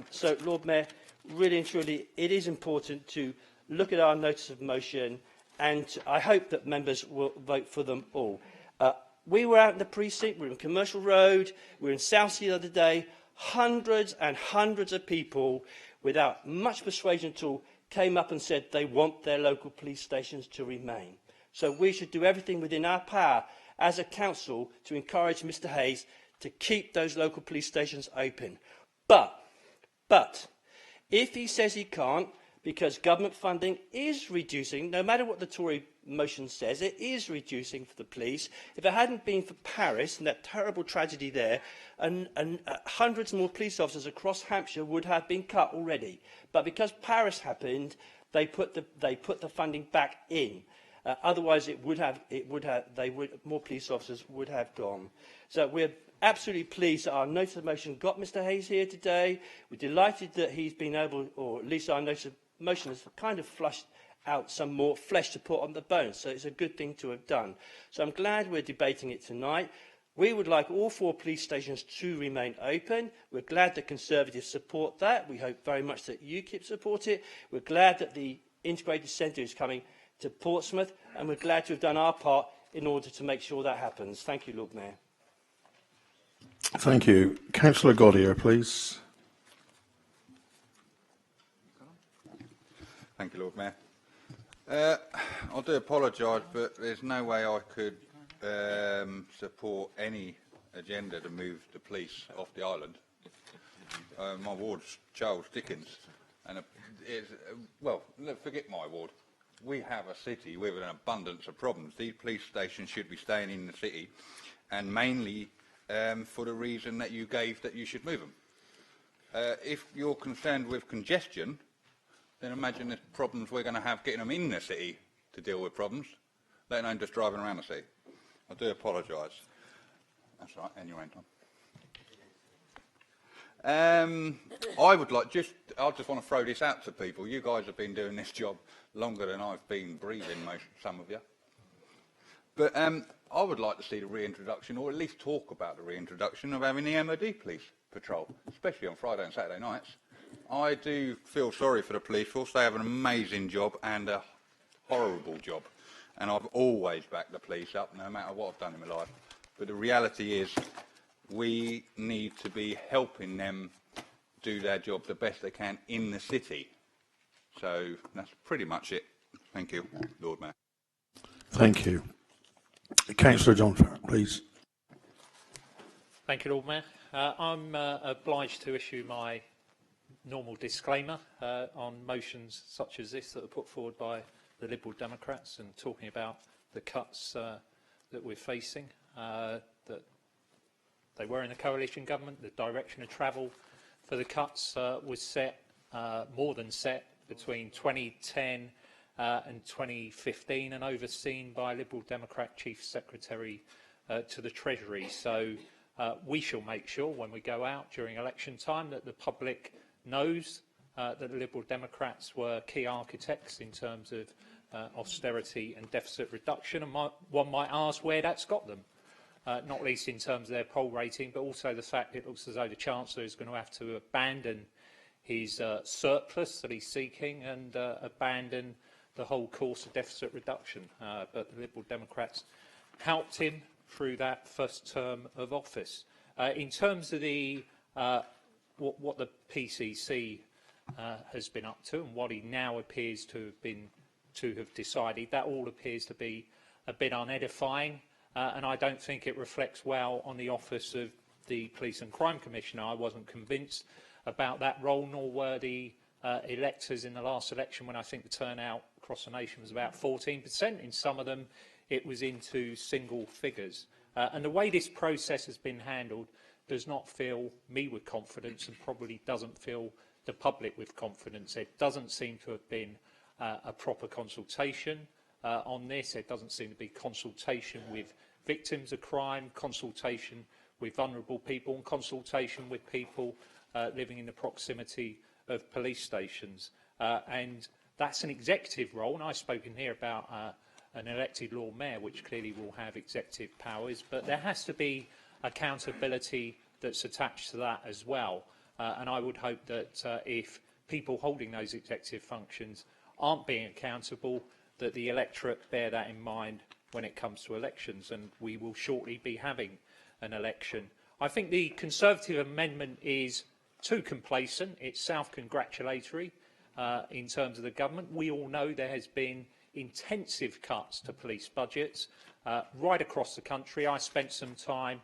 Speaker 19: So, Lord Mayor, really and truly, it is important to look at our notice of motion, and I hope that members will vote for them all. We were out in the precinct, we were in Commercial Road, we were in Southsea the other day. Hundreds and hundreds of people, without much persuasion at all, came up and said they want their local police stations to remain. So we should do everything within our power as a council to encourage Mr Hayes to keep those local police stations open. But if he says he can't, because government funding is reducing, no matter what the Tory motion says, it is reducing for the police. If it hadn't been for Paris and that terrible tragedy there, and hundreds more police officers across Hampshire would have been cut already. But because Paris happened, they put the funding back in. Otherwise, more police officers would have gone. So we're absolutely pleased that our notice of motion got Mr Hayes here today. We're delighted that he's been able, or at least our notice of motion has kind of flushed out some more flesh to put on the bones. So it's a good thing to have done. So I'm glad we're debating it tonight. We would like all 4 police stations to remain open. We're glad that Conservatives support that. We hope very much that UKIP support it. We're glad that the integrated centre is coming to Portsmouth, and we're glad to have done our part in order to make sure that happens. Thank you, Lord Mayor.
Speaker 1: Thank you. Councillor Gaudier, please.
Speaker 4: Thank you, Lord Mayor. I do apologise, but there's no way I could support any agenda to move the police off the island. My ward's Charles Dickens, and well, forget my ward. We have a city with an abundance of problems. These police stations should be staying in the city, and mainly for the reason that you gave that you should move them. If you're concerned with congestion, then imagine the problems we're going to have getting them in the city to deal with problems, let alone just driving around the city. I do apologise. That's right, and your own time. I just want to throw this out to people. You guys have been doing this job longer than I've been breathing, some of you. But I would like to see the reintroduction, or at least talk about the reintroduction of having the MOD police patrol, especially on Friday and Saturday nights. I do feel sorry for the police force. They have an amazing job and a horrible job. And I've always backed the police up, no matter what I've done in my life. But the reality is we need to be helping them do their job the best they can in the city. So that's pretty much it. Thank you, Lord Mayor.
Speaker 1: Thank you. Councillor John Farrell, please.
Speaker 16: Thank you, Lord Mayor. I'm obliged to issue my normal disclaimer on motions such as this that are put forward by the Liberal Democrats and talking about the cuts that we're facing, that They were in the coalition government. The direction of travel for the cuts was set, more than set, between 2010 and 2015, and overseen by Liberal Democrat Chief Secretary to the Treasury. So we shall make sure when we go out during election time that the public knows that the Liberal Democrats were key architects in terms of austerity and deficit reduction. And one might ask where that's got them, not least in terms of their poll rating, but also the fact it looks as though the Chancellor is going to have to abandon his surplus that he's seeking and abandon the whole course of deficit reduction. But the Liberal Democrats helped him through that first term of office. In terms of the what the PCC has been up to and what he now appears to have decided, that all appears to be a bit unedifying, and I don't think it reflects well on the office of the Police and Crime Commissioner. I wasn't convinced about that role, nor were the electors in the last election, when I think the turnout across the nation was about 14%. In some of them, it was into single figures. And the way this process has been handled does not fill me with confidence, and probably doesn't fill the public with confidence. There doesn't seem to have been a proper consultation on this. There doesn't seem to be consultation with victims of crime, consultation with vulnerable people, and consultation with people living in the proximity of police stations. And that's an executive role, and I've spoken here about an elected Lord Mayor, which clearly will have executive powers, but there has to be accountability that's attached to that as well. And I would hope that if people holding those executive functions aren't being accountable, that the electorate bear that in mind when it comes to elections, and we will shortly be having an election. I think the Conservative amendment is too complacent. It's self-congratulatory in terms of the government. We all know there has been intensive cuts to police budgets right across the country. I spent some time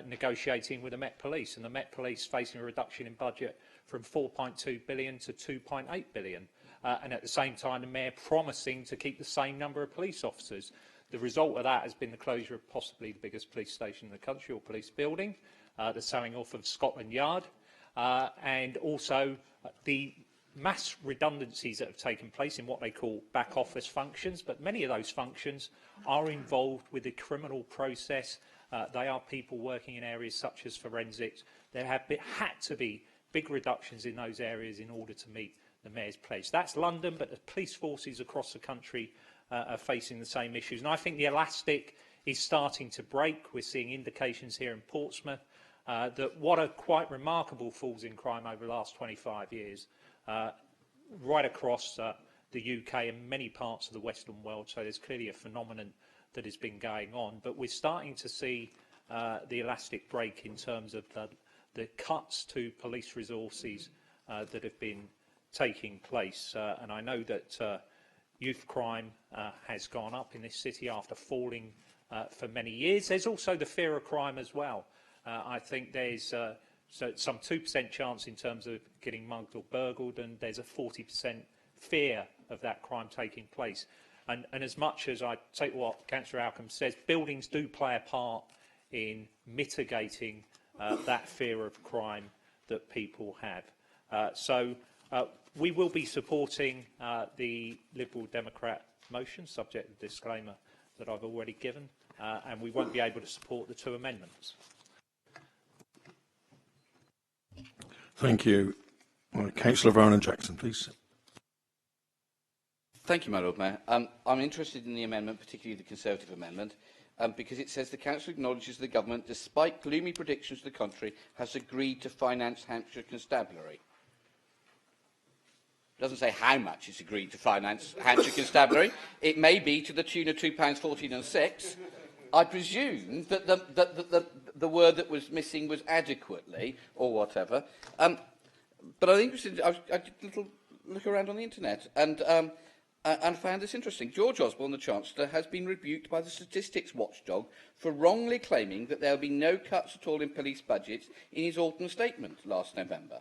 Speaker 16: negotiating with the Met Police, and the Met Police facing a reduction in budget from 4.2 billion to 2.8 billion, and at the same time the Mayor promising to keep the same number of police officers. The result of that has been the closure of possibly the biggest police station in the country, or police building, the selling off of Scotland Yard, and also the mass redundancies that have taken place in what they call back office functions, but many of those functions are involved with the criminal process. They are people working in areas such as forensics. There have had to be big reductions in those areas in order to meet the Mayor's pledge. That's London, but the police forces across the country are facing the same issues. And I think the elastic is starting to break. We're seeing indications here in Portsmouth that what are quite remarkable falls in crime over the last 25 years, right across the UK and many parts of the Western world. So there's clearly a phenomenon that has been going on. But we're starting to see the elastic break in terms of the cuts to police resources that have been taking place. And I know that youth crime has gone up in this city after falling for many years. There's also the fear of crime as well. I think there's some 2% chance in terms of getting mugged or burgled, and there's a 40% fear of that crime taking place. And as much as I take what Councillor Alcombe says, buildings do play a part in mitigating that fear of crime that people have. So we will be supporting the Liberal Democrat motion, subject to the disclaimer that I've already given, and we won't be able to support the two amendments.
Speaker 1: Thank you. Councillor Vernon-Jackson, please.
Speaker 3: Thank you, my Lord Mayor. I'm interested in the amendment, particularly the Conservative amendment, because it says the Council acknowledges the Government, despite gloomy predictions to the contrary, has agreed to finance Hampshire Constabulary. It doesn't say how much it's agreed to finance Hampshire Constabulary. It may be to the tune of £2.14 and 6. I presume that the word that was missing was adequately, or whatever. But I'm interested. I did a little look around on the internet and found this interesting. George Osborne, the Chancellor, has been rebuked by the Statistics Watchdog for wrongly claiming that there will be no cuts at all in police budgets in his autumn statement last November.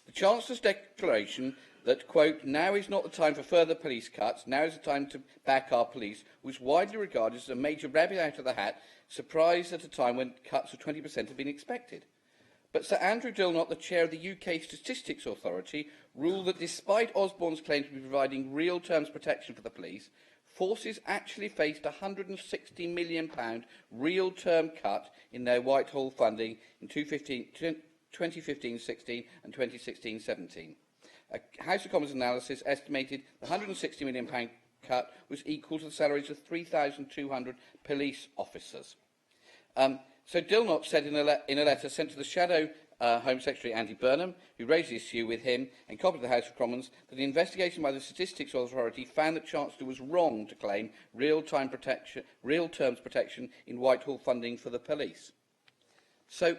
Speaker 3: The Chancellor's declaration that, quote, now is not the time for further police cuts, now is the time to back our police, was widely regarded as a major rabbit out of the hat, surprised at a time when cuts of 20% had been expected. But Sir Andrew Dilnot, the chair of the UK Statistics Authority, ruled that despite Osborne's claim to be providing real terms protection for the police, forces actually faced a £160 million real term cut in their Whitehall funding in 2015-16 and 2016-17. A House of Commons analysis estimated the £160 million cut was equal to the salaries of 3,200 police officers. So Dilnot said in a letter sent to the Shadow Home Secretary Andy Burnham, who raised the issue with him and copied to the House of Commons, that the investigation by the Statistics Authority found that Chancellor was wrong to claim real terms protection in Whitehall funding for the police. So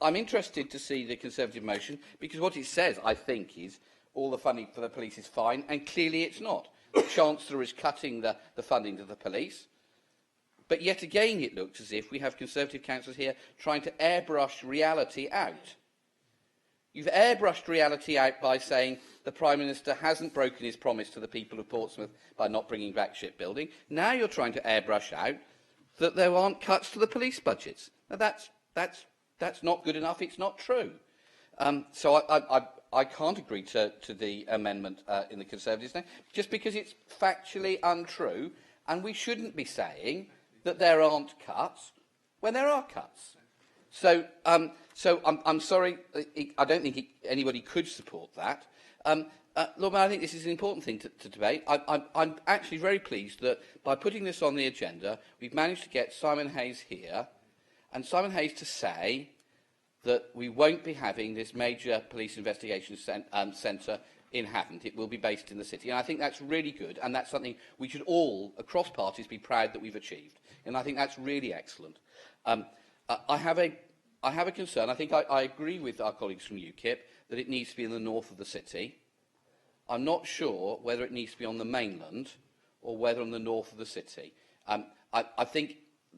Speaker 3: I'm interested to see the Conservative motion, because what it says, I think, is all the funding for the police is fine, and clearly it's not. The Chancellor is cutting the funding to the police. But yet again, it looks as if we have Conservative councillors here trying to airbrush reality out. You've airbrushed reality out by saying the Prime Minister hasn't broken his promise to the people of Portsmouth by not bringing back shipbuilding. Now you're trying to airbrush out that there aren't cuts to the police budgets. Now that's not good enough. It's not true. So I can't agree to the amendment in the Conservatives now, just because it's factually untrue, and we shouldn't be saying that there aren't cuts when there are cuts. So I'm sorry, I don't think anybody could support that. Lord Mayor, I think this is an important thing to debate. I'm actually very pleased that by putting this on the agenda, we've managed to get Simon Hayes here, and Simon Hayes to say that we won't be having this major police investigation centre in Havant. It will be based in the city. And I think that's really good, and that's something we should all, across parties, be proud that we've achieved. And I think that's really excellent. I have a concern. I think I agree with our colleagues from UKIP that it needs to be in the north of the city. I'm not sure whether it needs to be on the mainland or whether on the north of the city. I think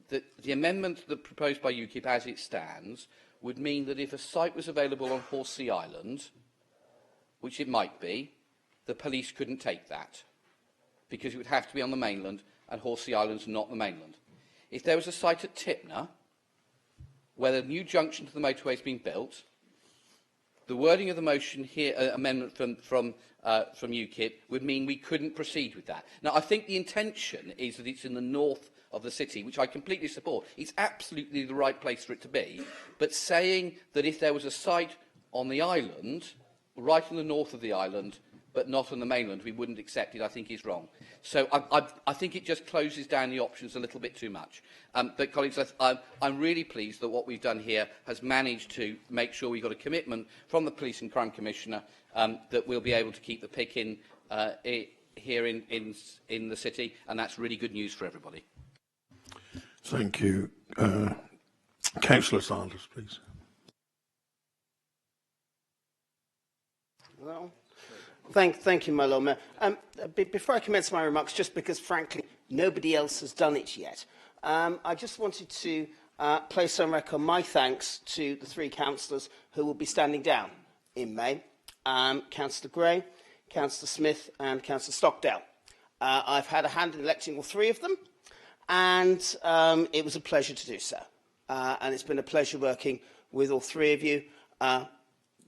Speaker 3: that the amendment that proposed by UKIP as it stands would mean that if a site was available on Horsesea Island, which it might be, the police couldn't take that because it would have to be on the mainland, and Horsesea Island's not the mainland. If there was a site at Tipner where the new junction to the motorway is being built, the wording of the motion here, amendment from UKIP, would mean we couldn't proceed with that. Now, I think the intention is that it's in the north of the city, which I completely support. It's absolutely the right place for it to be. But saying that if there was a site on the island, right in the north of the island, but not on the mainland, we wouldn't accept it, I think is wrong. So I think it just closes down the options a little bit too much. But colleagues, I'm really pleased that what we've done here has managed to make sure we've got a commitment from the Police and Crime Commissioner that we'll be able to keep the pick in here in the city, and that's really good news for everybody.
Speaker 1: Thank you. Councillor Sanders, please.
Speaker 12: Well, thank you, my Lord Mayor. Before I commence my remarks, just because, frankly, nobody else has done it yet, I just wanted to place on record my thanks to the three councillors who will be standing down in May, Councillor Gray, Councillor Smith and Councillor Stockdale. I've had a hand in electing all three of them, and it was a pleasure to do so. And it's been a pleasure working with all three of you,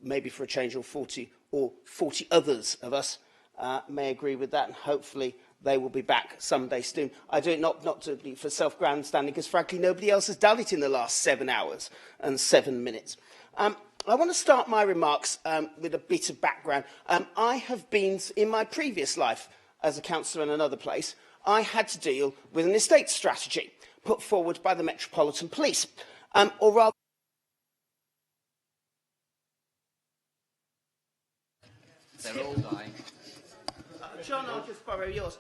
Speaker 12: maybe for a change of 40 others of us may agree with that, and hopefully they will be back someday soon. I do it not to be for self-grandstanding, because frankly nobody else has done it in the last 7 hours and 7 minutes. I want to start my remarks with a bit of background. I have been, in my previous life as a councillor in another place, I had to deal with an estate strategy put forward by the Metropolitan Police, or rather...
Speaker 3: They're all dying.
Speaker 12: John, I'll just borrow yours.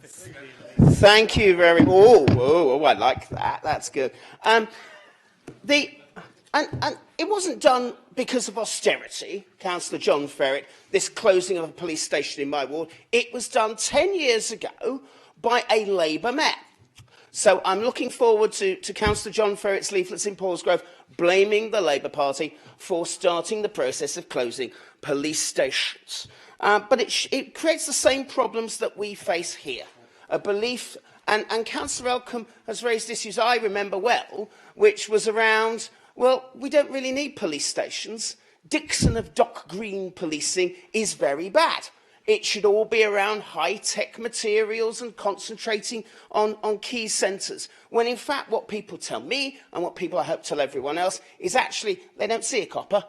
Speaker 12: Thank you very much. Oh, I like that. That's good. And it wasn't done because of austerity, Councillor John Ferret, this closing of a police station in my ward. It was done 10 years ago by a Labour mayor. So I'm looking forward to Councillor John Ferret's leaflets in Paulsgrove blaming the Labour Party for starting the process of closing police stations. But it creates the same problems that we face here. A belief, and Councillor Elcombe has raised issues I remember well, which was around, well, we don't really need police stations. Dixon of Dock Green policing is very bad. It should all be around high-tech materials and concentrating on key centres, when in fact what people tell me, and what people I hope tell everyone else, is actually they don't see a copper.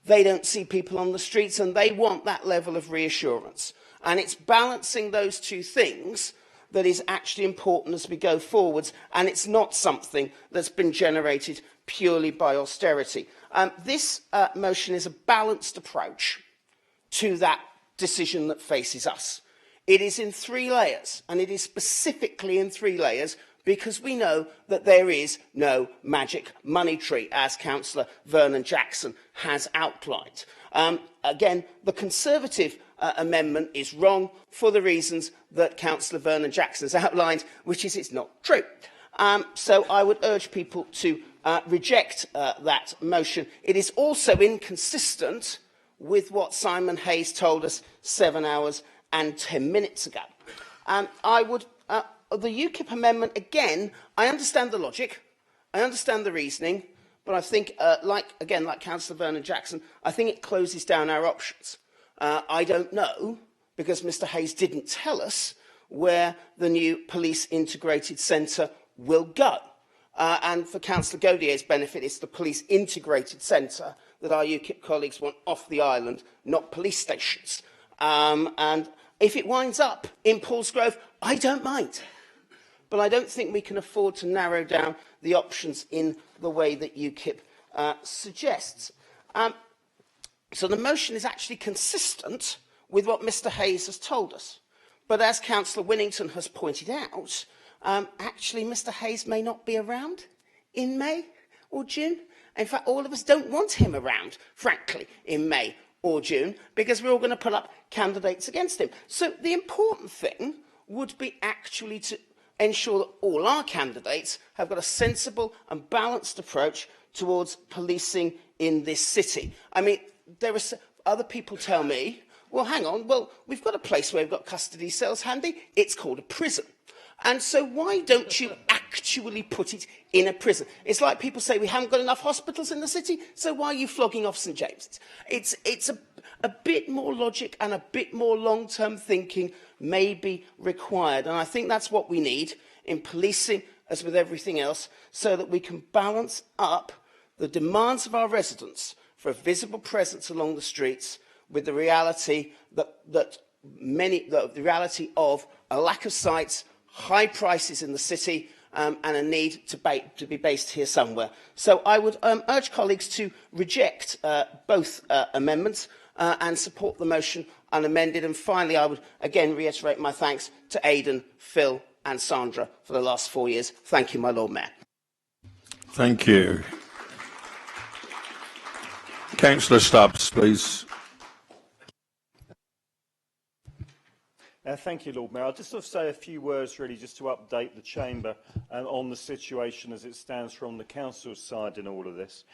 Speaker 12: They don't see people on the streets, and they want that level of reassurance. And it's balancing those two things that is actually important as we go forwards, and it's not something that's been generated purely by austerity. This motion is a balanced approach to that decision that faces us. It is in 3 layers, and it is specifically in 3 layers because we know that there is no magic money tree, as Councillor Vernon Jackson has outlined. Again, the Conservative amendment is wrong for the reasons that Councillor Vernon Jackson has outlined, which is it's not true. So I would urge people to reject that motion. It is also inconsistent with what Simon Hayes told us 7 hours and 10 minutes ago. The UKIP amendment, again, I understand the logic, I understand the reasoning, but I think, like Councillor Vernon Jackson, I think it closes down our options. I don't know, because Mr Hayes didn't tell us where the new police integrated centre will go. And for Councillor Gaudier's benefit, it's the police integrated centre that our UKIP colleagues want off the island, not police stations. And if it winds up in Paulsgrove, I don't mind. But I don't think we can afford to narrow down the options in the way that UKIP suggests. So the motion is actually consistent with what Mr Hayes has told us. But as Councillor Winnington has pointed out, actually Mr Hayes may not be around in May or June. In fact, all of us don't want him around, frankly, in May or June, because we're all going to put up candidates against him. So the important thing would be actually to ensure that all our candidates have got a sensible and balanced approach towards policing in this city. I mean, there are other people tell me, well, hang on, well, we've got a place where we've got custody cells handy. It's called a prison. And so why don't you actually put it in a prison? It's like people say we haven't got enough hospitals in the city, so why are you flogging off St James's? It's a bit more logic and a bit more long-term thinking may be required. And I think that's what we need in policing, as with everything else, so that we can balance up the demands of our residents for a visible presence along the streets with the reality the reality of a lack of sites, high prices in the city, and a need to be based here somewhere. So I would urge colleagues to reject both amendments and support the motion unamended. And finally, I would again reiterate my thanks to Aidan, Phil and Sandra for the last 4 years. Thank you, my Lord Mayor.
Speaker 1: Thank you. Councillor Stubbs, please.
Speaker 13: Thank you, Lord Mayor. I'll just sort of say a few words, really, just to update the Chamber on the situation as it stands from the Council's side in all of this.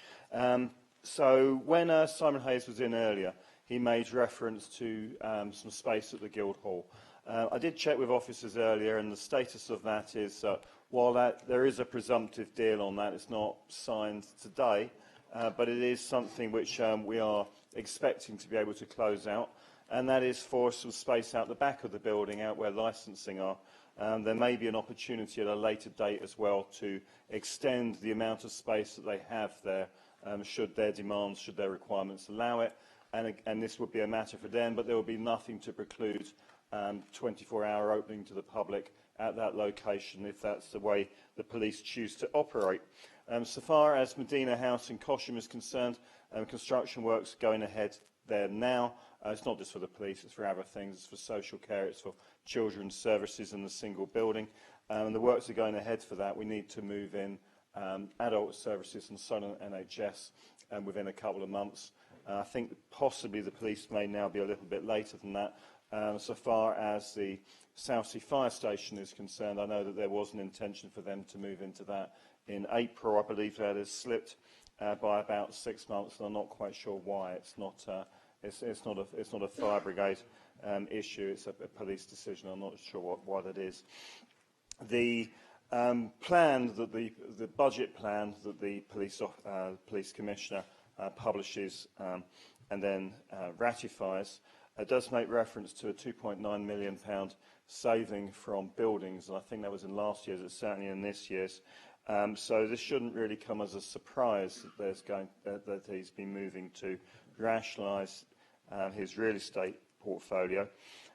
Speaker 13: So when Simon Hayes was in earlier, he made reference to some space at the Guildhall. I did check with officers earlier, and the status of that is, while there is a presumptive deal on that, it's not signed today, but it is something which we are expecting to be able to close out. And that is for some space out the back of the building, out where licensing are. There may be an opportunity at a later date as well to extend the amount of space that they have there, should their demands, should their requirements allow it. And this would be a matter for them, but there will be nothing to preclude 24-hour opening to the public at that location if that's the way the police choose to operate. So far as Medina House in Cosham is concerned, construction works are going ahead there now. It's not just for the police, it's for other things, it's for social care, it's for children's services in the single building. And the works are going ahead for that. We need to move in adult services and so on NHS within a couple of months. I think possibly the police may now be a little bit later than that. So far as the Southsea Fire Station is concerned, I know that there was an intention for them to move into that in April. I believe that has slipped by about 6 months, and I'm not quite sure why. It's not a fire brigade issue. It's a police decision. I'm not sure why that is. The plan that the budget plan that the police commissioner publishes and then ratifies does make reference to a £2.9 million saving from buildings, and I think that was in last year's. It's certainly in this year's. So this shouldn't really come as a surprise that that he's been moving to rationalise his real estate portfolio,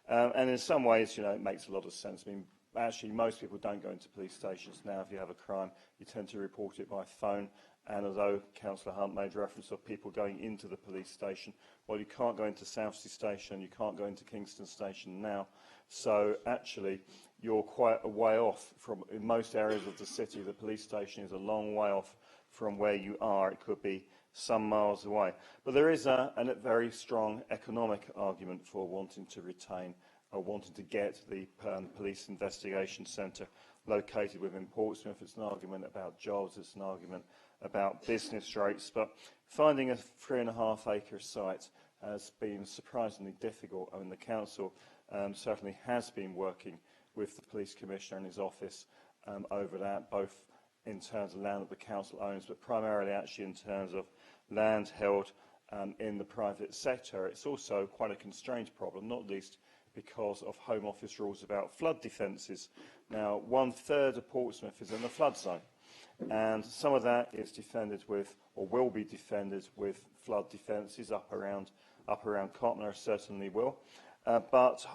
Speaker 13: and in some ways, it makes a lot of sense. I mean, actually, most people don't go into police stations now. If you have a crime, you tend to report it by phone. And although Councillor Hunt made reference of people going into the police station, well, you can't go into Southsea Station, you can't go into Kingston Station now. So actually, you're quite a way off from, in most areas of the city, the police station is a long way off from where you are. It could be some miles away. But there is a very strong economic argument for wanting to retain or wanting to get the Police Investigation Centre located within Portsmouth. It's an argument about jobs, it's an argument about business rates, but finding a 3.5-acre site has been surprisingly difficult. I mean, the council certainly has been working with the police commissioner and his office over that, both in terms of land that the council owns, but primarily actually in terms of land held in the private sector. It's also quite a constrained problem, not least because of Home Office rules about flood defences. Now, 1/3 of Portsmouth is in the flood zone, and some of that is defended with, or will be defended with, flood defences up around Cotner, certainly will. But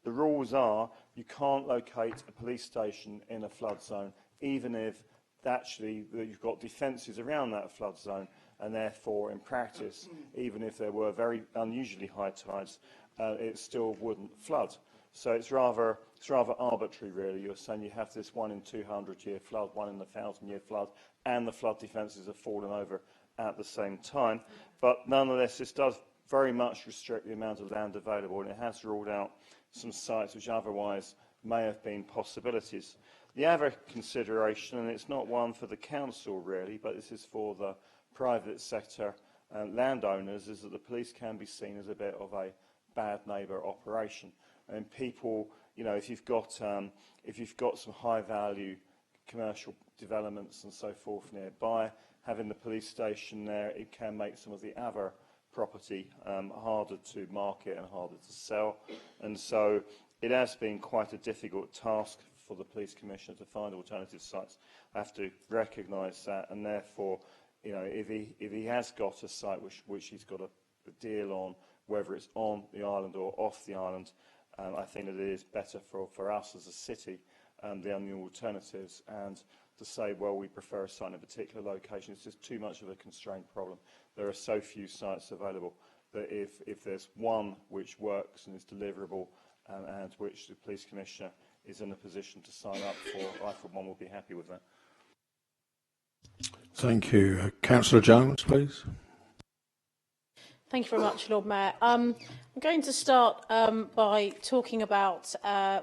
Speaker 13: the rules are you can't locate a police station in a flood zone, even if actually you've got defences around that flood zone, and therefore, in practice, even if there were very unusually high tides, it still wouldn't flood. So it's rather arbitrary, really. You're saying you have this 1 in 200-year flood, 1 in 1,000-year flood, and the flood defences have fallen over at the same time. But nonetheless, this does very much restrict the amount of land available, and it has ruled out some sites which otherwise may have been possibilities. The other consideration, and it's not one for the council really, but this is for the private sector landowners, is that the police can be seen as a bit of a bad neighbour operation. And people, if you've got some high-value commercial developments and so forth nearby, having the police station there, it can make some of the other property harder to market and harder to sell. And so it has been quite a difficult task for the police commissioner to find alternative sites. I have to recognise that, and therefore, if he has got a site which he's got a deal on, whether it's on the island or off the island, I think that it is better for us as a city, the only alternatives, and to say, well, we prefer a site in a particular location. It's just too much of a constrained problem. There are so few sites available that if there's one which works and is deliverable and which the police commissioner is in a position to sign up for, I for one will be happy with that.
Speaker 1: Thank you. Councillor Jones, please.
Speaker 6: Thank you very much, Lord Mayor. I'm going to start by talking about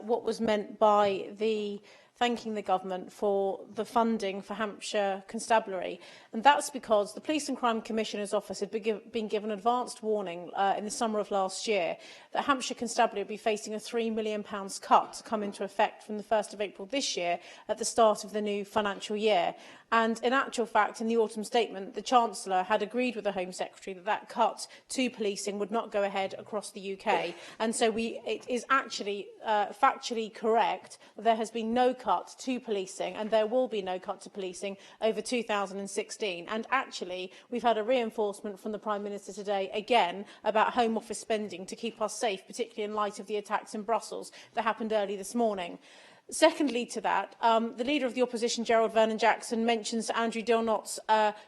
Speaker 6: what was meant by thanking the government for the funding for Hampshire Constabulary. And that's because the Police and Crime Commissioner's Office had been given advanced warning in the summer of last year that Hampshire Constabulary would be facing a £3 million cut to come into effect from the 1st of April this year at the start of the new financial year. And in actual fact, in the autumn statement, the Chancellor had agreed with the Home Secretary that that cut to policing would not go ahead across the UK. And so it is actually factually correct that there has been no cut to policing, and there will be no cut to policing over 2016. And actually, we've had a reinforcement from the Prime Minister today, again, about Home Office spending to keep us safe, particularly in light of the attacks in Brussels that happened early this morning. Secondly to that, the Leader of the Opposition, Gerald Vernon-Jackson, mentions Andrew Dilnot's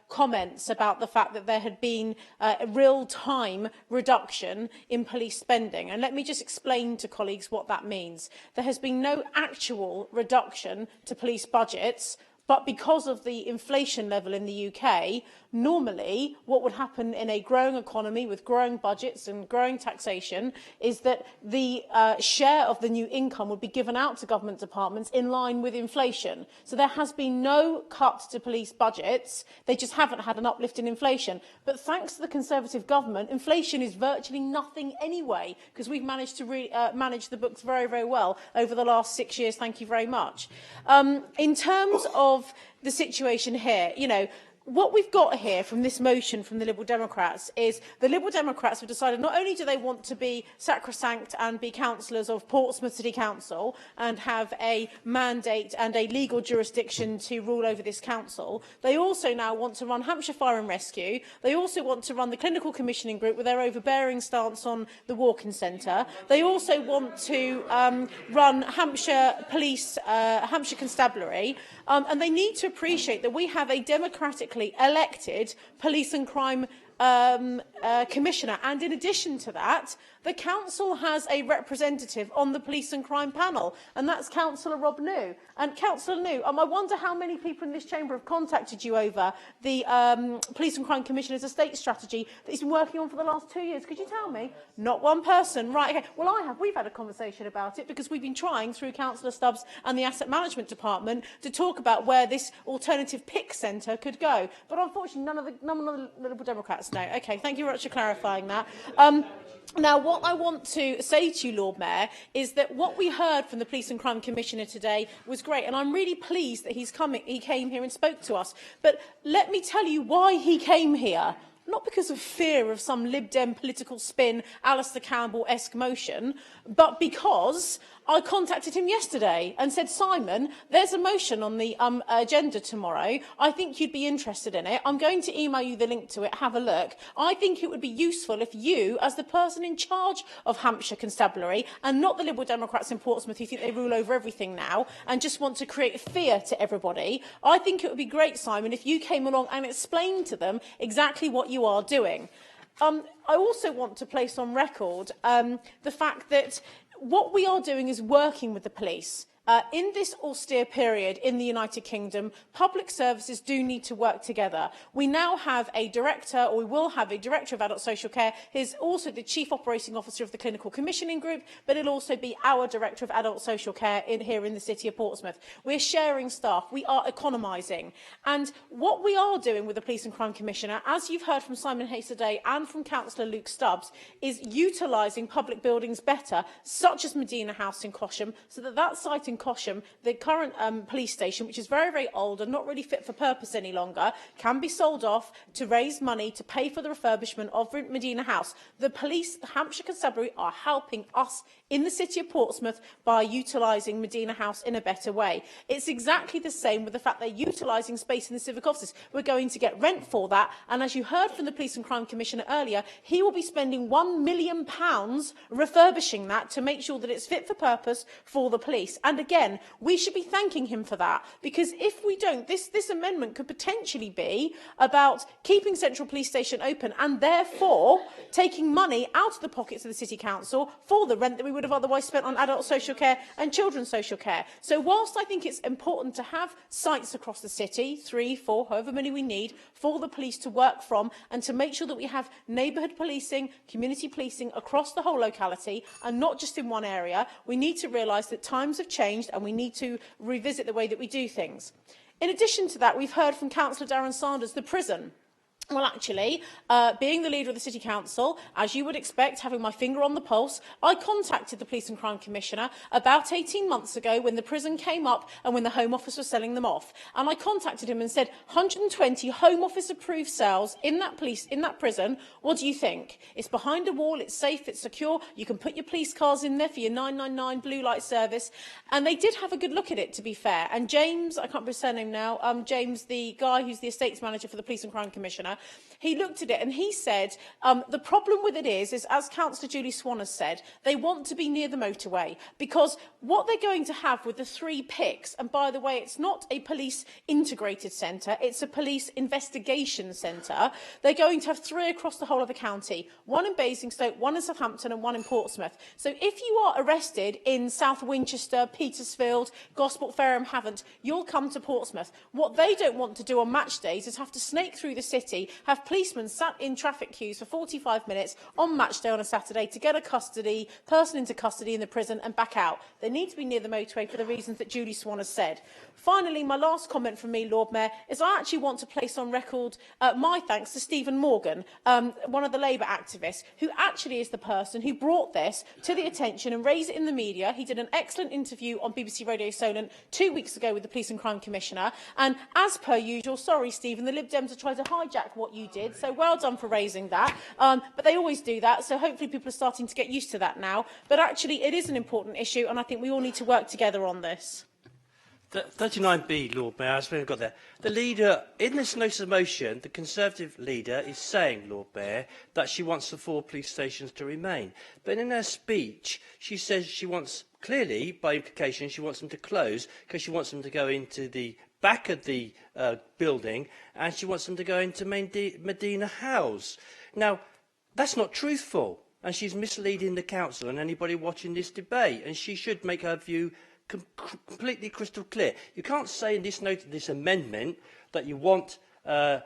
Speaker 6: comments about the fact that there had been a real-time reduction in police spending. And let me just explain to colleagues what that means. There has been no actual reduction to police budgets, But because of the inflation level in the UK, normally what would happen in a growing economy with growing budgets and growing taxation is that the share of the new income would be given out to government departments in line with inflation. So there has been no cut to police budgets. They just haven't had an uplift in inflation. But thanks to the Conservative government, inflation is virtually nothing anyway, because we've managed to manage the books very, very well over the last 6 years. Thank you very much. In terms of the situation here, you know, what we've got here from this motion from the Liberal Democrats is the Liberal Democrats have decided not only do they want to be sacrosanct and be councillors of Portsmouth City Council and have a mandate and a legal jurisdiction to rule over this council, they also now want to run Hampshire Fire and Rescue. They also want to run the Clinical Commissioning Group with their overbearing stance on the walk-in centre. They also want to run Hampshire Police, Hampshire Constabulary, and they need to appreciate that we have a democratically elected police and crime commissioner, and in addition to that, the council has a representative on the police and crime panel, and that's Councillor Rob New. And Councillor New, I wonder how many people in this chamber have contacted you over the police and crime commissioner's estate strategy that he's been working on for the last 2 years. Could you tell me? Not one person. Right, okay. Well, I have. We've had a conversation about it because we've been trying through Councillor Stubbs and the Asset Management Department to talk about where this alternative PIC centre could go. But unfortunately, none of the Liberal Democrats know. Okay, thank you very much for clarifying that. Now, what I want to say to you, Lord Mayor, is that what we heard from the Police and Crime Commissioner today was great, and I'm really pleased that he came here and spoke to us. But let me tell you why he came here. Not because of fear of some Lib Dem political spin, Alistair Campbell-esque motion, but because I contacted him yesterday and said, Simon, there's a motion on the agenda tomorrow. I think you'd be interested in it. I'm going to email you the link to it. Have a look. I think it would be useful if you, as the person in charge of Hampshire Constabulary, and not the Liberal Democrats in Portsmouth who think they rule over everything now and just want to create fear to everybody, I think it would be great, Simon, if you came along and explained to them exactly what you are doing. I also want to place on record the fact that what we are doing is working with the police. In this austere period in the United Kingdom, public services do need to work together. We now have a director, or we will have a director of adult social care. He's also the chief operating officer of the Clinical Commissioning Group, but he'll also be our director of adult social care here in the city of Portsmouth. We're sharing staff. We are economising. And what we are doing with the Police and Crime Commissioner, as you've heard from Simon Hayes today and from Councillor Luke Stubbs, is utilising public buildings better, such as Medina House in Cosham, so that site in Cosham, the current police station, which is very, very old and not really fit for purpose any longer, can be sold off to raise money to pay for the refurbishment of Medina House. The police, the Hampshire Constabulary, are helping us in the city of Portsmouth by utilising Medina House in a better way. It's exactly the same with the fact they're utilising space in the civic offices. We're going to get rent for that, and as you heard from the Police and Crime Commissioner earlier, he will be spending £1 million refurbishing that to make sure that it's fit for purpose for the police. And again, we should be thanking him for that, because if we don't, this amendment could potentially be about keeping Central Police Station open and therefore taking money out of the pockets of the City Council for the rent that we would have otherwise spent on adult social care and children's social care. So whilst I think it's important to have sites across the city, 3, 4, however many we need, for the police to work from and to make sure that we have neighbourhood policing, community policing across the whole locality and not just in one area, we need to realise that times have changed and we need to revisit the way that we do things. In addition to that, we've heard from Councillor Darren Sanders, the prison. Well, actually, being the leader of the City Council, as you would expect, having my finger on the pulse, I contacted the Police and Crime Commissioner about 18 months ago when the prison came up and when the Home Office was selling them off. And I contacted him and said, 120 Home Office approved cells in that prison, what do you think? It's behind a wall, it's safe, it's secure, you can put your police cars in there for your 999 blue light service. And they did have a good look at it, to be fair. And James, I can't remember his surname now, James, the guy who's the estates manager for the Police and Crime Commissioner, he looked at it and he said, the problem with it is as Councillor Julie Swan has said, they want to be near the motorway because what they're going to have with the 3 PICs, and by the way, it's not a police integrated centre, it's a police investigation centre, they're going to have 3 across the whole of the county, 1 in Basingstoke, 1 in Southampton and 1 in Portsmouth. So if you are arrested in South Winchester, Petersfield, Gosport, Fareham, Havant, you'll come to Portsmouth. What they don't want to do on match days is have to snake through the city, have policemen sat in traffic queues for 45 minutes on match day on a Saturday to get a person into custody in the prison and back out. They need to be near the motorway for the reasons that Julie Swan has said. Finally, my last comment from me, Lord Mayor, is I actually want to place on record my thanks to Stephen Morgan, one of the Labour activists, who actually is the person who brought this to the attention and raised it in the media. He did an excellent interview on BBC Radio Solent 2 weeks ago with the Police and Crime Commissioner. And as per usual, sorry, Stephen, the Lib Dems have tried to hijack what you did, so well done for raising that. But they always do that, so hopefully people are starting to get used to that now. But actually, it is an important issue, and I think we all need to work together on this.
Speaker 19: 39B, Lord Mayor, I've got there. The leader, in this notice of motion, the Conservative leader is saying, Lord Mayor, that she wants the 4 police stations to remain. But in her speech, she says she wants, clearly, by implication, she wants them to close because she wants them to go into the back of the building and she wants them to go into Medina House. Now, that's not truthful, and she's misleading the council and anybody watching this debate, and she should make her view completely crystal clear. You can't say in this amendment that you want the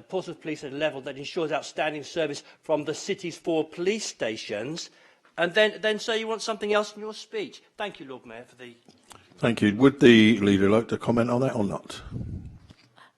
Speaker 19: Portsmouth Police at a level that ensures outstanding service from the city's 4 police stations, and then say you want something else in your speech. Thank you, Lord Mayor, for the...
Speaker 1: Thank you. Would the leader like to comment on that or not?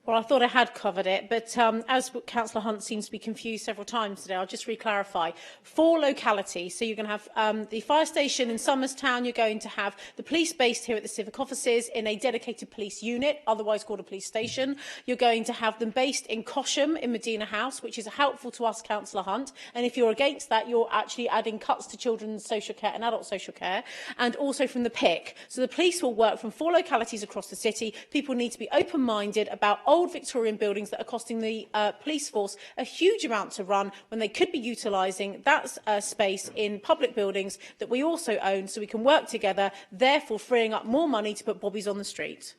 Speaker 6: Well, I thought I had covered it, but as Councillor Hunt seems to be confused several times today, I'll just re-clarify. 4 localities. So you're going to have the fire station in Somerstown, you're going to have the police based here at the civic offices in a dedicated police unit, otherwise called a police station. You're going to have them based in Cosham in Medina House, which is helpful to us, Councillor Hunt. And if you're against that, you're actually adding cuts to children's social care and adult social care, and also from the PIC. So the police will work from 4 localities across the city. People need to be open-minded about old Victorian buildings that are costing the police force a huge amount to run when they could be utilising that space in public buildings that we also own, so we can work together, therefore freeing up more money to put bobbies on the street.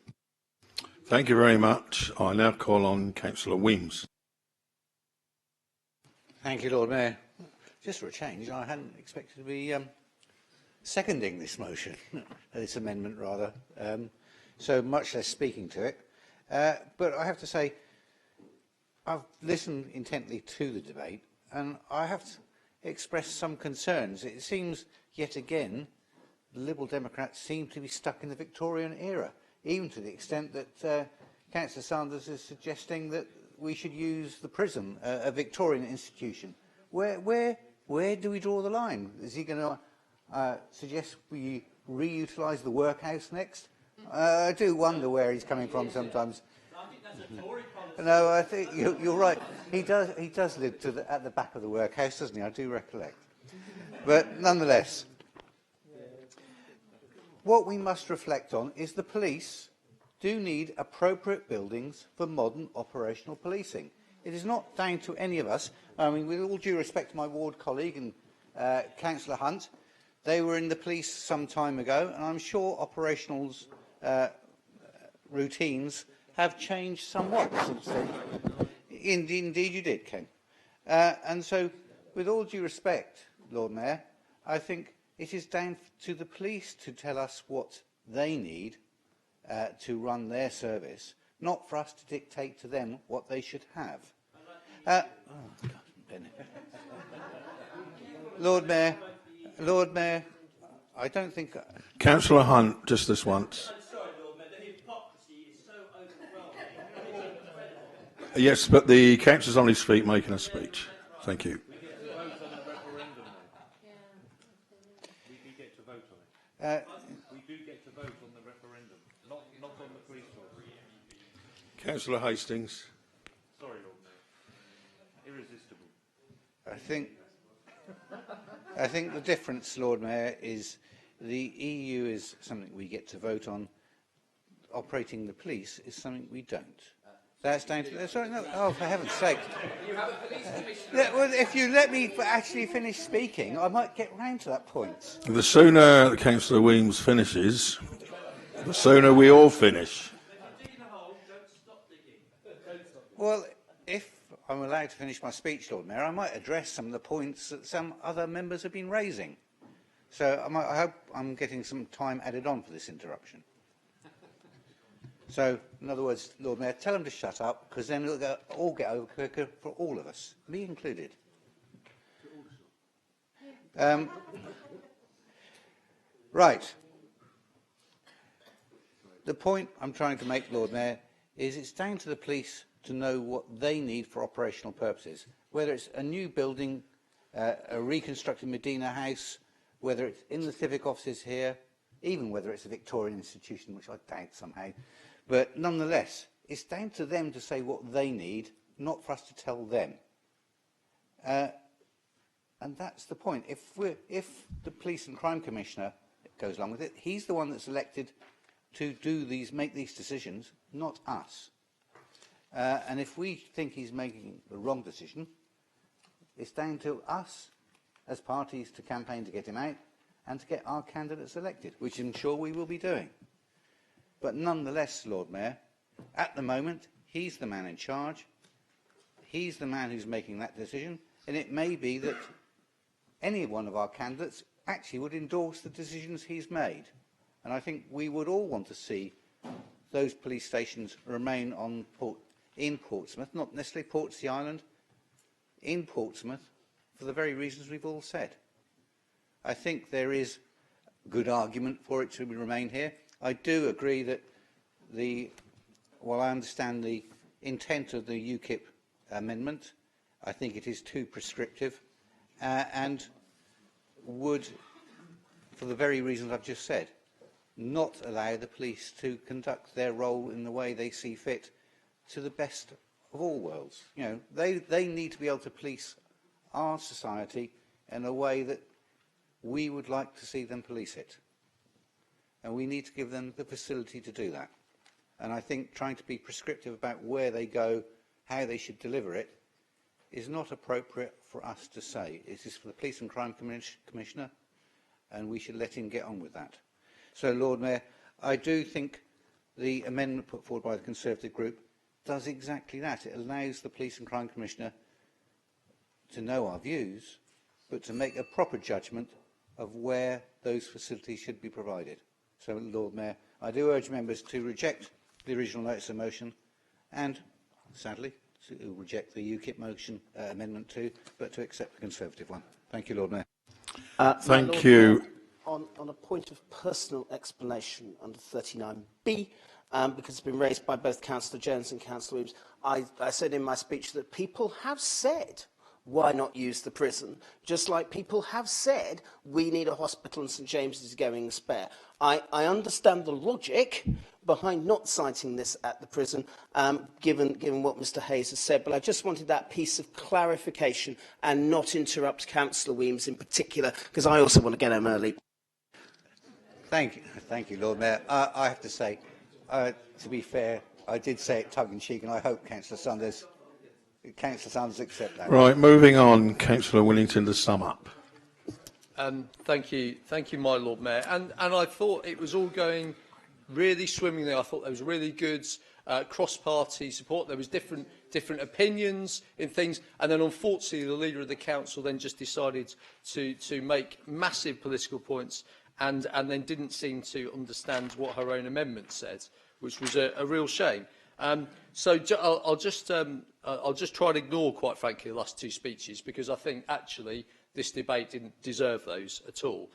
Speaker 1: Thank you very much. I now call on Councillor Weems.
Speaker 23: Thank you, Lord Mayor. Just for a change, I hadn't expected to be seconding this motion, this amendment rather, so much less speaking to it. But I have to say, I've listened intently to the debate, and I have to express some concerns. It seems, yet again, the Liberal Democrats seem to be stuck in the Victorian era, even to the extent that Councillor Sanders is suggesting that we should use the prison, a Victorian institution. Where do we draw the line? Is he going to suggest we reutilise the workhouse next? I do wonder where he's coming from sometimes. No, I think you're right. He does live at the back of the workhouse, doesn't he? I do recollect. But nonetheless, what we must reflect on is the police do need appropriate buildings for modern operational policing. It is not down to any of us. I mean, with all due respect to my ward colleague and Councillor Hunt, they were in the police some time ago, and I'm sure operationals routines have changed somewhat since then. Indeed you did, Ken. And so, with all due respect, Lord Mayor, I think it is down to the police to tell us what they need to run their service, not for us to dictate to them what they should have. Lord Mayor, I don't think...
Speaker 1: Councillor Hunt, just this once. Yes, but the councillor's on his feet making a speech. Thank you.
Speaker 22: We get to vote on a referendum, we do get to vote on it. We do get to vote on the referendum, not on the police force.
Speaker 1: Councillor Hastings.
Speaker 22: Sorry, Lord Mayor. Irresistible.
Speaker 23: I think the difference, Lord Mayor, is the EU is something we get to vote on. Operating the police is something we don't. That's down to... Sorry, no, oh, for heaven's sake. Well, if you let me actually finish speaking, I might get round to that point.
Speaker 1: The sooner Councillor Weems finishes, the sooner we all finish.
Speaker 23: Well, if I'm allowed to finish my speech, Lord Mayor, I might address some of the points that some other members have been raising. So I hope I'm getting some time added on for this interruption. So, in other words, Lord Mayor, tell them to shut up, because then it'll all get over quicker for all of us, me included. Right. The point I'm trying to make, Lord Mayor, is it's down to the police to know what they need for operational purposes, whether it's a new building, a reconstructed Medina House, whether it's in the civic offices here, even whether it's a Victorian institution, which I doubt somehow. But nonetheless, it's down to them to say what they need, not for us to tell them. And that's the point. If the Police and Crime Commissioner goes along with it, he's the one that's elected to make these decisions, not us. And if we think he's making the wrong decision, it's down to us as parties to campaign to get him out and to get our candidates elected, which I'm sure we will be doing. But nonetheless, Lord Mayor, at the moment, he's the man in charge. He's the man who's making that decision. And it may be that any one of our candidates actually would endorse the decisions he's made. And I think we would all want to see those police stations remain in Portsmouth, not necessarily Portsea Island, in Portsmouth, for the very reasons we've all said. I think there is good argument for it to remain here. I do agree that while I understand the intent of the UKIP amendment, I think it is too prescriptive and would, for the very reasons I've just said, not allow the police to conduct their role in the way they see fit to the best of all worlds. You know, they need to be able to police our society in a way that we would like to see them police it. And we need to give them the facility to do that. And I think trying to be prescriptive about where they go, how they should deliver it, is not appropriate for us to say. It is for the Police and Crime Commissioner, and we should let him get on with that. So, Lord Mayor, I do think the amendment put forward by the Conservative group does exactly that. It allows the Police and Crime Commissioner to know our views, but to make a proper judgment of where those facilities should be provided. So, Lord Mayor, I do urge members to reject the original notice of motion and, sadly, to reject the UKIP motion Amendment 2, but to accept the Conservative one. Thank you, Lord Mayor.
Speaker 1: Thank you.
Speaker 12: Mayor, on a point of personal explanation under 39B, because it's been raised by both Councillor Jones and Councillor Williams, I said in my speech that people have said, why not use the prison? Just like people have said, we need a hospital and St James's is going spare. I understand the logic behind not citing this at the prison, given what Mr Hayes has said, but I just wanted that piece of clarification and not interrupt Councillor Weems in particular, because I also want to get home early.
Speaker 23: Thank you, Lord Mayor. I have to say, to be fair, I did say it tongue-in-cheek, and I hope Councillor Sanders accept that.
Speaker 1: Right, moving on, Councillor Willington to sum up.
Speaker 14: Thank you, my Lord Mayor. And I thought it was all going really swimmingly. I thought there was really good cross-party support. There was different opinions in things, and then unfortunately the leader of the council then just decided to make massive political points, and then didn't seem to understand what her own amendment said, which was a real shame. So I'll just try to ignore, quite frankly, the last two speeches, because I think actually this debate didn't deserve those at all.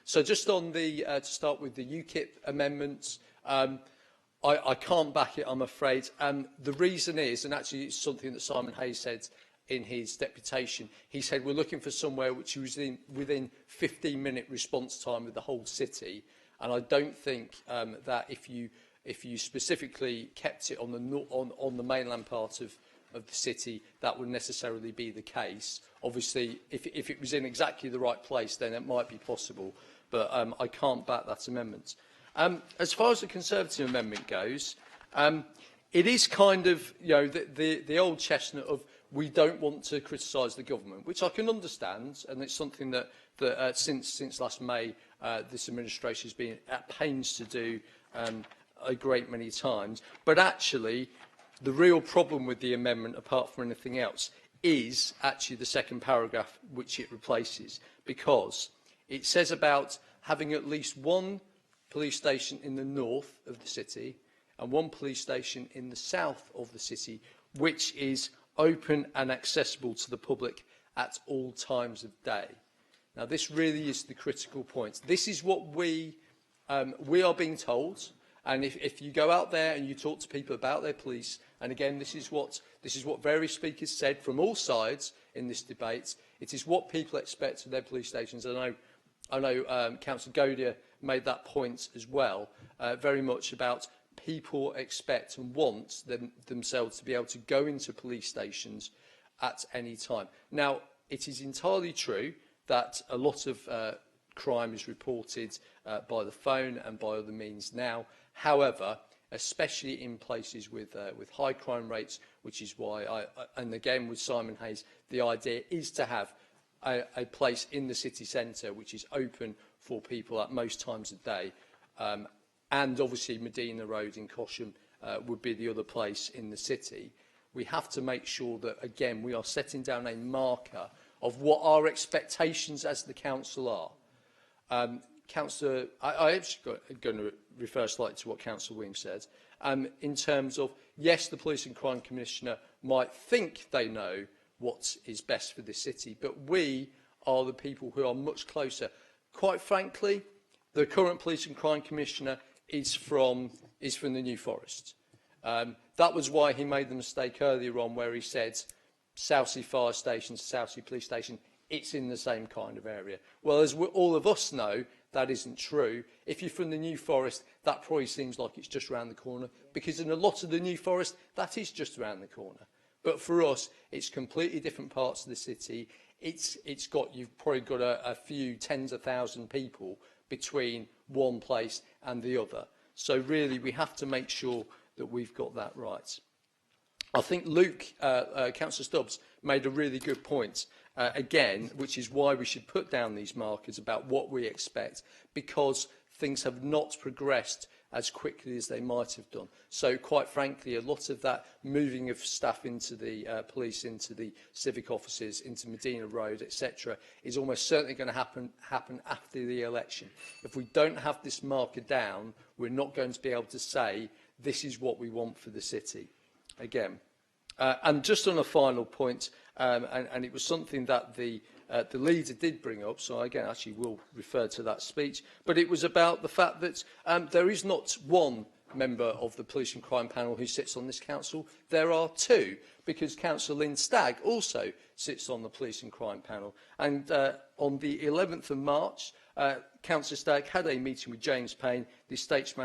Speaker 14: So just on to start with the UKIP amendments, I can't back it, I'm afraid. The reason is, and actually it's something that Simon Hayes said in his deputation, he said we're looking for somewhere which was within 15-minute response time with the whole city, and I don't think that if you specifically kept it on the mainland part of the city, that would necessarily be the case. Obviously, if it was in exactly the right place, then it might be possible, but I can't back that amendment. As far as the Conservative amendment goes, it is kind of, you know, the old chestnut of we don't want to criticise the government, which I can understand, and it's something that since last May this administration has been at pains to do a great many times. But actually, the real problem with the amendment, apart from anything else, is actually the second paragraph which it replaces, because it says about having at least one police station in the north of the city and one police station in the south of the city, which is open and accessible to the public at all times of day. Now, this really is the critical point. This is what we are being told, and if you go out there and you talk to people about their police, and again, this is what various speakers said from all sides in this debate, it is what people expect of their police stations. I know Councillor Godia made that point as well, very much about people expect and want themselves to be able to go into police stations at any time. Now, it is entirely true that a lot of crime is reported by the phone and by other means now. However, especially in places with high crime rates, which is why and again with Simon Hayes, the idea is to have a place in the city centre which is open for people at most times of day. And obviously Medina Road in Cosham would be the other place in the city. We have to make sure that, again, we are setting down a marker of what our expectations as the council are. Councillor, I actually going to refer slightly to what Councillor Williams said. In terms of, yes, the Police and Crime Commissioner might think they know what is best for the city, but we are the people who are much closer. Quite frankly, the current Police and Crime Commissioner is from the New Forest. That was why he made the mistake earlier on where he said Southsea Fire Station, Southsea Police Station, it's in the same kind of area. Well, as all of us know, that isn't true. If you're from the New Forest, that probably seems like it's just around the corner, because in a lot of the New Forest, that is just around the corner. But for us, it's completely different parts of the city. You've probably got a few tens of thousand people between one place and the other. So really, we have to make sure that we've got that right. I think Luke, Councillor Stubbs, made a really good point, again, which is why we should put down these markers about what we expect, because things have not progressed as quickly as they might have done. So, quite frankly, a lot of that moving of staff into the police, into the civic offices, into Medina Road, etc., is almost certainly going to happen after the election. If we don't have this marker down, we're not going to be able to say this is what we want for the city. Again, and just on a final point, and it was something that the leader did bring up, so again, actually will refer to that speech, but it was about the fact that there is not one member of the Police and Crime Panel who sits on this council. There are two, because Councillor Lynn Stagg also sits on the Police and Crime Panel. And on the 11th of March, Councillor Stagg had a meeting with James Payne, the Estates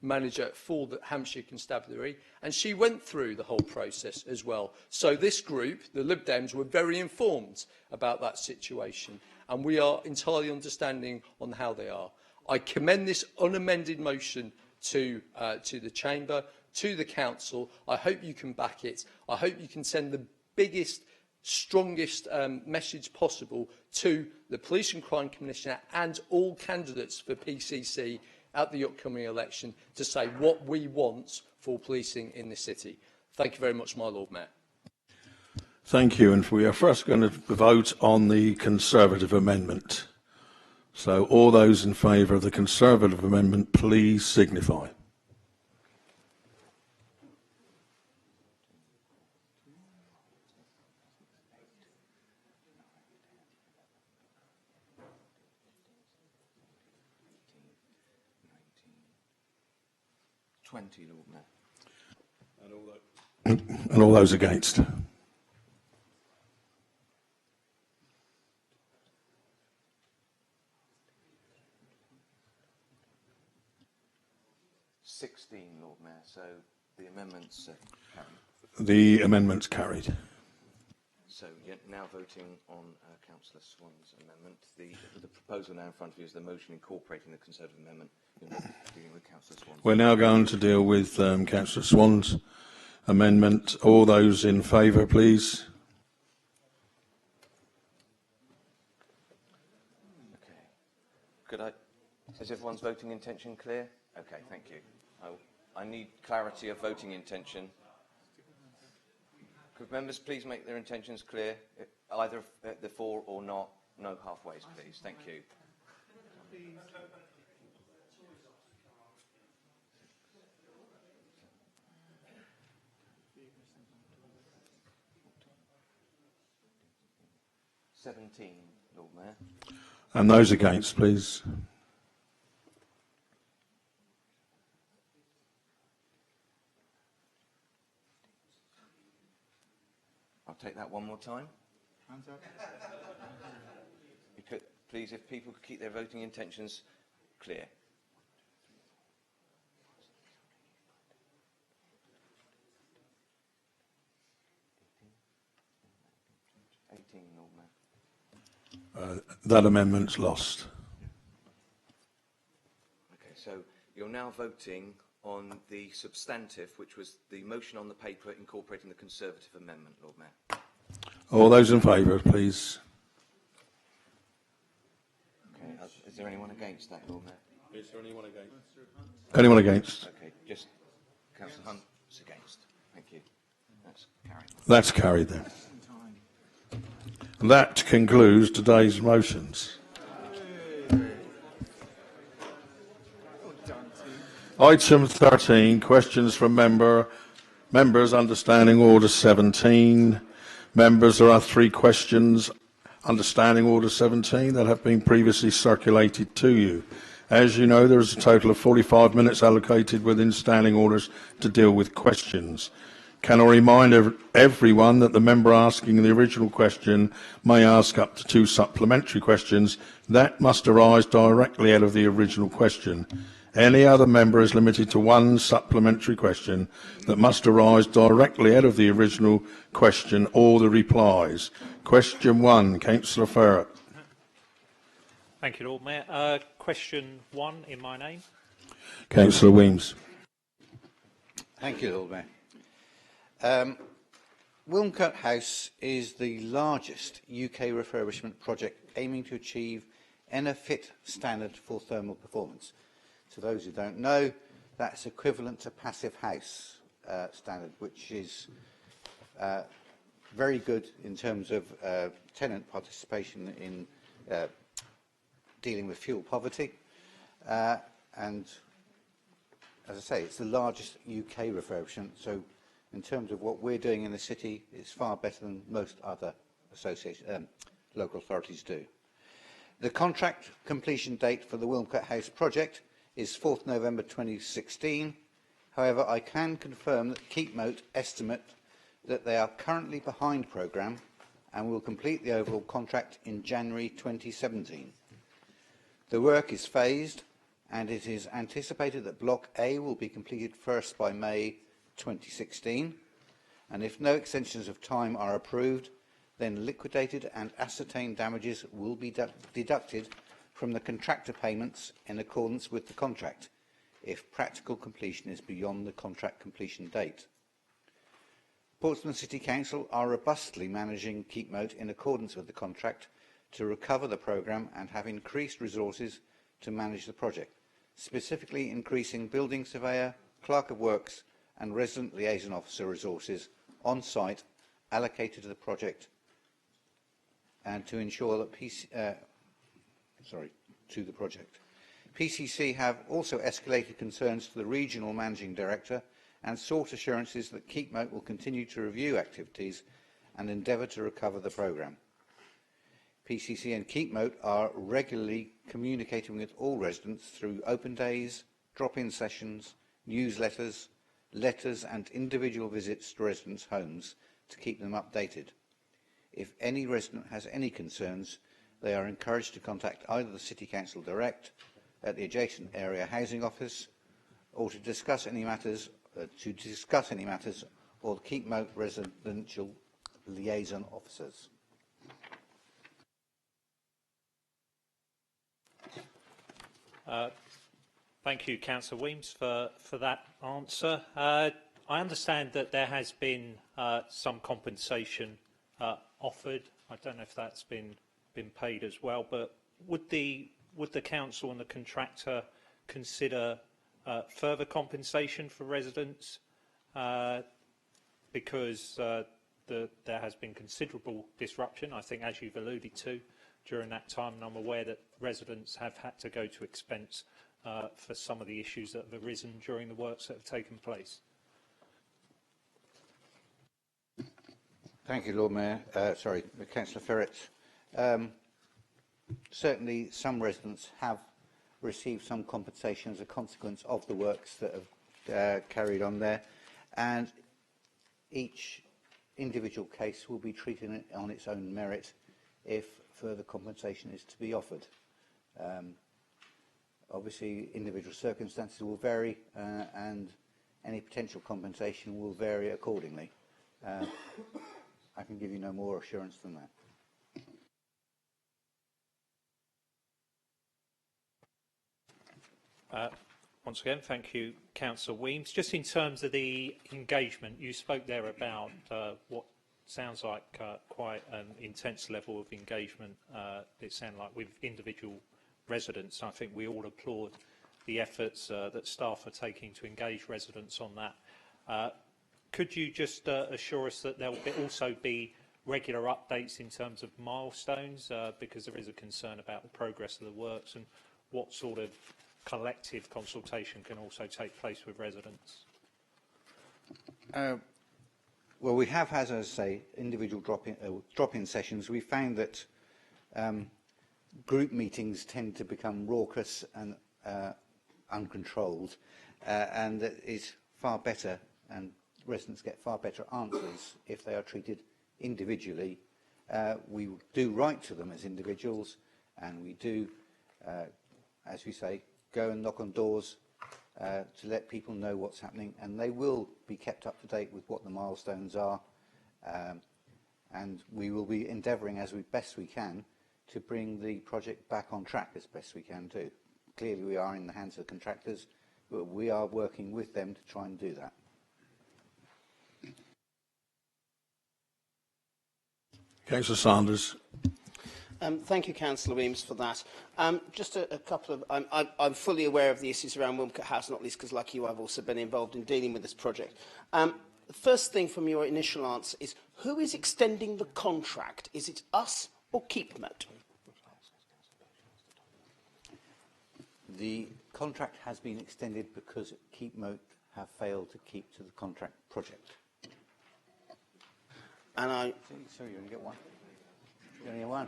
Speaker 14: Manager for the Hampshire Constabulary, and she went through the whole process as well. So this group, the Lib Dems, were very informed about that situation, and we are entirely understanding on how they are. I commend this unamended motion to the Chamber, to the Council. I hope you can back it. I hope you can send the biggest, strongest message possible to the Police and Crime Commissioner and all candidates for PCC at the upcoming election to say what we want for policing in this city. Thank you very much, my Lord Mayor.
Speaker 1: Thank you. And we are first going to vote on the Conservative amendment. So all those in favour of the Conservative amendment, please signify.
Speaker 5: Lord Mayor.
Speaker 1: And all those against.
Speaker 5: Lord Mayor, so the amendments carried.
Speaker 1: The amendment's carried.
Speaker 5: So you're now voting on Councillor Swan's amendment. The proposal now in front of you is the motion incorporating the Conservative amendment. You're not dealing with Councillor Swan's.
Speaker 1: We're now going to deal with Councillor Swan's amendment. All those in favour, please.
Speaker 5: Could I? Is everyone's voting intention clear? Okay, thank you. I need clarity of voting intention. Could members please make their intentions clear? Either the for or not. No halfways, please. Thank you. Lord Mayor.
Speaker 1: And those against, please.
Speaker 5: I'll take that one more time. You could, please, if people could keep their voting intentions clear. Lord Mayor.
Speaker 1: That amendment's lost.
Speaker 5: Okay, so you're now voting on the substantive, which was the motion on the paper incorporating the Conservative amendment, Lord Mayor.
Speaker 1: All those in favour, please.
Speaker 5: Okay, is there anyone against that, Lord Mayor?
Speaker 1: Is there anyone against? Anyone against?
Speaker 5: Okay, just Councillor Hunt's against. Thank you. That's carried.
Speaker 1: That's carried then. That concludes today's motions. Item 13, questions from members under Standing Order 17. Members, there are 3 questions under Standing Order 17 that have been previously circulated to you. As you know, there is a total of 45 minutes allocated within Standing Orders to deal with questions. Can I remind everyone that the member asking the original question may ask up to 2 supplementary questions that must arise directly out of the original question. Any other member is limited to 1 supplementary question that must arise directly out of the original question or the replies. Question 1, Councillor Ferret.
Speaker 16: Thank you, Lord Mayor. Question 1 in my name.
Speaker 1: Councillor Weems.
Speaker 23: Thank you, Lord Mayor. Wilmcote House is the largest UK refurbishment project aiming to achieve ENER-FIT standard for thermal performance. To those who don't know, that's equivalent to Passive House standard, which is very good in terms of tenant participation in dealing with fuel poverty. And as I say, it's the largest UK refurbishment, so in terms of what we're doing in the city, it's far better than most other local authorities do. The contract completion date for the Wilmcote House project is 4th November 2016. However, I can confirm that Keepmoat estimate that they are currently behind programme and will complete the overall contract in January 2017. The work is phased and it is anticipated that Block A will be completed first by May 2016, and if no extensions of time are approved, then liquidated and ascertained damages will be deducted from the contractor payments in accordance with the contract, if practical completion is beyond the contract completion date. Portsmouth City Council are robustly managing Keepmoat in accordance with the contract to recover the programme and have increased resources to manage the project, specifically increasing building surveyor, clerk of works and resident liaison officer resources on site allocated to the project and to ensure that PCC have also escalated concerns to the regional managing director and sought assurances that Keepmoat will continue to review activities and endeavour to recover the programme. PCC and Keepmoat are regularly communicating with all residents through open days, drop-in sessions, newsletters, letters and individual visits to residents' homes to keep them updated. If any resident has any concerns, they are encouraged to contact either the City Council direct at the adjacent area housing office or to discuss any matters or the Keepmoat residential liaison officers.
Speaker 16: Thank you, Councillor Weems, for that answer. I understand that there has been some compensation offered. I don't know if that's been paid as well, but would the council and the contractor consider further compensation for residents because there has been considerable disruption, I think, as you've alluded to, during that time, and I'm aware that residents have had to go to expense for some of the issues that have arisen during the works that have taken place.
Speaker 23: Thank you, Lord Mayor. Sorry, Councillor Ferret. Certainly, some residents have received some compensation as a consequence of the works that have carried on there, and each individual case will be treated on its own merit if further compensation is to be offered. Obviously, individual circumstances will vary, and any potential compensation will vary accordingly. I can give you no more assurance than that.
Speaker 16: Once again, thank you, Councillor Weems. Just in terms of the engagement, you spoke there about what sounds like quite an intense level of engagement, it sounded like, with individual residents. I think we all applaud the efforts that staff are taking to engage residents on that. Could you just assure us that there will also be regular updates in terms of milestones, because there is a concern about the progress of the works, and what sort of collective consultation can also take place with residents?
Speaker 23: Well, we have had, as I say, individual drop-in sessions. We found that group meetings tend to become raucous and uncontrolled, and that it's far better, and residents get far better answers if they are treated individually. We do write to them as individuals, and we do, as we say, go and knock on doors to let people know what's happening, and they will be kept up to date with what the milestones are, and we will be endeavouring as best we can to bring the project back on track as best we can too. Clearly we are in the hands of contractors, but we are working with them to try and do that.
Speaker 1: Councillor Sanders.
Speaker 12: Thank you, Councillor Weems, for that. Just a couple of... I'm fully aware of the issues around Wilmcote House, not least because, like you, I've also been involved in dealing with this project. The first thing from your initial answer is, who is extending the contract? Is it us or KeepMoat?
Speaker 23: The contract has been extended because KeepMoat have failed to keep to the contract project.
Speaker 12: And I...
Speaker 23: Sorry, you only get one. You only get one.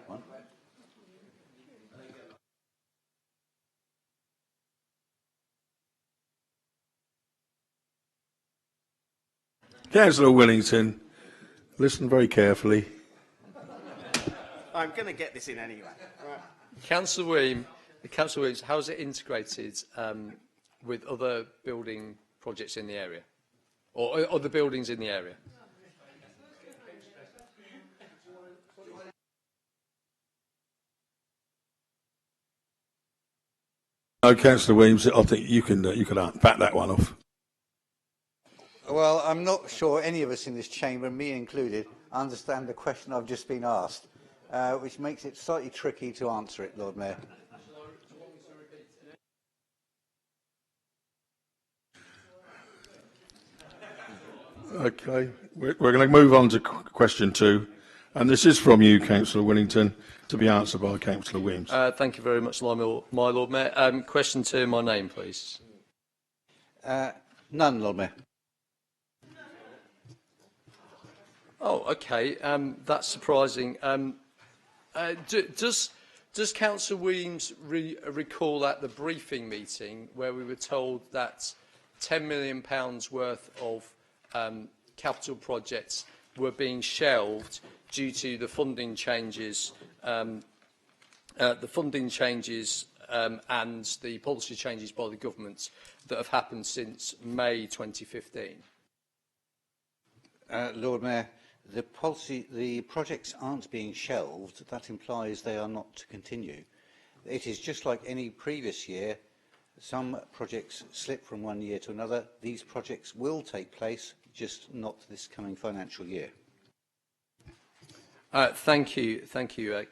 Speaker 1: Councillor Willington, listen very carefully.
Speaker 12: I'm going to get this in anyway. Right.
Speaker 14: Councillor Weems, how is it integrated with other building projects in the area, or other buildings in the area?
Speaker 1: No, Councillor Weems, I think you could back that one off.
Speaker 23: Well, I'm not sure any of us in this chamber, me included, understand the question I've just been asked, which makes it slightly tricky to answer it, Lord Mayor.
Speaker 1: Okay, we're going to move on to question 2, and this is from you, Councillor Willington, to be answered by Councillor Weems.
Speaker 14: Thank you very much, my Lord Mayor. Question 2, my name, please.
Speaker 23: None, Lord Mayor.
Speaker 14: Oh, okay. That's surprising. Does Councillor Weems recall at the briefing meeting where we were told that £10 million worth of capital projects were being shelved due to the funding changes, and the policy changes by the government that have happened since May 2015?
Speaker 23: Lord Mayor, the projects aren't being shelved. That implies they are not to continue. It is just like any previous year. Some projects slip from one year to another. These projects will take place, just not this coming financial year.
Speaker 14: Thank you,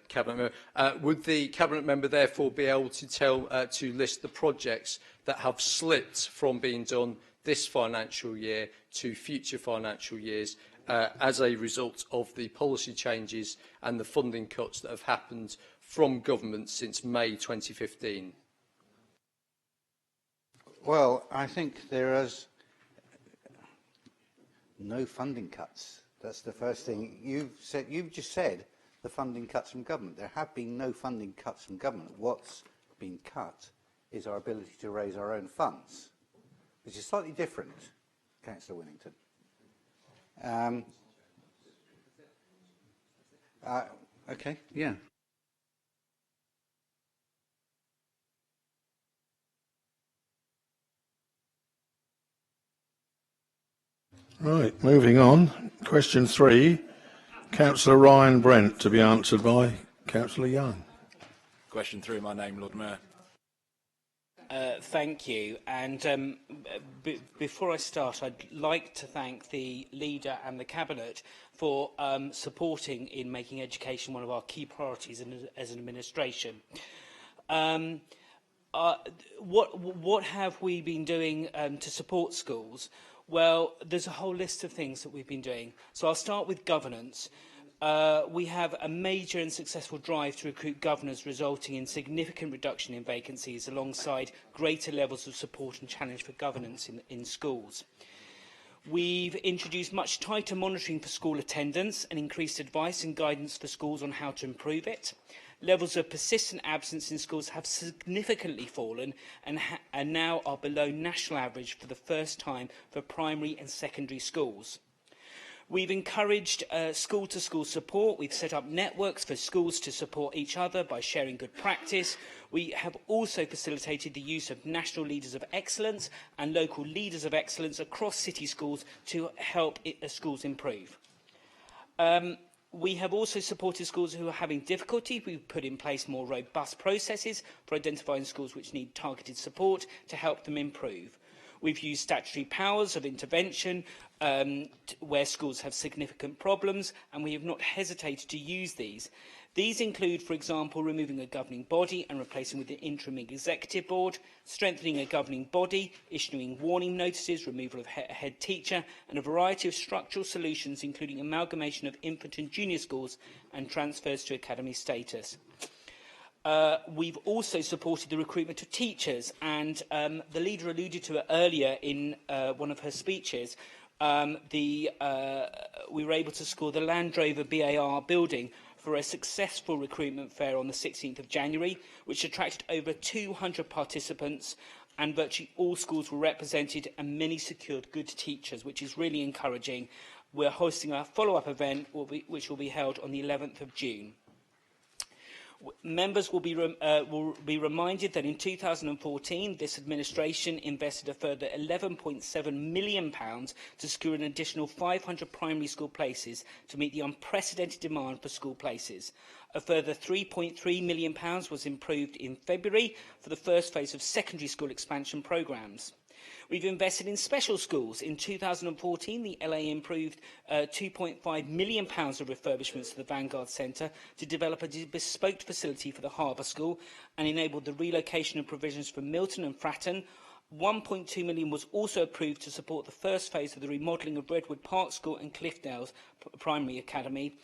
Speaker 14: Cabinet Member. Would the Cabinet Member therefore be able to list the projects that have slipped from being done this financial year to future financial years as a result of the policy changes and the funding cuts that have happened from government since May 2015?
Speaker 23: Well, I think there is no funding cuts. That's the first thing. You've just said the funding cuts from government. There have been no funding cuts from government. What's been cut is our ability to raise our own funds, which is slightly different, Councillor Winnington. Okay, yeah.
Speaker 1: Right, moving on. Question 3, Councillor Ryan Brent, to be answered by Councillor Young.
Speaker 8: Question 3, my name, Lord Mayor.
Speaker 17: Thank you. And before I start, I'd like to thank the Leader and the Cabinet for supporting in making education one of our key priorities as an administration. What have we been doing to support schools? Well, there's a whole list of things that we've been doing. So I'll start with governance. We have a major and successful drive to recruit governors, resulting in significant reduction in vacancies alongside greater levels of support and challenge for governance in schools. We've introduced much tighter monitoring for school attendance and increased advice and guidance for schools on how to improve it. Levels of persistent absence in schools have significantly fallen and now are below national average for the first time for primary and secondary schools. We've encouraged school-to-school support. We've set up networks for schools to support each other by sharing good practice. We have also facilitated the use of national leaders of excellence and local leaders of excellence across city schools to help schools improve. We have also supported schools who are having difficulty. We've put in place more robust processes for identifying schools which need targeted support to help them improve. We've used statutory powers of intervention where schools have significant problems, and we have not hesitated to use these. These include, for example, removing a governing body and replacing with the interim executive board, strengthening a governing body, issuing warning notices, removal of head teacher, and a variety of structural solutions, including amalgamation of infant and junior schools and transfers to academy status. We've also supported the recruitment of teachers, and the Leader alluded to it earlier in one of her speeches. We were able to score the Land Rover BAR building for a successful recruitment fair on the 16th of January, which attracted over 200 participants, and virtually all schools were represented and many secured good teachers, which is really encouraging. We're hosting a follow-up event which will be held on the 11th of June. Members will be reminded that in 2014, this administration invested a further £11.7 million to secure an additional 500 primary school places to meet the unprecedented demand for school places. A further £3.3 million was improved in February for the first phase of secondary school expansion programmes. We've invested in special schools. In 2014, the LA improved £2.5 million of refurbishments to the Vanguard Centre to develop a bespoke facility for the Harbour School and enabled the relocation of provisions from Milton and Fratton. £1.2 million was also approved to support the first phase of the remodelling of Redwood Park School and Cliffdale Primary Academy.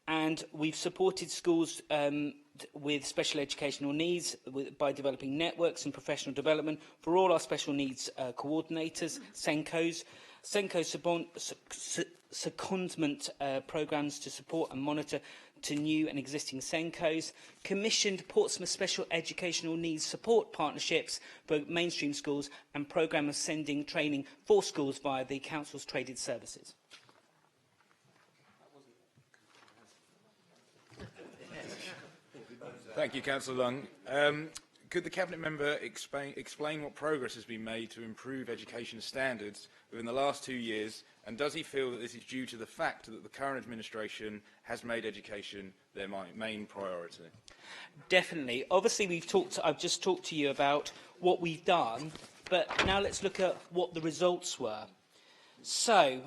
Speaker 17: And we've supported schools with special educational needs by developing networks and professional development for all our special needs coordinators, SENCOs, secondment programmes to support and monitor to new and existing SENCOs, commissioned Portsmouth Special Educational Needs Support Partnerships for mainstream schools, and programme of sending training for schools via the Council's traded services.
Speaker 8: Thank you, Councillor Lung. Could the Cabinet Member explain what progress has been made to improve education standards within the last 2 years, and does he feel that this is due to the fact that the current administration has made education their main priority?
Speaker 17: Definitely. Obviously, I've just talked to you about what we've done, but now let's look at what the results were. So,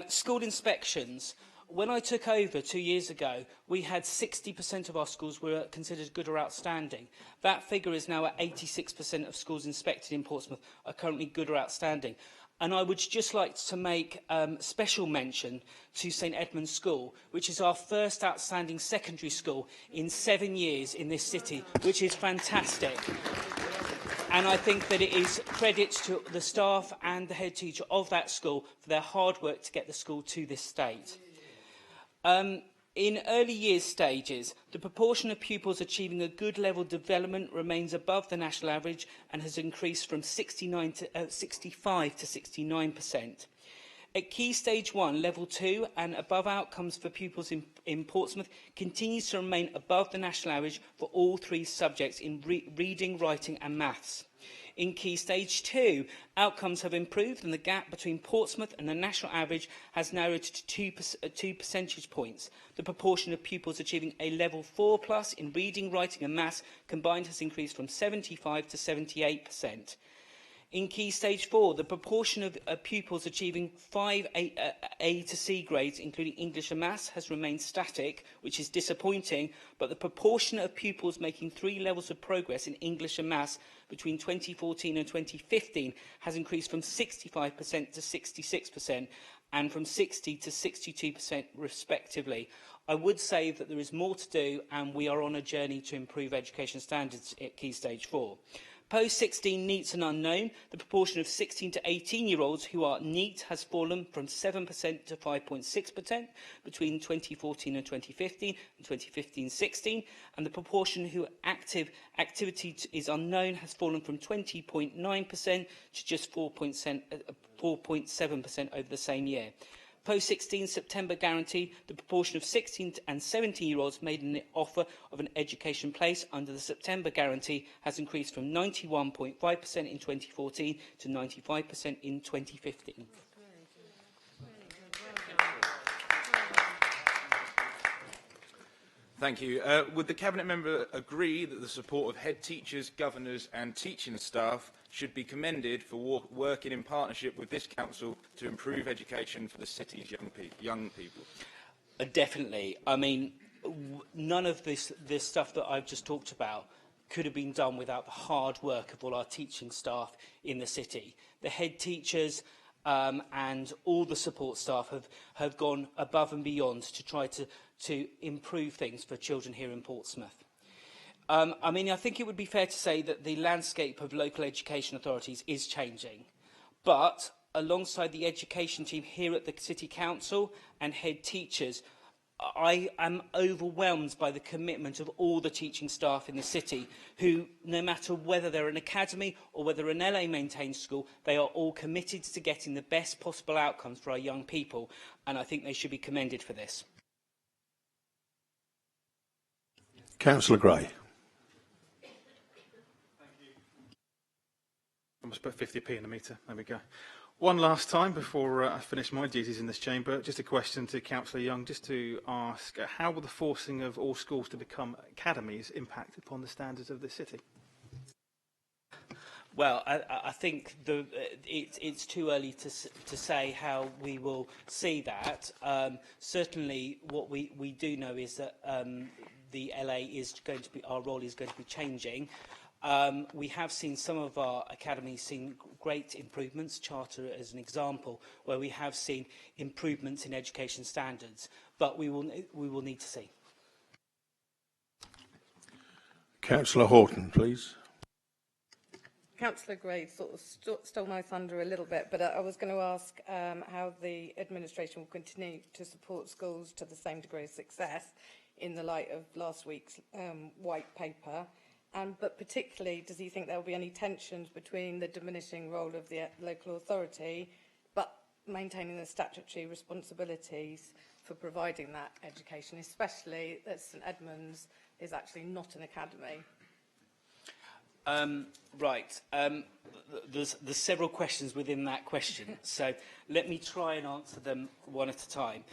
Speaker 17: school inspections. When I took over 2 years ago, we had 60% of our schools were considered good or outstanding. That figure is now at 86% of schools inspected in Portsmouth are currently good or outstanding. And I would just like to make special mention to St Edmund's School, which is our first outstanding secondary school in 7 years in this city, which is fantastic. And I think that it is credit to the staff and the head teacher of that school for their hard work to get the school to this state. In early years stages, the proportion of pupils achieving a good level of development remains above the national average and has increased from 65 to 69%. At Key Stage 1, Level 2 and above outcomes for pupils in Portsmouth continues to remain above the national average for all 3 subjects in reading, writing and maths. In Key Stage 2, outcomes have improved and the gap between Portsmouth and the national average has narrowed to 2 percentage points. The proportion of pupils achieving a Level 4+ in reading, writing and maths combined has increased from 75 to 78%. In Key Stage 4, the proportion of pupils achieving 5 A to C grades, including English and Maths, has remained static, which is disappointing, but the proportion of pupils making 3 levels of progress in English and Maths between 2014 and 2015 has increased from 65% to 66% and from 60 to 62% respectively. I would say that there is more to do and we are on a journey to improve education standards at Key Stage 4. Post-16 NEETs and unknown, the proportion of 16 to 18-year-olds who are NEET has fallen from 7% to 5.6% between 2014 and 2015 and 2015-16, and the proportion who activity is unknown has fallen from 20.9% to just 4.7% over the same year. Post-16 September guarantee, the proportion of 16 and 17-year-olds made an offer of an education place under the September guarantee has increased from 91.5% in 2014 to 95% in 2015.
Speaker 8: Thank you. Would the Cabinet Member agree that the support of head teachers, governors and teaching staff should be commended for working in partnership with this Council to improve education for the city's young people?
Speaker 17: Definitely. I mean, none of this stuff that I've just talked about could have been done without the hard work of all our teaching staff in the city. The head teachers and all the support staff have gone above and beyond to try to improve things for children here in Portsmouth. I mean, I think it would be fair to say that the landscape of local education authorities is changing. But alongside the education team here at the City Council and head teachers, I am overwhelmed by the commitment of all the teaching staff in the city who, no matter whether they're an academy or whether an LA-maintained school, they are all committed to getting the best possible outcomes for our young people, and I think they should be commended for this.
Speaker 1: Councillor Gray.
Speaker 10: I must put 50p in the meter. There we go. One last time before I finish my duties in this chamber, just a question to Councillor Young, just to ask, how will the forcing of all schools to become academies impact upon the standards of the city?
Speaker 17: Well, I think it's too early to say how we will see that. Certainly, what we do know is that the LA is going to be, our role is going to be changing. We have seen some of our academies seen great improvements, Charter as an example, where we have seen improvements in education standards, but we will need to see.
Speaker 1: Councillor Horton, please.
Speaker 11: Councillor Gray sort of stole my thunder a little bit, but I was going to ask how the administration will continue to support schools to the same degree of success in the light of last week's white paper. But particularly, does he think there will be any tensions between the diminishing role of the local authority, but maintaining the statutory responsibilities for providing that education, especially that St Edmunds is actually not an academy?
Speaker 17: Right. There's several questions within that question, so let me try and answer them one at a time.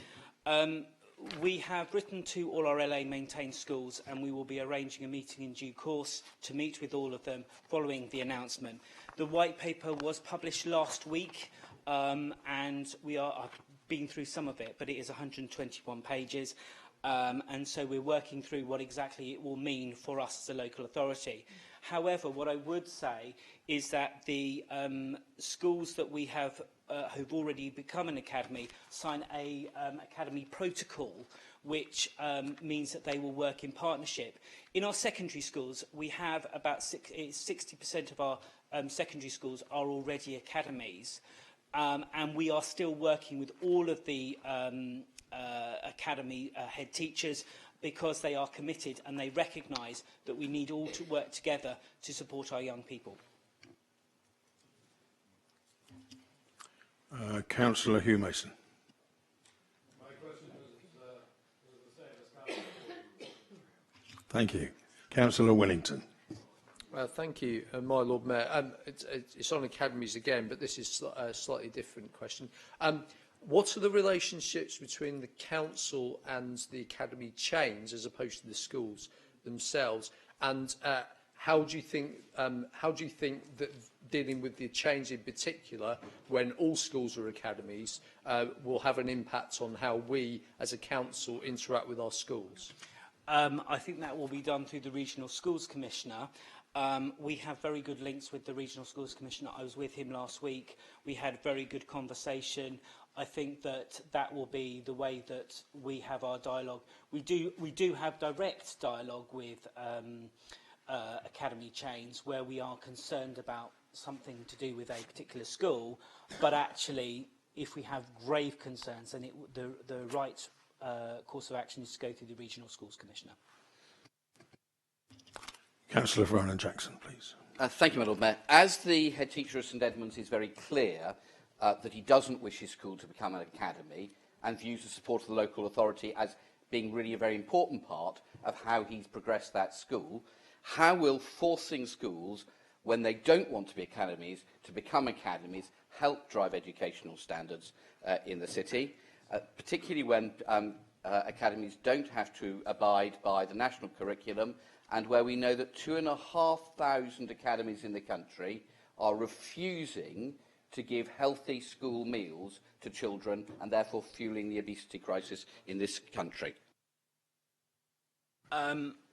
Speaker 17: We have written to all our LA maintained schools, and we will be arranging a meeting in due course to meet with all of them following the announcement. The white paper was published last week, and I've been through some of it, but it is 121 pages. And so we're working through what exactly it will mean for us as a local authority. However, what I would say is that the schools that we have who've already become an academy sign a academy protocol, which means that they will work in partnership. In our secondary schools, we have about 60% of our secondary schools are already academies, and we are still working with all of the academy head teachers, because they are committed and they recognise that we need all to work together to support our young people.
Speaker 1: Councillor Hugh Mason.
Speaker 15: My question was the same as Councillor.
Speaker 1: Thank you. Councillor Winnington.
Speaker 14: Thank you, my Lord Mayor. It's on academies again, but this is a slightly different question. What are the relationships between the council and the academy chains as opposed to the schools themselves? And how do you think that dealing with the chains in particular, when all schools are academies, will have an impact on how we as a council interact with our schools?
Speaker 17: I think that will be done through the Regional Schools Commissioner. We have very good links with the Regional Schools Commissioner. I was with him last week. We had very good conversation. I think that that will be the way that we have our dialogue. We do have direct dialogue with academy chains where we are concerned about something to do with a particular school, but actually, if we have grave concerns, then the right course of action is to go through the Regional Schools Commissioner.
Speaker 1: Councillor Vernon Jackson, please.
Speaker 3: Thank you, my Lord Mayor. As the head teacher of St Edmunds is very clear that he doesn't wish his school to become an academy and views the support of the local authority as being really a very important part of how he's progressed that school, how will forcing schools, when they don't want to be academies, to become academies, help drive educational standards in the city, particularly when academies don't have to abide by the national curriculum, and where we know that 2,500 academies in the country are refusing to give healthy school meals to children and therefore fueling the obesity crisis in this country.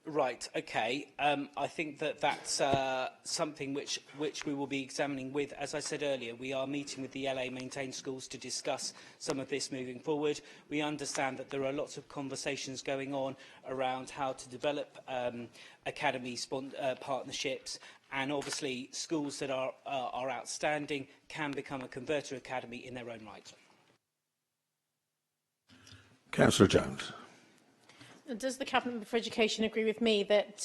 Speaker 17: Right, okay. I think that that's something which we will be examining with, as I said earlier, we are meeting with the LA maintained schools to discuss some of this moving forward. We understand that there are lots of conversations going on around how to develop academy partnerships, and obviously schools that are outstanding can become a converter academy in their own right.
Speaker 1: Councillor Jones.
Speaker 6: Does the Cabinet for Education agree with me that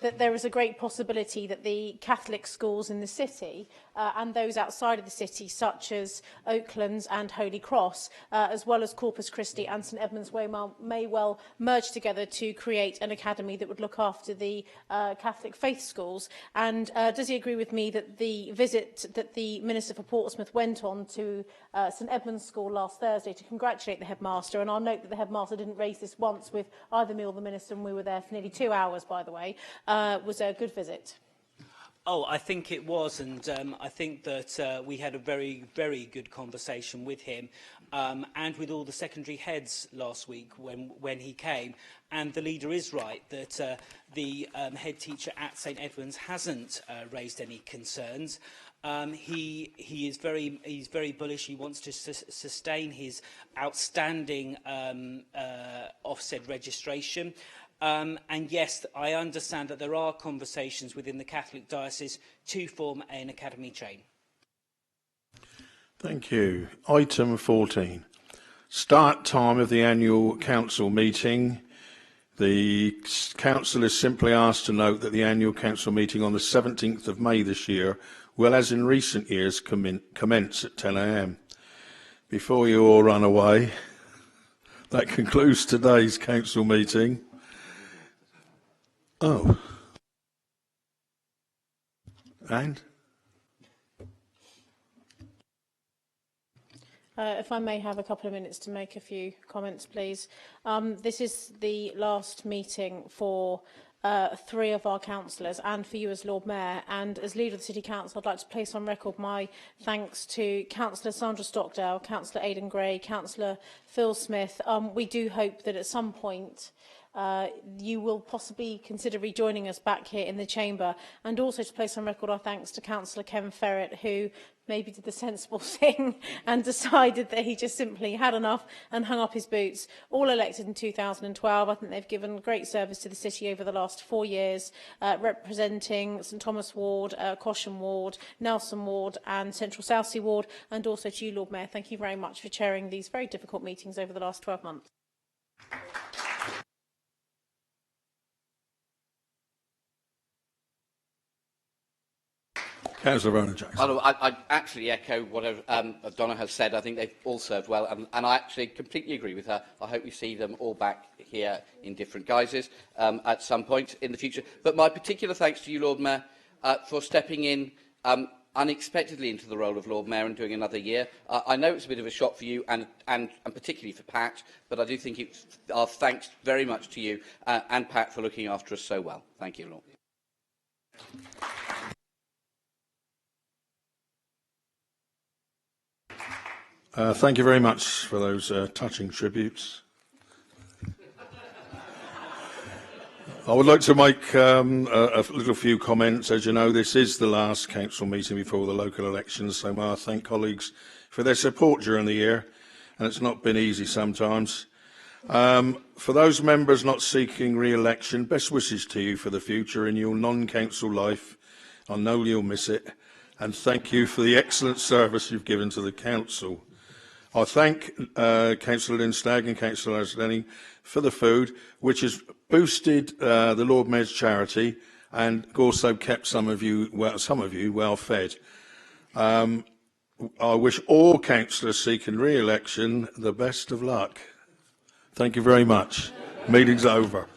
Speaker 6: that there is a great possibility that the Catholic schools in the city and those outside of the city, such as Oaklands and Holy Cross, as well as Corpus Christi and St Edmunds may well merge together to create an academy that would look after the Catholic faith schools? And does he agree with me that the visit that the Minister for Portsmouth went on to St Edmunds School last Thursday to congratulate the headmaster, and I'll note that the headmaster didn't raise this once with either me or the Minister, and we were there for nearly 2 hours, by the way, was a good visit?
Speaker 17: Oh, I think it was, and I think that we had a very, very good conversation with him and with all the secondary heads last week when he came. And the leader is right that the head teacher at St Edmunds hasn't raised any concerns. He's very bullish. He wants to sustain his outstanding Ofsted registration. And yes, I understand that there are conversations within the Catholic diocese to form an academy chain.
Speaker 1: Thank you. Item 14. Start time of the annual council meeting. The council is simply asked to note that the annual council meeting on the 17th of May this year will, as in recent years, commence at 10 a.m. Before you all run away, that concludes today's council meeting. Oh. And?
Speaker 6: If I may have a couple of minutes to make a few comments, please. This is the last meeting for 3 of our councillors and for you as Lord Mayor. And as Leader of the City Council, I'd like to place on record my thanks to Councillor Sandra Stockdale, Councillor Aidan Gray, Councillor Phil Smith. We do hope that at some point you will possibly consider rejoining us back here in the chamber, and also to place on record our thanks to Councillor Kevin Ferret, who maybe did the sensible thing and decided that he just simply had enough and hung up his boots. All elected in 2012. I think they've given great service to the city over the last 4 years, representing St Thomas Ward, Cosham Ward, Nelson Ward and Central Southsea Ward, and also to you, Lord Mayor. Thank you very much for chairing these very difficult meetings over the last 12 months.
Speaker 1: Councillor Ronan Jackson.
Speaker 3: I actually echo whatever Donna has said. I think they've all served well, and I actually completely agree with her. I hope we see them all back here in different guises at some point in the future. But my particular thanks to you, Lord Mayor, for stepping in unexpectedly into the role of Lord Mayor and doing another year. I know it's a bit of a shock for you and particularly for Pat, but I do think it's our thanks very much to you and Pat for looking after us so well. Thank you, Lord.
Speaker 1: Thank you very much for those touching tributes. I would like to make a little few comments. As you know, this is the last council meeting before the local elections, so I thank colleagues for their support during the year, and it's not been easy sometimes. For those members not seeking re-election, best wishes to you for the future in your non-council life. I know you'll miss it, and thank you for the excellent service you've given to the council. I thank Councillor Lynn Stagg and Councillor Lenny for the food, which has boosted the Lord Mayor's charity and also kept some of you well fed. I wish all councillors seeking re-election the best of luck. Thank you very much. Meeting's over.